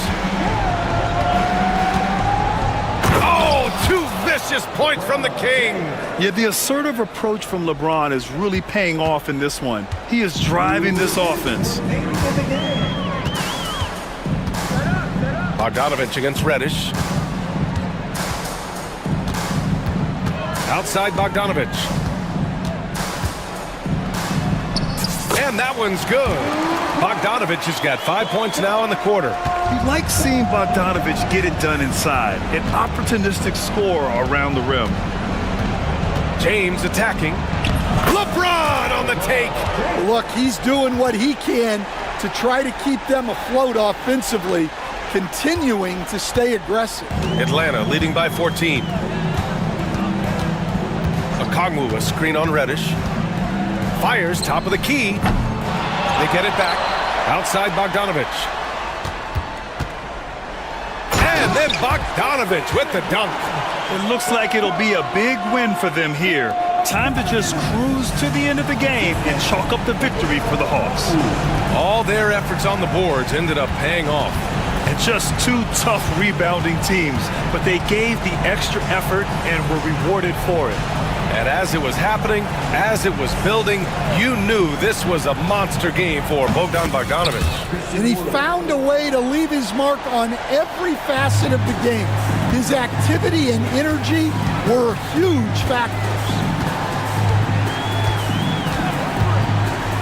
Oh, 2 vicious points from the King. Yeah, the assertive approach from LeBron is really paying off in this one. He is driving this offense. Bogdanovich against Reddish. Outside Bogdanovich. And that one's good. Bogdanovich has got 5 points now in the quarter. You like seeing Bogdanovich get it done inside. An opportunistic scorer around the rim. James attacking. LeBron on the take. Look, he's doing what he can to try to keep them afloat offensively, continuing to stay aggressive. Atlanta leading by 14. Okongwu, a screen on Reddish. Fires top of the key. They get it back. Outside Bogdanovich. And then Bogdanovich with the dunk. It looks like it'll be a big win for them here. Time to just cruise to the end of the game and chalk up the victory for the Hawks. All their efforts on the boards ended up paying off. And just 2 tough rebounding teams, but they gave the extra effort and were rewarded for it. And as it was happening, as it was building, you knew this was a monster game for Bogdan Bogdanovich. And he found a way to leave his mark on every facet of the game. His activity and energy were huge factors.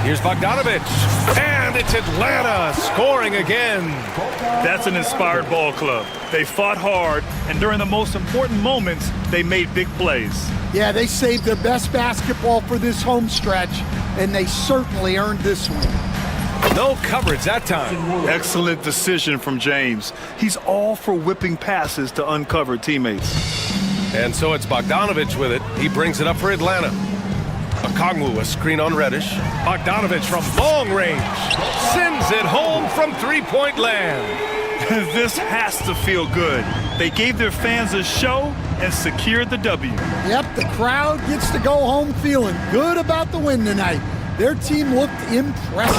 Here's Bogdanovich, and it's Atlanta scoring again. That's an inspired ball club. They fought hard, and during the most important moments, they made big plays. Yeah, they saved their best basketball for this home stretch, and they certainly earned this win. No coverage that time. Excellent decision from James. He's all for whipping passes to uncovered teammates. And so it's Bogdanovich with it. He brings it up for Atlanta. Okongwu, a screen on Reddish. Bogdanovich from long range. Sends it home from three-point land. This has to feel good. They gave their fans a show and secured the W. Yep, the crowd gets to go home feeling good about the win tonight. Their team looked impressive.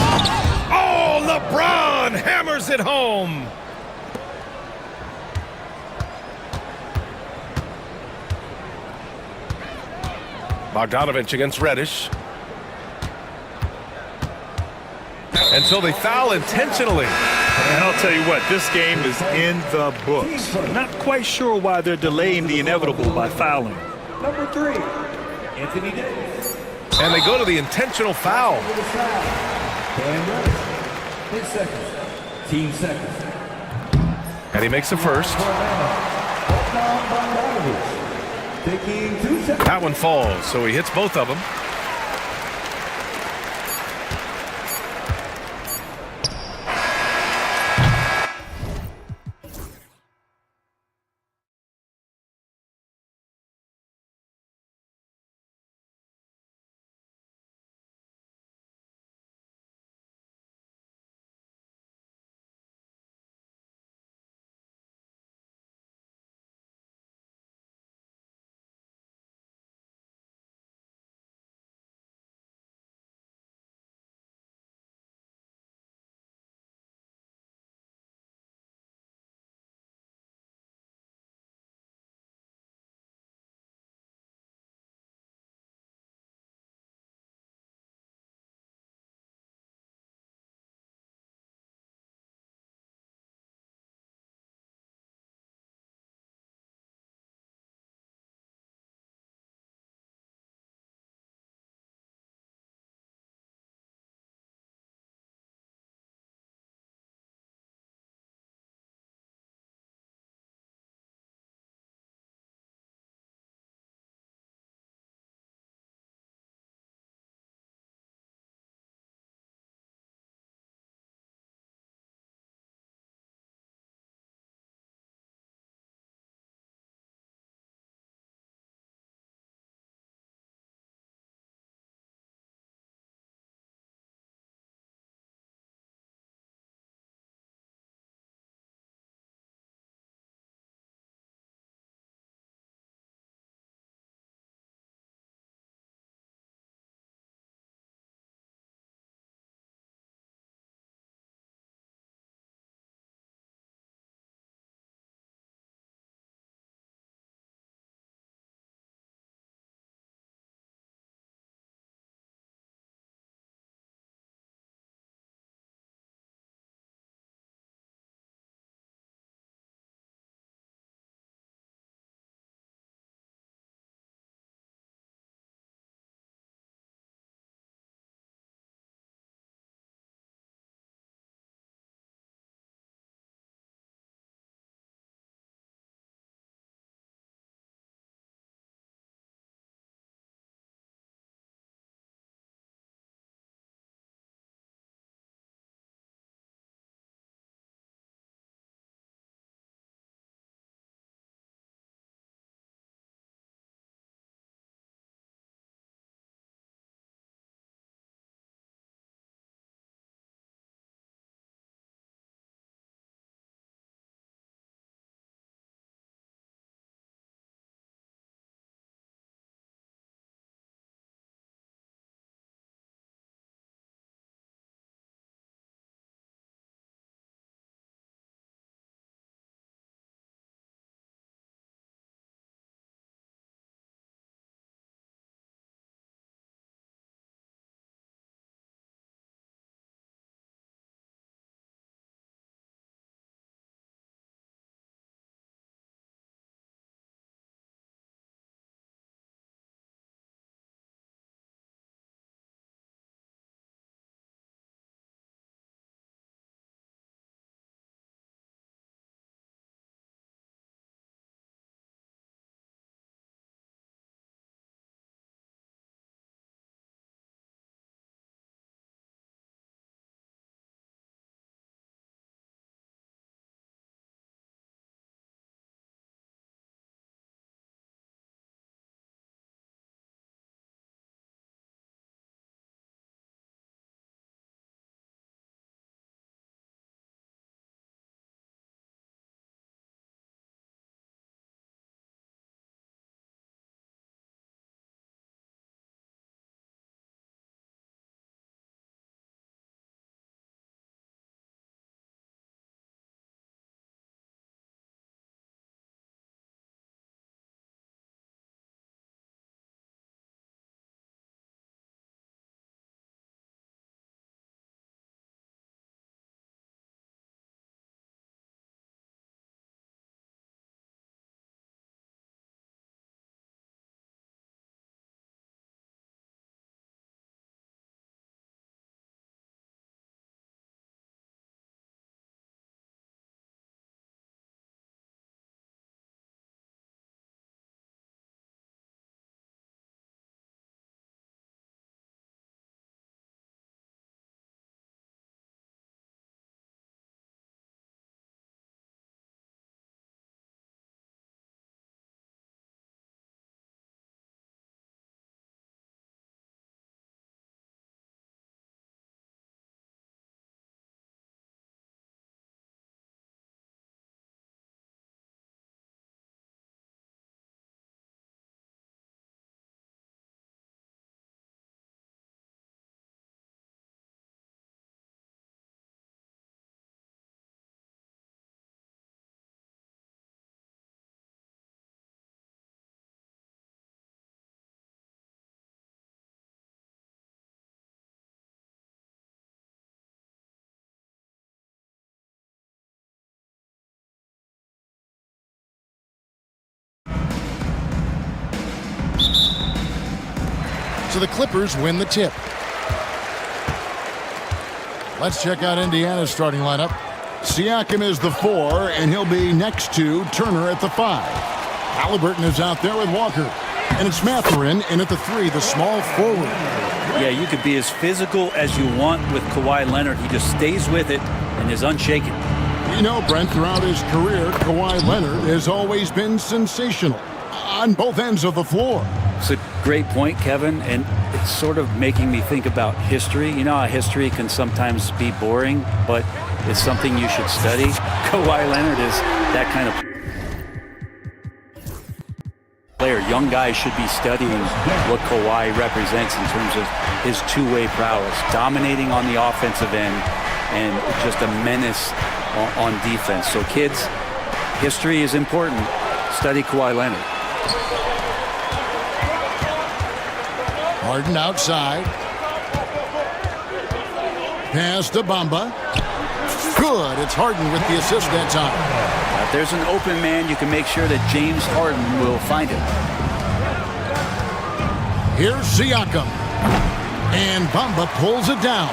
Oh, LeBron hammers it home. Bogdanovich against Reddish. And so they foul intentionally. And I'll tell you what, this game is in the books. Not quite sure why they're delaying the inevitable by fouling. Number 3, Anthony Davis. And they go to the intentional foul. 10 seconds. Team seconds. And he makes the first. Taking 2 seconds. That one falls, so he hits both of them. So the Clippers win the tip. Let's check out Indiana's starting lineup. Siakam is the 4, and he'll be next to Turner at the 5. Halliburton is out there with Walker. And it's Mathurin in at the 3, the small forward. Yeah, you could be as physical as you want with Kawhi Leonard. He just stays with it and is unshaken. You know, Brent, throughout his career, Kawhi Leonard has always been sensational on both ends of the floor. It's a great point, Kevin, and it's sort of making me think about history. You know how history can sometimes be boring, but it's something you should study. Kawhi Leonard is that kind of player. Young guys should be studying what Kawhi represents in terms of his two-way prowess, dominating on the offensive end, and just a menace on defense. So kids, history is important. Study Kawhi Leonard. Harden outside. Pass to Bamba. Good. It's Harden with the assist that time. Now, if there's an open man, you can make sure that James Harden will find him. Here's Siakam. And Bamba pulls it down.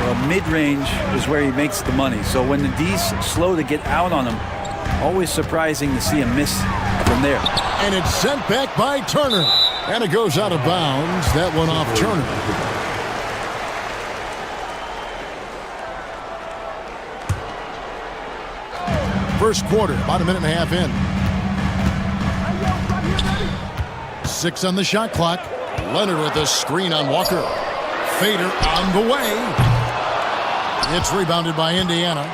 Well, mid-range is where he makes the money. So when the D's slow to get out on him, always surprising to see him miss from there. And it's sent back by Turner. And it goes out of bounds. That one off Turner. First quarter, about a minute and a half in. 6 on the shot clock. Leonard with a screen on Walker. Fader on the way. It's rebounded by Indiana.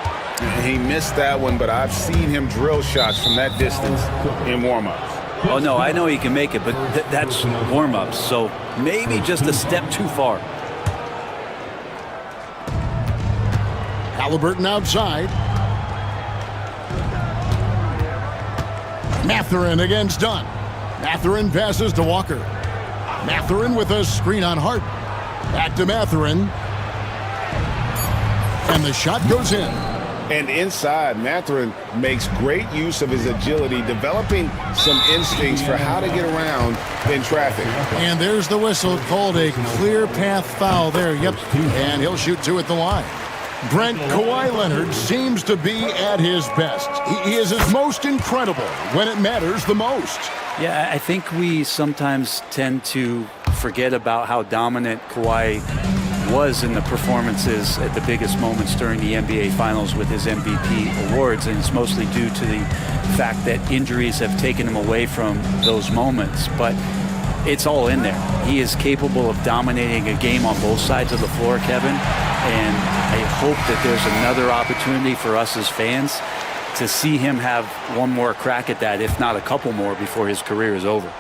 He missed that one, but I've seen him drill shots from that distance in warm-ups. Oh, no, I know he can make it, but that's warm-ups, so maybe just a step too far. Halliburton outside. Mathurin against Dunn. Mathurin passes to Walker. Mathurin with a screen on Hart. Back to Mathurin. And the shot goes in. And inside, Mathurin makes great use of his agility, developing some instincts for how to get around in traffic. And there's the whistle, called a clear path foul there. Yep, and he'll shoot 2 at the line. Brent, Kawhi Leonard seems to be at his best. He is his most incredible when it matters the most. Yeah, I think we sometimes tend to forget about how dominant Kawhi was in the performances at the biggest moments during the NBA Finals with his MVP awards, and it's mostly due to the fact that injuries have taken him away from those moments. But it's all in there. He is capable of dominating a game on both sides of the floor, Kevin, and I hope that there's another opportunity for us as fans to see him have one more crack at that, if not a couple more, before his career is over.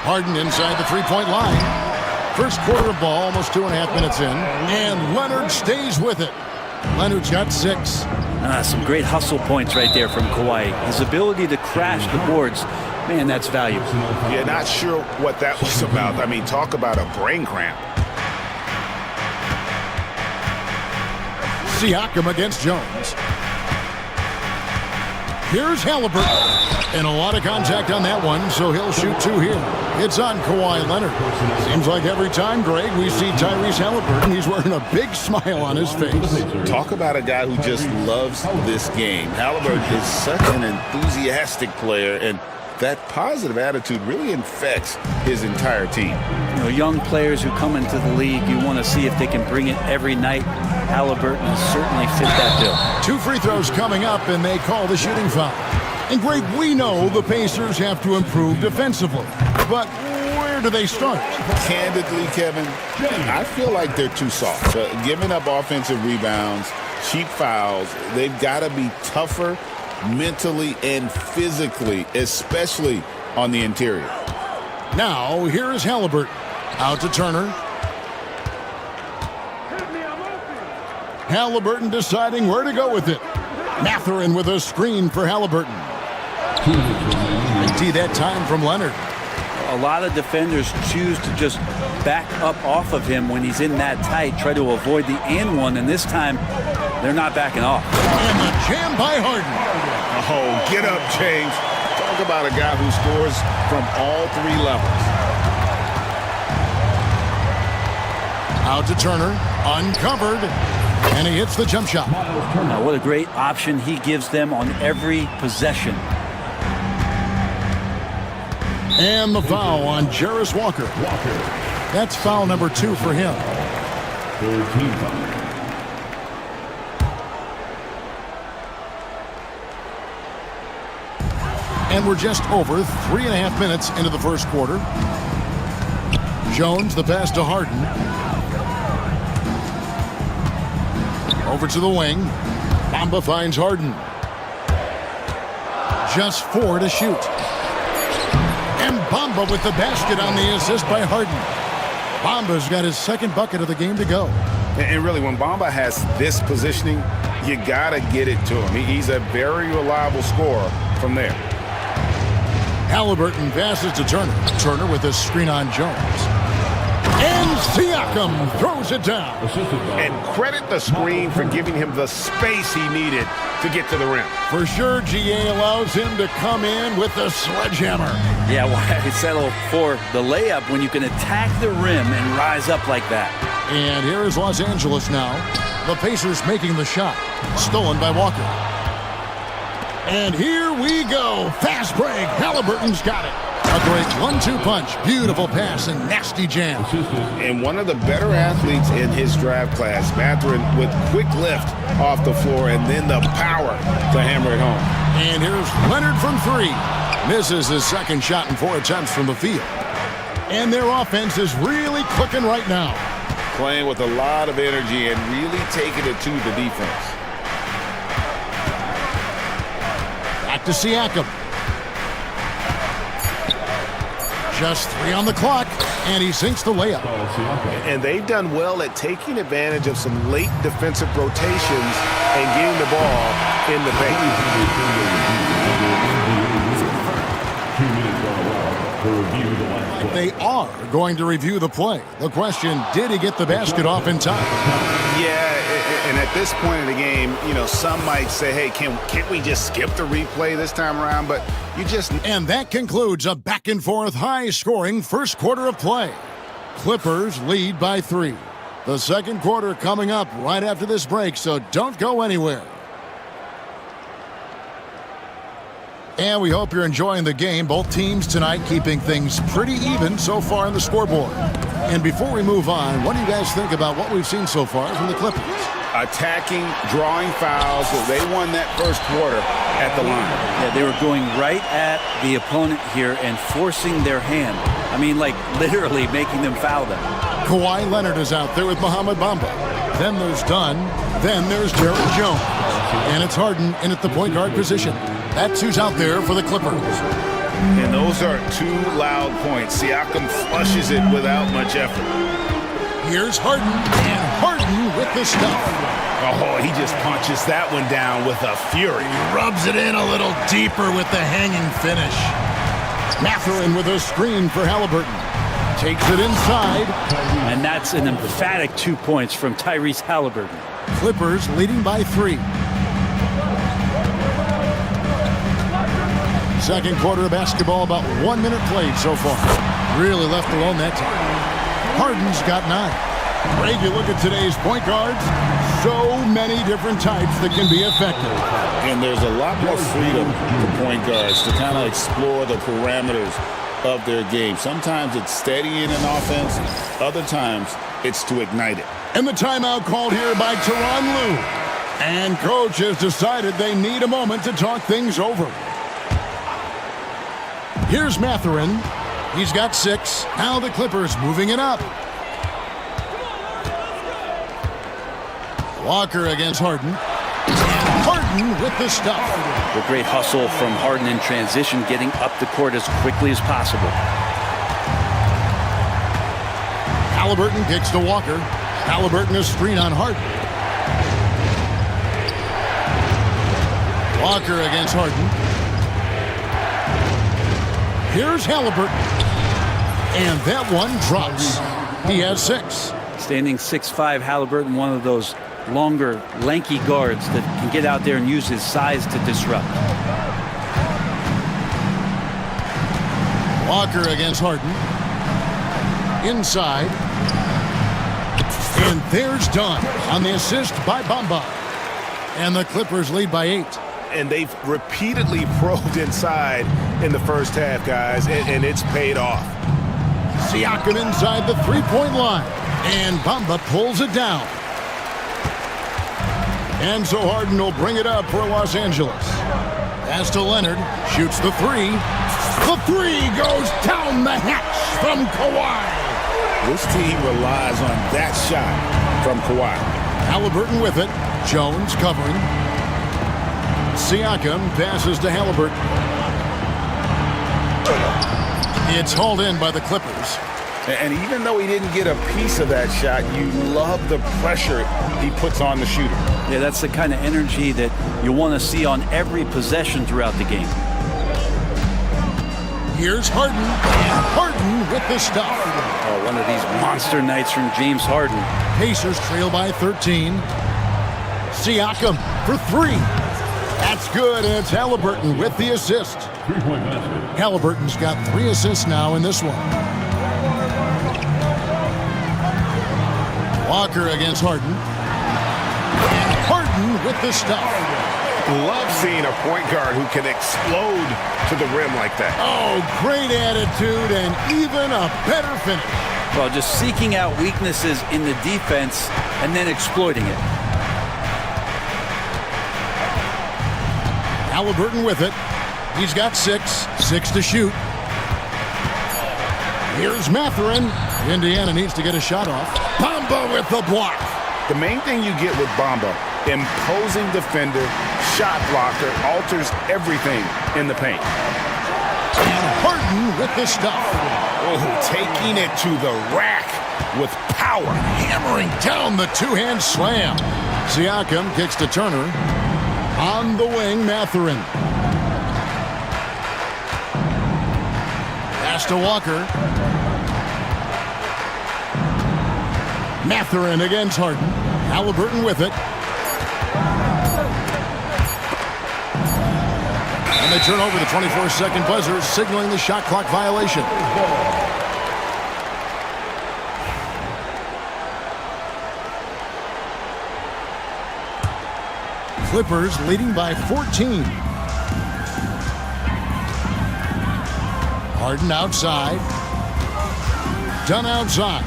Harden inside the three-point line. First quarter of ball, almost 2.5 minutes in, and Leonard stays with it. Leonard's got 6. Some great hustle points right there from Kawhi. His ability to crash the boards, man, that's valuable. Yeah, not sure what that was about. I mean, talk about a brain cramp. Siakam against Jones. Here's Halliburton. And a lot of contact on that one, so he'll shoot 2 here. It's on Kawhi Leonard. Seems like every time, Greg, we see Tyrese Halliburton, he's wearing a big smile on his face. Talk about a guy who just loves this game. Halliburton is such an enthusiastic player, and that positive attitude really infects his entire team. You know, young players who come into the league, you want to see if they can bring it every night. Halliburton has certainly fit that bill. 2 free throws coming up, and they call the shooting foul. And Greg, we know the Pacers have to improve defensively, but where do they start? Candidly, Kevin, I feel like they're too soft. Giving up offensive rebounds, cheap fouls, they've got to be tougher mentally and physically, especially on the interior. Now, here is Halliburton. Out to Turner. Halliburton deciding where to go with it. Mathurin with a screen for Halliburton. Big T that time from Leonard. A lot of defenders choose to just back up off of him when he's in that tight, try to avoid the and one, and this time they're not backing off. And the jam by Harden. Oh, get up, James. talk about a guy who scores from all three levels. Out to Turner, uncovered, and he hits the jump shot. Now, what a great option he gives them on every possession. And the foul on Jarris Walker. That's foul number 2 for him. And we're just over 3.5 minutes into the first quarter. Jones, the pass to Harden. Over to the wing. Bamba finds Harden. Just 4 to shoot. And Bamba with the basket on the assist by Harden. Bamba's got his second bucket of the game to go. And really, when Bamba has this positioning, you got to get it to him. He's a very reliable scorer from there. Halliburton passes to Turner. Turner with a screen on Jones. And Siakam throws it down. And credit the screen for giving him the space he needed to get to the rim. For sure, GA allows him to come in with the sledgehammer. Yeah, why settle for the layup when you can attack the rim and rise up like that? And here is Los Angeles now. The Pacers making the shot. Stolen by Walker. And here we go. Fast break. Halliburton's got it. A great 1-2 punch. Beautiful pass and nasty jam. And one of the better athletes in his draft class, Mathurin, with quick lift off the floor and then the power to hammer it home. And here's Leonard from 3. Misses his second shot in 4 attempts from the field. And their offense is really clicking right now. Playing with a lot of energy and really taking it to the defense. Back to Siakam. Just 3 on the clock, and he sinks the layup. And they've done well at taking advantage of some late defensive rotations and getting the ball in the paint. They are going to review the play. The question, did he get the basket off in time? Yeah, and at this point in the game, you know, some might say, hey, can't we just skip the replay this time around? But you just... And that concludes a back-and-forth, high-scoring first quarter of play. Clippers lead by 3. The second quarter coming up right after this break, so don't go anywhere. And we hope you're enjoying the game. Both teams tonight keeping things pretty even so far on the scoreboard. And before we move on, what do you guys think about what we've seen so far from the Clippers? Attacking, drawing fouls. They won that first quarter at the line. Yeah, they were going right at the opponent here and forcing their hand. I mean, like literally making them foul them. Kawhi Leonard is out there with Mohamed Bamba. Then there's Dunn. Then there's Jared Jones. And it's Harden in at the point guard position. That's who's out there for the Clippers. And those are 2 loud points. Siakam flushes it without much effort. Here's Harden, and Harden with the stuff. Oh, he just punches that one down with a fury. Rubs it in a little deeper with the hanging finish. Mathurin with a screen for Halliburton. Takes it inside. And that's an emphatic 2 points from Tyrese Halliburton. Clippers leading by 3. Second quarter of basketball, about 1 minute played so far. Really left alone that time. Harden's got 9. Greg, you look at today's point guards, so many different types that can be effective. And there's a lot more freedom for point guards to kind of explore the parameters of their game. Sometimes it's steadying an offense. Other times it's to ignite it. And the timeout called here by Tyronn Lue. And coach has decided they need a moment to talk things over. Here's Mathurin. He's got 6. Now the Clippers moving it up. Walker against Harden. And Harden with the stuff. The great hustle from Harden in transition, getting up the court as quickly as possible. Halliburton kicks to Walker. Halliburton a screen on Harden. Walker against Harden. Here's Halliburton. And that one drops. He has 6. Standing 6'5", Halliburton, one of those longer, lanky guards that can get out there and use his size to disrupt. Walker against Harden. Inside. And there's Dunn on the assist by Bamba. And the Clippers lead by 8. And they've repeatedly probed inside in the first half, guys, and it's paid off. Siakam inside the three-point line. And Bamba pulls it down. And so Harden will bring it up for Los Angeles. Pass to Leonard. Shoots the three. The three goes down the hatch from Kawhi. This team relies on that shot from Kawhi. Halliburton with it. Jones covering. Siakam passes to Halliburton. It's hauled in by the Clippers. And even though he didn't get a piece of that shot, you love the pressure he puts on the shooter. Yeah, that's the kind of energy that you want to see on every possession throughout the game. Here's Harden, and Harden with the stuff. Oh, one of these monster nights from James Harden. Pacers trail by 13. Siakam for three. That's good, and it's Halliburton with the assist. Halliburton's got 3 assists now in this one. Walker against Harden. And Harden with the stuff. Love seeing a point guard who can explode to the rim like that. Oh, great attitude and even a better finish. Well, just seeking out weaknesses in the defense and then exploiting it. Halliburton with it. He's got 6 to shoot. Here's Mathurin. Indiana needs to get a shot off. Bamba with the block. The main thing you get with Bamba, imposing defender, shot blocker, alters everything in the paint. And Harden with the stuff. Oh, taking it to the rack with power. Hammering down the two-hand slam. Siakam kicks to Turner. On the wing, Mathurin. Pass to Walker. Mathurin against Harden. Halliburton with it. And they turn over the 24-second buzzer, signaling the shot clock violation. Clippers leading by 14. Harden outside. Dunn outside.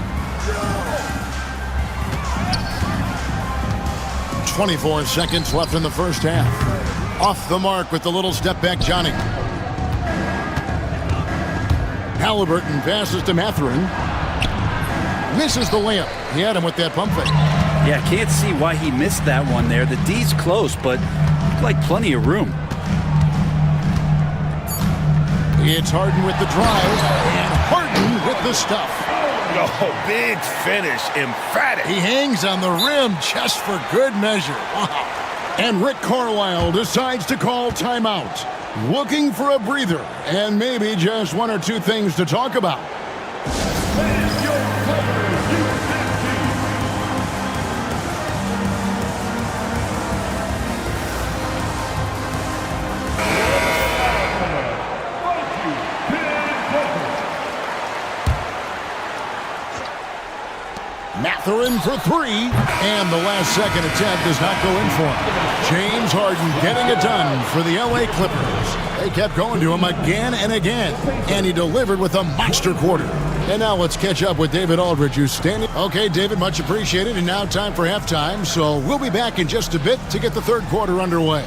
24 seconds left in the first half. Off the mark with the little step back Johnny. Halliburton passes to Mathurin. Misses the layup. He had him with that pump fake. Yeah, can't see why he missed that one there. The D's close, but like plenty of room. It's Harden with the drive, and Harden with the stuff. Oh, big finish, emphatic. He hangs on the rim just for good measure. Wow. And Rick Carlisle decides to call timeout. Looking for a breather, and maybe just 1 or 2 things to talk about. Mathurin for 3, and the last second attempt does not go in for him. James Harden getting it done for the LA Clippers. They kept going to him again and again, and he delivered with a monster quarter. And now let's catch up with David Aldridge, who's standing. Okay, David, much appreciated, and now time for halftime, so we'll be back in just a bit to get the third quarter underway.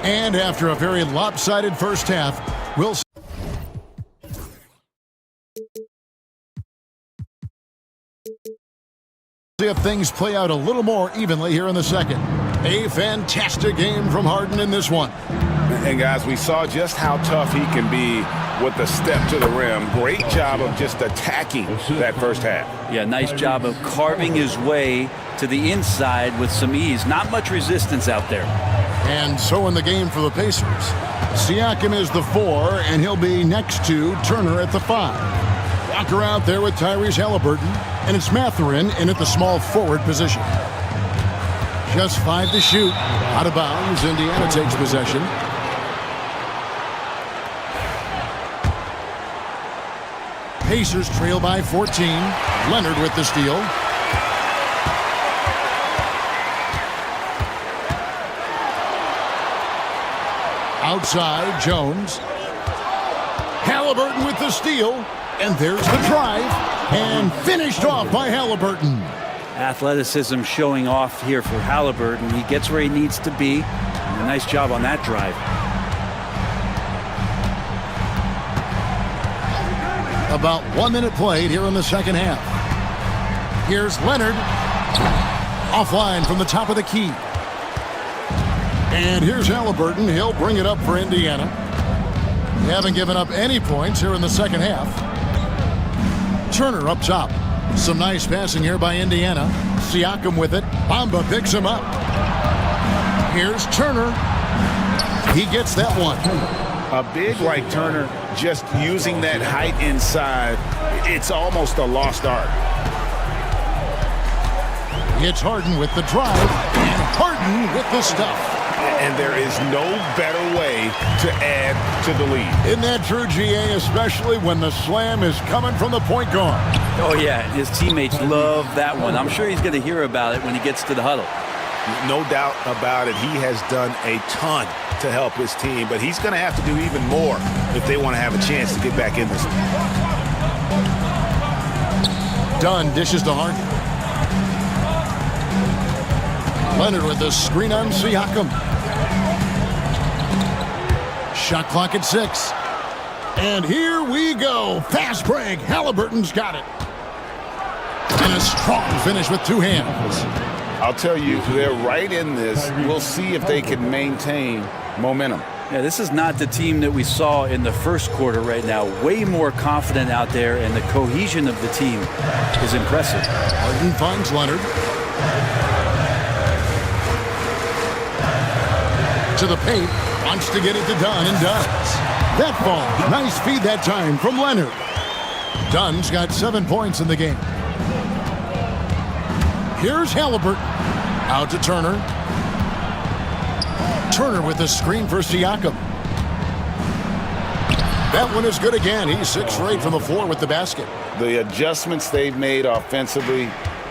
And after a very lopsided first half, we'll see if things play out a little more evenly here in the second. A fantastic game from Harden in this one. And guys, we saw just how tough he can be with the step to the rim. Great job of just attacking that first half. Yeah, nice job of carving his way to the inside with some ease. Not much resistance out there. And so in the game for the Pacers, Siakam is the 4, and he'll be next to Turner at the 5. Walker out there with Tyrese Halliburton, and it's Mathurin in at the small forward position. Just 5 to shoot. Out of bounds, Indiana takes possession. Pacers trail by 14. Leonard with the steal. Outside, Jones. Halliburton with the steal. And there's the drive. And finished off by Halliburton. Athleticism showing off here for Halliburton. He gets where he needs to be. And a nice job on that drive. About 1 minute played here in the second half. Here's Leonard. Offline from the top of the key. And here's Halliburton. He'll bring it up for Indiana. They haven't given up any points here in the second half. Turner up top. Some nice passing here by Indiana. Siakam with it. Bamba picks him up. Here's Turner. He gets that one. A big like Turner, just using that height inside, it's almost a lost art. It's Harden with the drive, and Harden with the stuff. And there is no better way to add to the lead. Isn't that true, GA, especially when the slam is coming from the point guard? Oh, yeah, his teammates love that one. I'm sure he's going to hear about it when he gets to the huddle. No doubt about it. He has done a ton to help his team, but he's going to have to do even more if they want to have a chance to get back in this one. Dunn dishes to Harden. Leonard with the screen on Siakam. Shot clock at 6. And here we go. Fast break. Halliburton's got it. And a strong finish with 2 hands. I'll tell you, they're right in this. We'll see if they can maintain momentum. Yeah, this is not the team that we saw in the first quarter right now. Way more confident out there, and the cohesion of the team is impressive. Harden finds Leonard. To the paint. Wants to get it to Dunn, and does. That ball. Nice feed that time from Leonard. Dunn's got 7 points in the game. Here's Halliburton. Out to Turner. Turner with the screen for Siakam. That one is good again. He's 6 for 8 from the floor with the basket. The adjustments they've made offensively,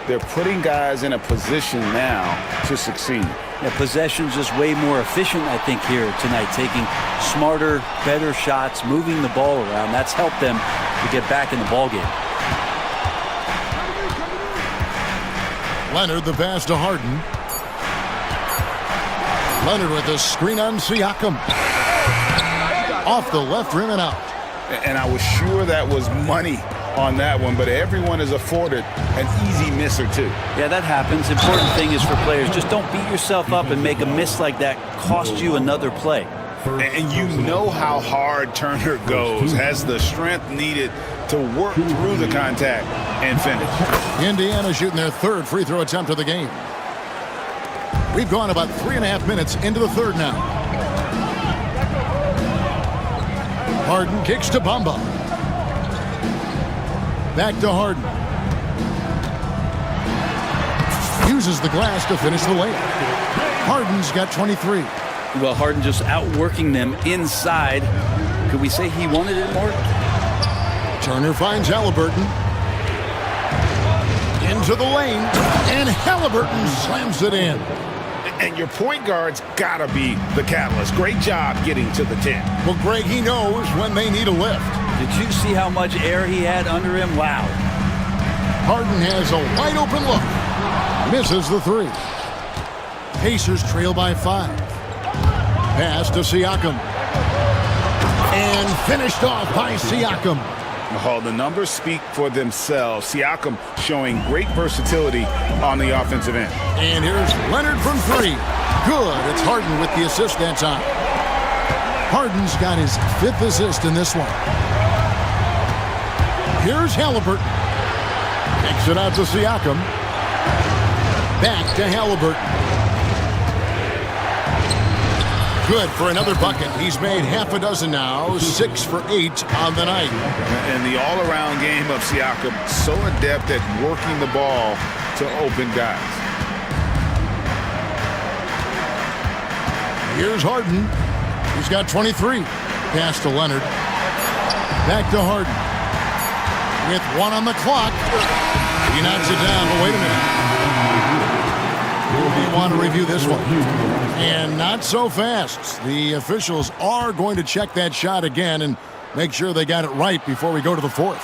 they're putting guys in a position now to succeed. Yeah, possession's just way more efficient, I think, here tonight. Taking smarter, better shots, moving the ball around. That's helped them to get back in the ballgame. Leonard the pass to Harden. Leonard with the screen on Siakam. Off the left rim and out. And I was sure that was money on that one, but everyone is afforded an easy miss or 2. Yeah, that happens. Important thing is for players, just don't beat yourself up and make a miss like that cost you another play. And you know how hard Turner goes, has the strength needed to work through the contact and finish. Indiana shooting their 3rd free throw attempt of the game. We've gone about 3.5 minutes into the 3rd now. Harden kicks to Bamba. Back to Harden. Uses the glass to finish the layup. Harden's got 23. Well, Harden just outworking them inside. Could we say he wanted it more? Turner finds Halliburton. Into the lane. And Halliburton slams it in. And your point guard's got to be the catalyst. Great job getting to the 10. Well, Greg, he knows when they need a lift. Did you see how much air he had under him? Wow. Harden has a wide open look. Misses the 3. Pacers trail by 5. Pass to Siakam. And finished off by Siakam. Oh, the numbers speak for themselves. Siakam showing great versatility on the offensive end. And here's Leonard from 3. Good. It's Harden with the assist that time. Harden's got his 5th assist in this one. Here's Halliburton. Kicks it out to Siakam. Back to Halliburton. Good for another bucket. He's made half a dozen now, 6 for 8 on the night. And the all-around game of Siakam, so adept at working the ball to open guys. Here's Harden. He's got 23. Pass to Leonard. Back to Harden. With 1 on the clock. He knocks it down, but wait a minute. We want to review this one. And not so fast. The officials are going to check that shot again and make sure they got it right before we go to the fourth.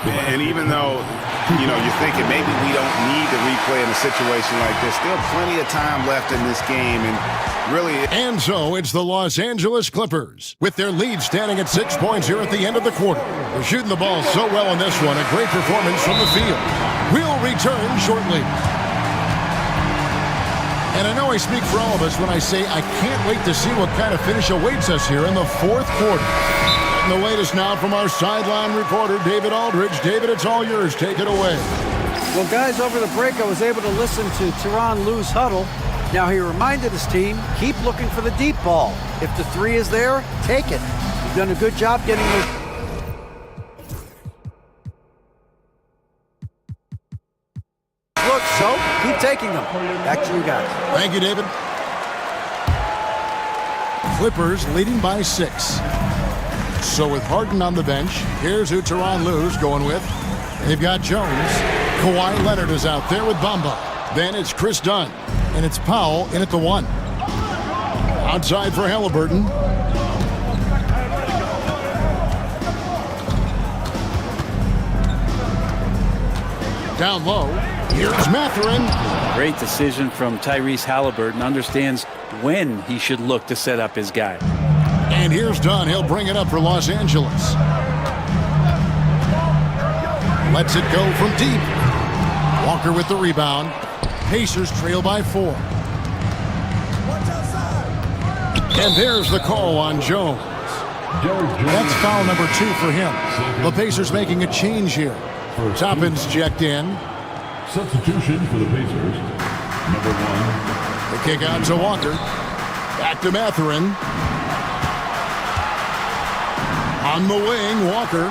And even though, you're thinking maybe we don't need to replay in a situation like this, still plenty of time left in this game. And really... And so it's the Los Angeles Clippers with their lead standing at 6 points here at the end of the quarter. They're shooting the ball so well in this one. A great performance from the field. We'll return shortly. And I know I speak for all of us when I say I can't wait to see what kind of finish awaits us here in the fourth quarter. And the latest now from our sideline reporter, David Aldridge. David, it's all yours. Take it away. Well, guys, over the break, I was able to listen to Tyronn Lue's huddle. Now, he reminded his team, keep looking for the deep ball. If the three is there, take it. You've done a good job getting those. Look, so keep taking them. Back to you guys. Thank you, David. Clippers leading by 6. So with Harden on the bench, here's who Tyronn Lue's going with. They've got Jones. Kawhi Leonard is out there with Bamba. Then it's Chris Dunn. And it's Powell in at the 1. Outside for Halliburton. Down low. Here's Mathurin. Great decision from Tyrese Halliburton. Understands when he should look to set up his guy. And here's Dunn. He'll bring it up for Los Angeles. Lets it go from deep. Walker with the rebound. Pacers trail by 4. And there's the call on Jones. That's foul number 2 for him. The Pacers making a change here. Toppin's checked in. Substitution for the Pacers. Number 1. The kick out to Walker. Back to Mathurin. On the wing, Walker.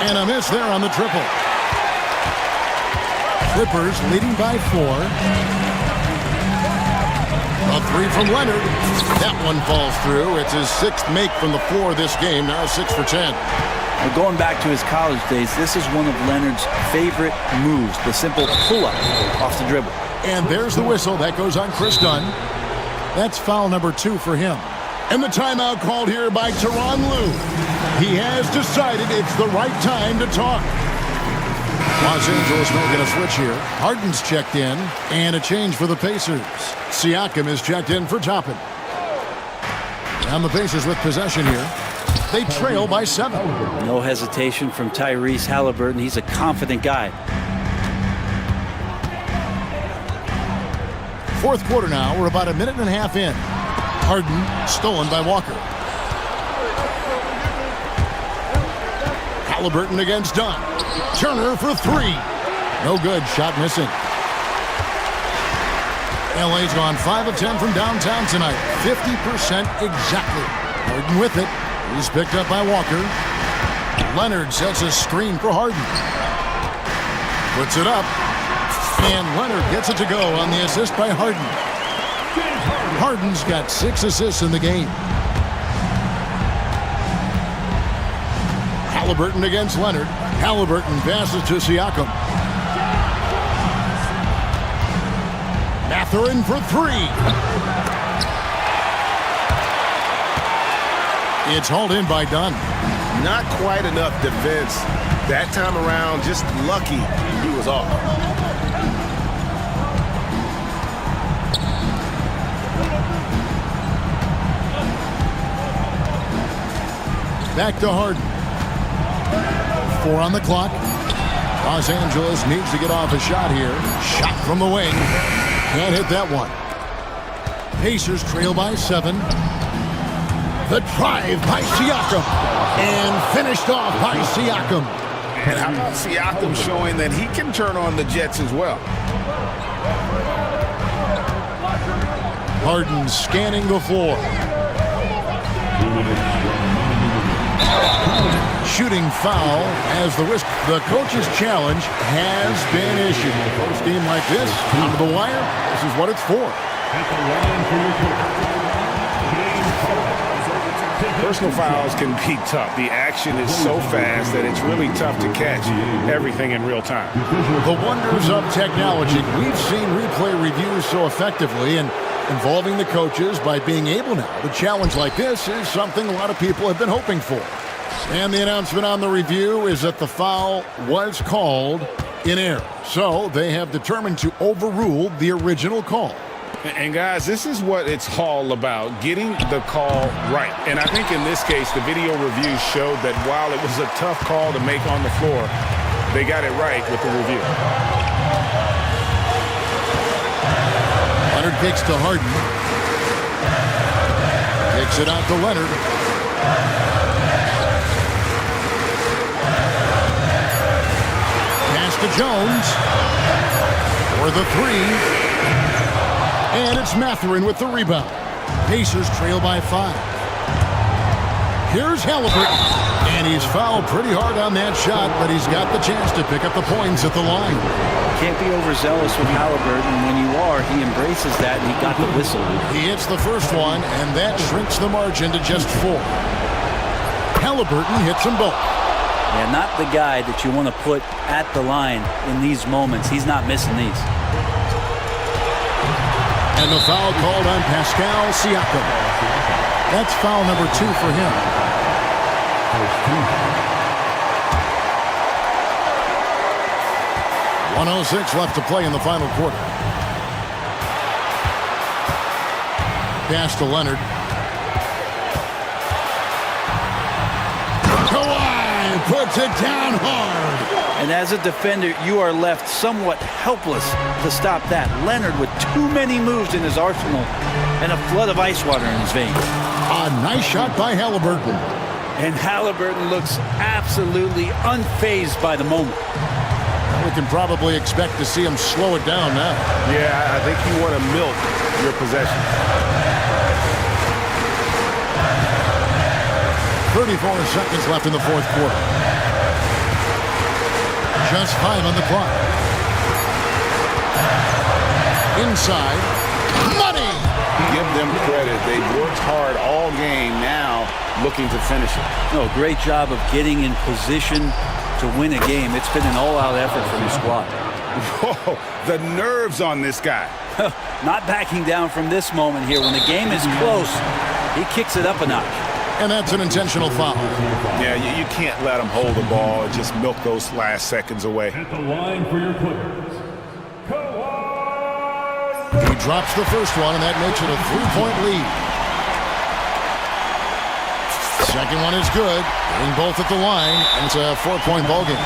And a miss there on the triple. Clippers leading by 4. A 3 from Leonard. That one falls through. It's his 6th make from the floor this game. Now 6 for 10. Well, going back to his college days, this is one of Leonard's favorite moves, the simple pull-up off the dribble. And there's the whistle. That goes on Chris Dunn. That's foul number 2 for him. And the timeout called here by Tyronn Lue. He has decided it's the right time to talk. Los Angeles making a switch here. Harden's checked in. And a change for the Pacers. Siakam is checked in for Toppin. And the Pacers with possession here. They trail by 7. No hesitation from Tyrese Halliburton. He's a confident guy. Fourth quarter now. We're about a minute and a half in. Harden stolen by Walker. Halliburton against Dunn. Turner for 3. No good. Shot missing. LA's gone 5 of 10 from downtown tonight. 50% exactly. Harden with it. He's picked up by Walker. Leonard sets a screen for Harden. Puts it up. And Leonard gets it to go on the assist by Harden. Harden's got 6 assists in the game. Halliburton against Leonard. Halliburton passes to Siakam. Mathurin for 3. It's hauled in by Dunn. Not quite enough defense. That time around, just lucky he was off. Back to Harden. 4 on the clock. Los Angeles needs to get off a shot here. Shot from the wing. Can't hit that one. Pacers trail by 7. The drive by Siakam. And finished off by Siakam. And how about Siakam showing that he can turn on the Jets as well? Harden scanning the floor. Shooting foul as the coach's challenge has been issued. First game like this, down to the wire, this is what it's for. Personal fouls can be tough. The action is so fast that it's really tough to catch everything in real time. The wonders of technology. We've seen replay reviews so effectively, and involving the coaches by being able now to challenge like this is something a lot of people have been hoping for. And the announcement on the review is that the foul was called in error. So they have determined to overrule the original call. And guys, this is what it's all about, getting the call right. And I think in this case, the video review showed that while it was a tough call to make on the floor, they got it right with the review. Leonard kicks to Harden. Kicks it out to Leonard. Pass to Jones for the three. And it's Mathurin with the rebound. Pacers trail by 5. Here's Halliburton. And he's fouled pretty hard on that shot, but he's got the chance to pick up the points at the line. Can't be overzealous with Halliburton. When you are, he embraces that, and he got the whistle. He hits the first one, and that shrinks the margin to just 4. Halliburton hits them both. Yeah, not the guy that you want to put at the line in these moments. He's not missing these. And the foul called on Pascal Siakam. That's foul number 2 for him. 1:06 left to play in the final quarter. Pass to Leonard. Kawhi puts it down hard. And as a defender, you are left somewhat helpless to stop that. Leonard with too many moves in his arsenal and a flood of ice water in his veins. A nice shot by Halliburton. And Halliburton looks absolutely unfazed by the moment. We can probably expect to see him slow it down now. Yeah, I think you want to milk your possession. 34 seconds left in the fourth quarter. Just 5 on the clock. Inside. Money! Give them credit. They've worked hard all game, now looking to finish it. No, great job of getting in position to win a game. It's been an all-out effort from the squad. Whoa, the nerves on this guy. Not backing down from this moment here. When the game is close, he kicks it up a notch. And that's an intentional foul. Yeah, you can't let him hold the ball and just milk those last seconds away. At the line for your Clippers, Kawhi. He drops the first one, and that makes it a 3-point lead. Second one is good. Getting both at the line, and it's a 4-point ball game.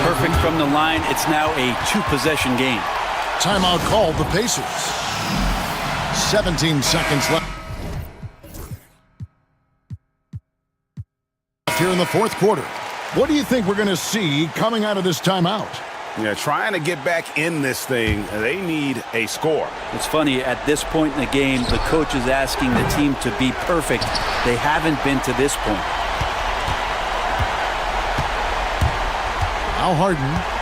Perfect from the line. It's now a 2-possession game. Timeout called the Pacers. 17 seconds left. Here in the fourth quarter. What do you think we're going to see coming out of this timeout? Yeah, trying to get back in this thing, they need a score. It's funny, at this point in the game, the coach is asking the team to be perfect. They haven't been to this point. Now Harden.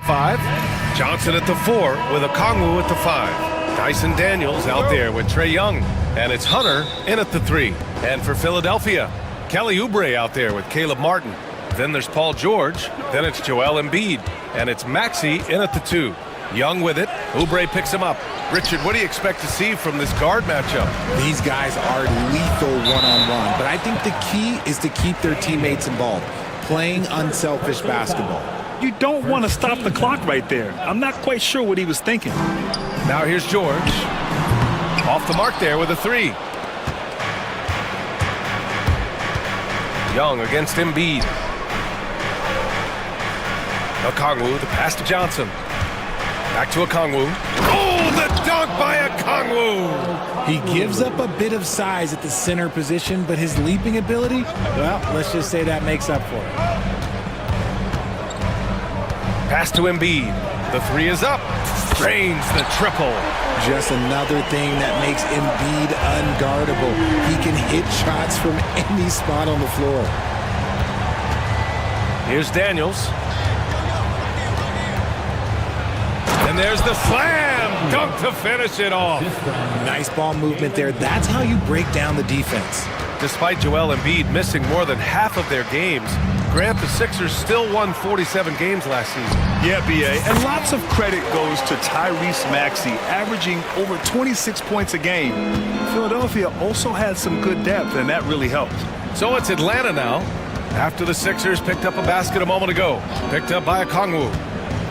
5. Johnson at the 4 with Okongwu at the 5. Dyson Daniels out there with Trae Young. And it's Hunter in at the 3. And for Philadelphia, Kelly Oubre out there with Caleb Martin. Then there's Paul George. Then it's Joel Embiid. And it's Maxey in at the 2. Young with it. Oubre picks him up. Richard, what do you expect to see from this guard matchup? These guys are lethal one-on-one, but I think the key is to keep their teammates involved, playing unselfish basketball. You don't want to stop the clock right there. I'm not quite sure what he was thinking. Now here's George. Off the mark there with a 3. Young against Embiid. Okongwu, the pass to Johnson. Back to Okongwu. Oh, the dunk by Okongwu! He gives up a bit of size at the center position, but his leaping ability, well, let's just say that makes up for it. Pass to Embiid. The 3 is up. Drains the triple. Just another thing that makes Embiid unguardable. He can hit shots from any spot on the floor. Here's Daniels. And there's the slam dunk to finish it off. Nice ball movement there. That's how you break down the defense. Despite Joel Embiid missing more than half of their games, Grant, the Sixers still won 47 games last season. Yeah, B.A., and lots of credit goes to Tyrese Maxey, averaging over 26 points a game. Philadelphia also had some good depth, and that really helped. So it's Atlanta now, after the Sixers picked up a basket a moment ago. Picked up by Okongwu.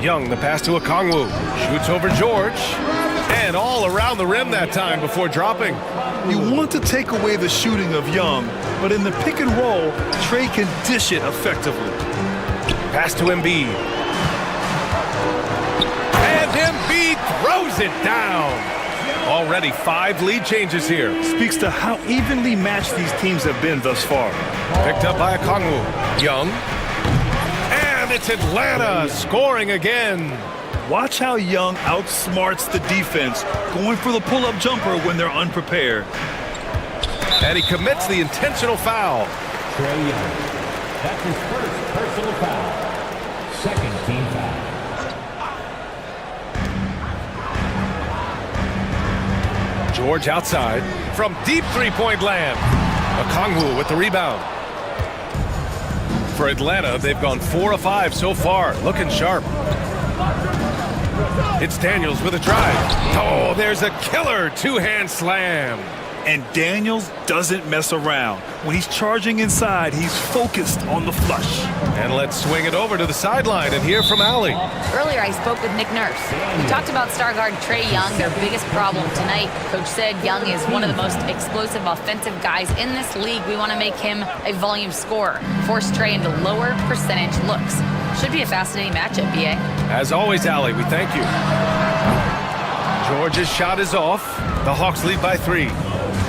Young, the pass to Okongwu. Shoots over George. And all around the rim that time before dropping. You want to take away the shooting of Young, but in the pick and roll, Trae can dish it effectively. Pass to Embiid. And Embiid throws it down. Already 5 lead changes here. Speaks to how evenly matched these teams have been thus far. Picked up by Okongwu. Young. And it's Atlanta scoring again. Watch how Young outsmarts the defense, going for the pull-up jumper when they're unprepared. And he commits the intentional foul. Trae Young. That's his first personal foul. Second team foul. George outside from deep three-point land. Okongwu with the rebound. For Atlanta, they've gone 4 of 5 so far, looking sharp. It's Daniels with a drive. Oh, there's a killer two-hand slam. And Daniels doesn't mess around. When he's charging inside, he's focused on the flush. And let's swing it over to the sideline and hear from Allie. Earlier, I spoke with Nick Nurse. We talked about star guard Trae Young, their biggest problem tonight. Coach said Young is one of the most explosive offensive guys in this league. We want to make him a volume scorer, force Trae into lower percentage looks. Should be a fascinating matchup, B.A. As always, Allie, we thank you. George's shot is off. The Hawks lead by 3.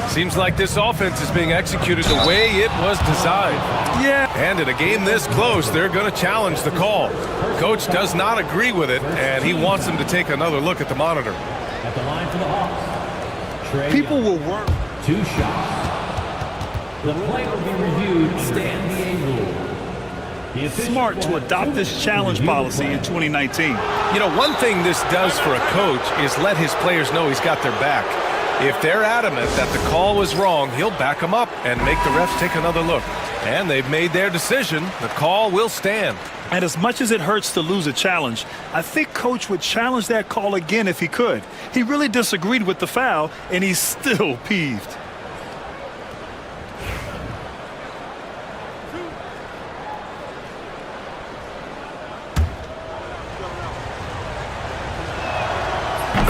Seems like this offense is being executed the way it was designed. Yeah. And in a game this close, they're going to challenge the call. Coach does not agree with it, and he wants them to take another look at the monitor. At the line for the Hawks, Trae People Young. will work. 2 shots. The play will be reviewed under NBA rule. Smart to adopt this challenge policy in 2019. You know, one thing this does for a coach is let his players know he's got their back. If they're adamant that the call was wrong, he'll back them up and make the refs take another look. And they've made their decision. The call will stand. And as much as it hurts to lose a challenge, I think Coach would challenge that call again if he could. He really disagreed with the foul, and he's still peeved.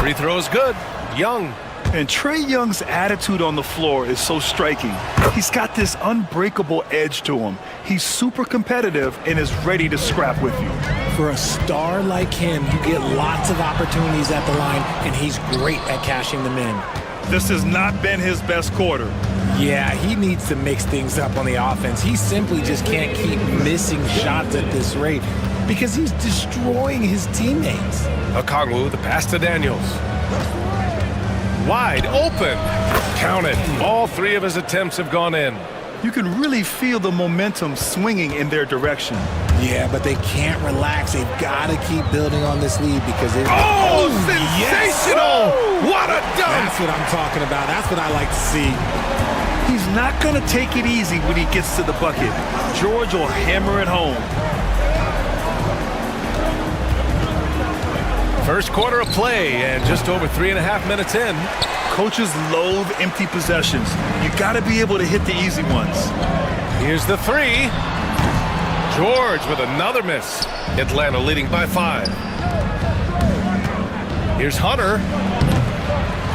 Free throw is good. Young. And Trae Young's attitude on the floor is so striking. He's got this unbreakable edge to him. He's super competitive and is ready to scrap with you. For a star like him, you get lots of opportunities at the line, and he's great at cashing them in. This has not been his best quarter. Yeah, he needs to mix things up on the offense. He simply just can't keep missing shots at this rate because he's destroying his teammates. Okongwu, the pass to Daniels. Wide open. Count it. All 3 of his attempts have gone in. You can really feel the momentum swinging in their direction. Yeah, but they can't relax. They've got to keep building on this lead because they're... Oh, sensational! Yes. What a dunk! That's what I'm talking about. That's what I like to see. He's not going to take it easy when he gets to the bucket. George will hammer it home. First quarter of play, and just over 3.5 minutes in. Coaches loathe empty possessions. You got to be able to hit the easy ones. Here's the three. George with another miss. Atlanta leading by 5. Here's Hunter.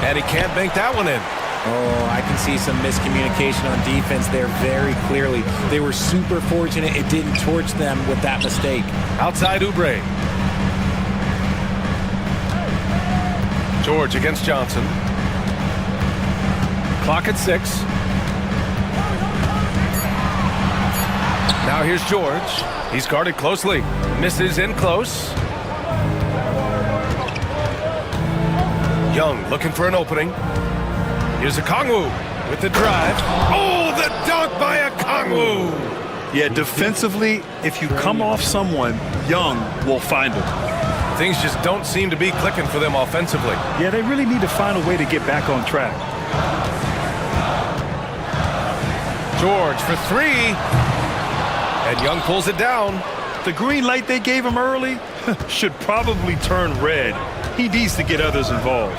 And he can't bank that one in. Oh, I can see some miscommunication on defense there very clearly. They were super fortunate it didn't torch them with that mistake. Outside Oubre. George against Johnson. Clock at 6. Now here's George. He's guarded closely. Misses in close. Young looking for an opening. Here's Okongwu with the drive. Oh, the dunk by Okongwu! Yeah, defensively, if you come off someone, Young will find him. Things just don't seem to be clicking for them offensively. Yeah, they really need to find a way to get back on track. George for 3. And Young pulls it down. The green light they gave him early should probably turn red. He needs to get others involved.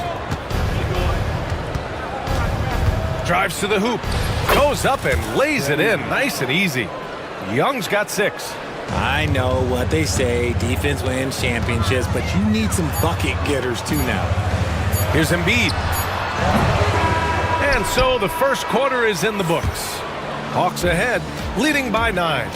Drives to the hoop. Goes up and lays it in. Nice and easy. Young's got 6. I know what they say. Defense wins championships, but you need some bucket getters too now. Here's Embiid. And so the first quarter is in the books. Hawks ahead, leading by 9.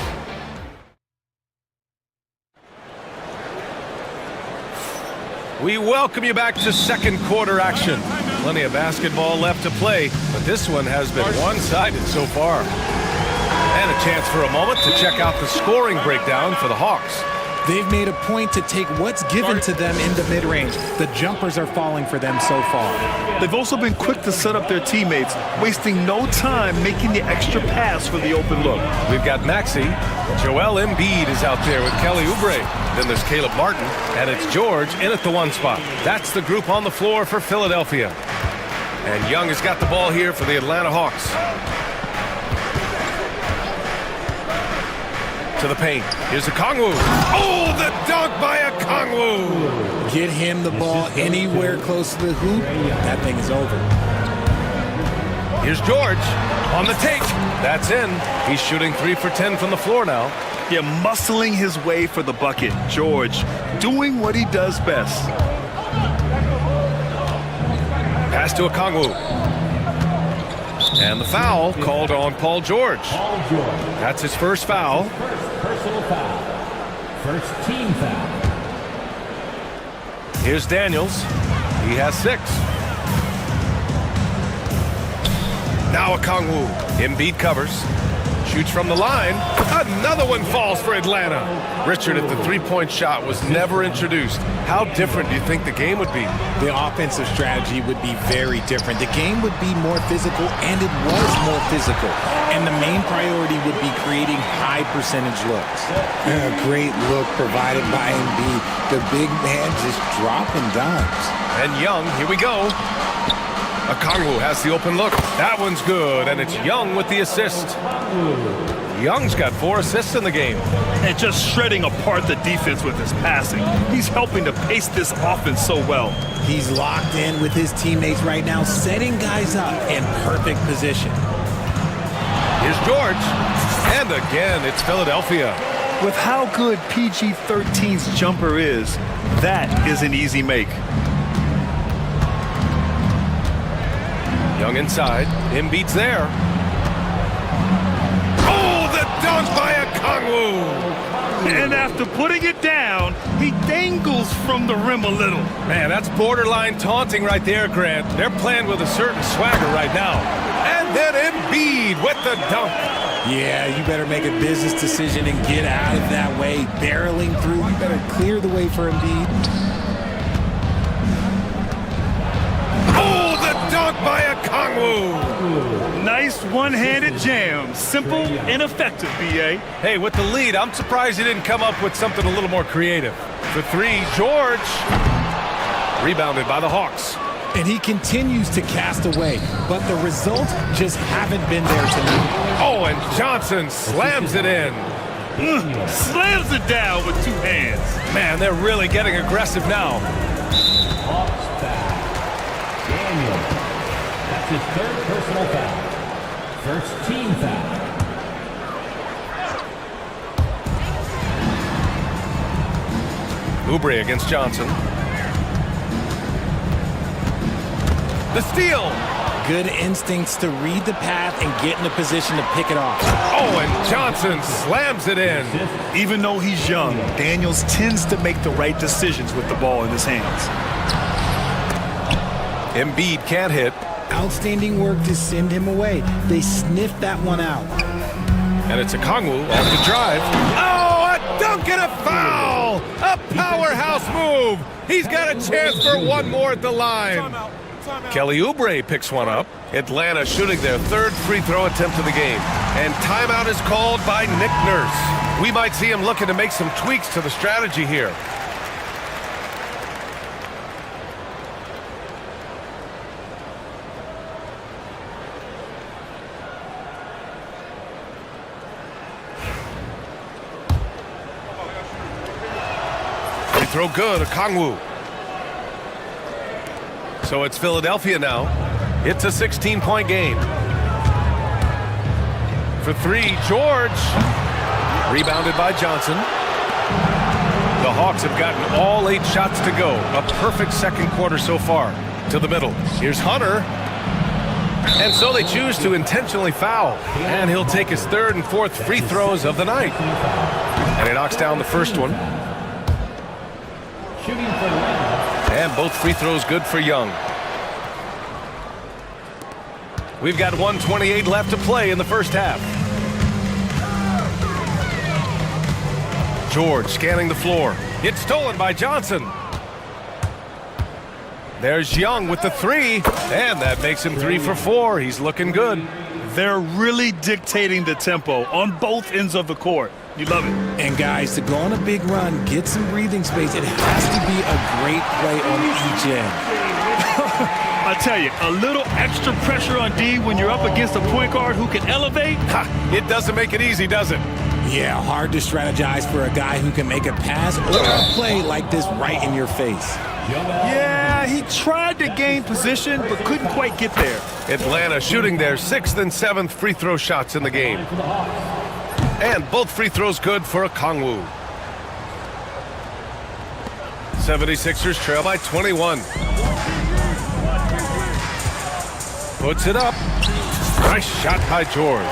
We welcome you back to second quarter action. Plenty of basketball left to play, but this one has been one-sided so far. And a chance for a moment to check out the scoring breakdown for the Hawks. They've made a point to take what's given to them in the mid-range. The jumpers are falling for them so far. They've also been quick to set up their teammates, wasting no time making the extra pass for the open look. We've got Maxey. Joel Embiid is out there with Kelly Oubre. Then there's Caleb Martin, and it's George in at the 1 spot. That's the group on the floor for Philadelphia. And Young has got the ball here for the Atlanta Hawks. To the paint. Here's Okongwu. Oh, the dunk by Okongwu! Get him the ball anywhere close to the hoop. That thing is over. Here's George on the take. That's in. He's shooting 3 for 10 from the floor now. Yeah, muscling his way for the bucket. George doing what he does best. Pass to Okongwu. And the foul called on Paul George. That's his first foul. First personal foul. First team foul. Here's Daniels. He has 6. Now Okongwu. Embiid covers. Shoots from the line. Another one falls for Atlanta. Richard, if the three-point shot was never introduced, how different do you think the game would be? The offensive strategy would be very different. The game would be more physical, and it was more physical. And the main priority would be creating high percentage looks. A great look provided by Embiid. The big man just dropping dimes. And Young, here we go. Okongwu has the open look. That one's good, and it's Young with the assist. Young's got 4 assists in the game. And just shredding apart the defense with his passing. He's helping to pace this offense so well. He's locked in with his teammates right now, setting guys up in perfect position. Here's George. And again, it's Philadelphia. With how good PG-13's jumper is, that is an easy make. Young inside. Embiid's there. Oh, the dunk by Okongwu! And after putting it down, he dangles from the rim a little. Man, that's borderline taunting right there, Grant. They're playing with a certain swagger right now. And then Embiid with the dunk. Yeah, you better make a business decision and get out of that way. Barreling through, you better clear the way for Embiid. Oh, the dunk by Okongwu! Okongwu. Nice one-handed jam. Simple and effective, B.A. Hey, with the lead, I'm surprised he didn't come up with something a little more creative. For three, George. Rebounded by the Hawks. And he continues to cast away, but the results just haven't been there tonight. Oh, and Johnson slams it in. Slams it down with two hands. Man, they're really getting aggressive now. Hawks foul. Daniel. That's his third personal foul. First team foul. Oubre against Johnson. The steal. Good instincts to read the path and get in a position to pick it off. Oh, and Johnson slams it in. Even though he's young, Daniels tends to make the right decisions with the ball in his hands. Embiid can't hit. Outstanding work to send him away. They sniffed that one out. And it's Okongwu off the drive. Oh, a dunk and a foul! A powerhouse move! He's got a chance for one more at the line. Kelly Oubre picks one up. Atlanta shooting their third free throw attempt of the game. And timeout is called by Nick Nurse. We might see him looking to make some tweaks to the strategy here. Free throw good, Okongwu. So it's Philadelphia now. It's a 16-point game. For three, George. Rebounded by Johnson. The Hawks have gotten all 8 shots to go. A perfect second quarter so far. To the middle. Here's Hunter. And so they choose to intentionally foul. And he'll take his third and fourth free throws of the night. And he knocks down the first one. And both free throws good for Young. We've got 1:28 left to play in the first half. George scanning the floor. It's stolen by Johnson. There's Young with the three, and that makes him 3 for 4. He's looking good. They're really dictating the tempo on both ends of the court. You love it. And guys, to go on a big run, get some breathing space, it has to be a great play on each end. I tell you, a little extra pressure on D when you're up against a point guard who can elevate. It doesn't make it easy, does it? Yeah, hard to strategize for a guy who can make a pass or a play like this right in your face. Yeah, he tried to gain position, but couldn't quite get there. Atlanta shooting their 6th and 7th free throw shots in the game. And both free throws good for Okongwu. 76ers trail by 21. Puts it up. Nice shot by George.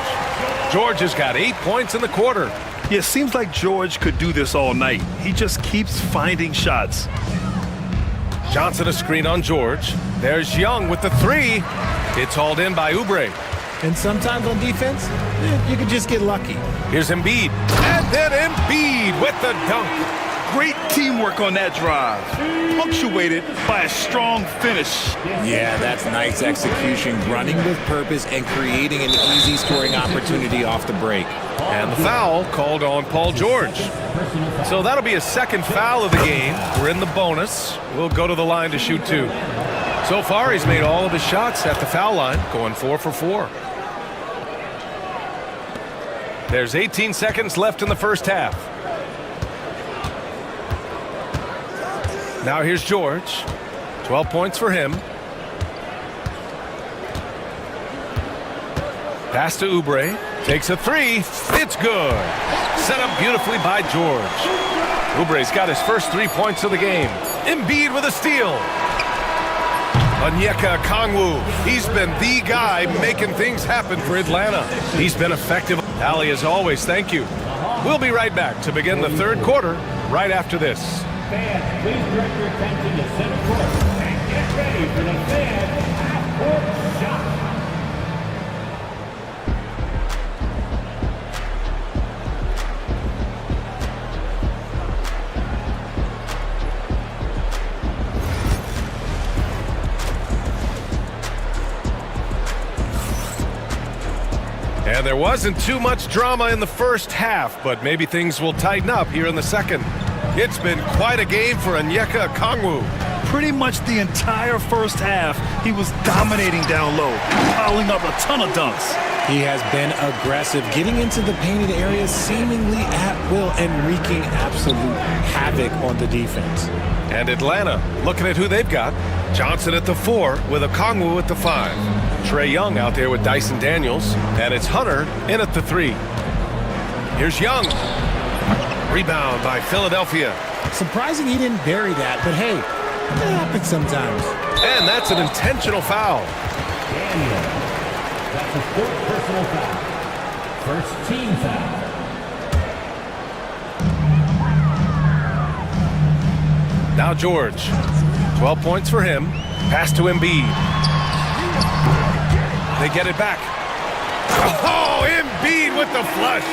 George has got 8 points in the quarter. Yeah, it seems like George could do this all night. He just keeps finding shots. Johnson a screen on George. There's Young with the three. It's hauled in by Oubre. And sometimes on defense, you can just get lucky. Here's Embiid. And then Embiid with the dunk. Great teamwork on that drive, punctuated by a strong finish. Yeah, that's nice execution, running with purpose and creating an easy scoring opportunity off the break. And the foul called on Paul George. So that'll be a second foul of the game. We're in the bonus. We'll go to the line to shoot 2. So far, he's made all of his shots at the foul line, going 4 for 4. There's 18 seconds left in the first half. Now here's George. 12 points for him. Pass to Oubre. Takes a three. It's good. Set up beautifully by George. Oubre's got his first 3 points of the game. Embiid with a steal. Onyeka Okongwu. He's been the guy making things happen for Atlanta. He's been effective. Ali, as always, thank you. We'll be right back to begin the third quarter right after this. Fans, please direct your attention to center court and get ready for the fan half-court shot. And there wasn't too much drama in the first half, but maybe things will tighten up here in the second. It's been quite a game for Onyeka Okongwu. Pretty much the entire first half, he was dominating down low, piling up a ton of dunks. He has been aggressive, getting into the painted areas seemingly at will and wreaking absolute havoc on the defense. And Atlanta, looking at who they've got. Johnson at the 4 with Okongwu at the 5. Trae Young out there with Dyson Daniels. And it's Hunter in at the 3. Here's Young. Rebound by Philadelphia. Surprising he didn't bury that, but hey, it happens sometimes. And that's an intentional foul. Daniel. That's a fourth personal foul. First team foul. Now George. 12 points for him. Pass to Embiid. They get it back. Oh, Embiid with the flush.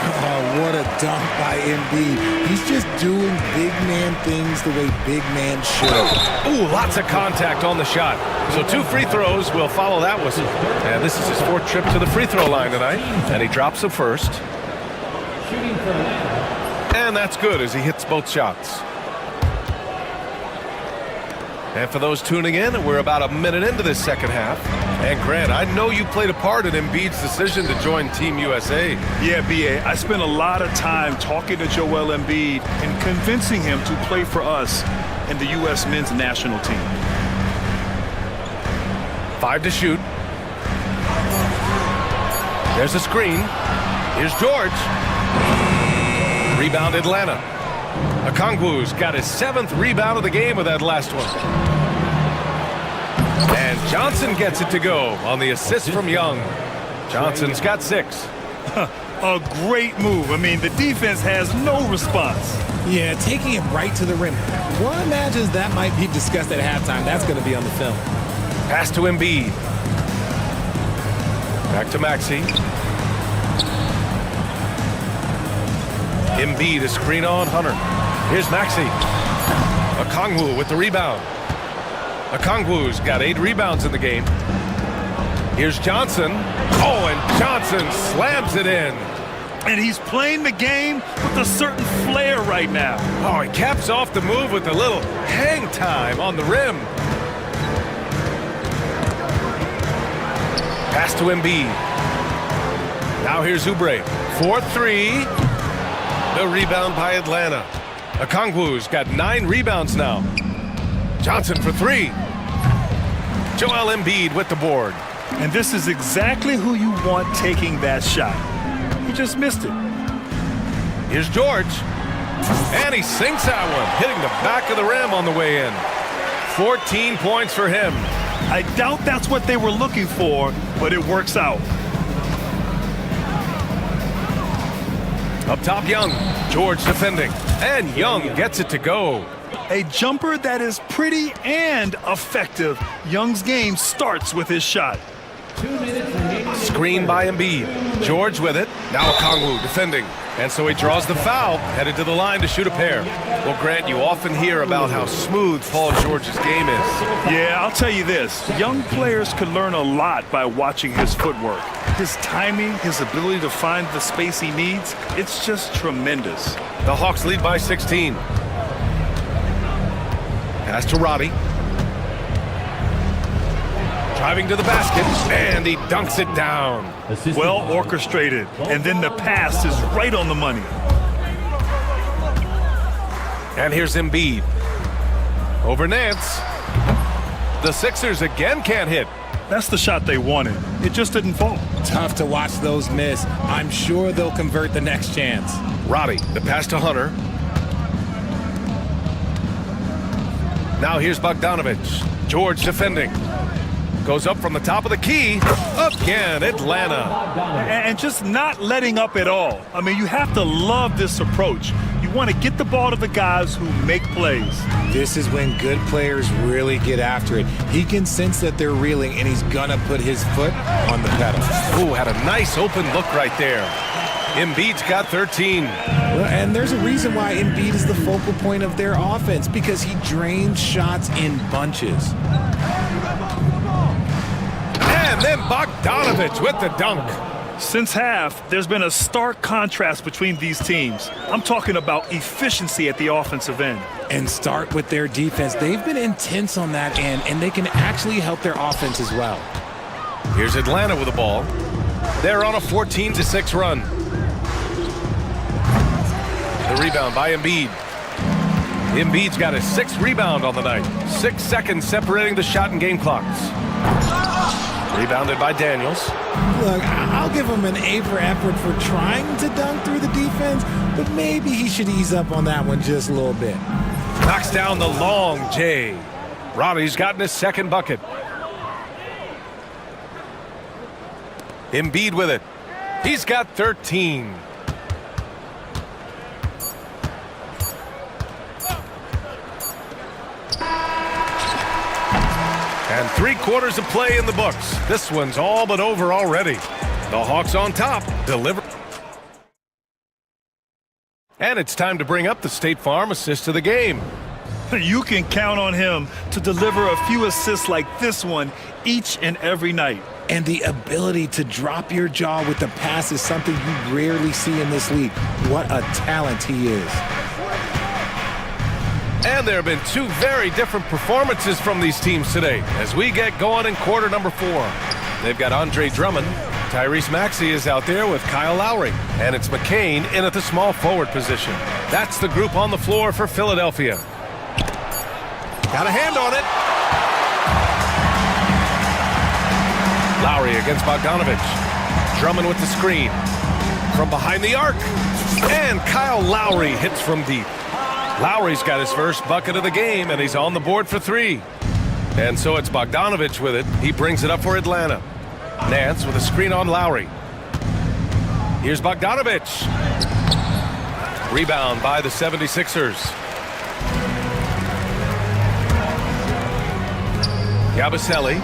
Oh, what a dunk by Embiid. He's just doing big man things the way big man should. Ooh, lots of contact on the shot. So 2 free throws will follow that whistle. And this is his 4th trip to the free throw line tonight. And he drops the first. Shooting for Atlanta. And that's good as he hits both shots. And for those tuning in, we're about a minute into this second half. And Grant, I know you played a part in Embiid's decision to join Team USA. Yeah, B.A., I spent a lot of time talking to Joel Embiid and convincing him to play for us in the U.S. men's national team. 5 to shoot. There's a screen. Here's George. Rebound Atlanta. Okongwu's got his 7th rebound of the game with that last one. And Johnson gets it to go on the assist from Young. Johnson's got 6. A great move. I mean, the defense has no response. Yeah, taking it right to the rim. One imagines that might be discussed at halftime. That's going to be on the film. Pass to Embiid. Back to Maxey. Embiid is screen on Hunter. Here's Maxey. Okongwu with the rebound. Okongwu's got 8 rebounds in the game. Here's Johnson. Oh, and Johnson slams it in. And he's playing the game with a certain flair right now. Oh, he caps off the move with a little hang time on the rim. Pass to Embiid. Now here's Oubre. 4-3. The rebound by Atlanta. Okongwu's got 9 rebounds now. Johnson for 3. Joel Embiid with the board. And this is exactly who you want taking that shot. He just missed it. Here's George. And he sinks that one, hitting the back of the rim on the way in. 14 points for him. I doubt that's what they were looking for, but it works out. Up top, Young. George defending. And Young gets it to go. A jumper that is pretty and effective. Young's game starts with his shot. 2 minutes remaining. Screen by Embiid. George with it. Now Okongwu defending. And so he draws the foul, headed to the line to shoot a pair. Well, Grant, you often hear about how smooth Paul George's game is. Yeah, I'll tell you this. Young players could learn a lot by watching his footwork. His timing, his ability to find the space he needs, it's just tremendous. The Hawks lead by 16. Pass to Roddy. Driving to the basket, and he dunks it down. Well orchestrated, and then the pass is right on the money. And here's Embiid. Over Nance. The Sixers again can't hit. That's the shot they wanted. It just didn't fall. Tough to watch those miss. I'm sure they'll convert the next chance. Roddy, the pass to Hunter. Now here's Bogdanovich. George defending. Goes up from the top of the key. Again, Atlanta. And just not letting up at all. I mean, you have to love this approach. You want to get the ball to the guys who make plays. This is when good players really get after it. He can sense that they're reeling, and he's going to put his foot on the pedal. Ooh, had a nice open look right there. Embiid's got 13. And there's a reason why Embiid is the focal point of their offense, because he drains shots in bunches. And then Bogdanovich with the dunk. Since half, there's been a stark contrast between these teams. I'm talking about efficiency at the offensive end. And start with their defense. They've been intense on that end, and they can actually help their offense as well. Here's Atlanta with the ball. They're on a 14-6 run. The rebound by Embiid. Embiid's got his 6th rebound on the night. 6 seconds separating the shot and game clocks. Rebounded by Daniels. Look, I'll give him an A for effort for trying to dunk through the defense, but maybe he should ease up on that one just a little bit. Knocks down the long J. Roddy's gotten his 2nd bucket. Embiid with it. He's got 13. And 3 quarters of play in the books. This one's all but over already. The Hawks on top. Deliver. And it's time to bring up the State Farm assist of the game. You can count on him to deliver a few assists like this one each and every night. And the ability to drop your jaw with the pass is something you rarely see in this league. What a talent he is. And there have been 2 very different performances from these teams today as we get going in quarter number 4. They've got Andre Drummond. Tyrese Maxey is out there with Kyle Lowry. And it's McCain in at the small forward position. That's the group on the floor for Philadelphia. Got a hand on it. Lowry against Bogdanovich. Drummond with the screen. From behind the arc. And Kyle Lowry hits from deep. Lowry's got his first bucket of the game, and he's on the board for 3. And so it's Bogdanovich with it. He brings it up for Atlanta. Nance with a screen on Lowry. Here's Bogdanovich. Rebound by the 76ers. Yabusele.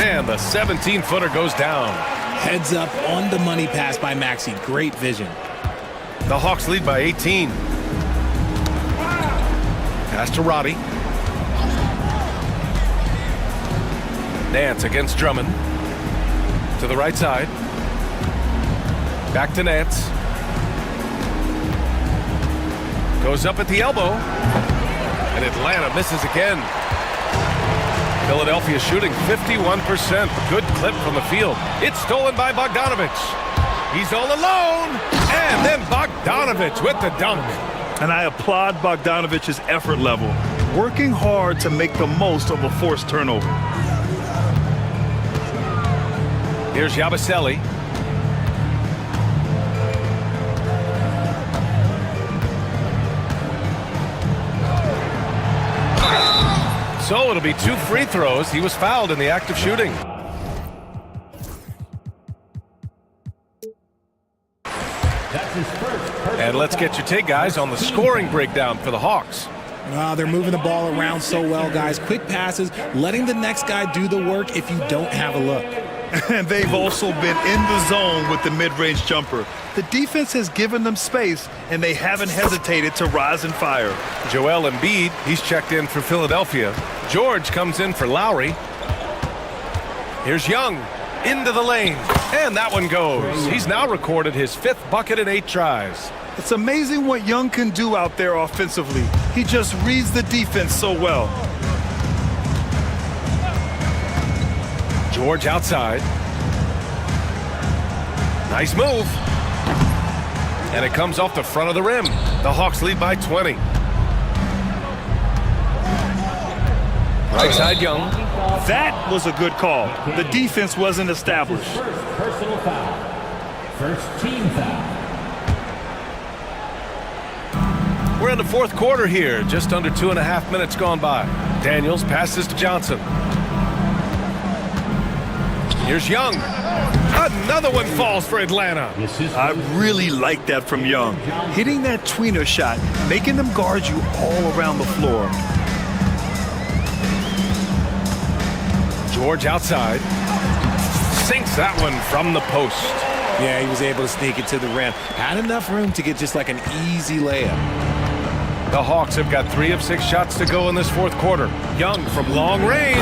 And the 17-footer goes down. Heads up on the money pass by Maxey. Great vision. The Hawks lead by 18. Pass to Roddy. Nance against Drummond. To the right side. Back to Nance. Goes up at the elbow. And Atlanta misses again. Philadelphia shooting 51%. Good clip from the field. It's stolen by Bogdanovich. He's all alone. And then Bogdanovich with the dunk. And I applaud Bogdanovich's effort level, working hard to make the most of a forced turnover. Here's Yabusele. So it'll be 2 free throws. He was fouled in the act of shooting. And let's get your take, guys, on the scoring breakdown for the Hawks. They're moving the ball around so well, guys. Quick passes, letting the next guy do the work if you don't have a look. And they've also been in the zone with the mid-range jumper. The defense has given them space, and they haven't hesitated to rise and fire. Joel Embiid, he's checked in for Philadelphia. George comes in for Lowry. Here's Young. Into the lane. And that one goes. He's now recorded his 5th bucket in 8 tries. It's amazing what Young can do out there offensively. He just reads the defense so well. George outside. Nice move. And it comes off the front of the rim. The Hawks lead by 20. Right side Young. That was a good call. The defense wasn't established. First personal foul. First team foul. We're in the 4th quarter here. Just under 2.5 minutes gone by. Daniels passes to Johnson. Here's Young. Another one falls for Atlanta. I really like that from Young. Hitting that tweener shot, making them guard you all around the floor. George outside. Sinks that one from the post. Yeah, he was able to sneak it to the rim. Had enough room to get just like an easy layup. The Hawks have got 3 of 6 shots to go in this 4th quarter. Young from long range.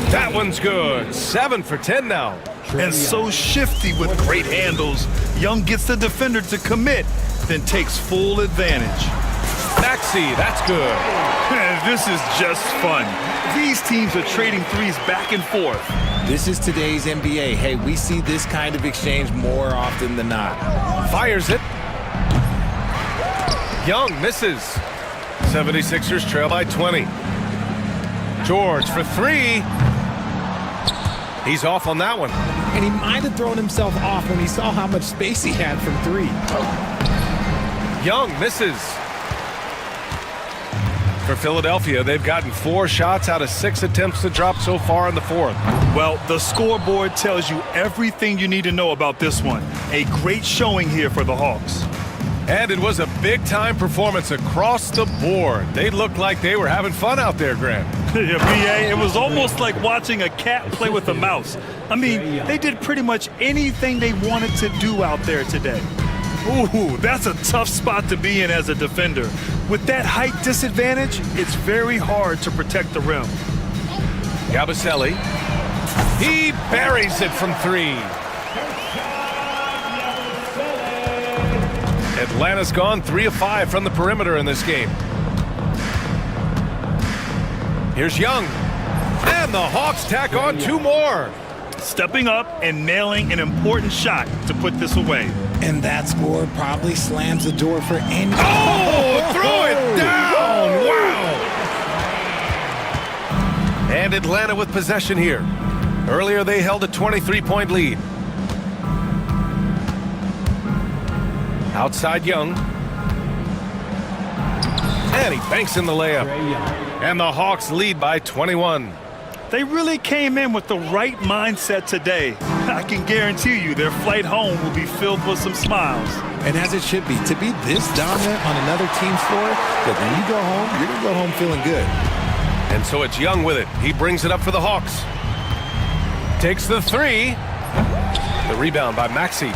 That one's good. 7 for 10 now. And so shifty with great handles. Young gets the defender to commit, then takes full advantage. Maxey, that's good. This is just fun. These teams are trading threes back and forth. This is today's NBA. Hey, we see this kind of exchange more often than not. Fires it. Young misses. 76ers trail by 20. George for three. He's off on that one. And he might have thrown himself off when he saw how much space he had from three. Young misses. For Philadelphia, they've gotten 4 shots out of 6 attempts to drop so far in the fourth. Well, the scoreboard tells you everything you need to know about this one. A great showing here for the Hawks. And it was a big-time performance across the board. They looked like they were having fun out there, Grant. Yeah, BA, it was almost like watching a cat play with a mouse. I mean, they did pretty much anything they wanted to do out there today. Ooh, that's a tough spot to be in as a defender. With that height disadvantage, it's very hard to protect the rim. Gabaselli. He buries it from three. Atlanta's gone 3 of 5 from the perimeter in this game. Here's Young. And the Hawks tack on 2 more. Stepping up and nailing an important shot to put this away. And that score probably slams the door for any... Oh, throw it down! Wow! And Atlanta with possession here. Earlier they held a 23-point lead. Outside Young. And he banks in the layup. And the Hawks lead by 21. They really came in with the right mindset today. I can guarantee you their flight home will be filled with some smiles. And as it should be, to be this dominant on another team's floor, that when you go home, you're going to go home feeling good. And so it's Young with it. He brings it up for the Hawks. Takes the three. The rebound by Maxey.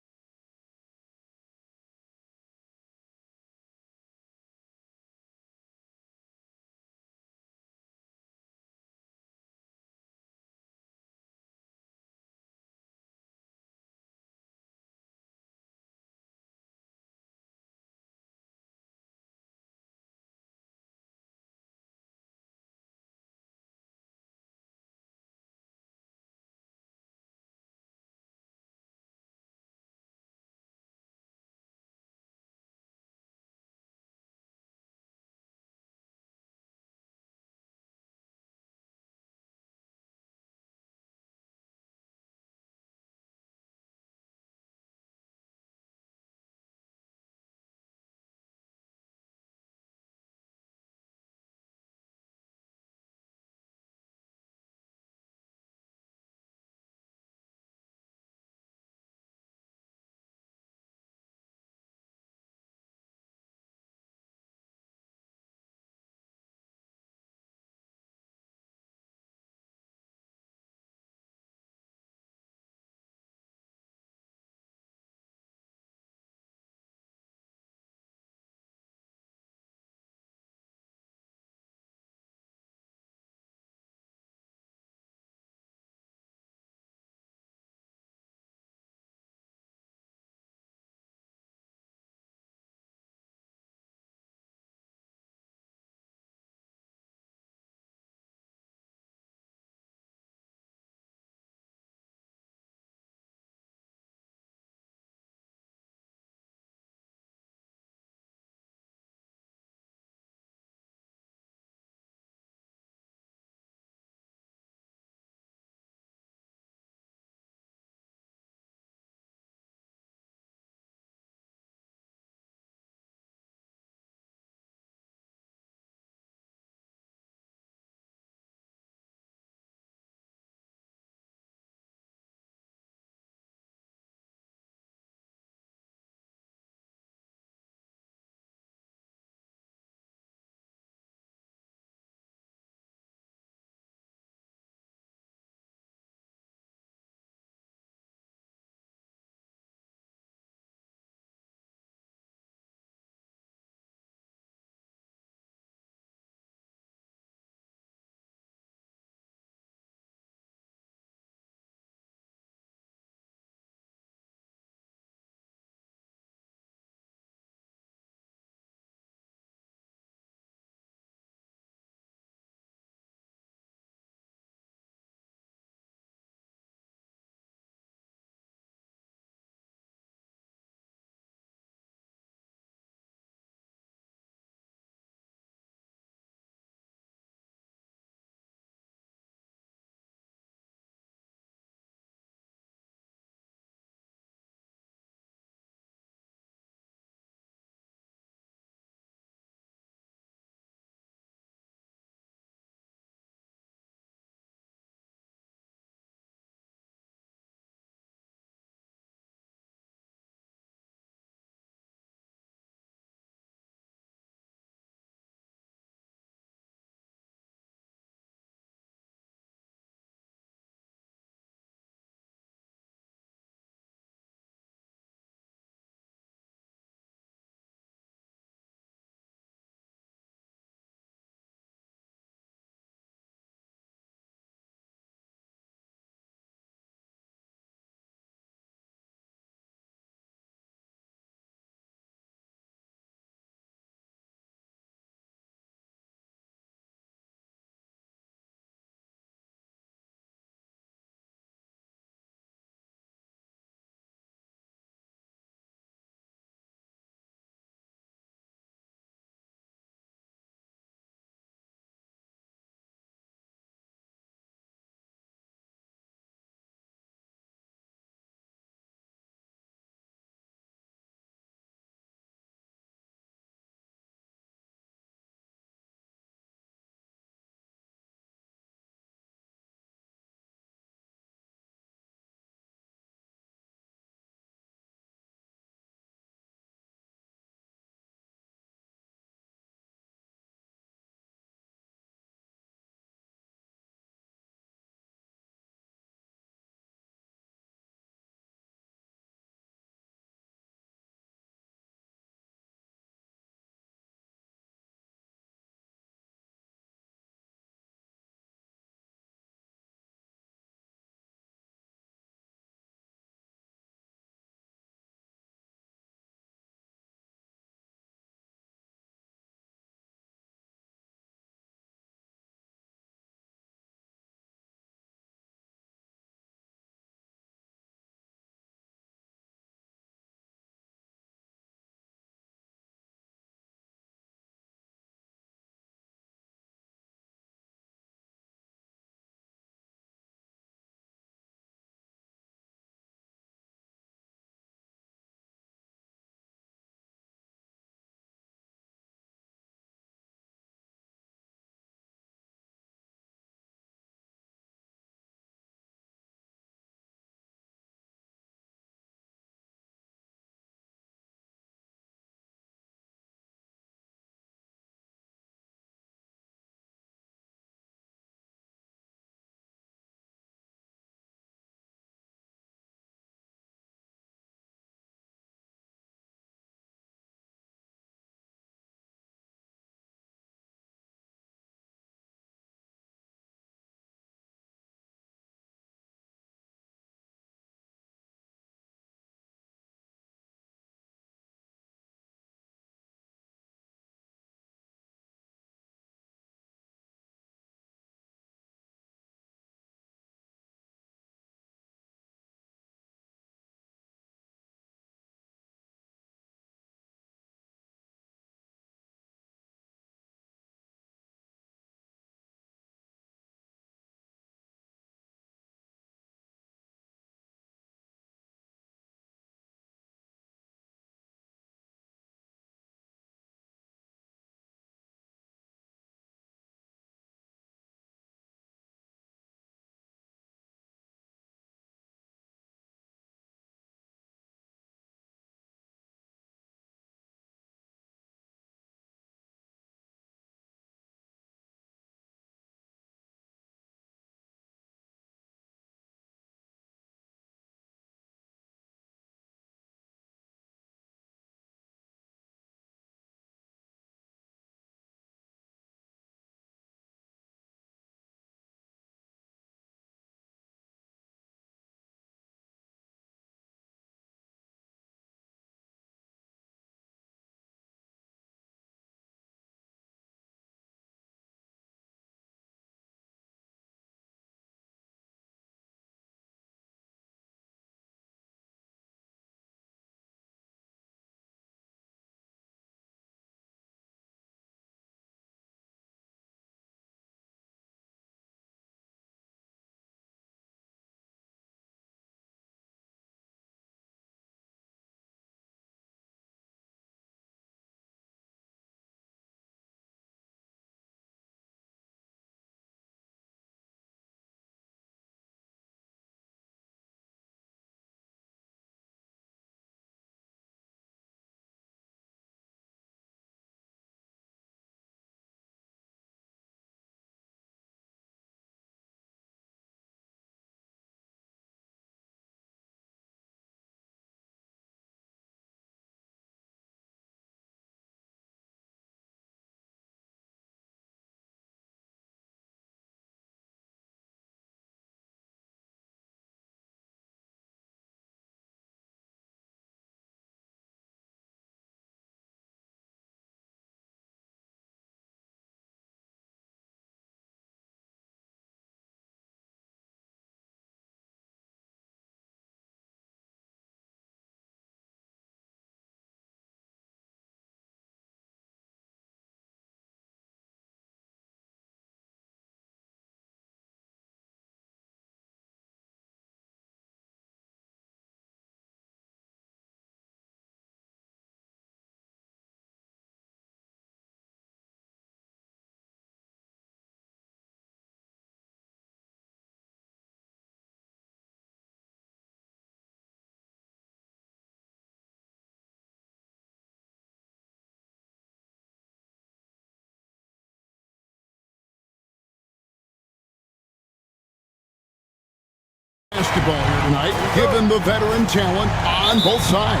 basketball here tonight, given the veteran talent on both sides.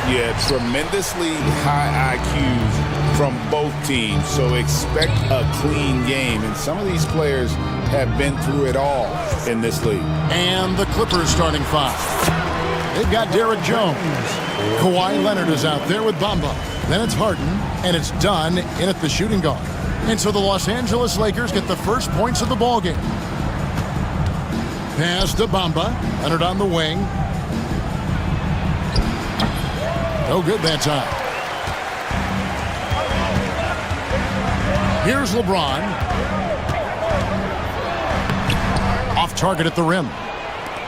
Yeah, tremendously high IQs from both teams, so expect a clean game. And some of these players have been through it all in this league. And the Clippers starting five. They've got Derek Jones. Kawhi Leonard is out there with Bamba. Then it's Harden, and it's Dunn in at the shooting guard. And so the Los Angeles Lakers get the first points of the ballgame. Pass to Bamba. Leonard on the wing. No good that time. Here's LeBron. Off target at the rim.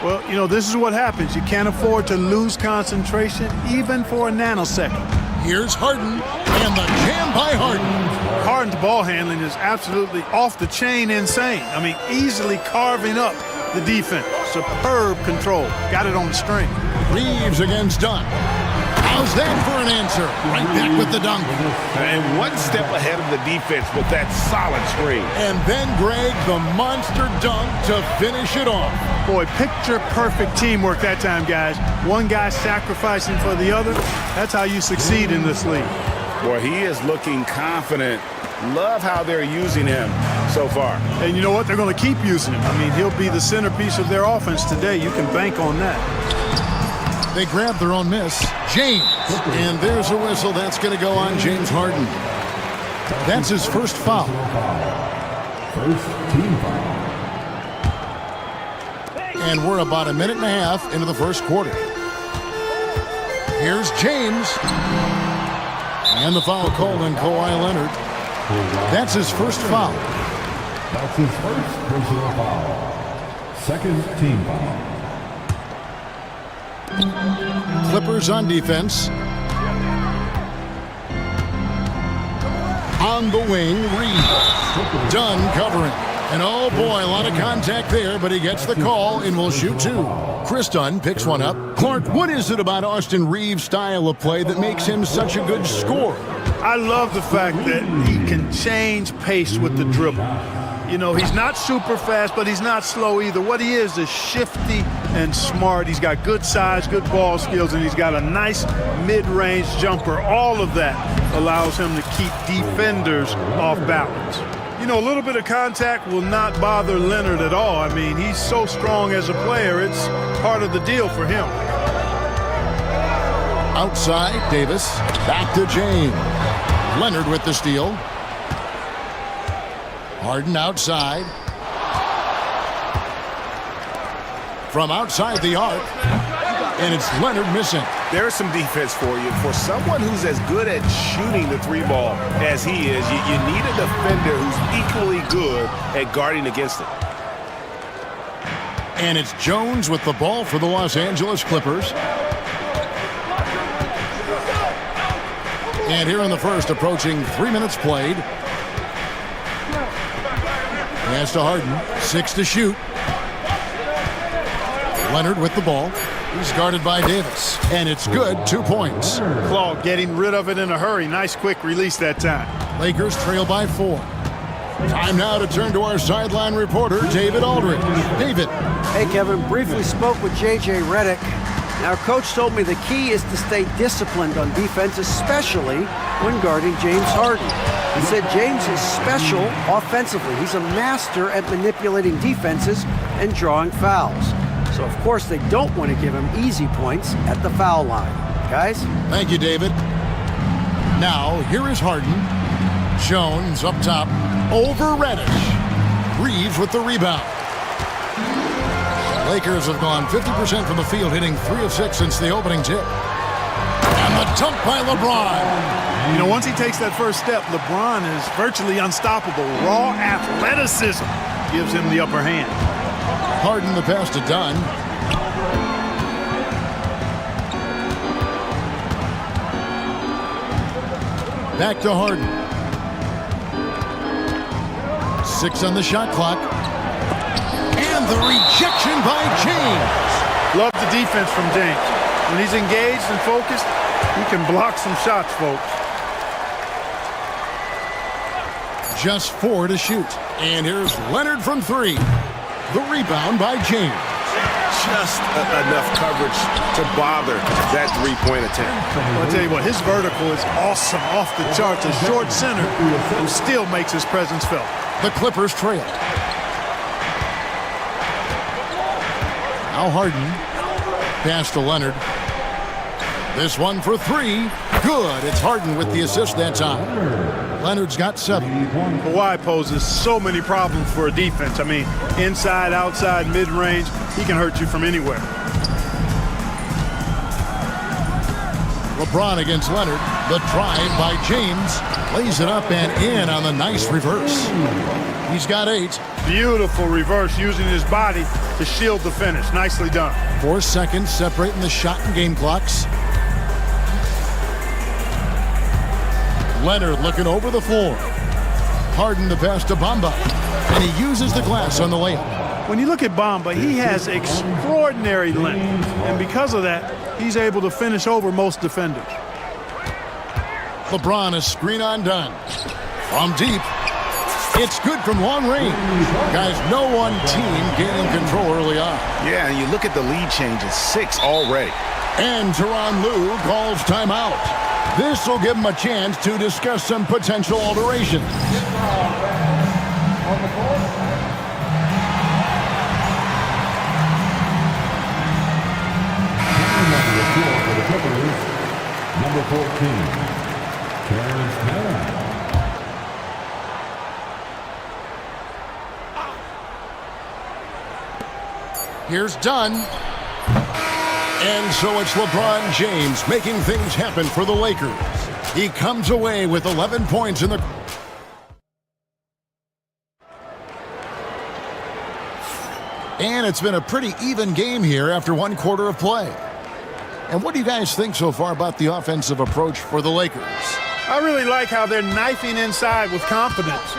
Well, you know, this is what happens. You can't afford to lose concentration, even for a nanosecond. Here's Harden, and the jam by Harden. Harden's ball handling is absolutely off the chain insane. I mean, easily carving up the defense. Superb control. Got it on the string. Reeves against Dunn. How's that for an answer? Right back with the dunk. And one step ahead of the defense with that solid screen. And then, Greg, the monster dunk to finish it off. Boy, picture-perfect teamwork that time, guys. One guy sacrificing for the other. That's how you succeed in this league. Boy, he is looking confident. Love how they're using him so far. And you know what? They're going to keep using him. I mean, he'll be the centerpiece of their offense today. You can bank on that. They grab their own miss. James. And there's a whistle. That's going to go on James Harden. That's his first foul. First team foul. And we're about a minute and a half into the first quarter. Here's James. And the foul called on Kawhi Leonard. That's his first foul. That's his first personal foul. Second team foul. Clippers on defense. On the wing, Reed. Dunn covering. And oh boy, a lot of contact there, but he gets the call and will shoot two. Chris Dunn picks one up. Clark, what is it about Austin Reeves' style of play that makes him such a good scorer? I love the fact that he can change pace with the dribble. You know, he's not super fast, but he's not slow either. What he is shifty and smart. He's got good size, good ball skills, and he's got a nice mid-range jumper. All of that allows him to keep defenders off balance. You know, a little bit of contact will not bother Leonard at all. I mean, he's so strong as a player. It's part of the deal for him. Outside, Davis. Back to James. Leonard with the steal. Harden outside. From outside the arc. And it's Leonard missing. There's some defense for you. For someone who's as good at shooting the three ball as he is, you need a defender who's equally good at guarding against it. And it's Jones with the ball for the Los Angeles Clippers. And here in the first, approaching 3 minutes played. Pass to Harden. 6 to shoot. Leonard with the ball. He's guarded by Davis. And it's good. 2 points. Claw getting rid of it in a hurry. Nice quick release that time. Lakers trail by 4. Time now to turn to our sideline reporter, David Aldridge. David. Hey, Kevin. Briefly spoke with J.J. Redick. Now, Coach told me the key is to stay disciplined on defense, especially when guarding James Harden. He said James is special offensively. He's a master at manipulating defenses and drawing fouls. So, of course, they don't want to give him easy points at the foul line. Guys? Thank you, David. Now, here is Harden. Jones up top. Over Reddish. Reeves with the rebound. Lakers have gone 50% from the field, hitting 3 of 6 since the opening tip. And the dunk by LeBron. You know, once he takes that first step, LeBron is virtually unstoppable. Raw athleticism gives him the upper hand. Harden the pass to Dunn. Back to Harden. 6 on the shot clock. And the rejection by James. Love the defense from James. When he's engaged and focused, he can block some shots, folks. Just 4 to shoot. And here's Leonard from 3. The rebound by James. just enough coverage to bother that three-point attempt. Well, I'll tell you what, his vertical is awesome, off the charts. A short center who still makes his presence felt. The Clippers trail. Now Harden. Pass to Leonard. This one for three. Good. It's Harden with the assist that time. Leonard's got 7. Kawhi poses so many problems for a defense. I mean, inside, outside, mid-range, he can hurt you from anywhere. LeBron against Leonard. The drive by James. Lays it up and in on the nice reverse. He's got 8. Beautiful reverse using his body to shield the finish. Nicely done. 4 seconds separating the shot and game clocks. Leonard looking over the floor. Harden the pass to Bamba. And he uses the glass on the layup. When you look at Bamba, he has extraordinary length. And because of that, he's able to finish over most defenders. LeBron is screen on done. From deep. It's good from long range. Guys, no one team gaining control early on. Yeah, and you look at the lead changes, 6 already. And Tyronn Lue calls timeout. This will give him a chance to discuss some potential alterations. Number 14, Terrence Mann. Here's Dunn. And so it's LeBron James making things happen for the Lakers. He comes away with 11 points in the... And it's been a pretty even game here after 1 quarter of play. And what do you guys think so far about the offensive approach for the Lakers? I really like how they're knifing inside with confidence,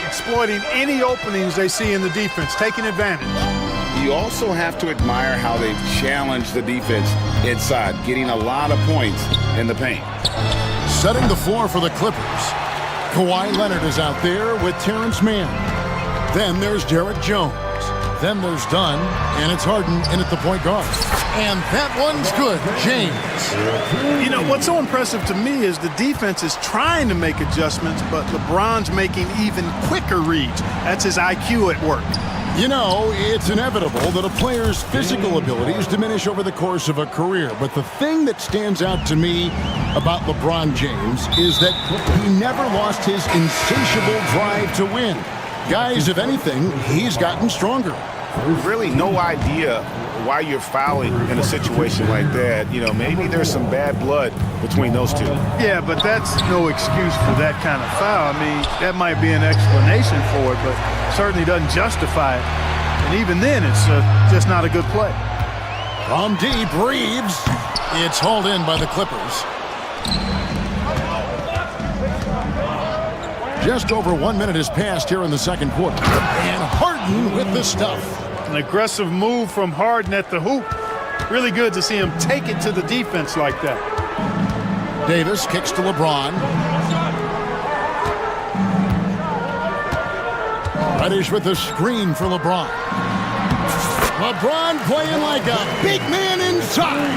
exploiting any openings they see in the defense, taking advantage. You also have to admire how they've challenged the defense inside, getting a lot of points in the paint. Setting the floor for the Clippers. Kawhi Leonard is out there with Terrence Mann. Then there's Derek Jones. Then there's Dunn, and it's Harden in at the point guard. And that one's good, James. You know, what's so impressive to me is the defense is trying to make adjustments, but LeBron's making even quicker reads. That's his IQ at work. You know, it's inevitable that a player's physical abilities diminish over the course of a career. But the thing that stands out to me about LeBron James is that he never lost his insatiable drive to win. Guys, if anything, he's gotten stronger. Really no idea why you're fouling in a situation like that. You know, maybe there's some bad blood between those two. Yeah, but that's no excuse for that kind of foul. I mean, that might be an explanation for it, but certainly doesn't justify it. And even then, it's just not a good play. From deep, Reeves. It's hauled in by the Clippers. Just over 1 minute has passed here in the second quarter. And Harden with the stuff. An aggressive move from Harden at the hoop. Really good to see him take it to the defense like that. Davis kicks to LeBron. Reddish with the screen for LeBron. LeBron playing like a big man inside.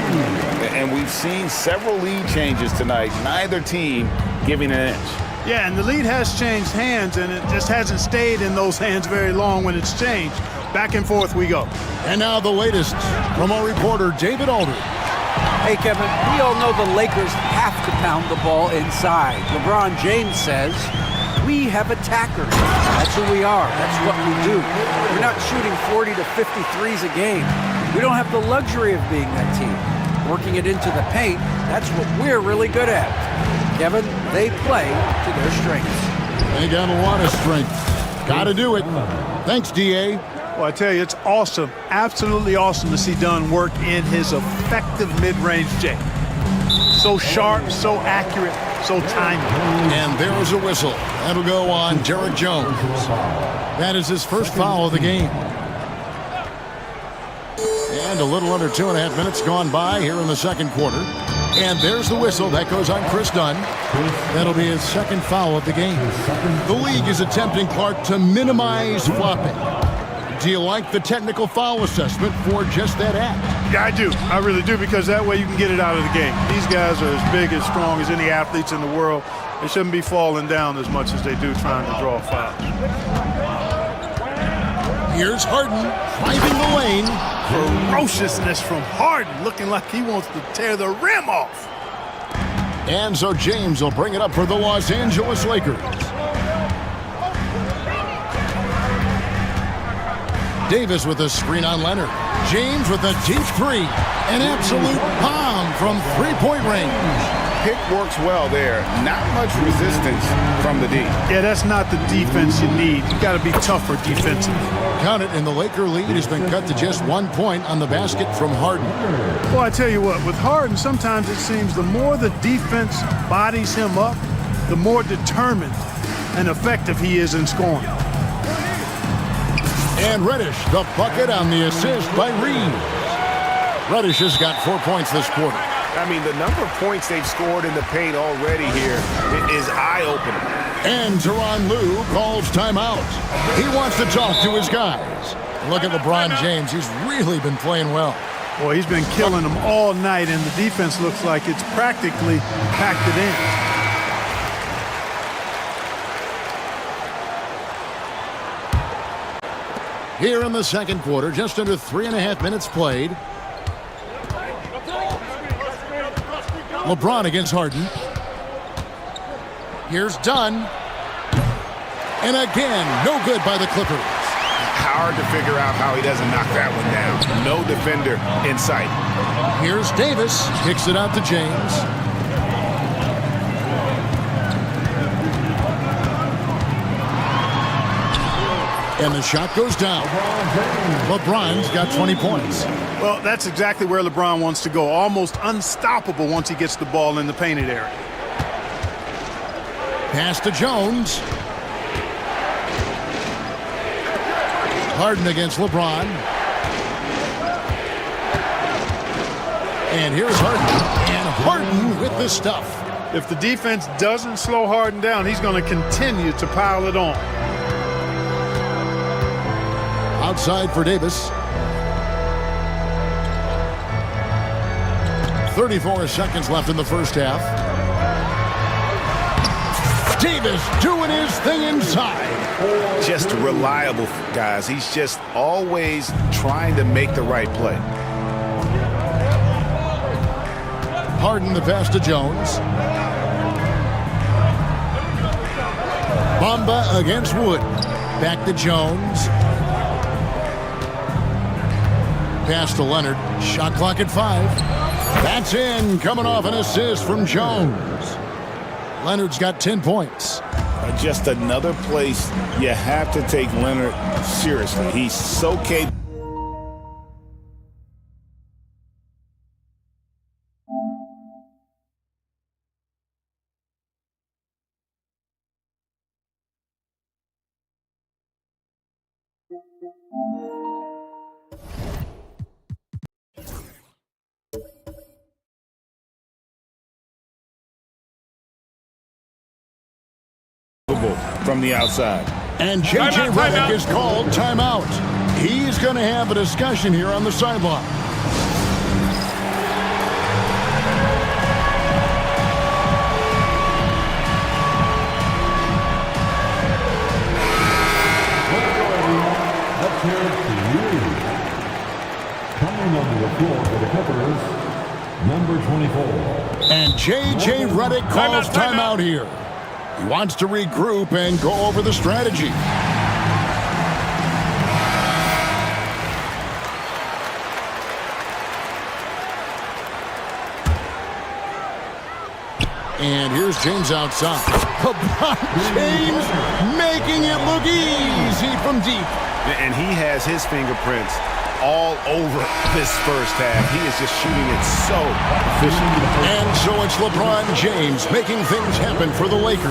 And we've seen several lead changes tonight. Neither team giving an inch. Yeah, and the lead has changed hands, and it just hasn't stayed in those hands very long when it's changed. Back and forth we go. And now the latest from our reporter, David Aldridge. Hey, Kevin, we all know the Lakers have to pound the ball inside. LeBron James says, we have attackers. That's who we are. That's what we do. We're not shooting 40 to 50 threes a game. We don't have the luxury of being that team. Working it into the paint, that's what we're really good at. Kevin, they play to their strengths. They got a lot of strength. Got to do it. Thanks, D.A. Well, I tell you, it's awesome, absolutely awesome to see Dunn work in his effective mid-range J. So sharp, so accurate, so timely. And there's a whistle. That'll go on Derek Jones. That is his first foul of the game. And a little under 2.5 minutes gone by here in the second quarter. And there's the whistle. That goes on Chris Dunn. That'll be his second foul of the game. The league is attempting, Clark, to minimize flopping. Do you like the technical foul assessment for just that act? Yeah, I do. I really do, because that way you can get it out of the game. These guys are as big and strong as any athletes in the world. They shouldn't be falling down as much as they do trying to draw fouls. Here's Harden driving the lane. Ferociousness from Harden, looking like he wants to tear the rim off. And so James will bring it up for the Los Angeles Lakers. Davis with a screen on Leonard. James with a deep three. An absolute bomb from three-point range. Pick works well there. Not much resistance from the D. Yeah, that's not the defense you need. You got to be tougher defensively. Count it, and the Laker lead has been cut to just 1 point on the basket from Harden. Well, I tell you what, with Harden, sometimes it seems the more the defense bodies him up, the more determined and effective he is in scoring. And Reddish, the bucket on the assist by Reeves. Reddish has got 4 points this quarter. I mean, the number of points they've scored in the paint already here is eye-opening. And Tyronn Lue calls timeout. He wants to talk to his guys. Look at LeBron James. He's really been playing well. Boy, he's been killing them all night, and the defense looks like it's practically packed it in. Here in the second quarter, just under 3.5 minutes played. LeBron against Harden. Here's Dunn. And again, no good by the Clippers. Hard to figure out how he doesn't knock that one down. No defender in sight. Here's Davis. Kicks it out to James. And the shot goes down. LeBron's got 20 points. Well, that's exactly where LeBron wants to go. Almost unstoppable once he gets the ball in the painted area. Pass to Jones. Harden against LeBron. And here's Harden. And Harden with the stuff. If the defense doesn't slow Harden down, he's going to continue to pile it on. Outside for Davis. 34 seconds left in the first half. Davis doing his thing inside. Just reliable, guys. He's just always trying to make the right play. Harden the pass to Jones. Bamba against Wood. Back to Jones. Pass to Leonard. Shot clock at 5. That's in. Coming off an assist from Jones. Leonard's got 10 points. Just another place you have to take Leonard seriously. He's so capable. From the outside. And J.J. Redick is called timeout. He's going to have a discussion here on the sideline. Coming onto the floor for the Clippers, number 24. And J.J. Redick calls timeout here. He wants to regroup and go over the strategy. And here's James outside. LeBron James making it look easy from deep. And he has his fingerprints all over this first half. He is just shooting it so efficiently. And so it's LeBron James making things happen for the Lakers.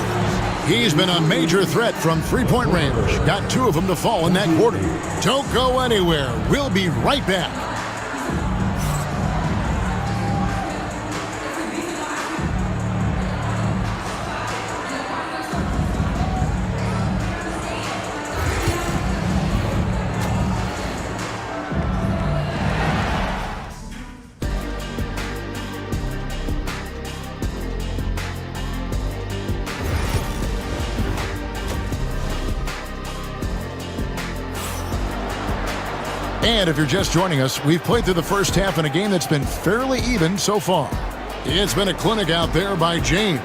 He's been a major threat from three-point range. Got 2 of them to fall in that quarter. Don't go anywhere. We'll be right back. And if you're just joining us, we've played through the first half in a game that's been fairly even so far. It's been a clinic out there by James.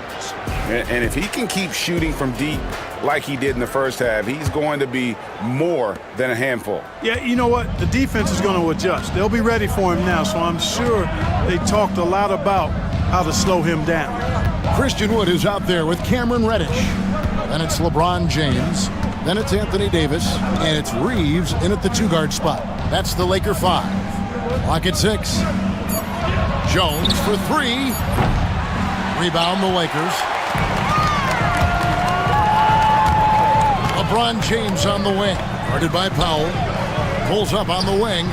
And if he can keep shooting from deep like he did in the first half, he's going to be more than a handful. Yeah, you know what? The defense is going to adjust. They'll be ready for him now, so I'm sure they talked a lot about how to slow him down. Christian Wood is out there with Cameron Reddish. Then it's LeBron James. Then it's Anthony Davis. And it's Reeves in at the two-guard spot. That's the Laker 5. Clock at 6. Jones for 3. Rebound the Lakers. LeBron James on the wing. Guarded by Powell. Pulls up on the wing.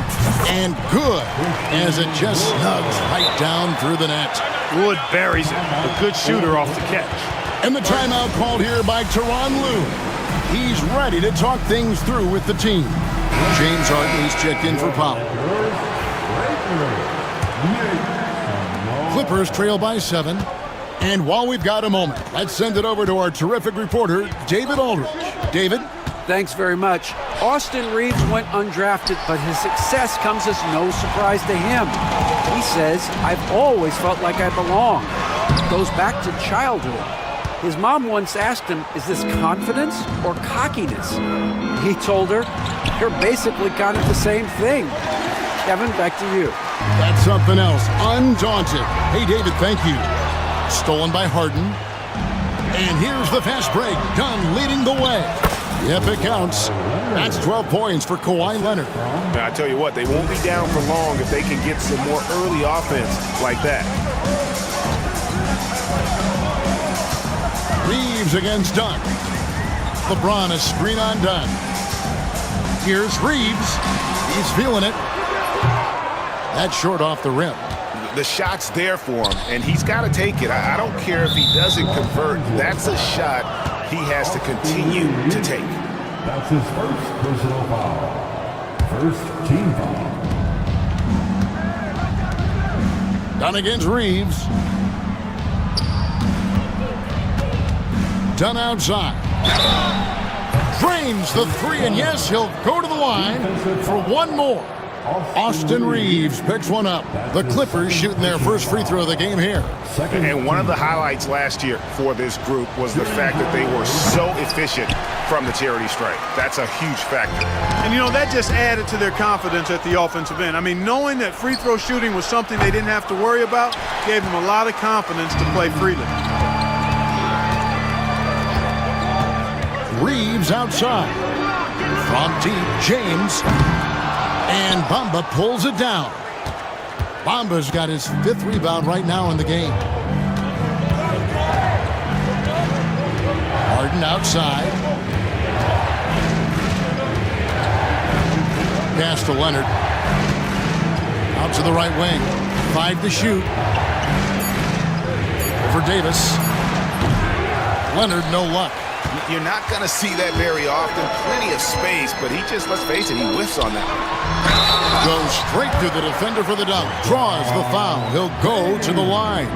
And good as it just snugs right down through the net. Wood buries it. A good shooter off the catch. And the timeout called here by Tyronn Lue. He's ready to talk things through with the team. James Harden is checked in for Powell. Clippers trail by 7. And while we've got a moment, let's send it over to our terrific reporter, David Aldridge. David? Thanks very much. Austin Reeves went undrafted, but his success comes as no surprise to him. He says, "I've always felt like I belong." It goes back to childhood. His mom once asked him, "Is this confidence or cockiness?" He told her, "They're basically kind of the same thing." Kevin, back to you. That's something else. Undaunted. Hey, David, thank you. Stolen by Harden. And here's the fast break. Dunn leading the way. Yep, it counts. That's 12 points for Kawhi Leonard. Now, I tell you what, they won't be down for long if they can get some more early offense like that. Reeves against Dunn. LeBron a screen on Dunn. Here's Reeves. He's feeling it. That's short off the rim. The shot's there for him, and he's got to take it. I don't care if he doesn't convert. That's a shot he has to continue to take. That's his first personal foul. First team foul. Dunn against Reeves. Dunn outside. Drains the 3, and yes, he'll go to the line for one more. Austin Reeves picks one up. The Clippers shooting their first free throw of the game here. And one of the highlights last year for this group was the fact that they were so efficient from the charity stripe. That's a huge factor. And, you know, that just added to their confidence at the offensive end. I mean, knowing that free throw shooting was something they didn't have to worry about gave them a lot of confidence to play freely. Reeves outside. From deep, James. And Bamba pulls it down. Bamba's got his 5th rebound right now in the game. Harden outside. Pass to Leonard. Out to the right wing. 5 to shoot. For Davis. Leonard, no luck. You're not going to see that very often. Plenty of space, but he just, let's face it, he whiffs on that. Goes straight to the defender for the dunk. Draws the foul. He'll go to the line.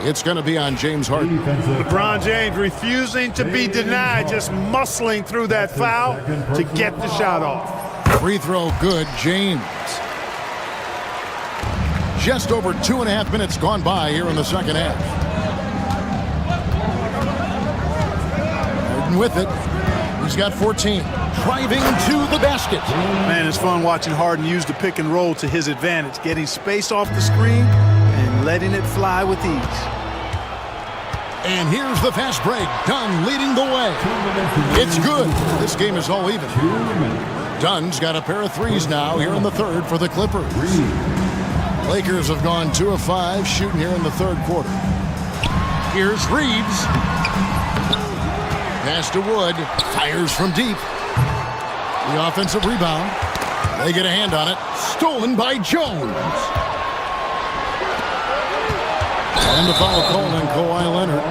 It's going to be on James Harden. LeBron James refusing to be denied, just muscling through that foul to get the shot off. Free throw good, James. Just over 2.5 minutes gone by here in the second half. Harden with it. He's got 14. Driving to the basket. Man, it's fun watching Harden use the pick and roll to his advantage, getting space off the screen and letting it fly with ease. And here's the fast break. Dunn leading the way. It's good. This game is all even. Dunn's got a pair of threes now here in the third for the Clippers. Lakers have gone 2 of 5 shooting here in the third quarter. Here's Reeves. Pass to Wood. Fires from deep. The offensive rebound. They get a hand on it. Stolen by Jones. And the foul call on Kawhi Leonard.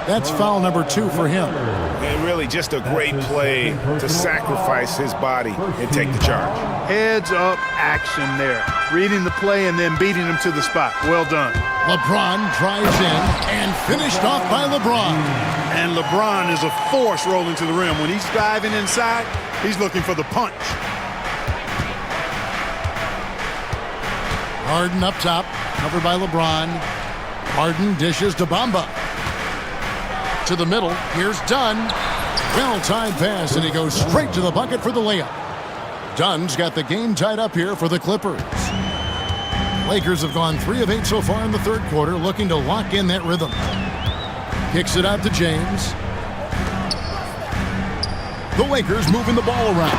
That's foul number 2 for him. And really just a great play to sacrifice his body and take the charge. Heads up action there. Reading the play and then beating him to the spot. Well done. LeBron drives in and finished off by LeBron. And LeBron is a force rolling to the rim. When he's diving inside, he's looking for the punch. Harden up top, covered by LeBron. Harden dishes to Bamba. To the middle, here's Dunn. Well-timed pass, and he goes straight to the bucket for the layup. Dunn's got the game tied up here for the Clippers. Lakers have gone 3 of 8 so far in the third quarter, looking to lock in that rhythm. Kicks it out to James. The Lakers moving the ball around.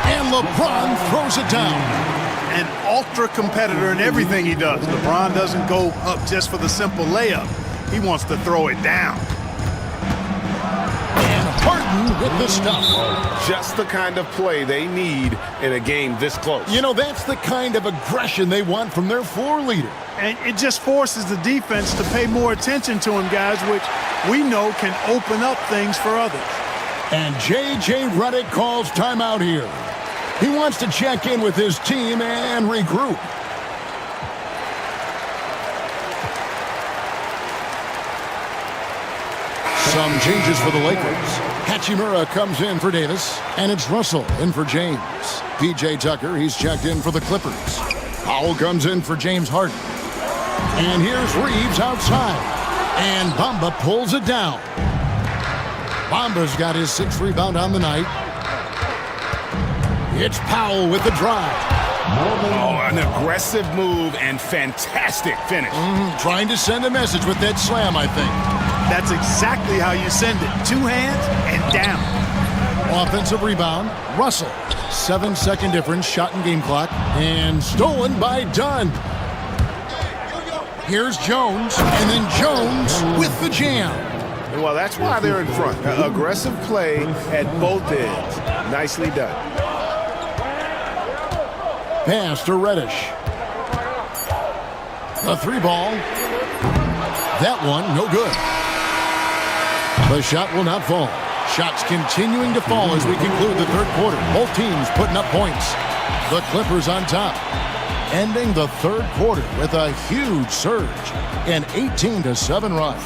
And LeBron throws it down. An ultra competitor in everything he does. LeBron doesn't go up just for the simple layup. He wants to throw it down. And Harden with the stuff. Just the kind of play they need in a game this close. You know, that's the kind of aggression they want from their floor leader. And it just forces the defense to pay more attention to him, guys, which we know can open up things for others. And J.J. Redick calls timeout here. He wants to check in with his team and regroup. Some changes for the Lakers. Hachimura comes in for Davis, and it's Russell in for James. P.J. Tucker, he's checked in for the Clippers. Powell comes in for James Harden. And here's Reeves outside. And Bamba pulls it down. Bamba's got his 6th rebound on the night. It's Powell with the drive. Oh, an aggressive move and fantastic finish. Trying to send a message with that slam, I think. That's exactly how you send it. 2 hands and down. Offensive rebound. Russell. 7-second difference, shot and game clock. And stolen by Dunn. Here's Jones. And then Jones with the jam. Well, that's why they're in front. Aggressive play at both ends. Nicely done. Pass to Reddish. The 3-ball. That one, no good. The shot will not fall. Shots continuing to fall as we conclude the third quarter. Both teams putting up points. The Clippers on top. Ending the third quarter with a huge surge. An 18-7 run.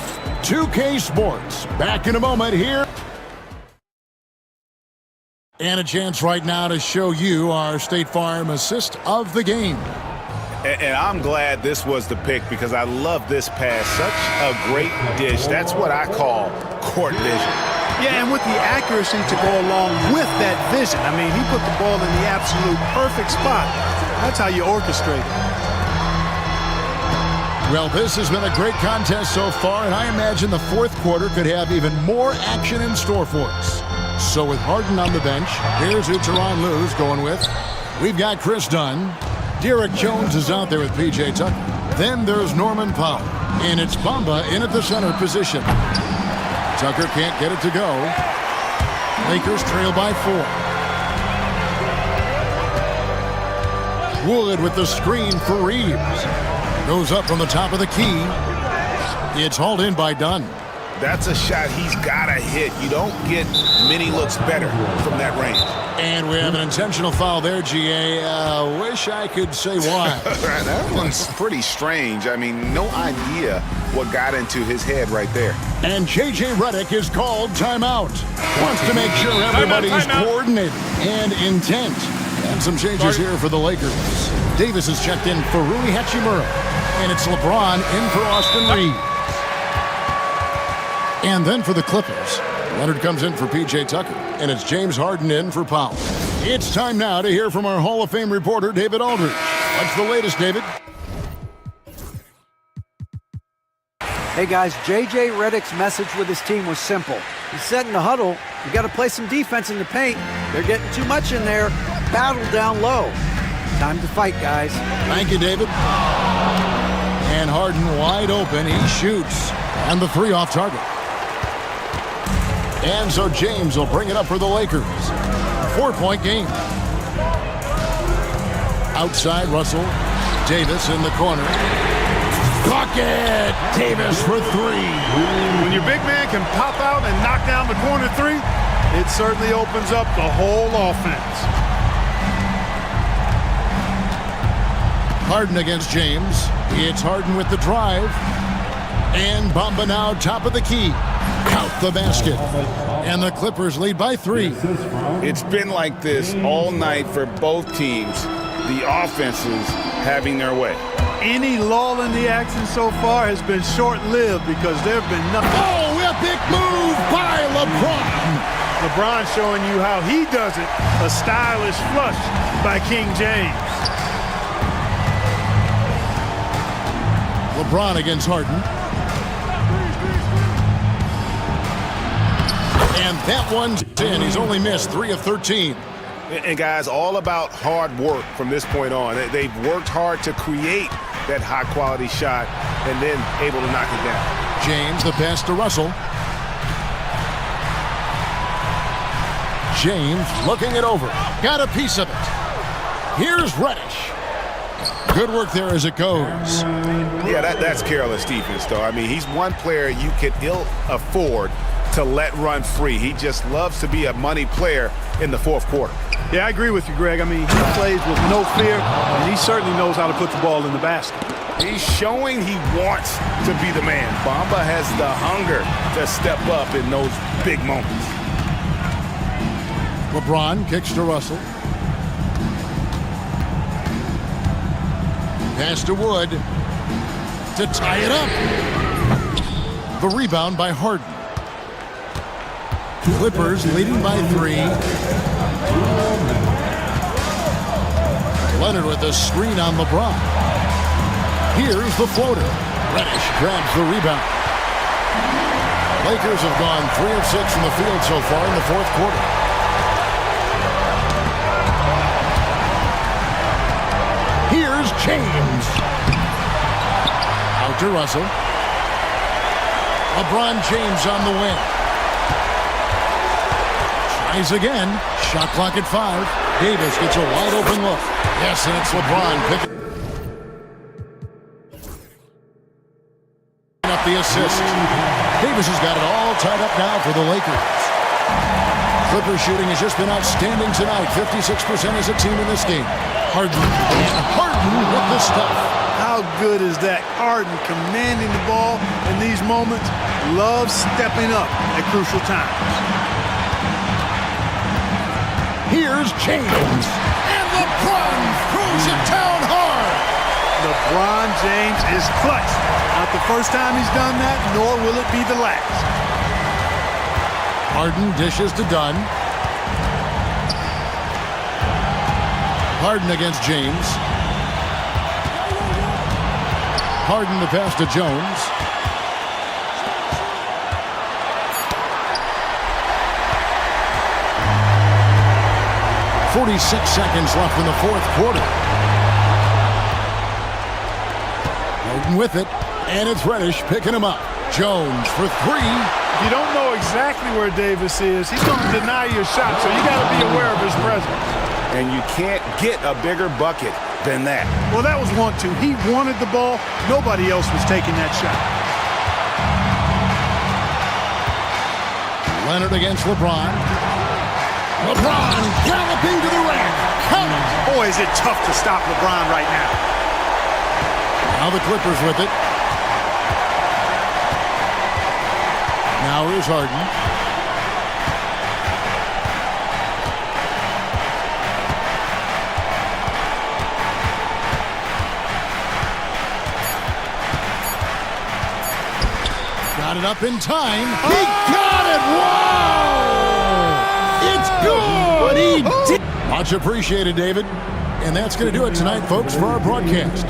2K Sports. Back in a moment here. And a chance right now to show you our State Farm assist of the game. And I'm glad this was the pick because I love this pass. Such a great dish. That's what I call court vision. Yeah, and with the accuracy to go along with that vision. I mean, he put the ball in the absolute perfect spot. That's how you orchestrate it. Well, this has been a great contest so far, and I imagine the fourth quarter could have even more action in store for us. So with Harden on the bench, here's who Tyronn Lue's going with. We've got Chris Dunn. Derek Jones is out there with P.J. Tucker. Then there's Norman Powell. And it's Bamba in at the center position. Tucker can't get it to go. Lakers trail by 4. Wood with the screen for Reeves. Goes up from the top of the key. It's hauled in by Dunn. That's a shot he's got to hit. You don't get many looks better from that range. And we have an intentional foul there, G.A. Wish I could say why. That one's pretty strange. I mean, no idea what got into his head right there. And J.J. Redick is called timeout. Wants to make sure everybody's coordinated and intent. And some changes here for the Lakers. Davis is checked in for Rui Hachimura. And it's LeBron in for Austin Reeves. And then for the Clippers, Leonard comes in for P.J. Tucker, and it's James Harden in for Powell. It's time now to hear from our Hall of Fame reporter, David Aldridge. What's the latest, David? Hey, guys, J.J. Redick's message with his team was simple. He said in the huddle, you got to play some defense in the paint. They're getting too much in there. Battle down low. Time to fight, guys. Thank you, David. And Harden wide open. He shoots. And the 3 off target. And so James will bring it up for the Lakers. 4-point game. Outside, Russell. Davis in the corner. Bucket! Davis for 3. When your big man can pop out and knock down the corner 3, it certainly opens up the whole offense. Harden against James. It's Harden with the drive. And Bamba now top of the key. Count the basket. And the Clippers lead by 3. It's been like this all night for both teams. The offenses having their way. any lull in the action so far has been short-lived because there have been nothing. Oh, epic move by LeBron. LeBron showing you how he does it. A stylish flush by King James. LeBron against Harden. And that one's in. He's only missed 3 of 13. And guys, all about hard work from this point on. They've worked hard to create that high-quality shot and then able to knock it down. James, the pass to Russell. James looking it over. Got a piece of it. Here's Reddish. Good work there as it goes. Yeah, that's careless defense, though. I mean, he's one player you can ill afford to let run free. He just loves to be a money player in the fourth quarter. Yeah, I agree with you, Greg. I mean, he plays with no fear, and he certainly knows how to put the ball in the basket. He's showing he wants to be the man. Bamba has the hunger to step up in those big moments. LeBron kicks to Russell. Pass to Wood to tie it up. The rebound by Harden. Clippers leading by 3. Leonard with a screen on LeBron. Here's the floater. Reddish grabs the rebound. Lakers have gone 3 of 6 from the field so far in the fourth quarter. Here's James. Out to Russell. LeBron James on the wing. Tries again. Shot clock at 5. Davis gets a wide open look. Yes, and it's LeBron picking up the assist. Davis has got it all tied up now for the Lakers. Clippers shooting has just been outstanding tonight. 56% as a team in this game. Harden with the stuff. How good is that? Harden commanding the ball in these moments. Loves stepping up at crucial times. Here's James. And LeBron throws it down hard. LeBron James is clutch. Not the first time he's done that, nor will it be the last. Harden dishes to Dunn. Harden against James. Harden the pass to Jones. .46 seconds left in the fourth quarter. Harden with it, and it's Reddish picking him up. Jones for 3. If you don't know exactly where Davis is, he's going to deny your shot, so you got to be aware of his presence. And you can't get a bigger bucket than that. Well, that was 1-2. He wanted the ball. Nobody else was taking that shot. Leonard against LeBron. LeBron galloping to the rack. Count it. Boy, is it tough to stop LeBron right now. Now the Clippers with it. Now here's Harden. Got it up in time. He got it! Whoa! It's good! He did! Much appreciated, David. And that's going to do it tonight, folks, for our broadcast.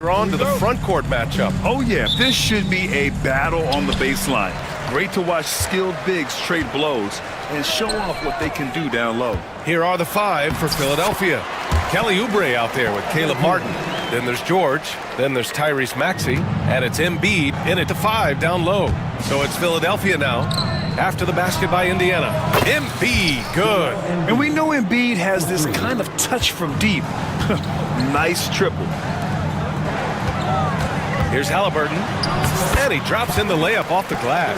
We're on to the front court matchup. Oh, yeah, this should be a battle on the baseline. Great to watch skilled bigs trade blows and show off what they can do down low. Here are the five for Philadelphia. Kelly Oubre out there with Caleb Martin. Then there's George. Then there's Tyrese Maxey. And it's Embiid in at the five down low. So it's Philadelphia now after the basket by Indiana. Embiid, good. And we know Embiid has this kind of touch from deep. Nice triple. Here's Halliburton. And he drops in the layup off the glass.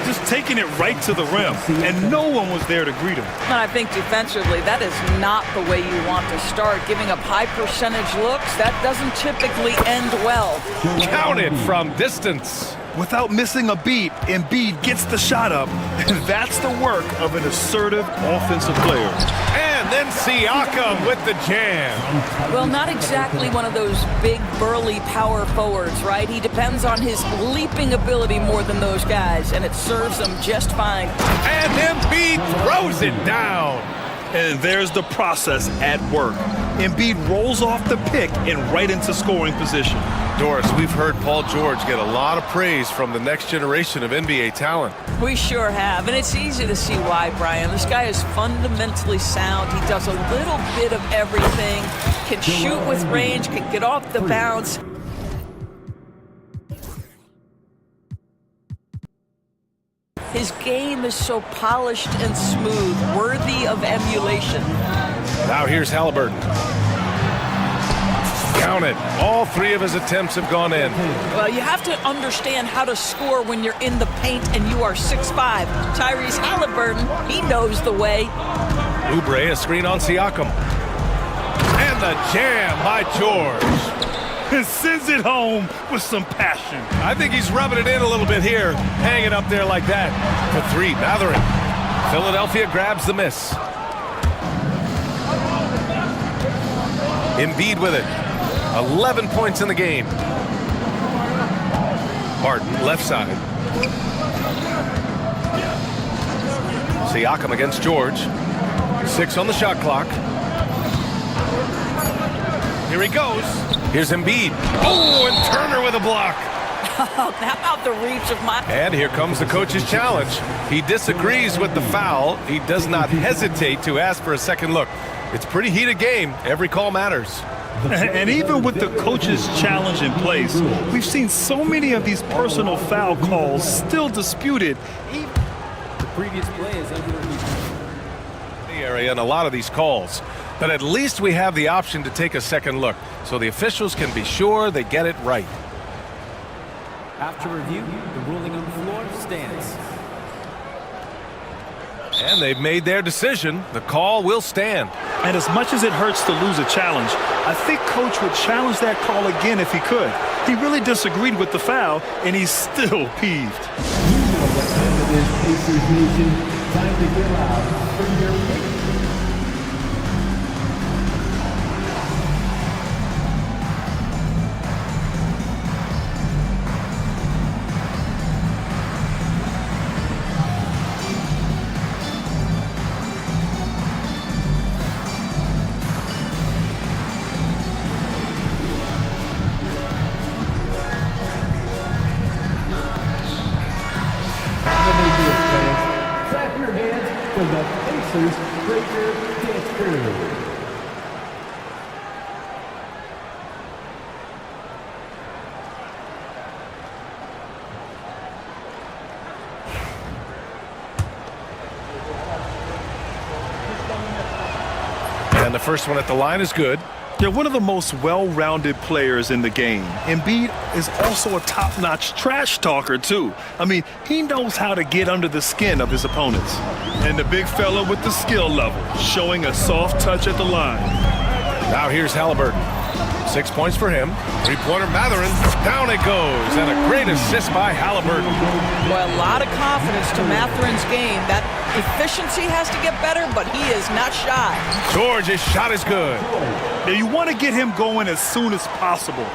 Just taking it right to the rim. And no one was there to greet him. And I think defensively, that is not the way you want to start. Giving up high percentage looks, that doesn't typically end well. Counted from distance. Without missing a beat, Embiid gets the shot up. And that's the work of an assertive offensive player. And then Siakam with the jam. Well, not exactly one of those big, burly power forwards, right? He depends on his leaping ability more than those guys, and it serves him just fine. And Embiid throws it down. And there's the process at work. Embiid rolls off the pick and right into scoring position. Doris, we've heard Paul George get a lot of praise from the next generation of NBA talent. We sure have, and it's easy to see why, Brian. This guy is fundamentally sound. He does a little bit of everything, can shoot with range, can get off the bounce. His game is so polished and smooth, worthy of emulation. Now here's Halliburton. Count it. All three of his attempts have gone in. Well, you have to understand how to score when you're in the paint and you are 6'5". Tyrese Halliburton, he knows the way. Oubre, a screen on Siakam. And the jam by George. And sends it home with some passion. I think he's rubbing it in a little bit here. Hanging up there like that. For three, Mathurin. Philadelphia grabs the miss. Embiid with it. 11 points in the game. Martin, left side. Siakam against George. 6 on the shot clock. Here he goes. Here's Embiid. Oh, and Turner with a block. How about the reach of my... And here comes the coach's challenge. He disagrees with the foul. He does not hesitate to ask for a second look. It's a pretty heated game. Every call matters. And even with the coach's challenge in place, we've seen so many of these personal foul calls still disputed. The previous play is under the area in a lot of these calls. But at least we have the option to take a second look, so the officials can be sure they get it right. After review, the ruling on the floor stands. And they've made their decision. The call will stand. And as much as it hurts to lose a challenge, I think Coach would challenge that call again if he could. He really disagreed with the foul, and he's still peeved. You know what time it is, Pacers Nation. Time to get out for your pick. Clap your hands for the Pacers Breaker Dance Crew. And the first one at the line is good. They're one of the most well-rounded players in the game. Embiid is also a top-notch trash talker, too. I mean, he knows how to get under the skin of his opponents. And the big fella with the skill level, showing a soft touch at the line. Now here's Halliburton. 6 points for him. Three-pointer Mathurin. Down it goes. And a great assist by Halliburton. Well, a lot of confidence to Mathurin's game. That efficiency has to get better, but he is not shy. George's shot is good. Now, you want to get him going as soon as possible.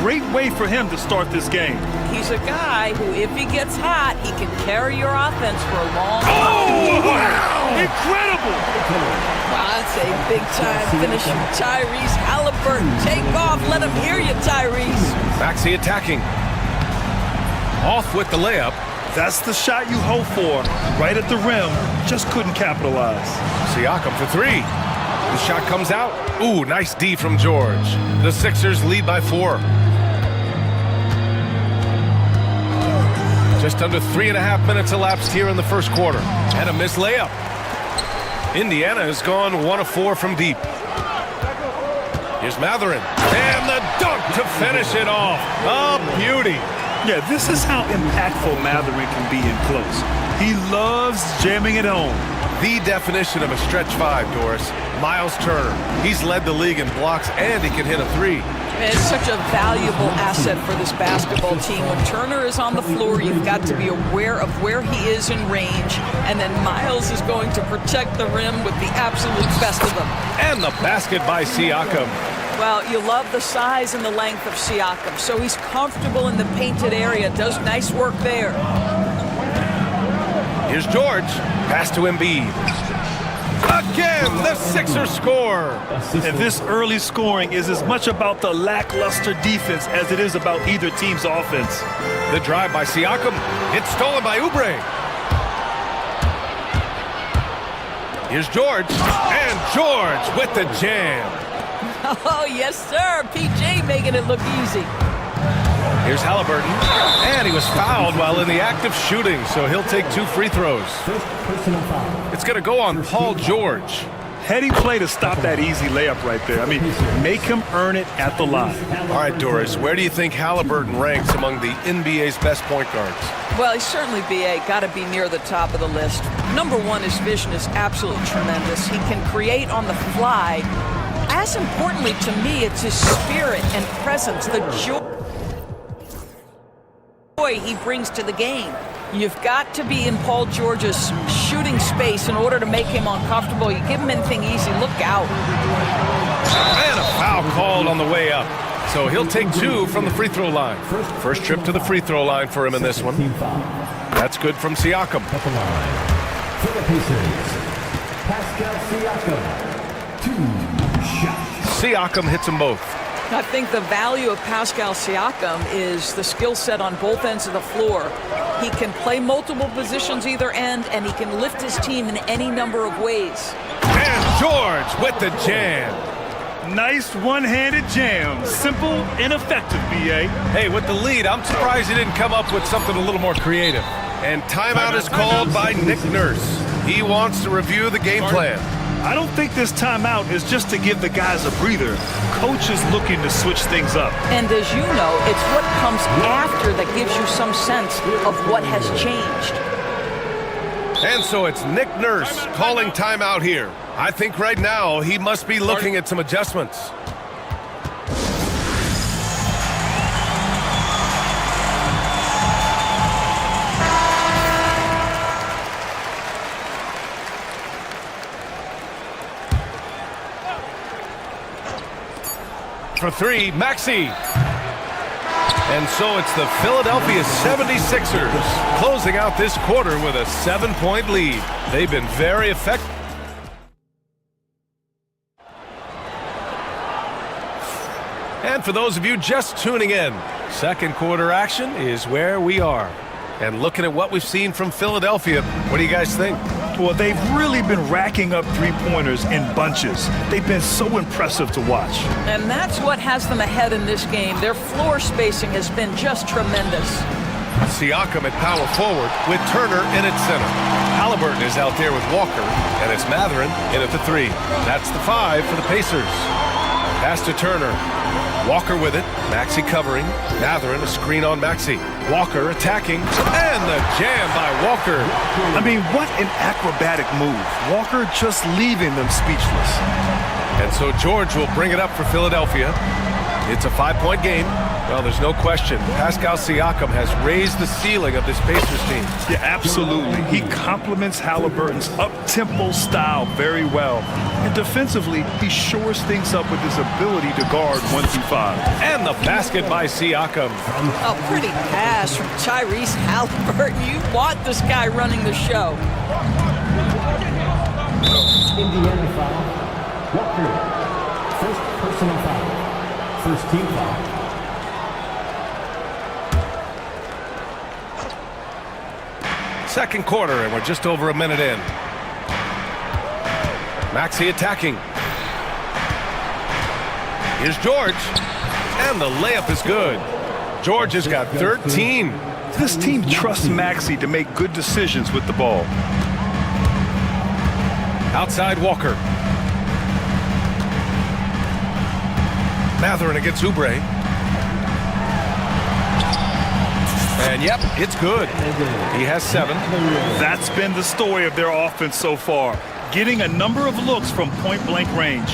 Great way for him to start this game. He's a guy who, if he gets hot, he can carry your offense for a long time. Oh, wow! Incredible! That's a big-time finish from Tyrese Halliburton. Take off. Let him hear you, Tyrese. Maxey attacking. Off with the layup. That's the shot you hope for. Right at the rim. Just couldn't capitalize. Siakam for three. The shot comes out. Ooh, nice D from George. The Sixers lead by 4. Just under 3.5 minutes elapsed here in the first quarter. And a missed layup. Indiana has gone 1 of 4 from deep. Here's Matherin. And the dunk to finish it off. A beauty. Yeah, this is how impactful Matherin can be in close. He loves jamming it home. The definition of a stretch 5, Doris. Miles Turner. He's led the league in blocks, and he can hit a 3. It's such a valuable asset for this basketball team. When Turner is on the floor, you've got to be aware of where he is in range, and then Miles is going to protect the rim with the absolute best of them. And the basket by Siakam. Well, you love the size and the length of Siakam, so he's comfortable in the painted area, does nice work there. Here's George. Pass to Embiid. Again, the Sixers score. And this early scoring is as much about the lackluster defense as it is about either team's offense. The drive by Siakam. It's stolen by Oubre. Here's George. And George with the jam. Oh, yes, sir. PJ making it look easy. Here's Halliburton. And he was fouled while in the act of shooting, so he'll take 2 free throws. It's going to go on Paul George. Heady play to stop that easy layup right there. I mean, make him earn it at the line. All right, Doris, where do you think Halliburton ranks among the NBA's best point guards? Well, he's certainly, BA, got to be near the top of the list. Number one, his vision is absolutely tremendous. He can create on the fly. As importantly to me, it's his spirit and presence, the joy he brings to the game. You've got to be in Paul George's shooting space in order to make him uncomfortable. You give him anything easy, look out. And a foul called on the way up. So he'll take 2 from the free throw line. First trip to the free throw line for him in this one. That's good from Siakam. Siakam hits them both. I think the value of Pascal Siakam is the skill set on both ends of the floor. He can play multiple positions either end, and he can lift his team in any number of ways. And George with the jam. Nice one-handed jam. Simple and effective, BA. Hey, with the lead, I'm surprised he didn't come up with something a little more creative. And timeout is called by Nick Nurse. He wants to review the game plan. I don't think this timeout is just to give the guys a breather. Coach is looking to switch things up. And as you know, it's what comes after that gives you some sense of what has changed. And so it's Nick Nurse calling timeout here. I think right now he must be looking at some adjustments. For 3, Maxey. And so it's the Philadelphia 76ers closing out this quarter with a 7-point lead. They've been very effective. And for those of you just tuning in, second quarter action is where we are. And looking at what we've seen from Philadelphia, what do you guys think? Well, they've really been racking up three-pointers in bunches. They've been so impressive to watch. And that's what has them ahead in this game. Their floor spacing has been just tremendous. Siakam at power forward with Turner in at center. Halliburton is out there with Walker, and it's Matherin in at the 3. That's the 5 for the Pacers. Pass to Turner. Walker with it. Maxey covering. Matherin a screen on Maxey. Walker attacking. And the jam by Walker. I mean, what an acrobatic move. Walker just leaving them speechless. And so George will bring it up for Philadelphia. It's a 5-point game. Well, there's no question. Pascal Siakam has raised the ceiling of this Pacers team. Yeah, absolutely. He complements Halliburton's up-tempo style very well. And defensively, he shores things up with his ability to guard 1 through 5. And the basket by Siakam. A pretty pass from Tyrese Halliburton. You want this guy running the show. Indiana foul. Walker. First personal foul. First team foul. Second quarter, and we're just over a minute in. Maxey attacking. Here's George. And the layup is good. George has got 13. This team trusts Maxey to make good decisions with the ball. Outside Walker. Matherin against Oubre. And yep, it's good. He has 7. That's been the story of their offense so far, getting a number of looks from point-blank range.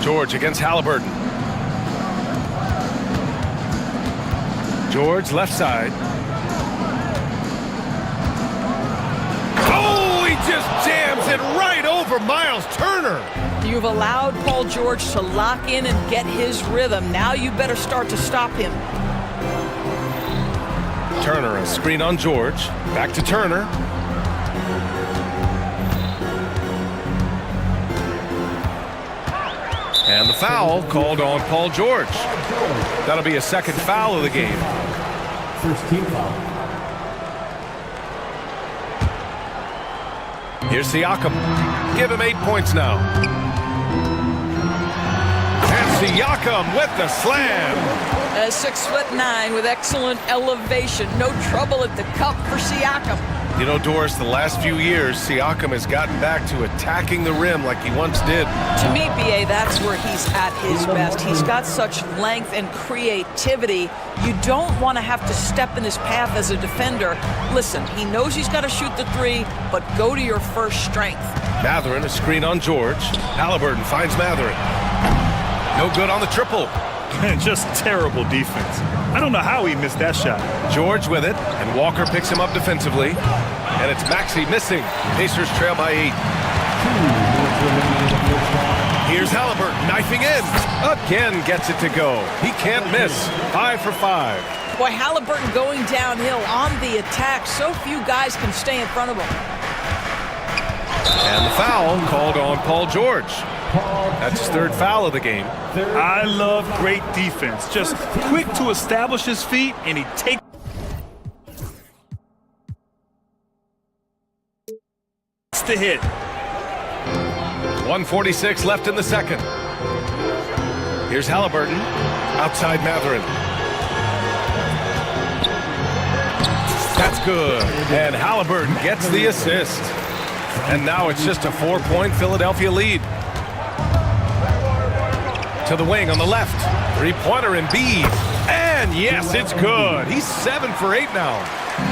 George against Halliburton. George left side. Oh, he just jams it right over Miles Turner. You've allowed Paul George to lock in and get his rhythm. Now you better start to stop him. Turner, a screen on George. Back to Turner. And the foul called on Paul George. That'll be a second foul of the game. First team foul. Here's Siakam. Give him 8 points now. And Siakam with the slam. 6'9" with excellent elevation. No trouble at the cup for Siakam. You know, Doris, the last few years, Siakam has gotten back to attacking the rim like he once did. To me, B.A., that's where he's at his best. He's got such length and creativity. You don't want to have to step in his path as a defender. Listen, he knows he's got to shoot the 3, but go to your first strength. Matherin, a screen on George. Halliburton finds Matherin. No good on the triple. Just terrible defense. I don't know how he missed that shot. George with it, and Walker picks him up defensively. And it's Maxey missing. Pacers trail by 8. Here's Halliburton knifing in. Again gets it to go. He can't miss. 5 for 5. Boy, Halliburton going downhill on the attack. So few guys can stay in front of him. And the foul called on Paul George. That's his 3rd foul of the game. I love great defense. Just quick to establish his feet, and he takes the hit. 1:46 left in the second. Here's Halliburton. Outside Matherin. That's good. And Halliburton gets the assist. And now it's just a 4-point Philadelphia lead. To the wing on the left. 3-pointer Embiid. And yes, it's good. He's 7 for 8 now.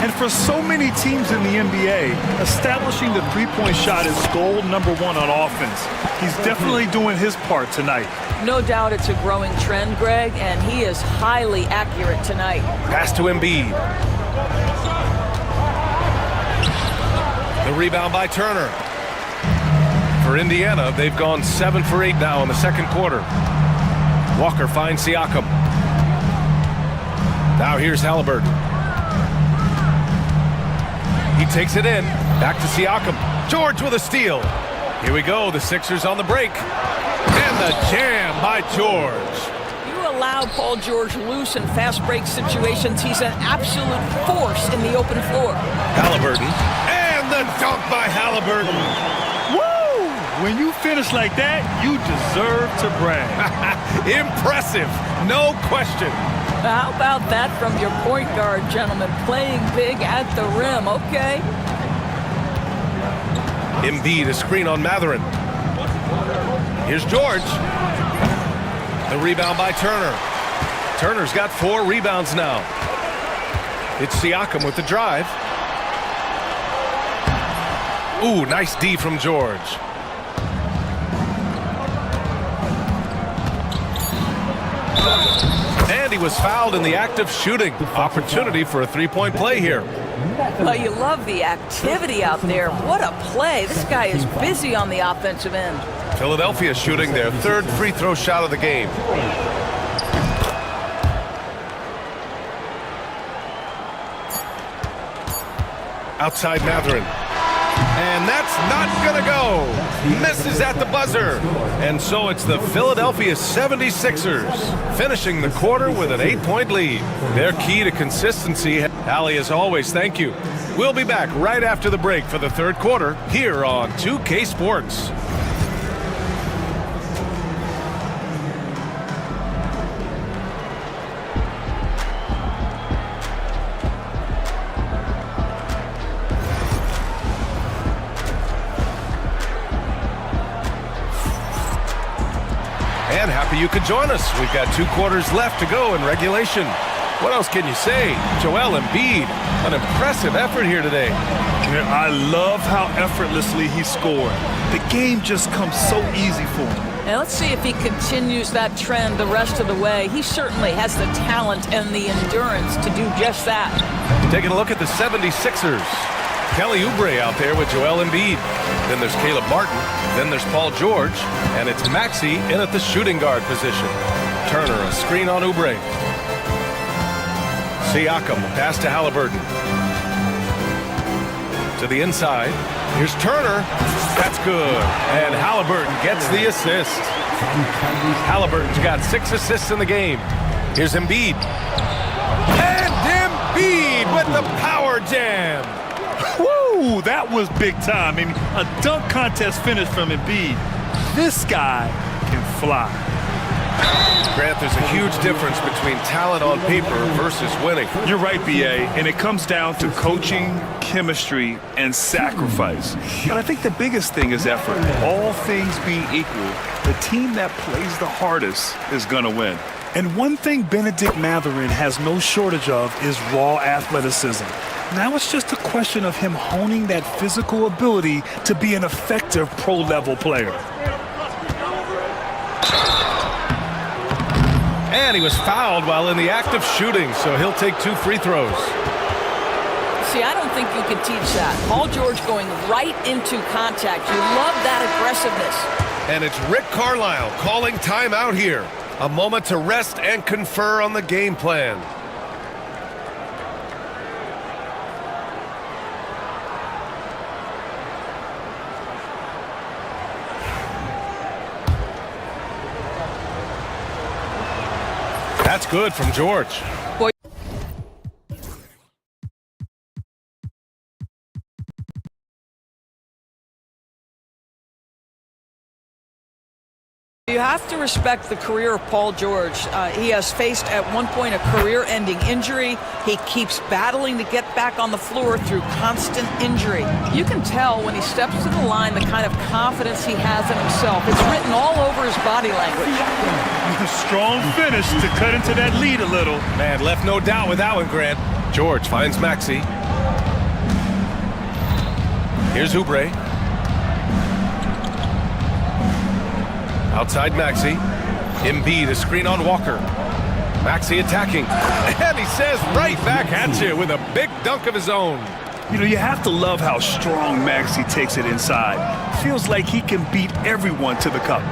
And for so many teams in the NBA, establishing the three-point shot is goal number 1 on offense. He's definitely doing his part tonight. No doubt it's a growing trend, Greg, and he is highly accurate tonight. Pass to Embiid. The rebound by Turner. For Indiana, they've gone 7 for 8 now in the second quarter. Walker finds Siakam. Now here's Halliburton. He takes it in. Back to Siakam. George with a steal. Here we go. The Sixers on the break. And the jam by George. You allow Paul George loose in fast break situations. He's an absolute force in the open floor. Halliburton. And the dunk by Halliburton. Woo! When you finish like that, you deserve to brag. Impressive. No question. How about that from your point guard, gentlemen? Playing big at the rim, okay? Embiid, a screen on Matherin. Here's George. The rebound by Turner. Turner's got 4 rebounds now. It's Siakam with the drive. Ooh, nice D from George. And he was fouled in the act of shooting. Opportunity for a 3-point play here. Well, you love the activity out there. What a play. This guy is busy on the offensive end. Philadelphia shooting their 3rd free throw shot of the game. Outside Matherin. And that's not gonna go. Misses at the buzzer. And so it's the Philadelphia 76ers finishing the quarter with an 8-point lead. Their key to consistency. Allie, as always, thank you. We'll be back right after the break for the third quarter here on 2K Sports. And happy you could join us. We've got 2 quarters left to go in regulation. What else can you say? Joel Embiid, an impressive effort here today. Yeah, I love how effortlessly he scored. The game just comes so easy for him. Now let's see if he continues that trend the rest of the way. He certainly has the talent and the endurance to do just that. Taking a look at the 76ers. Kelly Oubre out there with Joel Embiid. Then there's Caleb Martin. Then there's Paul George. And it's Maxey in at the shooting guard position. Turner, a screen on Oubre. Siakam, pass to Halliburton. To the inside. Here's Turner. That's good. And Halliburton gets the assist. Halliburton's got 6 assists in the game. Here's Embiid. And Embiid with the power jam. Woo, that was big time. I mean, a dunk contest finish from Embiid. This guy can fly. Grant, there's a huge difference between talent on paper versus winning. You're right, B.A., and it comes down to coaching, chemistry, and sacrifice. But I think the biggest thing is effort. All things being equal, the team that plays the hardest is going to win. And one thing Benedict Mathurin has no shortage of is raw athleticism. Now it's just a question of him honing that physical ability to be an effective pro-level player. And he was fouled while in the act of shooting, so he'll take 2 free throws. See, I don't think you can teach that. Paul George going right into contact. You love that aggressiveness. And it's Rick Carlisle calling timeout here. A moment to rest and confer on the game plan. That's good from George. Boy. You have to respect the career of Paul George. He has faced at one point a career-ending injury. He keeps battling to get back on the floor through constant injury. You can tell when he steps to the line the kind of confidence he has in himself. It's written all over his body language. Strong finish to cut into that lead a little. Man, left no doubt with that one, Grant. George finds Maxey. Here's Oubre. Outside Maxey. Embiid, a screen on Walker. Maxey attacking. And he says right back at you with a big dunk of his own. You know, you have to love how strong Maxey takes it inside. Feels like he can beat everyone to the cup.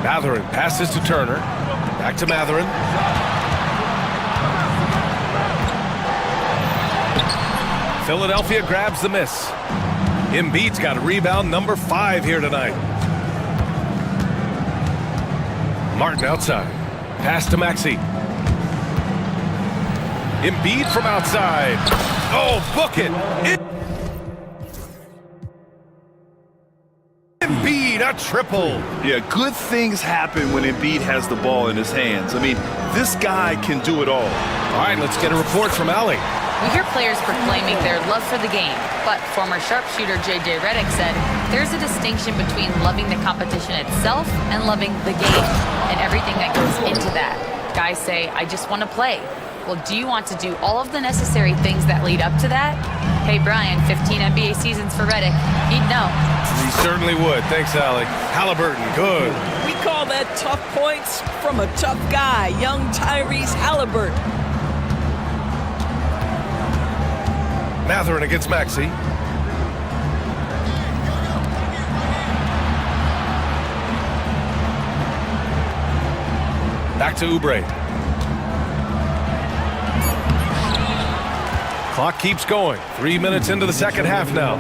Mathurin passes to Turner. Back to Mathurin. Philadelphia grabs the miss. Embiid's got a rebound number 5 here tonight. Martin outside. Pass to Maxey. Embiid from outside. Oh, book it. Embiid, a triple. Yeah, good things happen when Embiid has the ball in his hands. I mean, this guy can do it all. All right, let's get a report from Allie. We hear players proclaiming their love for the game, but former sharpshooter J.J. Redick said there's a distinction between loving the competition itself and loving the game and everything that goes into that. Guys say, I just want to play. Well, do you want to do all of the necessary things that lead up to that? Hey, Brian, 15 NBA seasons for Redick. He'd know. He certainly would. Thanks, Allie. Halliburton, good. We call that tough points from a tough guy, young Tyrese Halliburton. Mathurin against Maxey. Back to Oubre. Clock keeps going. 3 minutes into the second half now.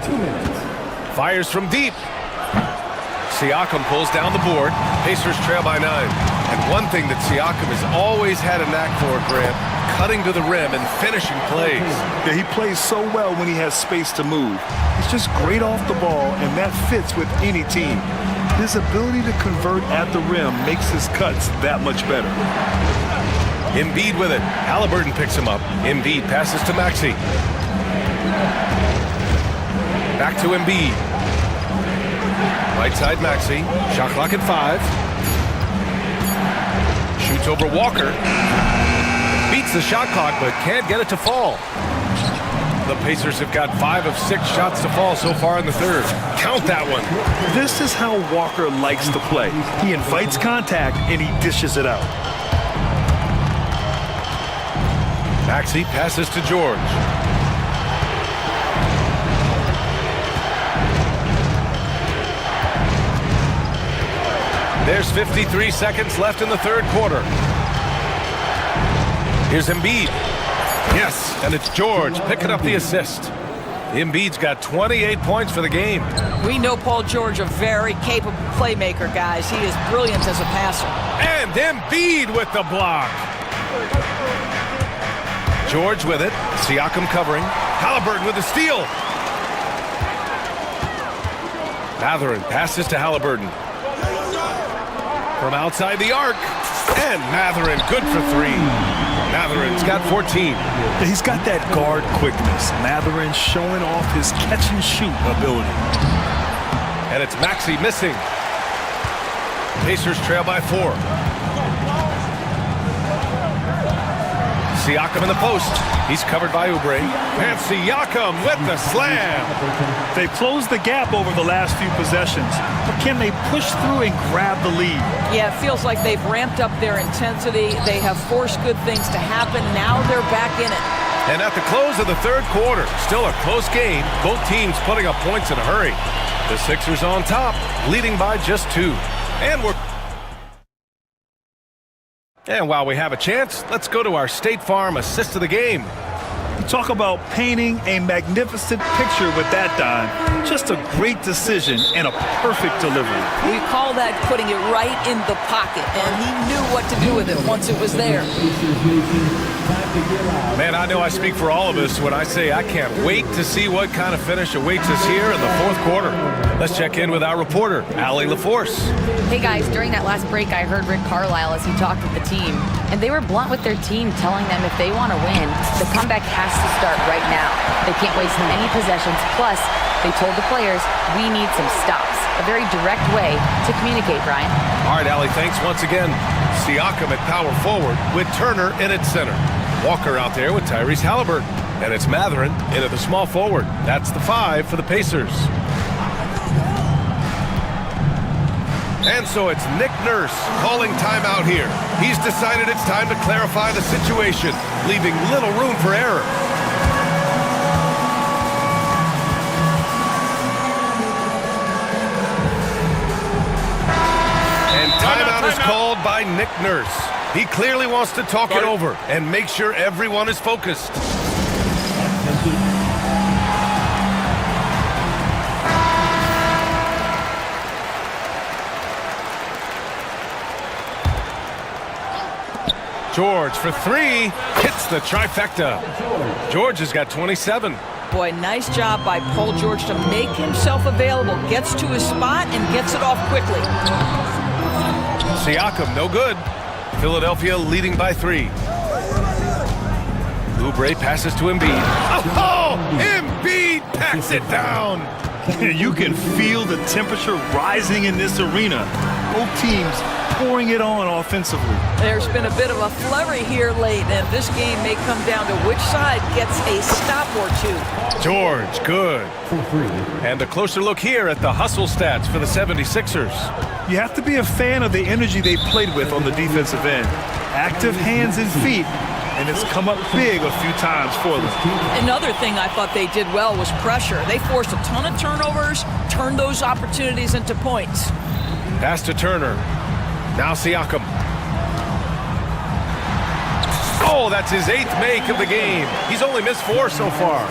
2 minutes. Fires from deep. Siakam pulls down the board. Pacers trail by 9. And one thing that Siakam has always had a knack for, Grant, cutting to the rim and finishing plays. Yeah, he plays so well when he has space to move. He's just great off the ball, and that fits with any team. His ability to convert at the rim makes his cuts that much better. Embiid with it. Halliburton picks him up. Embiid passes to Maxey. Back to Embiid. Right side Maxey. Shot clock at 5. Shoots over Walker. Beats the shot clock, but can't get it to fall. The Pacers have got 5 of 6 shots to fall so far in the third. Count that one. This is how Walker likes to play. He invites contact, and he dishes it out. Maxey passes to George. There's 53 seconds left in the third quarter. Here's Embiid. Yes, and it's George picking up the assist. Embiid's got 28 points for the game. We know Paul George, a very capable playmaker, guys. He is brilliant as a passer. And Embiid with the block. George with it. Siakam covering. Halliburton with the steal. Mathurin passes to Halliburton. From outside the arc. And Mathurin good for 3. Mathurin's got 14. He's got that guard quickness. Mathurin showing off his catch-and-shoot ability. And it's Maxey missing. Pacers trail by 4. Siakam in the post. He's covered by Oubre. And Siakam with the slam. They've closed the gap over the last few possessions. But can they push through and grab the lead? Yeah, it feels like they've ramped up their intensity. They have forced good things to happen. Now they're back in it. And at the close of the third quarter, still a close game. Both teams putting up points in a hurry. The Sixers on top, leading by just 2. And while we have a chance, let's go to our State Farm assist of the game. You talk about painting a magnificent picture with that dime. Just a great decision and a perfect delivery. We call that putting it right in the pocket, and he knew what to do with it once it was there. Man, I know I speak for all of us when I say I can't wait to see what kind of finish awaits us here in the fourth quarter. Let's check in with our reporter, Allie LaForce. Hey guys, during that last break, I heard Rick Carlisle as he talked with the team, and they were blunt with their team, telling them if they want to win, the comeback has to start right now. They can't waste any possessions. Plus, they told the players, we need some stops. A very direct way to communicate, Brian. All right, Allie, thanks once again. Siakam at power forward with Turner in at center. Walker out there with Tyrese Halliburton. And it's Mathurin in at the small forward. That's the 5 for the Pacers. And so it's Nick Nurse calling timeout here. He's decided it's time to clarify the situation, leaving little room for error. And timeout is called by Nick Nurse. He clearly wants to talk it over and make sure everyone is focused. George for 3, hits the trifecta. George has got 27. Boy, nice job by Paul George to make himself available. Gets to his spot and gets it off quickly. Siakam, no good. Philadelphia leading by 3. Oubre passes to Embiid. Oh, Embiid packs it down. You can feel the temperature rising in this arena. Both teams pouring it on offensively. There's been a bit of a flurry here late, and this game may come down to which side gets a stop or 2. George, good. And a closer look here at the hustle stats for the 76ers. You have to be a fan of the energy they played with on the defensive end. Active hands and feet, and it's come up big a few times for them. Another thing I thought they did well was pressure. They forced a ton of turnovers, turned those opportunities into points. Pass to Turner. Now Siakam. Oh, that's his 8th make of the game. He's only missed 4 so far.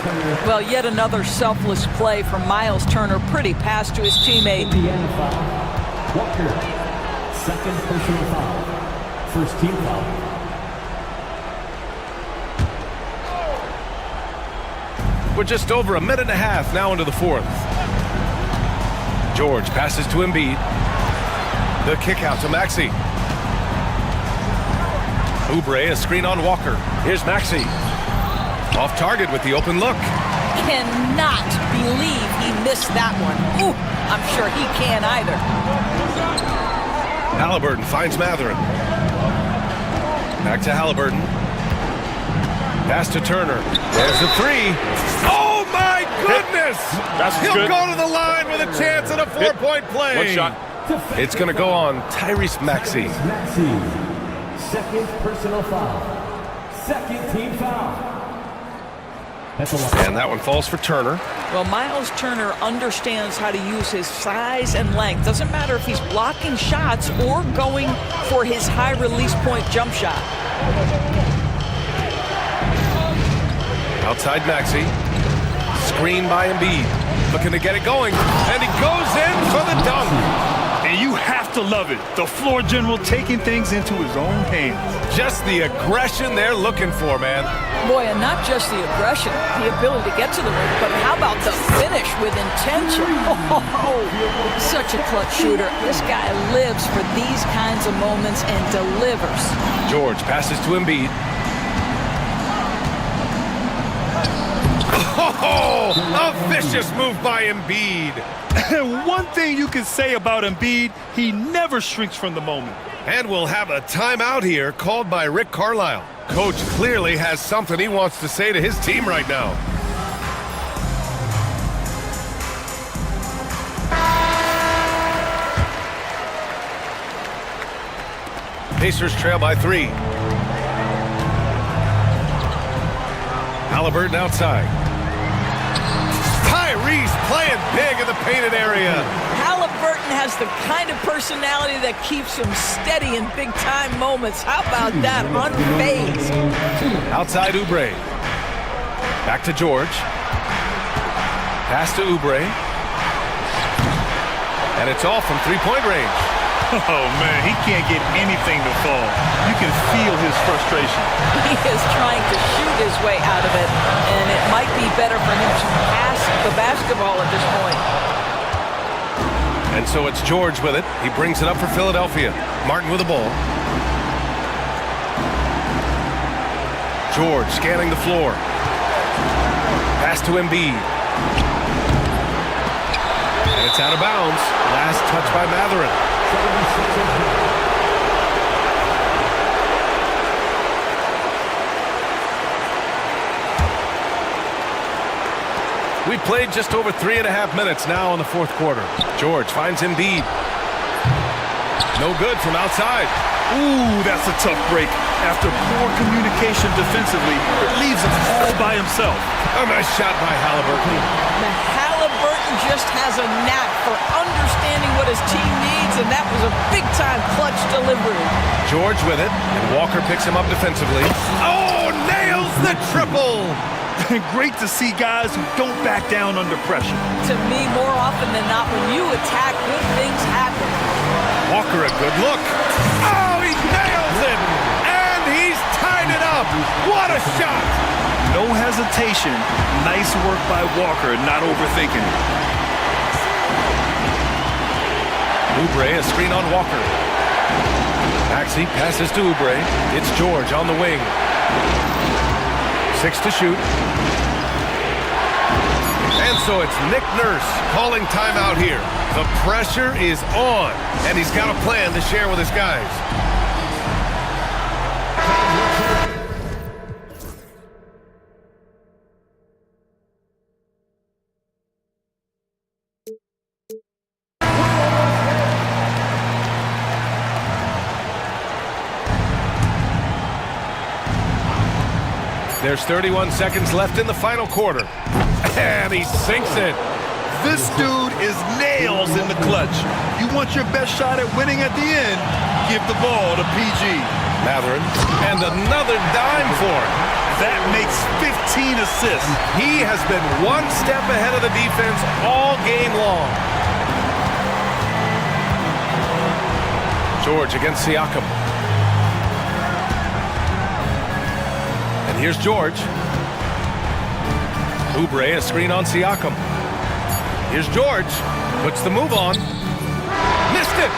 Well, yet another selfless play from Miles Turner. Pretty pass to his teammate. Indiana foul. Walker, second personal foul. First team foul. We're just over a minute and a half now into the 4th. George passes to Embiid. The kick out to Maxey. Oubre, a screen on Walker. Here's Maxey. Off target with the open look. Cannot believe he missed that one. Ooh, I'm sure he can't either. Halliburton finds Mathurin. Back to Halliburton. Pass to Turner. There's the 3. Oh my goodness! He'll good. go to the line with a chance at a 4-point play. One shot. It's going to go on Tyrese Maxey. Maxey, second personal foul. Second team foul. That's a lot. And that one falls for Turner. Well, Miles Turner understands how to use his size and length. Doesn't matter if he's blocking shots or going for his high release point jump shot. Outside Maxey. Screen by Embiid. Looking to get it going. And he goes in for the dunk. And you have to love it. The floor general taking things into his own hands. Just the aggression they're looking for, man. Boy, and not just the aggression, the ability to get to the rim, but how about the finish with intention? Oh, such a clutch shooter. This guy lives for these kinds of moments and delivers. George passes to Embiid. Oh, a vicious move by Embiid. And one thing you can say about Embiid, he never shrinks from the moment. And we'll have a timeout here called by Rick Carlisle. Coach clearly has something he wants to say to his team right now. Pacers trail by 3. Halliburton outside. Tyrese playing big in the painted area. Halliburton has the kind of personality that keeps him steady in big-time moments. How about that? Unfazed. Outside Oubre. Back to George. Pass to Oubre. And it's all from 3-point range. Oh, man, he can't get anything to fall. You can feel his frustration. He is trying to shoot his way out of it, and it might be better for him to pass the basketball at this point. And so it's George with it. He brings it up for Philadelphia. Martin with the ball. George scanning the floor. Pass to Embiid. And it's out of bounds. Last touch by Mathurin. We played just over 3.5 minutes now in the 4th quarter. George finds Embiid. No good from outside. Ooh, that's a tough break. After poor communication defensively, it leaves him all by himself. A nice shot by Halliburton. Halliburton just has a knack for understanding what his team needs, and that was a big-time clutch delivery. George with it, and Walker picks him up defensively. Oh, nails the triple! Great to see guys who don't back down under pressure. To me, more often than not, when you attack, good things happen. Walker, a good look. Oh, he nails it! And he's tied it up! What a shot! No hesitation. Nice work by Walker, not overthinking it. Oubre, a screen on Walker. Maxey passes to Oubre. It's George on the wing. 6 to shoot. And so it's Nick Nurse calling timeout here. The pressure is on, and he's got a plan to share with his guys. There's 31 seconds left in the final quarter. And he sinks it. This dude is nails in the clutch. You want your best shot at winning at the end? Give the ball to PG. Matherin, and another dime for him. That makes 15 assists. He has been one step ahead of the defense all game long. George against Siakam. And here's George. Oubre, a screen on Siakam. Here's George. Puts the move on. Missed it.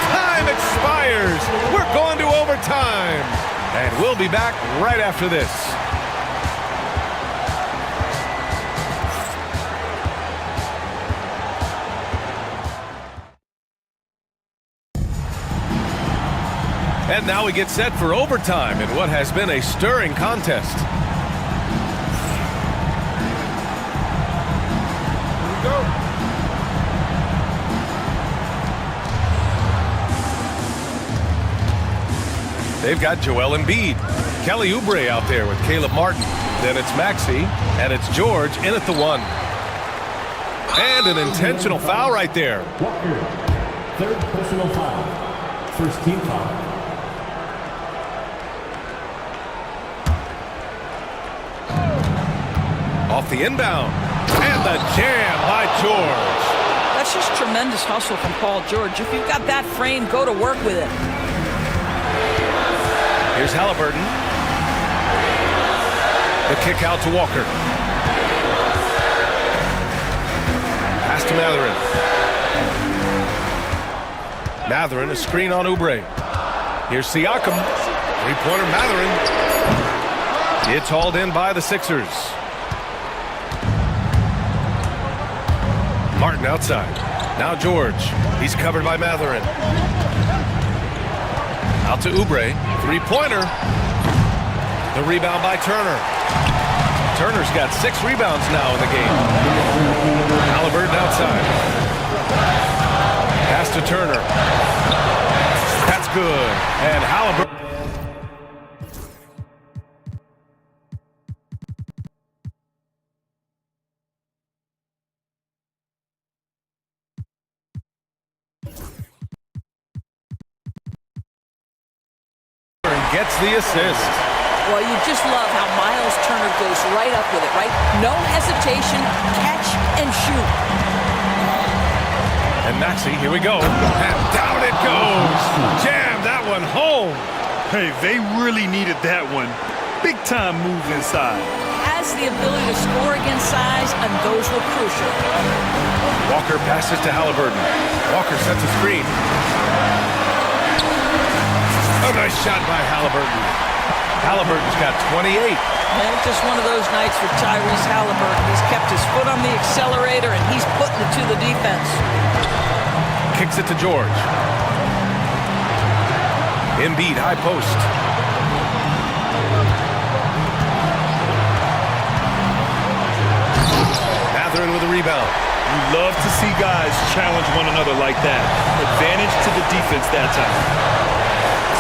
Time expires. We're going to overtime. And we'll be back right after this. And now we get set for overtime in what has been a stirring contest. They've got Joel Embiid. Kelly Oubre out there with Caleb Martin. Then it's Maxey, and it's George in at the one. And an intentional foul right there. Walker, third personal foul. First team foul. Off the inbound. And the jam by George. That's just tremendous hustle from Paul George. If you've got that frame, go to work with it. Here's Halliburton. The kick out to Walker. Pass to Matherin. Matherin, a screen on Oubre. Here's Siakam. Three-pointer Matherin. It's hauled in by the Sixers. Martin outside. Now George. He's covered by Matherin. Out to Oubre. Three-pointer. The rebound by Turner. Turner's got 6 rebounds now in the game. Halliburton outside. Pass to Turner. That's good. And Halliburton. Gets the assist. Well, you just love how Miles Turner goes right up with it, right? No hesitation, catch and shoot. And Maxey, here we go. And down it goes. Jam that one home. Hey, they really needed that one. Big time move inside. Has the ability to score against size, and those were crucial. Walker passes to Halliburton. Walker sets a screen. Oh, nice shot by Halliburton. Halliburton's got 28. And just one of those nights for Tyrese Halliburton. He's kept his foot on the accelerator, and he's putting it to the defense. Kicks it to George. Embiid, high post. Matherin with a rebound. You love to see guys challenge one another like that. Advantage to the defense that time.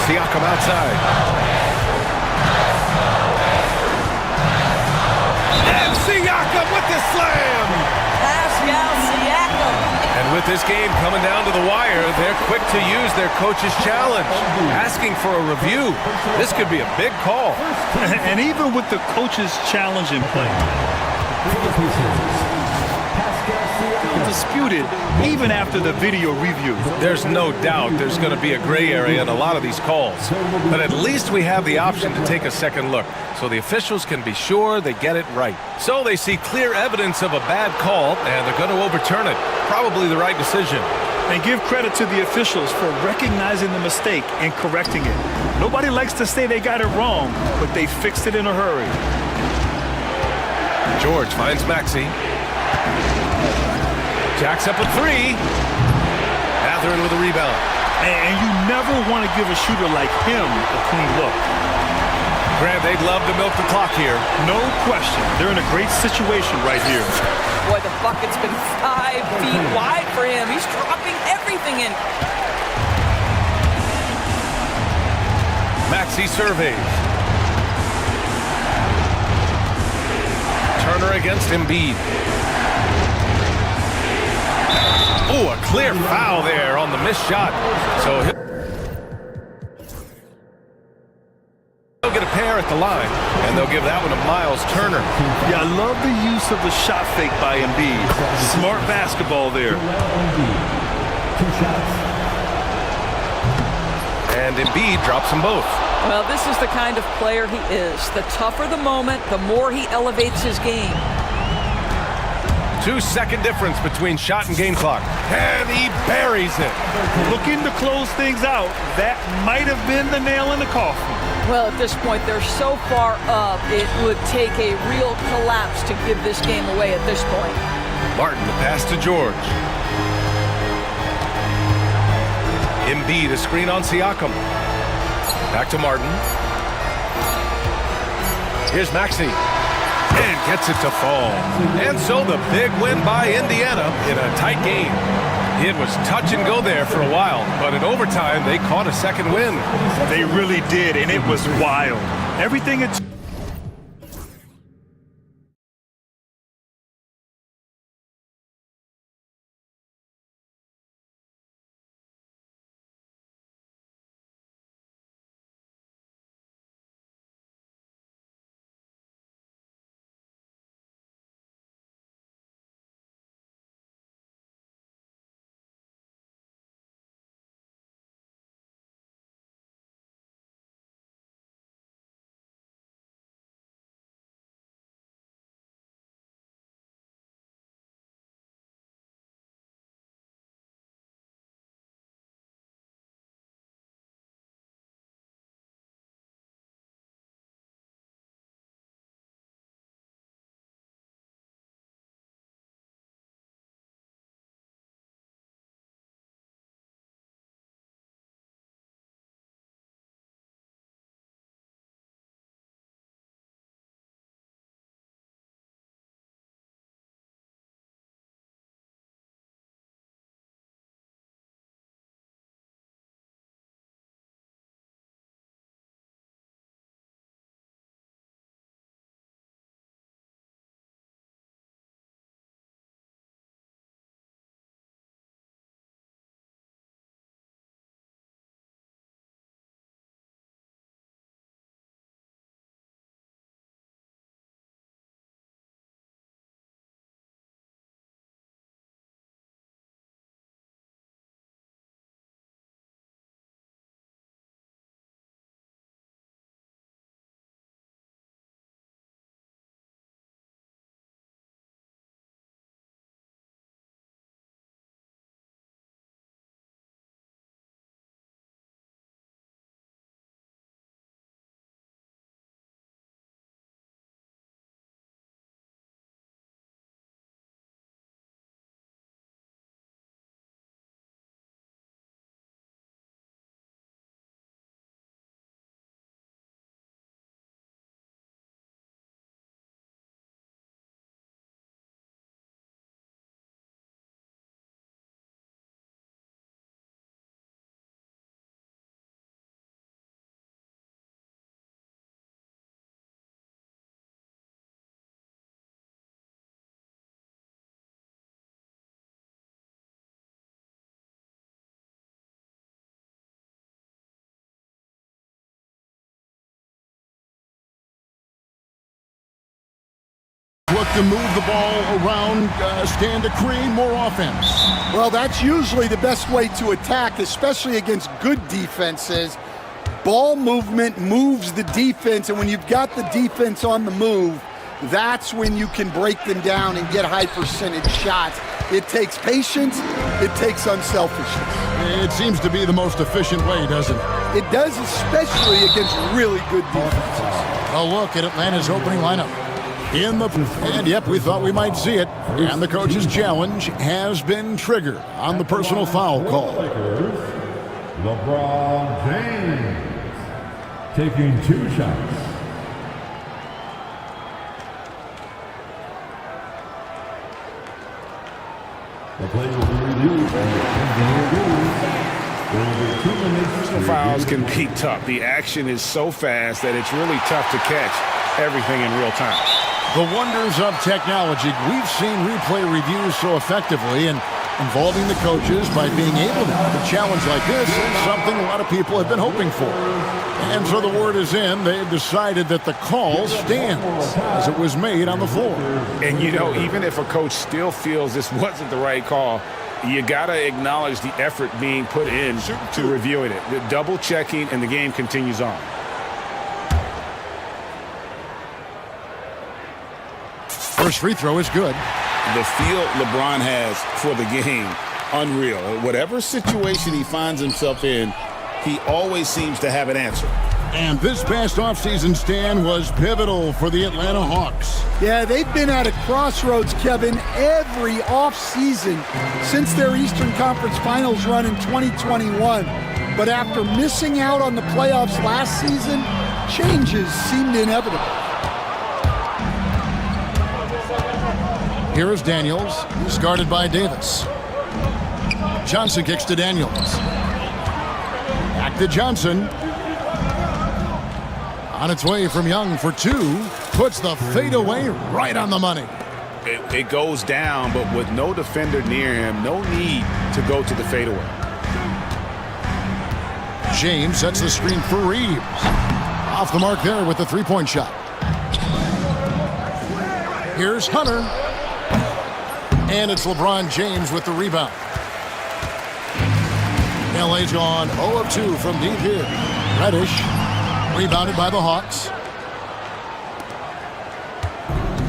Siakam outside. And Siakam with the slam! Pascal Siakam. And with this game coming down to the wire, they're quick to use their coach's challenge, asking for a review. This could be a big call. And even with the coach's challenge in play, disputed even after the video review. There's no doubt there's going to be a gray area in a lot of these calls. But at least we have the option to take a second look, so the officials can be sure they get it right. So they see clear evidence of a bad call, and they're going to overturn it. Probably the right decision. And give credit to the officials for recognizing the mistake and correcting it. Nobody likes to say they got it wrong, but they fixed it in a hurry. George finds Maxey. Jacks up a three. Matherin with a rebound. And you never want to give a shooter like him a clean look. Grant, they'd love to milk the clock here. No question. They're in a great situation right here. Boy, the bucket's been 5 feet wide for him. He's dropping everything in. Maxey surveys. Turner against Embiid. Oh, a clear foul there on the missed shot. So there at the line, and they'll give that one to Miles Turner. Yeah, I love the use of the shot fake by Embiid. Smart basketball there. And Embiid drops them both. Well, this is the kind of player he is. The tougher the moment, the more he elevates his game. 2-second difference between shot and game clock. And he buries it. Looking to close things out. That might have been the nail in the coffin. Well, at this point, they're so far up, it would take a real collapse to give this game away at this point. Martin, the pass to George. Embiid, a screen on Siakam. Back to Martin. Here's Maxey. And gets it to fall. And so the big win by Indiana in a tight game. It was touch and go there for a while, but in overtime, they caught a second win. They really did, and it was wild. Everything it's look to move the ball around, stand to create more offense. Well, that's usually the best way to attack, especially against good defenses. Ball movement moves the defense, and when you've got the defense on the move, that's when you can break them down and get high percentage shots. It takes patience, it takes unselfishness. It seems to be the most efficient way, doesn't it? It does, especially against really good defenses. A look at Atlanta's opening lineup. And yep, we thought we might see it. And the coach's challenge has been triggered on the personal foul call. LeBron James taking 2 shots. The play will be reviewed. Personal fouls can be tough. The action is so fast that it's really tough to catch everything in real time. The wonders of technology. We've seen replay reviews so effectively, and Involving the coaches by being able to have a challenge like this is something a lot of people have been hoping for. And so the word is in. They've decided that the call stands as it was made on the floor. And, you know, even if a coach still feels this wasn't the right call, you got to acknowledge the effort being put in to reviewing it. The double checking, and the game continues on. First free throw is good. The feel LeBron has for the game, unreal. Whatever situation he finds himself in, he always seems to have an answer. And this past offseason, Stan, was pivotal for the Atlanta Hawks. Yeah, they've been at a crossroads, Kevin, every offseason since their Eastern Conference Finals run in 2021. But after missing out on the playoffs last season, changes seemed inevitable. Here is Daniels. He's guarded by Davis. Johnson kicks to Daniels. Back to Johnson. On its way from Young for two. Puts the fadeaway right on the money. It goes down, but with no defender near him, no need to go to the fadeaway. James sets the screen for Reeves. Off the mark there with the three-point shot. Here's Hunter. And it's LeBron James with the rebound. LA's gone 0 of 2 from deep here. Reddish, rebounded by the Hawks.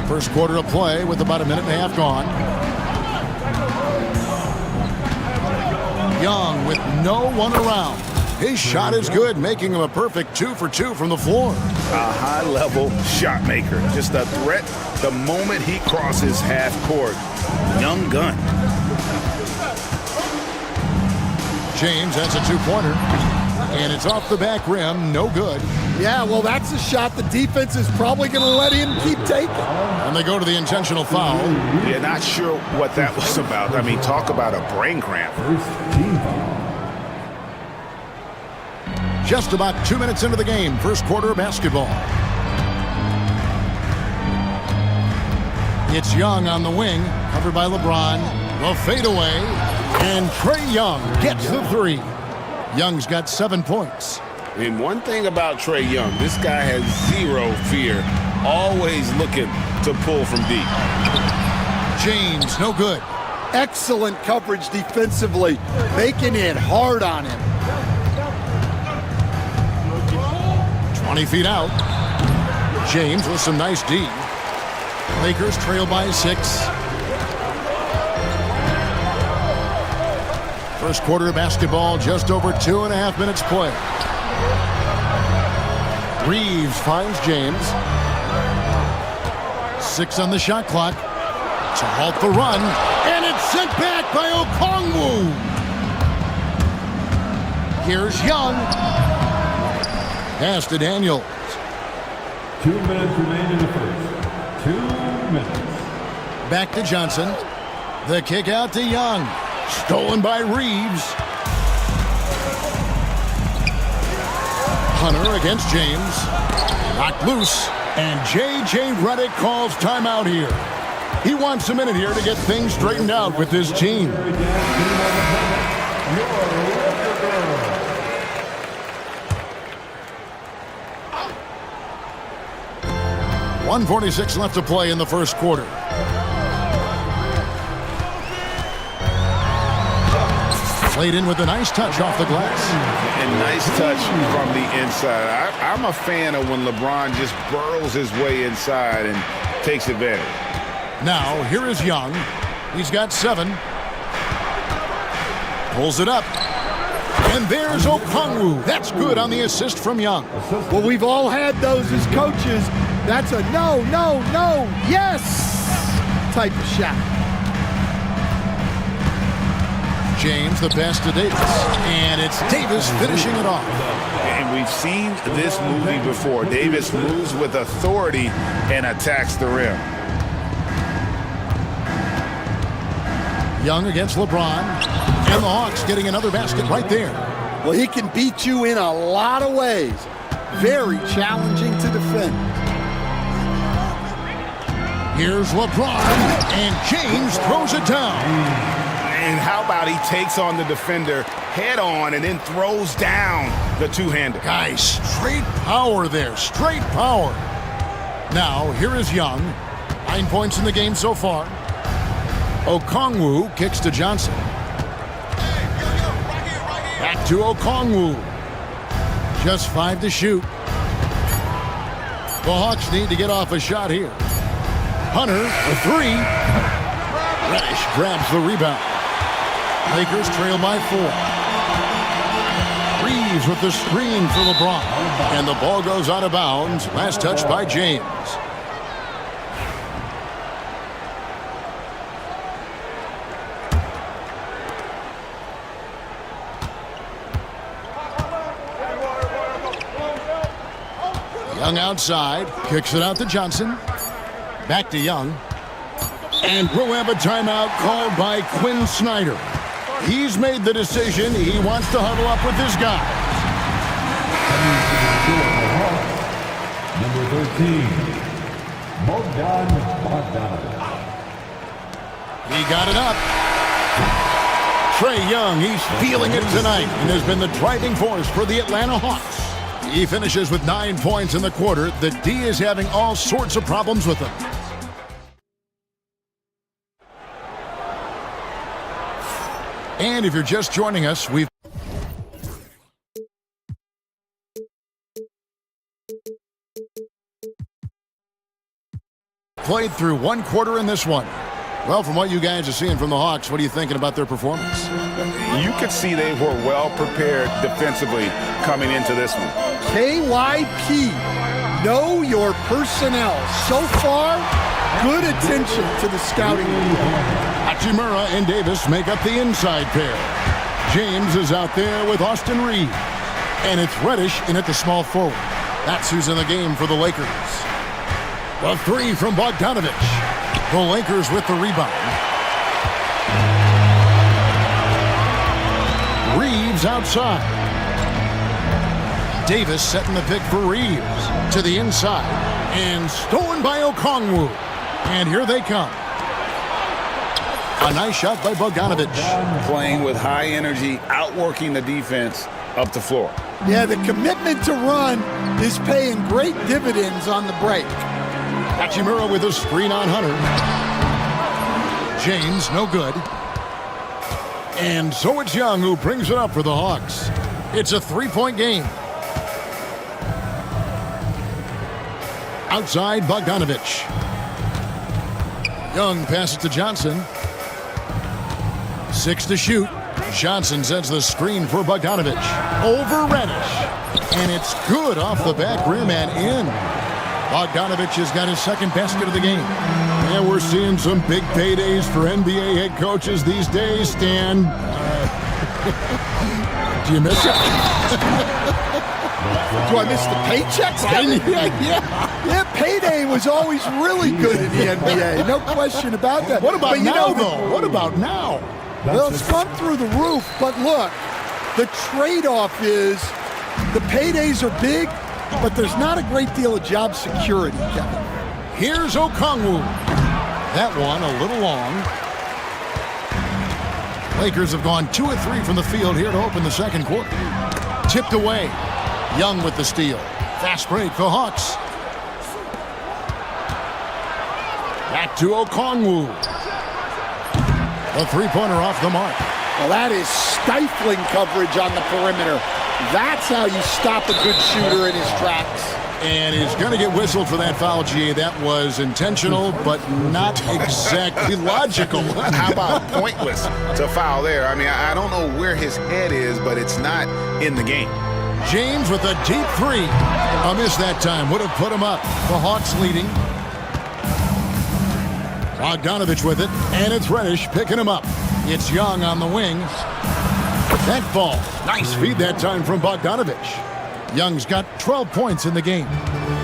First quarter of play with about a minute and a half gone. Young with no one around. His shot is good, making him a perfect 2 for 2 from the floor. A high-level shot maker. Just a threat the moment he crosses half court. Young gun. James has a two-pointer. And it's off the back rim, no good. Yeah, well, that's a shot the defense is probably going to let him keep taking. And they go to the intentional foul. Yeah, not sure what that was about. I mean, talk about a brain cramp. Just about 2 minutes into the game, first quarter of basketball. It's Young on the wing, covered by LeBron. The fadeaway, and Trae Young gets the three. Young's got 7 points. And one thing about Trae Young, this guy has zero fear, always looking to pull from deep. James, no good. Excellent coverage defensively, making it hard on him. 20 feet out. James with some nice D. Lakers trail by 6. First quarter of basketball, just over 2.5 minutes play. Reeves finds James. 6 on the shot clock to halt the run, and it's sent back by Okongwu. Here's Young. Pass to Daniels. 2 minutes remain in the first. 2 minutes. Back to Johnson. The kick out to Young. Stolen by Reeves. Hunter against James. Knocked loose. And J.J. Redick calls timeout here. He wants a minute here to get things straightened out with his team. 1:46 left to play in the first quarter. Played in with a nice touch off the glass. And nice touch from the inside. I'm a fan of when LeBron just burrows his way inside and takes advantage. Now, here is Young. He's got 7. Pulls it up. And there's Okongwu. That's good on the assist from Young. Well, we've all had those as coaches. That's a no, no, no, yes type of shot. James, the pass to Davis. And it's Davis finishing it off. And we've seen this movie before. Davis moves with authority and attacks the rim. Young against LeBron. And the Hawks getting another basket right there. Well, he can beat you in a lot of ways. Very challenging to defend. Here's LeBron. And James throws it down. And how about he takes on the defender head on and then throws down the two-hander. Guys, straight power there, straight power. Now, here is Young. 9 points in the game so far. Okongwu kicks to Johnson. Back to Okongwu. Just 5 to shoot. The Hawks need to get off a shot here. Hunter, a 3. Reddish grabs the rebound. Lakers trail by 4. Reeves with the screen for LeBron. And the ball goes out of bounds. Last touch by James. Young outside, kicks it out to Johnson. Back to Young. And we'll have a timeout called by Quinn Snyder. He's made the decision. He wants to huddle up with his guys. Number 13, Bogdan Bogdanovic. He got it up. Trae Young, he's feeling it tonight and has been the driving force for the Atlanta Hawks. He finishes with 9 points in the quarter. The D is having all sorts of problems with him. And if you're just joining us, we've played through 1 quarter in this one. Well, from what you guys are seeing from the Hawks, what are you thinking about their performance? You could see they were well prepared defensively coming into this one. KYP, know your personnel. So far, good attention to the scouting report. Hachimura and Davis make up the inside pair. James is out there with Austin Reeves. And it's Reddish in at the small forward. That's who's in the game for the Lakers. The 3 from Bogdanovic. The Lakers with the rebound. Reeves outside. Davis setting the pick for Reeves. To the inside. And stolen by Okongwu. And here they come. A nice shot by Bogdanovic. Playing with high energy, outworking the defense up the floor. Yeah, the commitment to run is paying great dividends on the break. Hachimura with a screen on Hunter. James, no good. And so it's Young who brings it up for the Hawks. It's a 3-point game. Outside, Bogdanovic. Young passes to Johnson. 6 to shoot. Johnson sends the screen for Bogdanovic. Over Reddish. And it's good off the back rim and in. Bogdanovic has got his second basket of the game. And we're seeing some big paydays for NBA head coaches these days, Stan. Do you miss it? Do I miss the paychecks? Yeah, payday was always really good in the NBA. No question about that. What about now, though? What about now? Well, it's gone through the roof, but look, the trade-off is the paydays are big, but there's not a great deal of job security, Kevin. Here's Okongwu. That one a little long. Lakers have gone 2 of 3 from the field here to open the second quarter. Tipped away. Young with the steal. Fast break for Hawks. Back to Okongwu. The three-pointer off the mark. Well, that is stifling coverage on the perimeter. That's how you stop a good shooter in his tracks. And he's going to get whistled for that foul, GA. That was intentional, but not exactly logical. How about pointless to foul there? I mean, I don't know where his head is, but it's not in the game. James with a deep 3. A miss that time. Would have put him up. The Hawks leading. Bogdanovic with it, and it's Reddish picking him up. It's Young on the wing. That ball. Nice feed that time from Bogdanovic. Young's got 12 points in the game.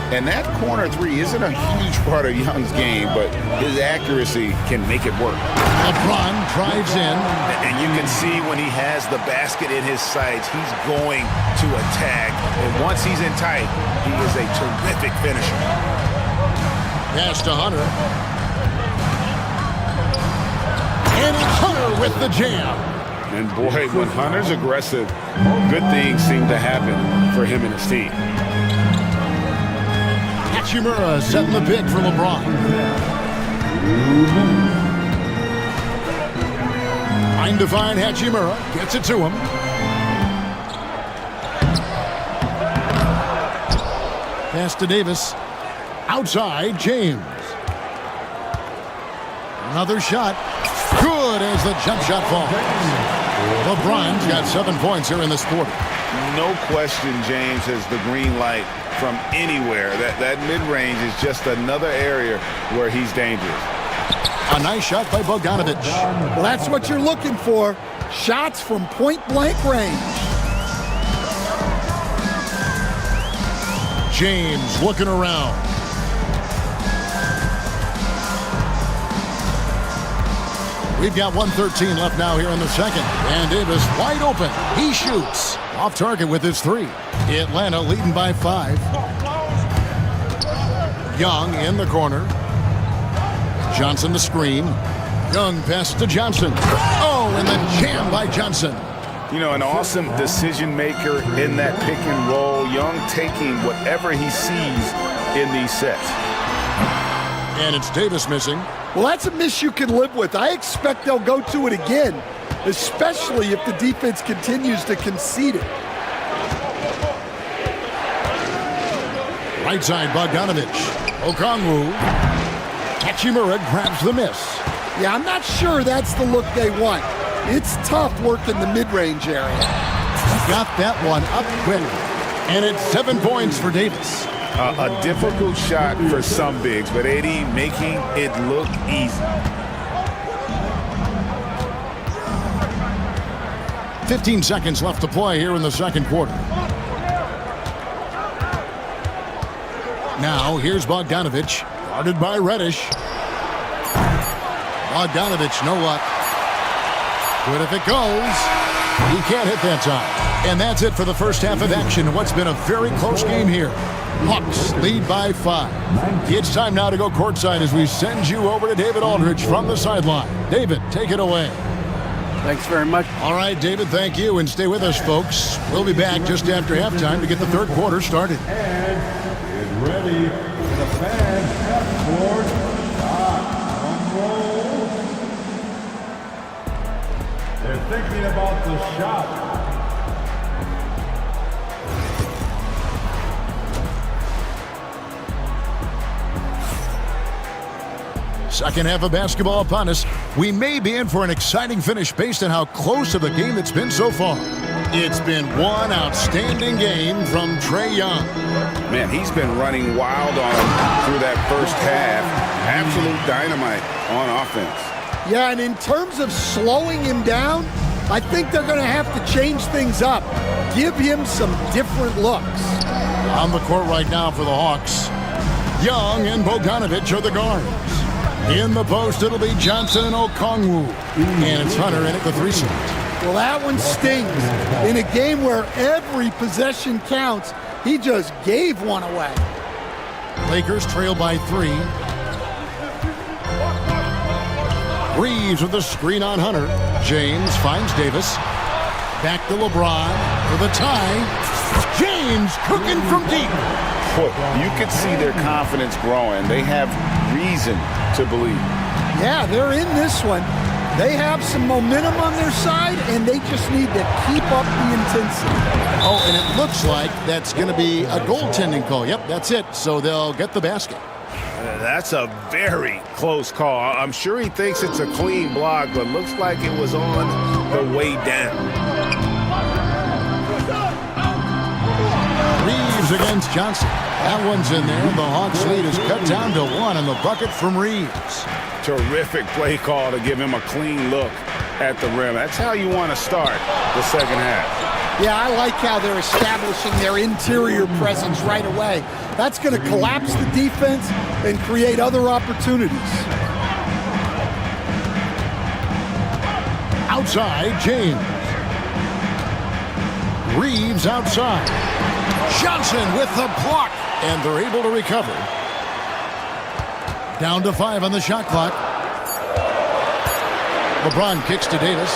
And that corner 3 isn't a huge part of Young's game, but his accuracy can make it work. LeBron drives in. And you can see when he has the basket in his sights, he's going to attack. And once he's in tight, he is a terrific finisher. Pass to Hunter. And it's Hunter with the jam. And boy, when Hunter's aggressive, good things seem to happen for him and his team. Hachimura setting the pick for LeBron. Trying to find Hachimura. Gets it to him. Pass to Davis. Outside, James. Another shot. Good as the jump shot falls. LeBron's got 7 points here in this quarter. No question James has the green light from anywhere. That mid-range is just another area where he's dangerous. A nice shot by Bogdanovic. Well, that's what you're looking for. Shots from point-blank range. James looking around. We've got 1:13 left now here in the second. And Davis wide open. He shoots. Off target with his 3. Atlanta leading by 5. Young in the corner. Johnson the screen. Young pass to Johnson. Oh, and the jam by Johnson. You know, an awesome decision maker in that pick and roll. Young taking whatever he sees in these sets. And it's Davis missing. Well, that's a miss you can live with. I expect they'll go to it again, especially if the defense continues to concede it. Right side, Bogdanovic. Okongwu. Hachimura grabs the miss. Yeah, I'm not sure that's the look they want. It's tough working the mid-range area. Got that one up quick. And it's 7 points for Davis. A difficult shot for some bigs, but AD making it look easy. 15 seconds left to play here in the second quarter. Now, here's Bogdanovic, guarded by Reddish. Bogdanovic, no luck. Good if it goes. He can't hit that time. And that's it for the first half of action in what's been a very close game here. Hawks lead by 5. It's time now to go courtside as we send you over to David Aldridge from the sideline. David, take it away. Thanks very much. All right, David, thank you. And stay with us, folks. We'll be back just after halftime to get the third quarter started. And get ready for the fans half-court shot roll. They're thinking about the shot. Second half of basketball upon us. We may be in for an exciting finish based on how close of a game it's been so far. It's been one outstanding game from Trae Young. Man, he's been running wild on him through that first half. Absolute dynamite on offense. Yeah, and in terms of slowing him down, I think they're going to have to change things up. Give him some different looks. On the court right now for the Hawks, Young and Bogdanovic are the guards. In the post, it'll be Johnson and Okongwu. And it's Hunter in at the 3 slot. Well, that one stings. In a game where every possession counts, he just gave one away. Lakers trail by 3. Reeves with the screen on Hunter. James finds Davis. Back to LeBron for the tie. James cooking from deep. Boy, you could see their confidence growing. They have reason to believe. Yeah, they're in this one. They have some momentum on their side, and they just need to keep up the intensity. Oh, and it looks like that's going to be a goaltending call. Yep, that's it. So they'll get the basket. That's a very close call. I'm sure he thinks it's a clean block, but looks like it was on the way down. Reeves against Johnson. That one's in there. The Hawks lead is cut down to 1 on the bucket from Reeves. Terrific play call to give him a clean look at the rim. That's how you want to start the second half. Yeah, I like how they're establishing their interior presence right away. That's going to collapse the defense and create other opportunities. Outside, James. Reeves outside. Johnson with the block. And they're able to recover. Down to 5 on the shot clock. LeBron kicks to Davis.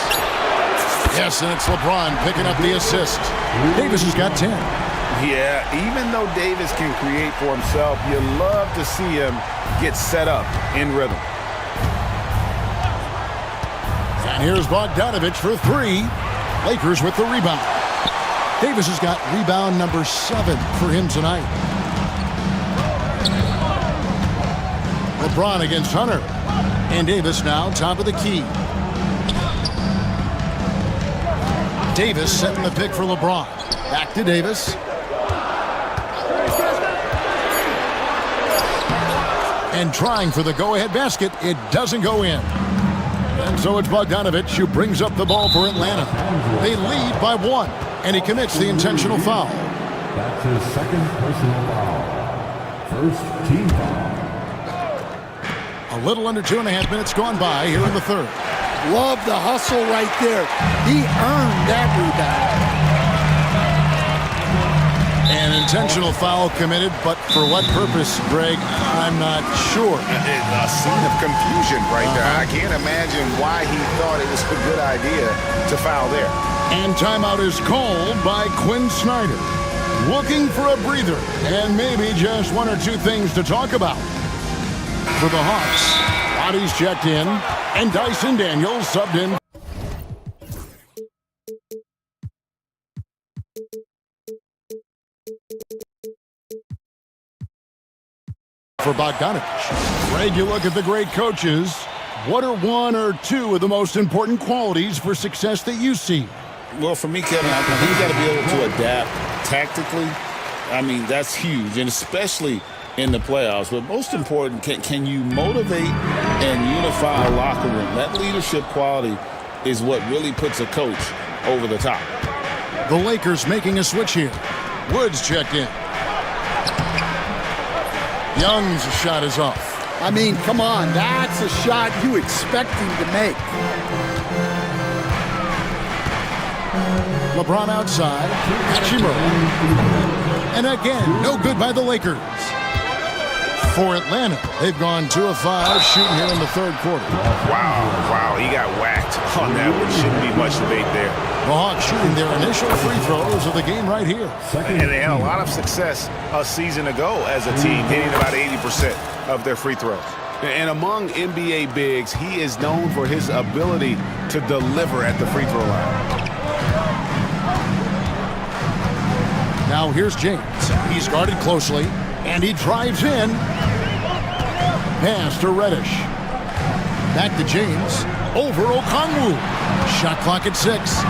Yes, and it's LeBron picking up the assist. Davis has got 10. Yeah, even though Davis can create for himself, you love to see him get set up in rhythm. And here's Bogdanovich for 3. Lakers with the rebound. Davis has got rebound number 7 for him tonight. LeBron against Hunter. And Davis now top of the key. Davis setting the pick for LeBron. Back to Davis. And trying for the go-ahead basket. It doesn't go in. And so it's Bogdanovich who brings up the ball for Atlanta. They lead by 1, and he commits the intentional foul. That's his second personal foul. First team foul. A little under 2.5 minutes gone by here in the third. Love the hustle right there. He earned that rebound. An intentional foul committed, but for what purpose, Greg? I'm not sure. A scene of confusion right there. I can't imagine why he thought it was a good idea to foul there. And timeout is called by Quinn Snyder. Looking for a breather and maybe just 1 or 2 things to talk about. For the Hawks, Roddy's checked in, and Dyson Daniels subbed in. For Bogdanovich. Greg, you look at the great coaches. What are 1 or 2 of the most important qualities for success that you see? Well, for me, Kevin, I think you got to be able to adapt tactically. I mean, that's huge, and especially in the playoffs. But most important, can you motivate and unify a locker room? That leadership quality is what really puts a coach over the top. The Lakers making a switch here. Woods checked in. Young's shot is off. I mean, come on, that's a shot you expect him to make. LeBron outside. Hachimura. And again, no good by the Lakers. For Atlanta, they've gone 2 of 5 shooting here in the third quarter. Wow, he got whacked on that one. Shouldn't be much debate there. The Hawks shooting their initial free throws of the game right here. And they had a lot of success a season ago as a team, hitting about 80% of their free throws. And among NBA bigs, he is known for his ability to deliver at the free throw line. Now here's James. He's guarded closely, and he drives in. Pass to Reddish. Back to James. Over Okongwu. Shot clock at 6.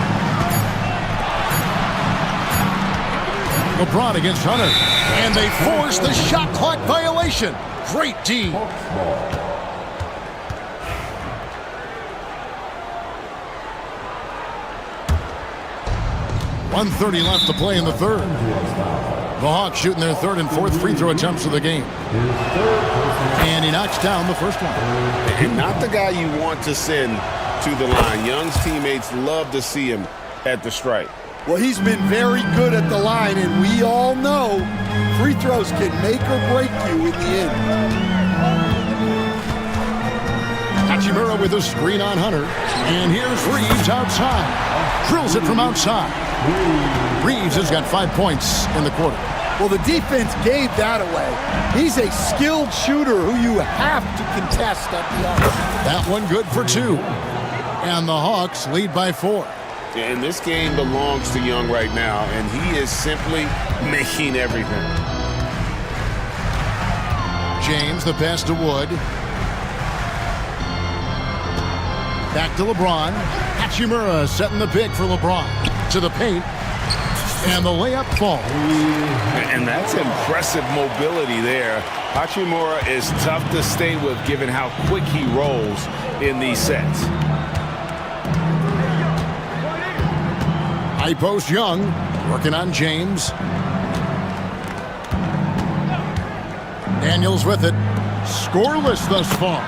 LeBron against Hunter. And they force the shot clock violation. Great D. 1:30 left to play in the third. The Hawks shooting their 3rd and 4th free throw attempts of the game. And he knocks down the first one. And not the guy you want to send to the line. Young's teammates love to see him at the stripe. Well, he's been very good at the line, and we all know free throws can make or break you in the end. Hachimura with a screen on Hunter. And here's Reeves outside. Drills it from outside. Reeves has got 5 points in the quarter. Well, the defense gave that away. He's a skilled shooter who you have to contest at the arc. That one good for 2. And the Hawks lead by 4. And this game belongs to Young right now, and he is simply making everything. James, the pass to Wood. Back to LeBron. Hachimura setting the pick for LeBron. To the paint. And the layup falls. And that's impressive mobility there. Hachimura is tough to stay with given how quick he rolls in these sets. High post Young. Working on James. Daniels with it. Scoreless thus far.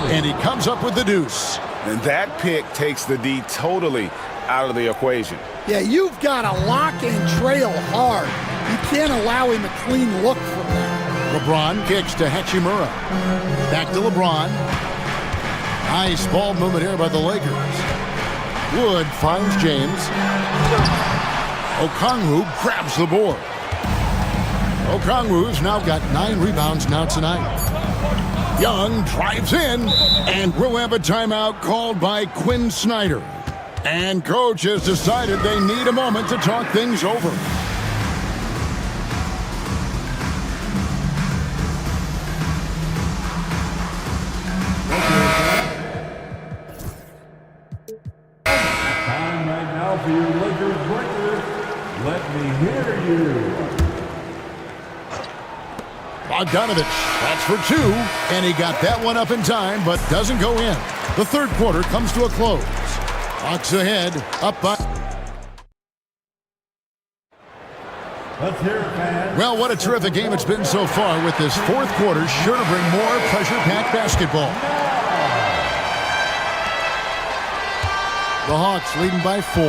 And he comes up with the deuce. And that pick takes the D totally out of the equation. Yeah, you've got to lock and trail hard. You can't allow him a clean look from there. LeBron kicks to Hachimura. Back to LeBron. Nice ball movement here by the Lakers. Wood finds James. Okongwu grabs the board. Okongwu's now got 9 rebounds now tonight. Young drives in, and we'll have a timeout called by Quinn Snyder. And coach has decided they need a moment to talk things over. Time right now for your Lakers breakers. Let me hear you. Bogdanovich, that's for 2, and he got that one up in time, but doesn't go in. The third quarter comes to a close. Hawks ahead, up by... Let's hear it, fans. Well, what a terrific game it's been so far, with this fourth quarter sure to bring more pressure-packed basketball. The Hawks leading by 4.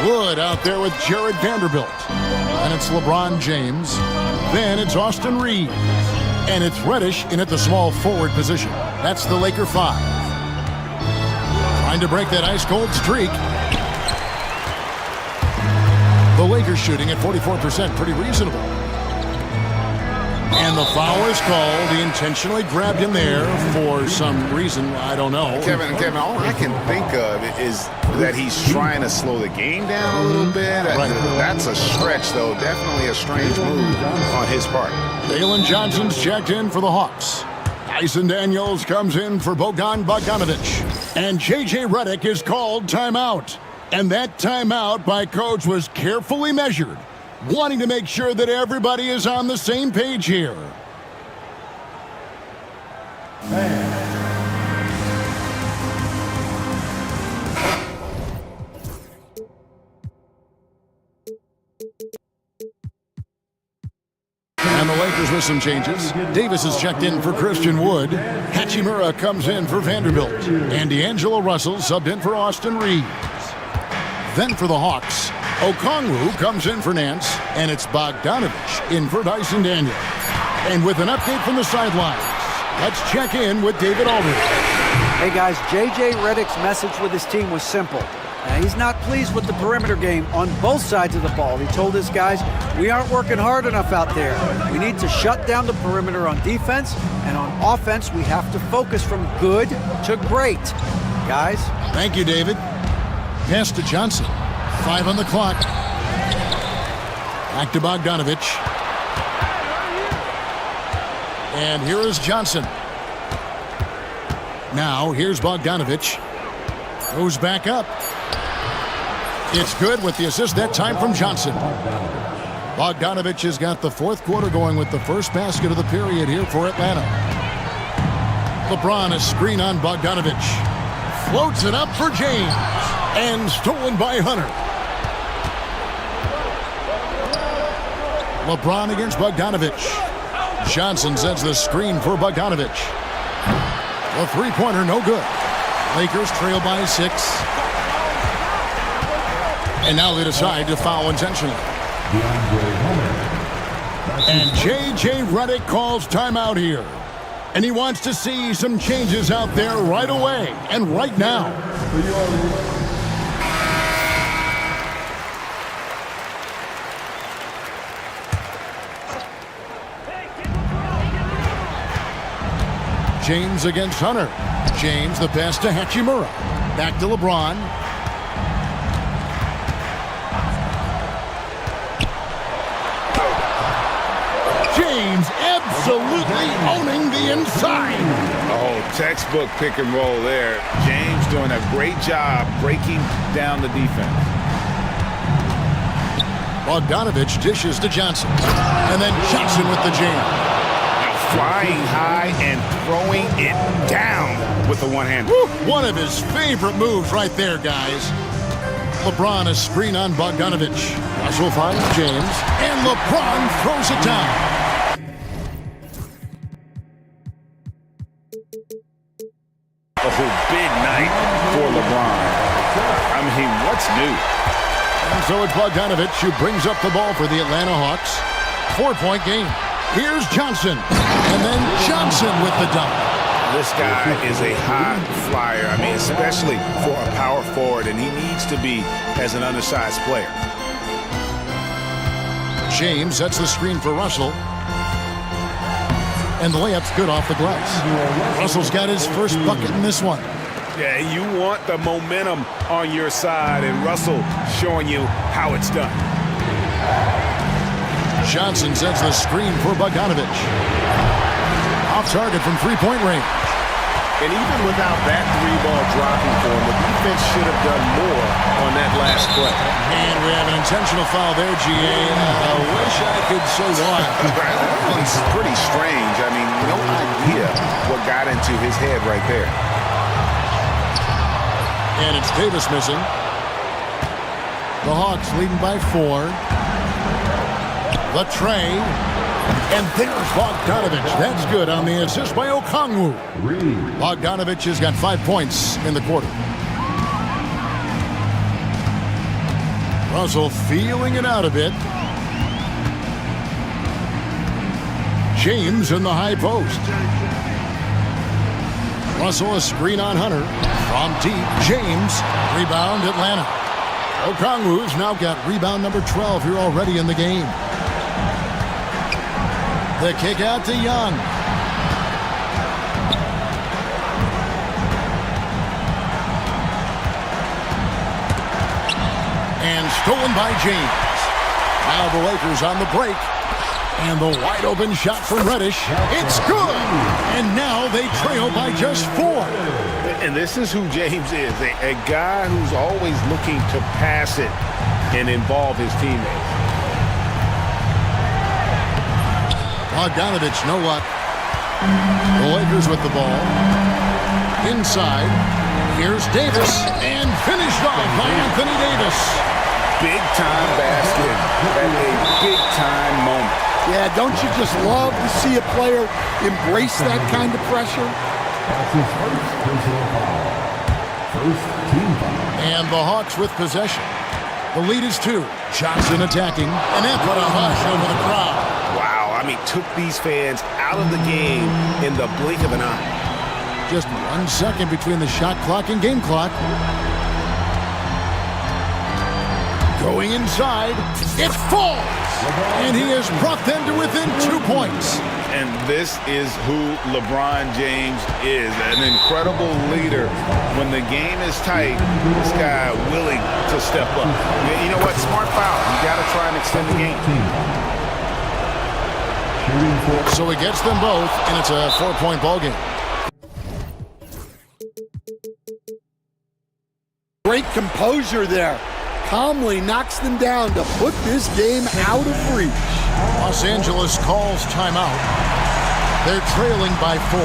Wood out there with Jared Vanderbilt. And it's LeBron James. Then it's Austin Reeves. And it's Reddish in at the small forward position. That's the Laker 5. Trying to break that ice-cold streak. The Lakers shooting at 44%, pretty reasonable. And the foul is called. He intentionally grabbed him there for some reason, I don't know. Kevin, all I can think of is that he's trying to slow the game down a little bit. Right. That's a stretch, though. Definitely a strange move on his part. Dalen Johnson's checked in for the Hawks. Dyson Daniels comes in for Bogdanovich. And J.J. Redick is called timeout. And that timeout by coach was carefully measured, wanting to make sure that everybody is on the same page here. And the Lakers with some changes. Davis is checked in for Christian Wood. Hachimura comes in for Vanderbilt. And D'Angelo Russell subbed in for Austin Reeves. Then for the Hawks, Okongwu comes in for Nance, and it's Bogdanovich in for Dyson Daniels. And with an update from the sidelines, let's check in with David Aldridge. Hey guys, J.J. Redick's message with his team was simple. He's not pleased with the perimeter game on both sides of the ball. He told his guys, we aren't working hard enough out there. We need to shut down the perimeter on defense, and on offense, we have to focus from good to great. Guys? Thank you, David. Pass to Johnson. 5 on the clock. Back to Bogdanovich. And here is Johnson. Now, here's Bogdanovich. Goes back up. It's good with the assist that time from Johnson. Bogdanovich has got the fourth quarter going with the first basket of the period here for Atlanta. LeBron, a screen on Bogdanovich. Floats it up for James. And stolen by Hunter. LeBron against Bogdanovich. Johnson sends the screen for Bogdanovich. The three-pointer, no good. Lakers trail by 6. And now they decide to foul intentionally. And J.J. Redick calls timeout here. And he wants to see some changes out there right away and right now. James against Hunter. James, the pass to Hachimura. Back to LeBron. James absolutely owning the inside. Oh, textbook pick and roll there. James doing a great job breaking down the defense. Bogdanovich dishes to Johnson. And then Johnson with the jam. Flying high and throwing it down with the one-hand. One of his favorite moves right there, guys. LeBron a screen on Bogdanovich. Russell finds James, and LeBron throws it down. Oh, big night for LeBron. I mean, what's new? And so it's Bogdanovich who brings up the ball for the Atlanta Hawks. 4-point game. Here's Johnson. And then Johnson with the dunk. This guy is a high flyer. I mean, especially for a power forward, and he needs to be as an undersized player. James sets the screen for Russell. And the layup's good off the glass. Russell's got his first bucket in this one. Yeah, you want the momentum on your side, and Russell showing you how it's done. Johnson sets the screen for Bogdanovich. Off target from three-point range. And even without that three-ball dropping for him, the defense should have done more on that last play. And we have an intentional foul there, GA. I wish I could say why. It's pretty strange. I mean, no idea what got into his head right there. And it's Davis missing. The Hawks leading by 4. The tray. And there's Bogdanovich. That's good on the assist by Okongwu. Bogdanovich has got 5 points in the quarter. Russell feeling it out a bit. James in the high post. Russell a screen on Hunter. From deep, James. Rebound, Atlanta. Okongwu's now got rebound number 12 here already in the game. The kick out to Young. And stolen by James. Now the Lakers on the break. And the wide open shot from Reddish. It's good. And now they trail by just 4. And this is who James is, a guy who's always looking to pass it and involve his teammates. Bogdanovich, no luck. The Lakers with the ball. Inside. Here's Davis. And finished off by Anthony Davis. Big-time basket at a big-time moment. Yeah, don't you just love to see a player embrace that kind of pressure? That's his first personal foul. First team foul. And the Hawks with possession. The lead is 2. Johnson attacking. And that put a hush over the crowd. Wow, I mean, took these fans out of the game in the blink of an eye. Just 1 second between the shot clock and game clock. Going inside. It falls. And he has brought them to within 2 points. And this is who LeBron James is, an incredible leader. When the game is tight, this guy willing to step up. You know what? Smart foul. You got to try and extend the game. So he gets them both, and it's a 4-point ball game. Great composure there. Calmly knocks them down to put this game out of reach. Los Angeles calls timeout. They're trailing by 4.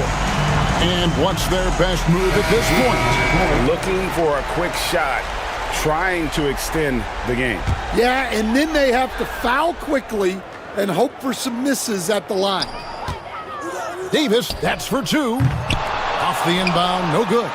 And what's their best move at this point? Looking for a quick shot, trying to extend the game. Yeah, and then they have to foul quickly and hope for some misses at the line. Davis, that's for 2. Off the inbound, no good.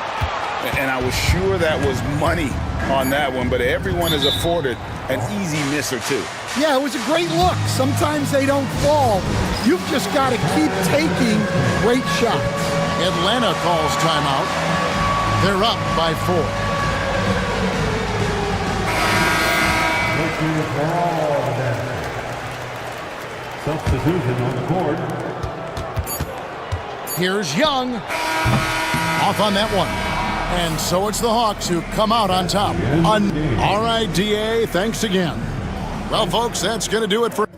And I was sure that was money on that one, but everyone is afforded an easy miss or 2. Yeah, it was a great look. Sometimes they don't fall. You've just got to keep taking great shots. Atlanta calls timeout. They're up by 4. Substitution on the court. Here's Young. Off on that one. And so it's the Hawks who come out on top. All right, DA, thanks again. Well, folks, that's going to do it for...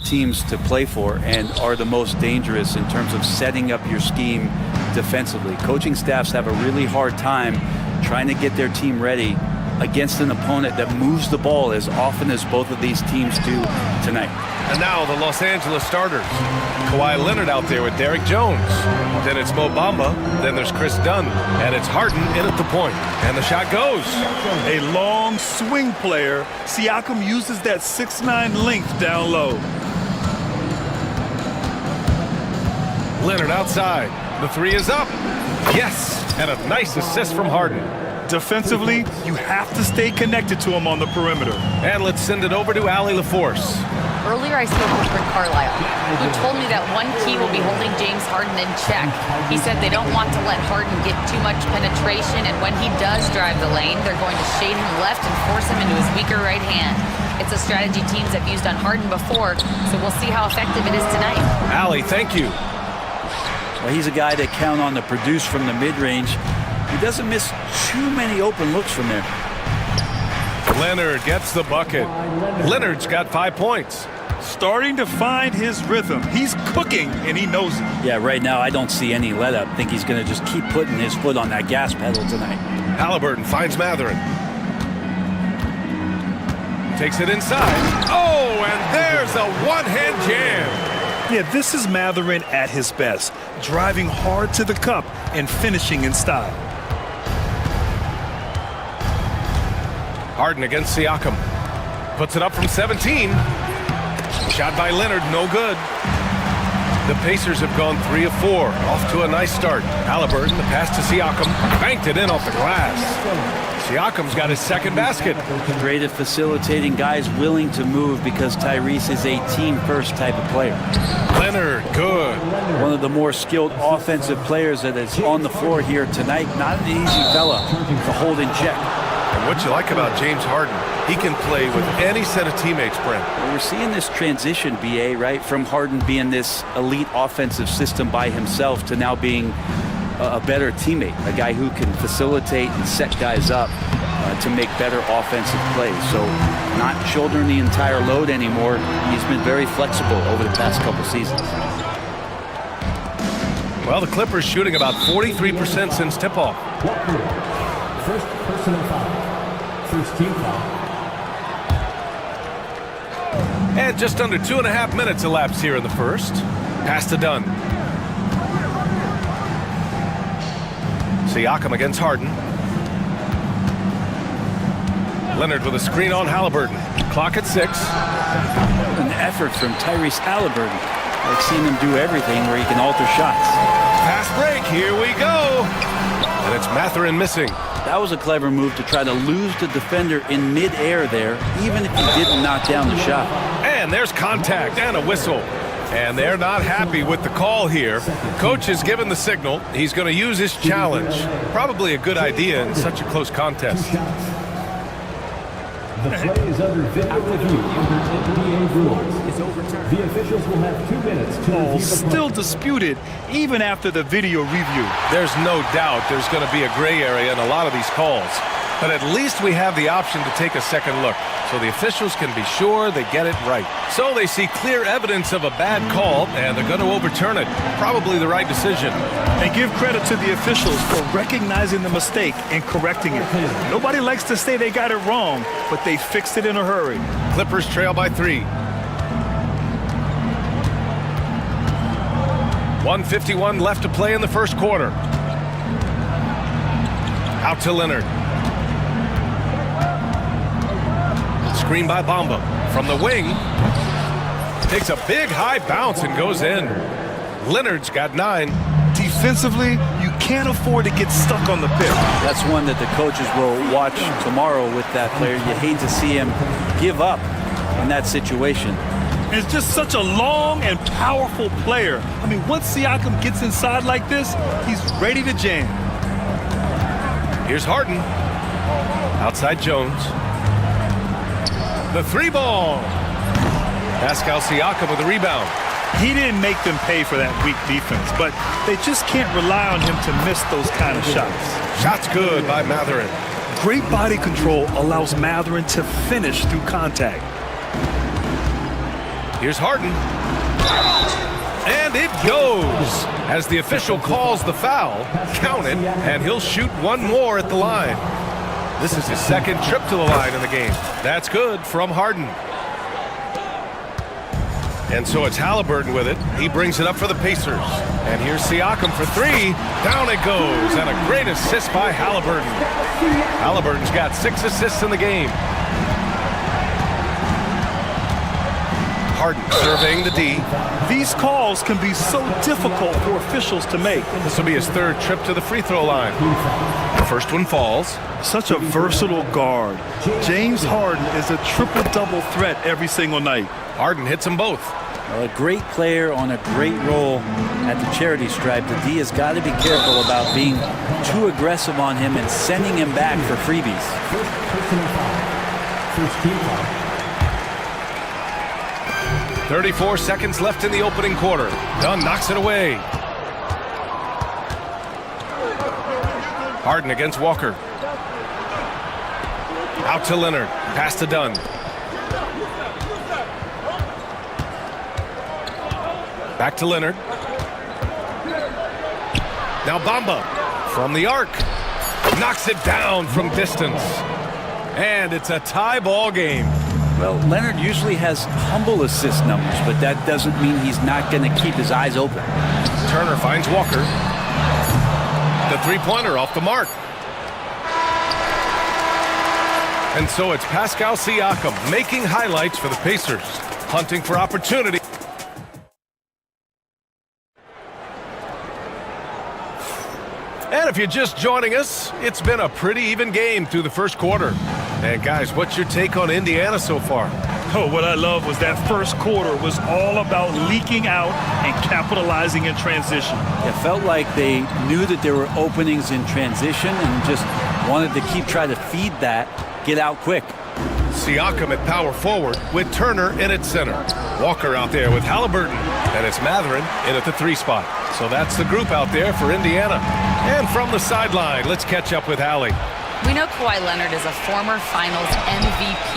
teams to play for and are the most dangerous in terms of setting up your scheme defensively. Coaching staffs have a really hard time trying to get their team ready against an opponent that moves the ball as often as both of these teams do tonight. And now the Los Angeles starters. Kawhi Leonard out there with Derek Jones. Then it's Mo Bamba. Then there's Chris Dunn. And it's Harden in at the point. And the shot goes. A long swing player. Siakam uses that 6'9" length down low. Leonard outside. The three is up. Yes. And a nice assist from Harden. Defensively, you have to stay connected to him on the perimeter. And let's send it over to Allie LaForce. Earlier, I spoke with Rick Carlisle, who told me that one key will be holding James Harden in check. He said they don't want to let Harden get too much penetration, and when he does drive the lane, they're going to shade him left and force him into his weaker right hand. It's a strategy teams have used on Harden before, so we'll see how effective it is tonight. Allie, thank you. Well, he's a guy that count on to produce from the mid-range. He doesn't miss too many open looks from there. Leonard gets the bucket. Leonard's got 5 points. Starting to find his rhythm. He's cooking, and he knows it. Yeah, right now I don't see any let-up. I think he's going to just keep putting his foot on that gas pedal tonight. Halliburton finds Mathurin. Takes it inside. Oh, and there's a one-hand jam. Yeah, this is Mathurin at his best. Driving hard to the cup and finishing in style. Harden against Siakam. Puts it up from 17. Shot by Leonard, no good. The Pacers have gone 3 of 4. Off to a nice start. Halliburton, the pass to Siakam. Banked it in off the glass. Siakam's got his second basket. Great at facilitating guys willing to move because Tyrese is a team-first type of player. Leonard, good. One of the more skilled offensive players that is on the floor here tonight. Not an easy fella to hold in check. And what you like about James Harden, he can play with any set of teammates, Brent. Well, we're seeing this transition, BA, right? From Harden being this elite offensive system by himself to now being a better teammate, a guy who can facilitate and set guys up to make better offensive plays. So not shouldering the entire load anymore. He's been very flexible over the past couple seasons. Well, the Clippers shooting about 43% since tip-off. First personal foul. First team foul. And just under 2.5 minutes elapsed here in the first. Pass to Dunn. Siakam against Harden. Leonard with a screen on Halliburton. Clock at 6. An effort from Tyrese Halliburton. I've seen him do everything where he can alter shots. Fast break, here we go. And it's Mathurin missing. That was a clever move to try to lose the defender in midair there, even if he didn't knock down the shot. And there's contact and a whistle. And they're not happy with the call here. Coach has given the signal. He's going to use his challenge. Probably a good idea in such a close contest. The play is under video review under NBA rules. It's overturned. The officials will have 2 minutes to review the Still disputed even after the video review. There's no doubt there's going to be a gray area in a lot of these calls. But at least we have the option to take a second look, so the officials can be sure they get it right. So they see clear evidence of a bad call, and they're going to overturn it. Probably the right decision. And give credit to the officials for recognizing the mistake and correcting it. Nobody likes to say they got it wrong, but they fixed it in a hurry. Clippers trail by 3. 1:51 left to play in the first quarter. Out to Leonard. Screen by Bamba. From the wing. Takes a big high bounce and goes in. Leonard's got 9. Defensively, you can't afford to get stuck on the pick. That's one that the coaches will watch tomorrow with that player. You hate to see him give up in that situation. It's just such a long and powerful player. I mean, once Siakam gets inside like this, he's ready to jam. Here's Harden. Outside Jones. The 3 ball. Pascal Siakam with the rebound. He didn't make them pay for that weak defense, but they just can't rely on him to miss those kind of shots. Shots good by Mathurin. Great body control allows Mathurin to finish through contact. Here's Harden. And it goes. As the official calls the foul, count it, and he'll shoot one more at the line. This is his second trip to the line in the game. That's good from Harden. And so it's Halliburton with it. He brings it up for the Pacers. And here's Siakam for three. Down it goes. And a great assist by Halliburton. Halliburton's got 6 assists in the game. Harden surveying the D. These calls can be so difficult for officials to make. This will be his third trip to the free throw line. The first one falls. Such a versatile guard. James Harden is a triple-double threat every single night. Harden hits them both. A great player on a great role at the charity stripe. The D has got to be careful about being too aggressive on him and sending him back for freebies. 34 seconds left in the opening quarter. Dunn knocks it away. Harden against Walker. Out to Leonard. Pass to Dunn. Back to Leonard. Now Bamba from the arc. Knocks it down from distance. And it's a tie ball game. Well, Leonard usually has humble assist numbers, but that doesn't mean he's not going to keep his eyes open. Turner finds Walker. The three-pointer off the mark. And so it's Pascal Siakam making highlights for the Pacers, hunting for opportunity. And if you're just joining us, it's been a pretty even game through the first quarter. And guys, what's your take on Indiana so far? Oh, what I love was that first quarter was all about leaking out and capitalizing in transition. It felt like they knew that there were openings in transition and just wanted to keep trying to feed that, get out quick. Siakam at power forward with Turner in at center. Walker out there with Halliburton. And it's Mathurin in at the 3 spot. So that's the group out there for Indiana. And from the sideline, let's catch up with Hallie. We know Kawhi Leonard is a former finals MVP.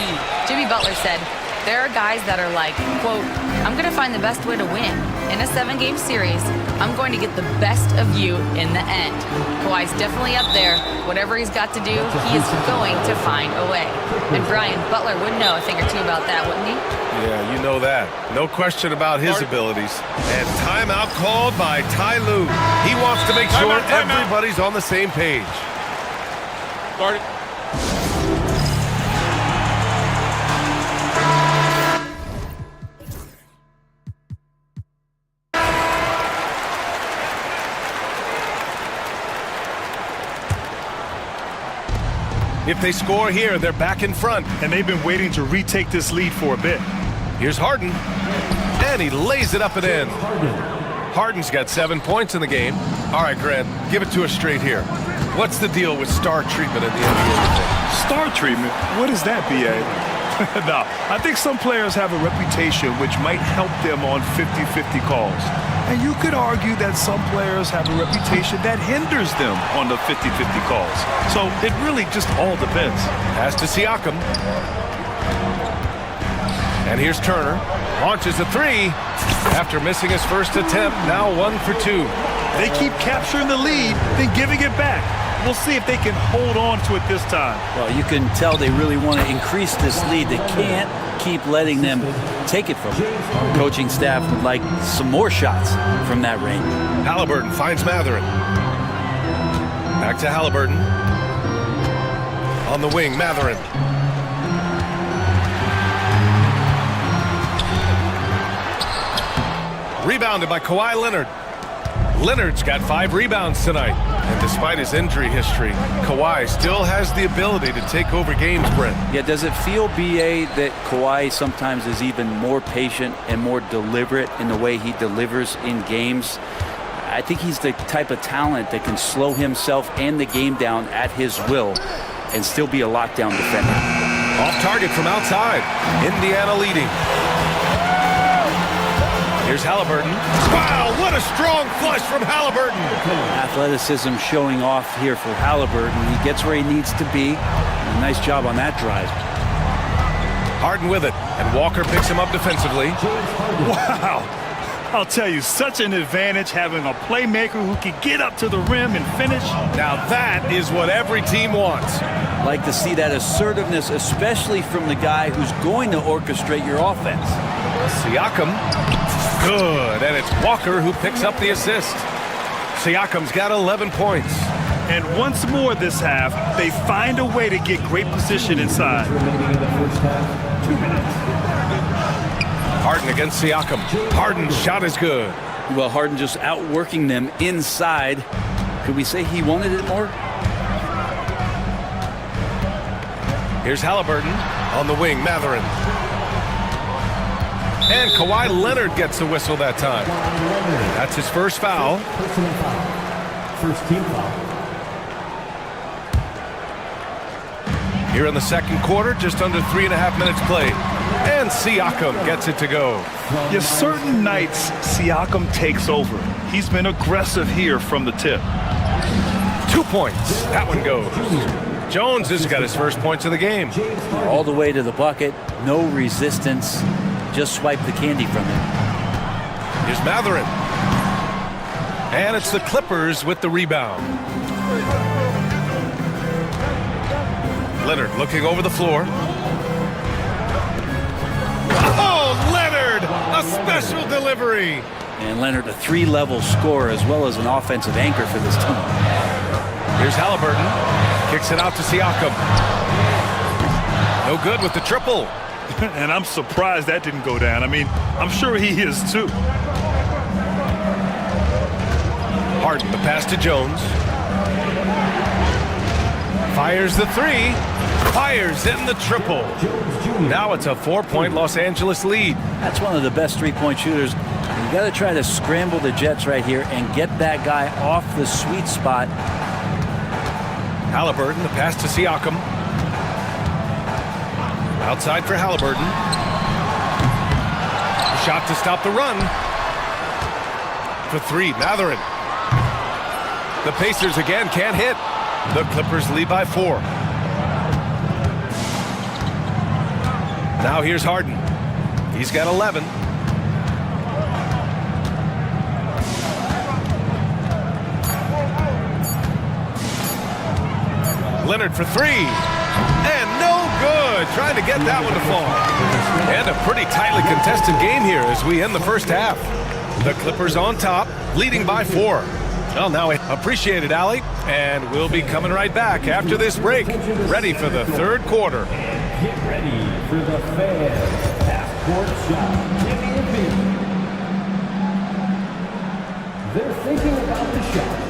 Jimmy Butler said, there are guys that are like, quote, I'm going to find the best way to win. In a 7-game series, I'm going to get the best of you in the end. Kawhi's definitely up there. Whatever he's got to do, he is going to find a way. And Brian, Butler would know a thing or two about that, wouldn't he? Yeah, you know that. No question about his abilities. And timeout called by Ty Lue. He wants to make sure everybody's on the same page. Start it. If they score here, they're back in front. And they've been waiting to retake this lead for a bit. Here's Harden. And he lays it up and in. Harden's got 7 points in the game. All right, Grant, give it to us straight here. What's the deal with star treatment in the NBA? Star treatment? What is that, B.A.? No, I think some players have a reputation which might help them on 50-50 calls. And you could argue that some players have a reputation that hinders them on the 50-50 calls. So it really just all depends. Pass to Siakam. And here's Turner. Launches a 3. After missing his first attempt, now 1 for 2. They keep capturing the lead, then giving it back. We'll see if they can hold on to it this time. Well, you can tell they really want to increase this lead. They can't keep letting them take it from them. Coaching staff would like some more shots from that range. Halliburton finds Mathurin. Back to Halliburton. On the wing, Mathurin. Rebounded by Kawhi Leonard. Leonard's got 5 rebounds tonight. And despite his injury history, Kawhi still has the ability to take over games, Brent. Yeah, does it feel, B.A., that Kawhi sometimes is even more patient and more deliberate in the way he delivers in games? I think he's the type of talent that can slow himself and the game down at his will and still be a lockdown defender. Off target from outside. Indiana leading. Here's Halliburton. Wow, what a strong flush from Halliburton. Athleticism showing off here for Halliburton. He gets where he needs to be. Nice job on that drive. Harden with it, and Walker picks him up defensively. Wow. I'll tell you, such an advantage having a playmaker who can get up to the rim and finish. Now that is what every team wants. Like to see that assertiveness, especially from the guy who's going to orchestrate your offense. Siakam, good, and it's Walker who picks up the assist. Siakam's got 11 points. And once more this half, they find a way to get great position inside. Remaining in the first half, 2 minutes. Harden against Siakam. Harden's shot is good. Well, Harden just outworking them inside. Could we say he wanted it more? Here's Halliburton on the wing, Matherin. And Kawhi Leonard gets the whistle that time. That's his first foul. Personal foul. First team foul. Here in the second quarter, just under 3.5 minutes played. And Siakam gets it to go. Yeah, certain nights, Siakam takes over. He's been aggressive here from the tip. 2 points. That one goes. Jones has got his first points of the game. All the way to the bucket. No resistance. Just swipe the candy from him. Here's Matherin. And it's the Clippers with the rebound. Leonard looking over the floor. Oh, Leonard! A special delivery! And Leonard, a 3-level scorer as well as an offensive anchor for this team. Here's Halliburton. Kicks it out to Siakam. No good with the triple. And I'm surprised that didn't go down. I mean, I'm sure he is too. Harden, the pass to Jones. Fires the three. Fires in the triple. Now it's a 4-point Los Angeles lead. That's one of the best three-point shooters. You got to try to scramble the Jets right here and get that guy off the sweet spot. Halliburton, the pass to Siakam. Outside for Halliburton. Shot to stop the run. For three, Matherin. The Pacers again can't hit. The Clippers lead by 4. Now here's Harden. He's got 11. Leonard for 3. And no good. Trying to get that one to fall. And a pretty tightly contested game here as we end the first half. The Clippers on top, leading by 4. Well, now appreciate it, Allie. And we'll be coming right back after this break, ready for the third quarter. Get ready for the Fans half-court shot. Give me a beat. They're thinking about the shot.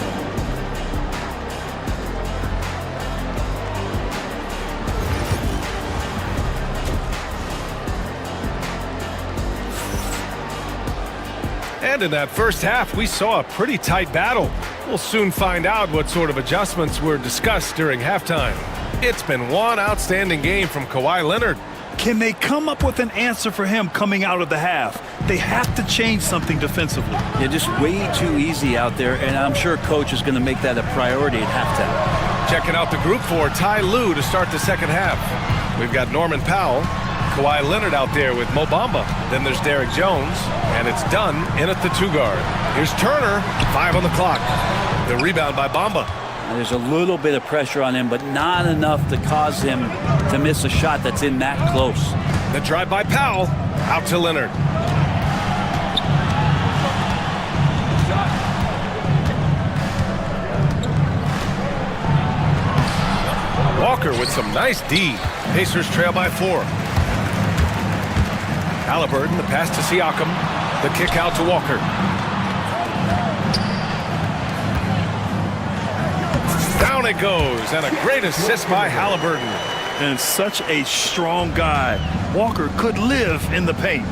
And in that first half, we saw a pretty tight battle. We'll soon find out what sort of adjustments were discussed during halftime. It's been one outstanding game from Kawhi Leonard. Can they come up with an answer for him coming out of the half? They have to change something defensively. Yeah, just way too easy out there, and I'm sure Coach is going to make that a priority at halftime. Checking out the group for Ty Lue to start the second half. We've got Norman Powell, Kawhi Leonard out there with Mo Bamba. Then there's Derek Jones, and it's Dunn in at the 2 guard. Here's Turner, 5 on the clock. The rebound by Bamba. There's a little bit of pressure on him, but not enough to cause him to miss a shot that's in that close. The drive by Powell, out to Leonard. Walker with some nice D. Pacers trail by 4. Halliburton, the pass to Siakam. The kick out to Walker. Down it goes, and a great assist by Halliburton. And such a strong guy. Walker could live in the paint.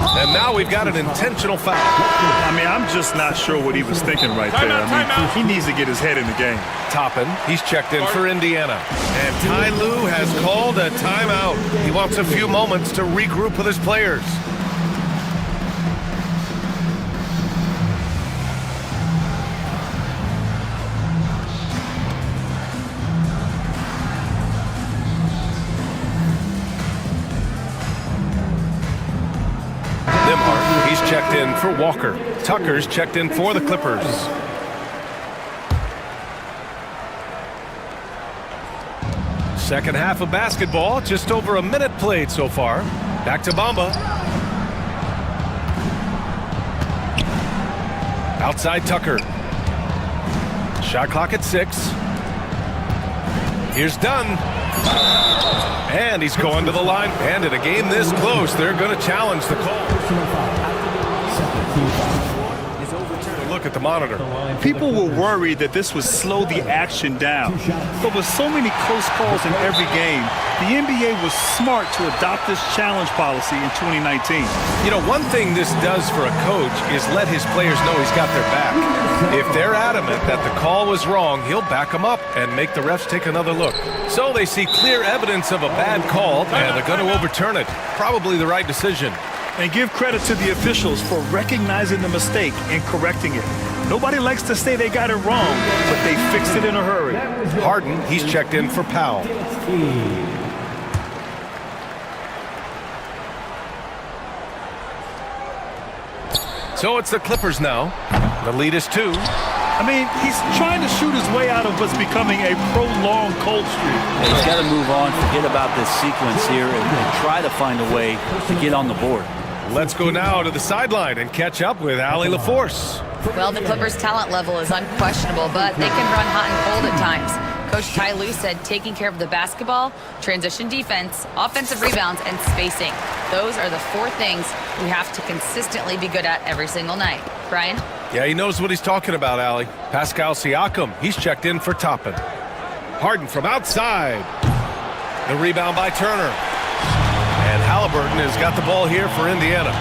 And now we've got an intentional foul. I mean, I'm just not sure what he was thinking right there. I mean, he needs to get his head in the game. Toppin, he's checked in for Indiana. And Ty Lue has called a timeout. He wants a few moments to regroup with his players. for Walker. Tucker's checked in for the Clippers. Second half of basketball, just over a minute played so far. Back to Bamba. Outside Tucker. Shot clock at 6. Here's Dunn. And he's going to the line. And in a game this close, they're going to challenge the call. Look at the monitor. People were worried that this would slow the action down. But with so many close calls in every game, the NBA was smart to adopt this challenge policy in 2019. You know, one thing this does for a coach is let his players know he's got their back. If they're adamant that the call was wrong, he'll back them up and make the refs take another look. So they see clear evidence of a bad call, and they're going to overturn it. Probably the right decision. And give credit to the officials for recognizing the mistake and correcting it. Nobody likes to say they got it wrong, but they fixed it in a hurry. Harden, he's checked in for Powell. So it's the Clippers now. The lead is 2. I mean, he's trying to shoot his way out of what's becoming a prolonged cold streak. He's got to move on, forget about this sequence here, and try to find a way to get on the board. Let's go now to the sideline and catch up with Allie LaForce. Well, the Clippers' talent level is unquestionable, but they can run hot and cold at times. Coach Ty Lue said taking care of the basketball, transition defense, offensive rebounds, and spacing. Those are the 4 things we have to consistently be good at every single night. Brian? Yeah, he knows what he's talking about, Allie. Pascal Siakam, he's checked in for Toppin. Harden from outside. The rebound by Turner. And Halliburton has got the ball here for Indiana.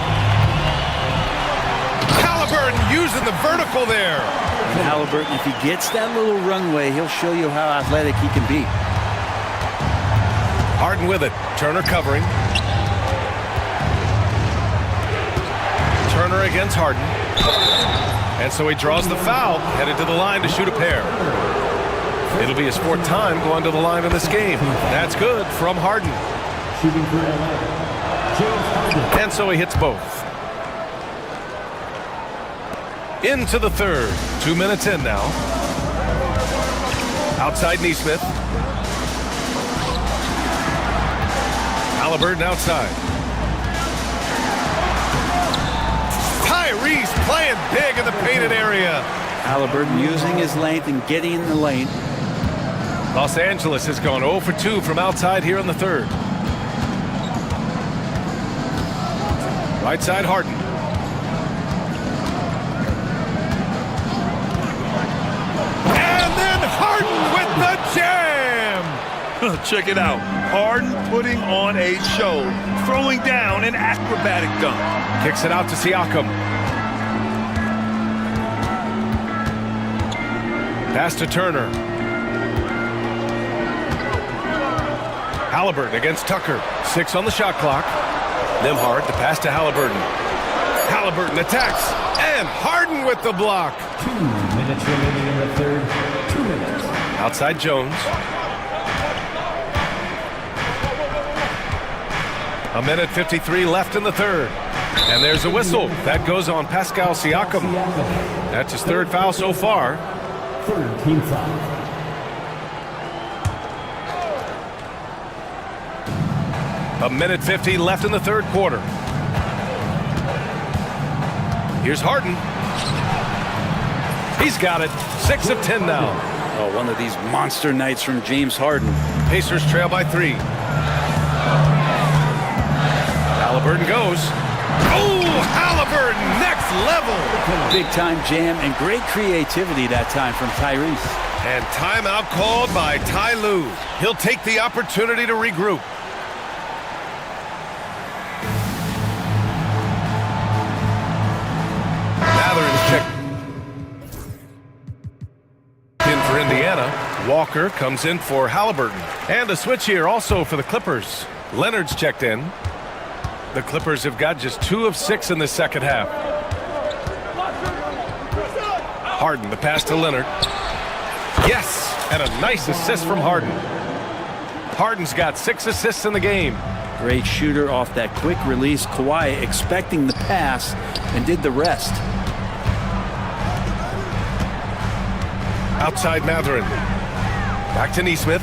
Halliburton using the vertical there. And Halliburton, if he gets that little runway, he'll show you how athletic he can be. Harden with it. Turner covering. Turner against Harden. And so he draws the foul, headed to the line to shoot a pair. It'll be his 4th time going to the line in this game. That's good from Harden. And so he hits both. Into the 3rd. 2 minutes in now. Outside Neesmith. Halliburton outside. Tyrese playing big in the painted area. Halliburton using his length and getting in the lane. Los Angeles has gone 0 for 2 from outside here in the 3rd. Right side Harden. And then Harden with the jam! Check it out. Harden putting on a show, throwing down an acrobatic dunk. Kicks it out to Siakam. Pass to Turner. Halliburton against Tucker. 6 on the shot clock. Nembhard, the pass to Halliburton. Halliburton attacks. And Harden with the block. 2 minutes remaining in the 3rd. 2 minutes. Outside Jones. A minute 53 left in the 3rd. And there's a whistle. That goes on Pascal Siakam. That's his 3rd foul so far. 3rd team foul. A minute 50 left in the 3rd quarter. Here's Harden. He's got it. 6 of 10 now. Oh, one of these monster nights from James Harden. Pacers trail by 3. Halliburton goes. Oh, Halliburton, next level. Big time jam and great creativity that time from Tyrese. And timeout called by Ty Lue. He'll take the opportunity to regroup. In for Indiana. Walker comes in for Halliburton. And a switch here also for the Clippers. Leonard's checked in. The Clippers have got just 2 of 6 in the 2nd half. Harden, the pass to Leonard. Yes, and a nice assist from Harden. Harden's got 6 assists in the game. Great shooter off that quick release. Kawhi expecting the pass and did the rest. Outside Matherin. Back to Neesmith.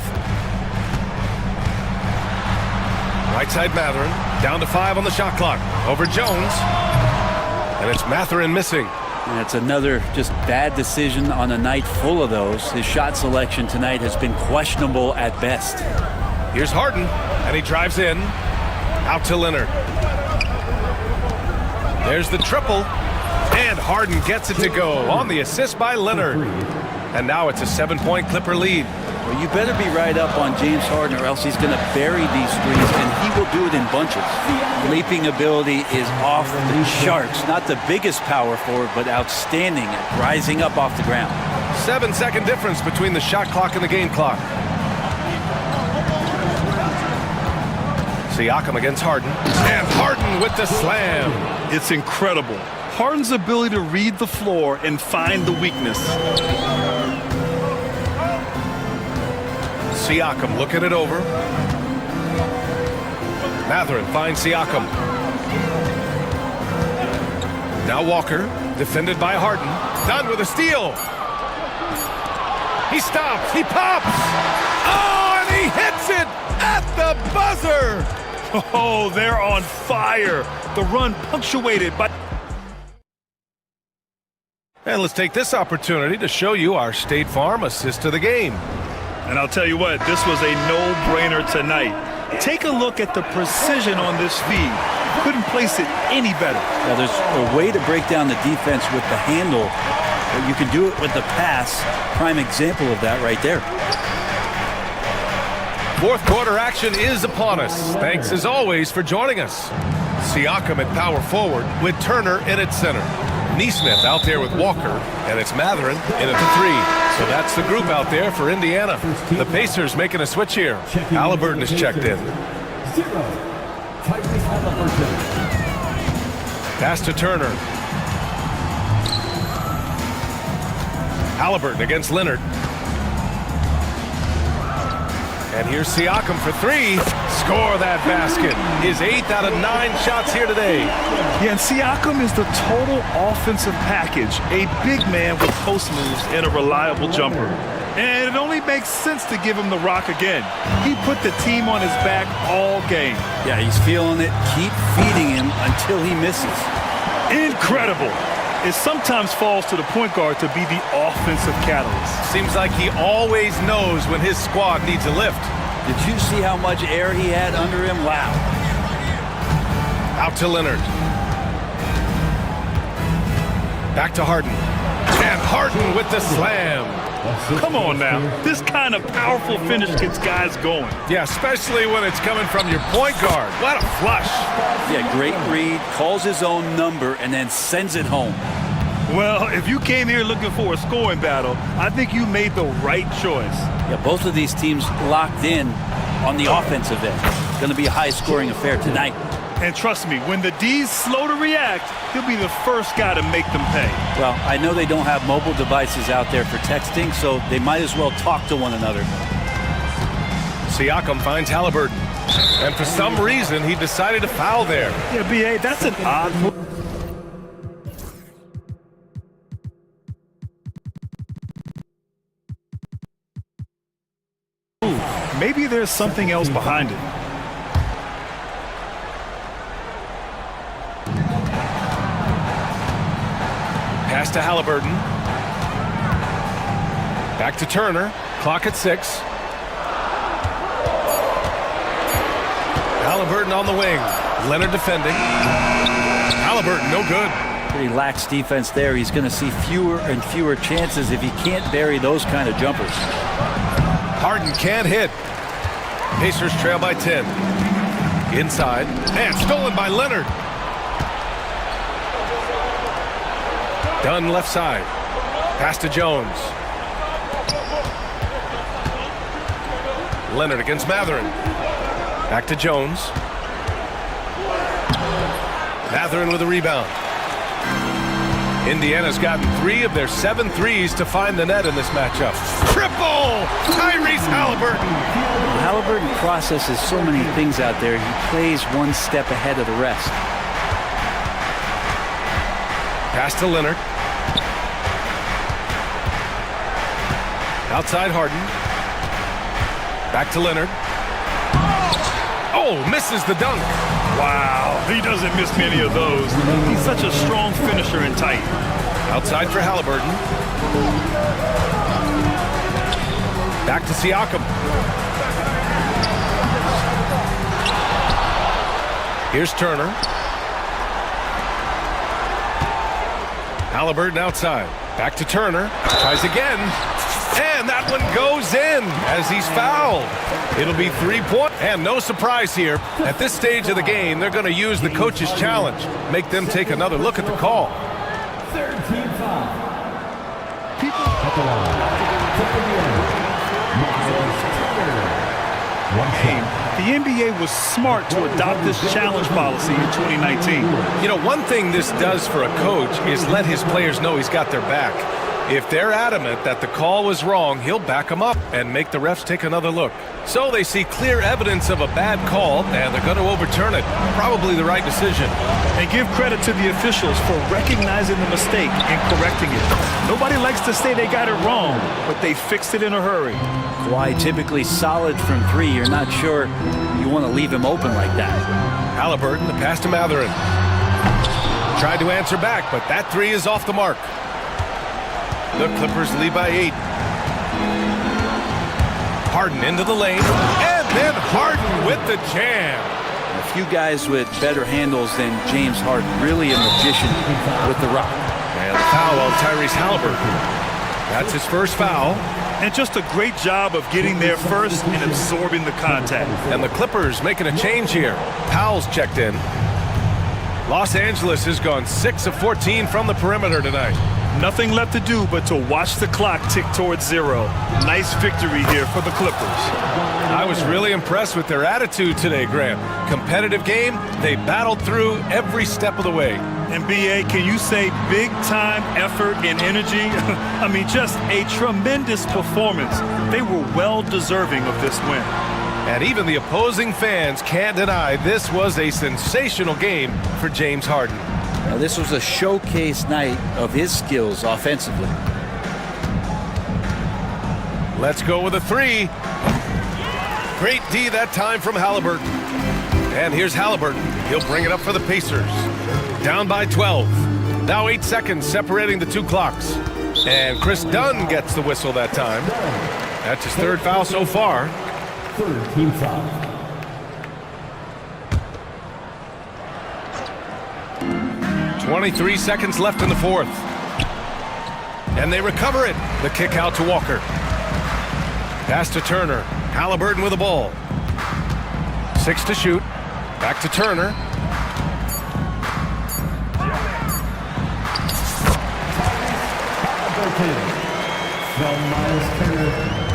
Right side Matherin. Down to 5 on the shot clock. Over Jones. And it's Matherin missing. And it's another just bad decision on a night full of those. His shot selection tonight has been questionable at best. Here's Harden, and he drives in. Out to Leonard. There's the triple. And Harden gets it to go on the assist by Leonard. And now it's a 7-point Clipper lead. Well, you better be right up on James Harden or else he's going to bury these threes, and he will do it in bunches. Leaping ability is off the charts. Not the biggest power forward, but outstanding at rising up off the ground. 7-second difference between the shot clock and the game clock. Siakam against Harden. And Harden with the slam. It's incredible. Harden's ability to read the floor and find the weakness. Siakam looking it over. Matherin finds Siakam. Now Walker, defended by Harden. Done with a steal. He stops. He pops. Oh, and he hits it at the buzzer. Oh, they're on fire. The run punctuated by... And let's take this opportunity to show you our State Farm assist to the game. And I'll tell you what, this was a no-brainer tonight. Take a look at the precision on this feed. Couldn't place it any better. Now, there's a way to break down the defense with the handle, but you can do it with the pass. Prime example of that right there. Fourth quarter action is upon us. Thanks as always for joining us. Siakam at power forward with Turner in at center. Neesmith out there with Walker, and it's Matherin in at the 3. So that's the group out there for Indiana. The Pacers making a switch here. Halliburton is checked in. Pass to Turner. Halliburton against Leonard. And here's Siakam for 3. Score that basket. His 8th out of 9 shots here today. Yeah, and Siakam is the total offensive package. A big man with post moves and a reliable jumper. And it only makes sense to give him the rock again. He put the team on his back all game. Yeah, he's feeling it. Keep feeding him until he misses. Incredible. It sometimes falls to the point guard to be the offensive catalyst. Seems like he always knows when his squad needs a lift. Did you see how much air he had under him? Wow. Out to Leonard. Back to Harden. And Harden with the slam. Come on now. This kind of powerful finish gets guys going. Yeah, especially when it's coming from your point guard. What a flush. Yeah, great read, calls his own number, and then sends it home. Well, if you came here looking for a scoring battle, I think you made the right choice. Yeah, both of these teams locked in on the offensive end. It's going to be a high-scoring affair tonight. And trust me, when the D's slow to react, he'll be the first guy to make them pay. Well, I know they don't have mobile devices out there for texting, so they might as well talk to one another. Siakam finds Halliburton. And for some reason, he decided to foul there. Yeah, B.A., that's an odd move. Maybe there's something else behind it. Pass to Halliburton. Back to Turner. Clock at 6. Halliburton on the wing. Leonard defending. Halliburton, no good. Pretty lax defense there. He's going to see fewer and fewer chances if he can't bury those kind of jumpers. Harden can't hit. Pacers trail by 10. Inside. And stolen by Leonard. Dunn left side. Pass to Jones. Leonard against Matherin. Back to Jones. Matherin with a rebound. Indiana's gotten 3 of their 7 threes to find the net in this matchup. Triple! Tyrese Halliburton! Halliburton processes so many things out there. He plays one step ahead of the rest. Pass to Leonard. Outside Harden. Back to Leonard. Oh, misses the dunk. Wow, he doesn't miss many of those. He's such a strong finisher and tight. Outside for Halliburton. Back to Siakam. Here's Turner. Halliburton outside. Back to Turner. Tries again. And that one goes in as he's fouled. It'll be 3-point. And no surprise here. At this stage of the game, they're going to use the coach's challenge. Make them take another look at the call. Third team foul. The NBA was smart to adopt this challenge policy in 2019. You know, one thing this does for a coach is let his players know he's got their back. If they're adamant that the call was wrong, he'll back them up and make the refs take another look. So they see clear evidence of a bad call, and they're going to overturn it. Probably the right decision. And give credit to the officials for recognizing the mistake and correcting it. Nobody likes to say they got it wrong, but they fixed it in a hurry. Kawhi typically solid from 3. You're not sure you want to leave him open like that. Halliburton, the pass to Mathurin. Tried to answer back, but that 3 is off the mark. The Clippers lead by 8. Harden into the lane, and then Harden with the jam. A few guys with better handles than James Harden. Really a magician with the rock. And the foul on Tyrese Halliburton. That's his first foul. And just a great job of getting there first and absorbing the contact. And the Clippers making a change here. Powell's checked in. Los Angeles has gone 6 of 14 from the perimeter tonight. Nothing left to do but to watch the clock tick towards 0. Nice victory here for the Clippers. I was really impressed with their attitude today, Graham. Competitive game, they battled through every step of the way. And BA, can you say big time effort and energy? I mean, just a tremendous performance. They were well deserving of this win. And even the opposing fans can't deny this was a sensational game for James Harden. Now, this was a showcase night of his skills offensively. Let's go with a 3. Great D that time from Halliburton. And here's Halliburton. He'll bring it up for the Pacers. Down by 12. Now 8 seconds separating the 2 clocks. And Chris Dunn gets the whistle that time. That's his 3rd foul so far. Third team foul. 23 seconds left in the 4th. And they recover it. The kick out to Walker. Pass to Turner. Halliburton with the ball. 6 to shoot. Back to Turner. From Miles Turner.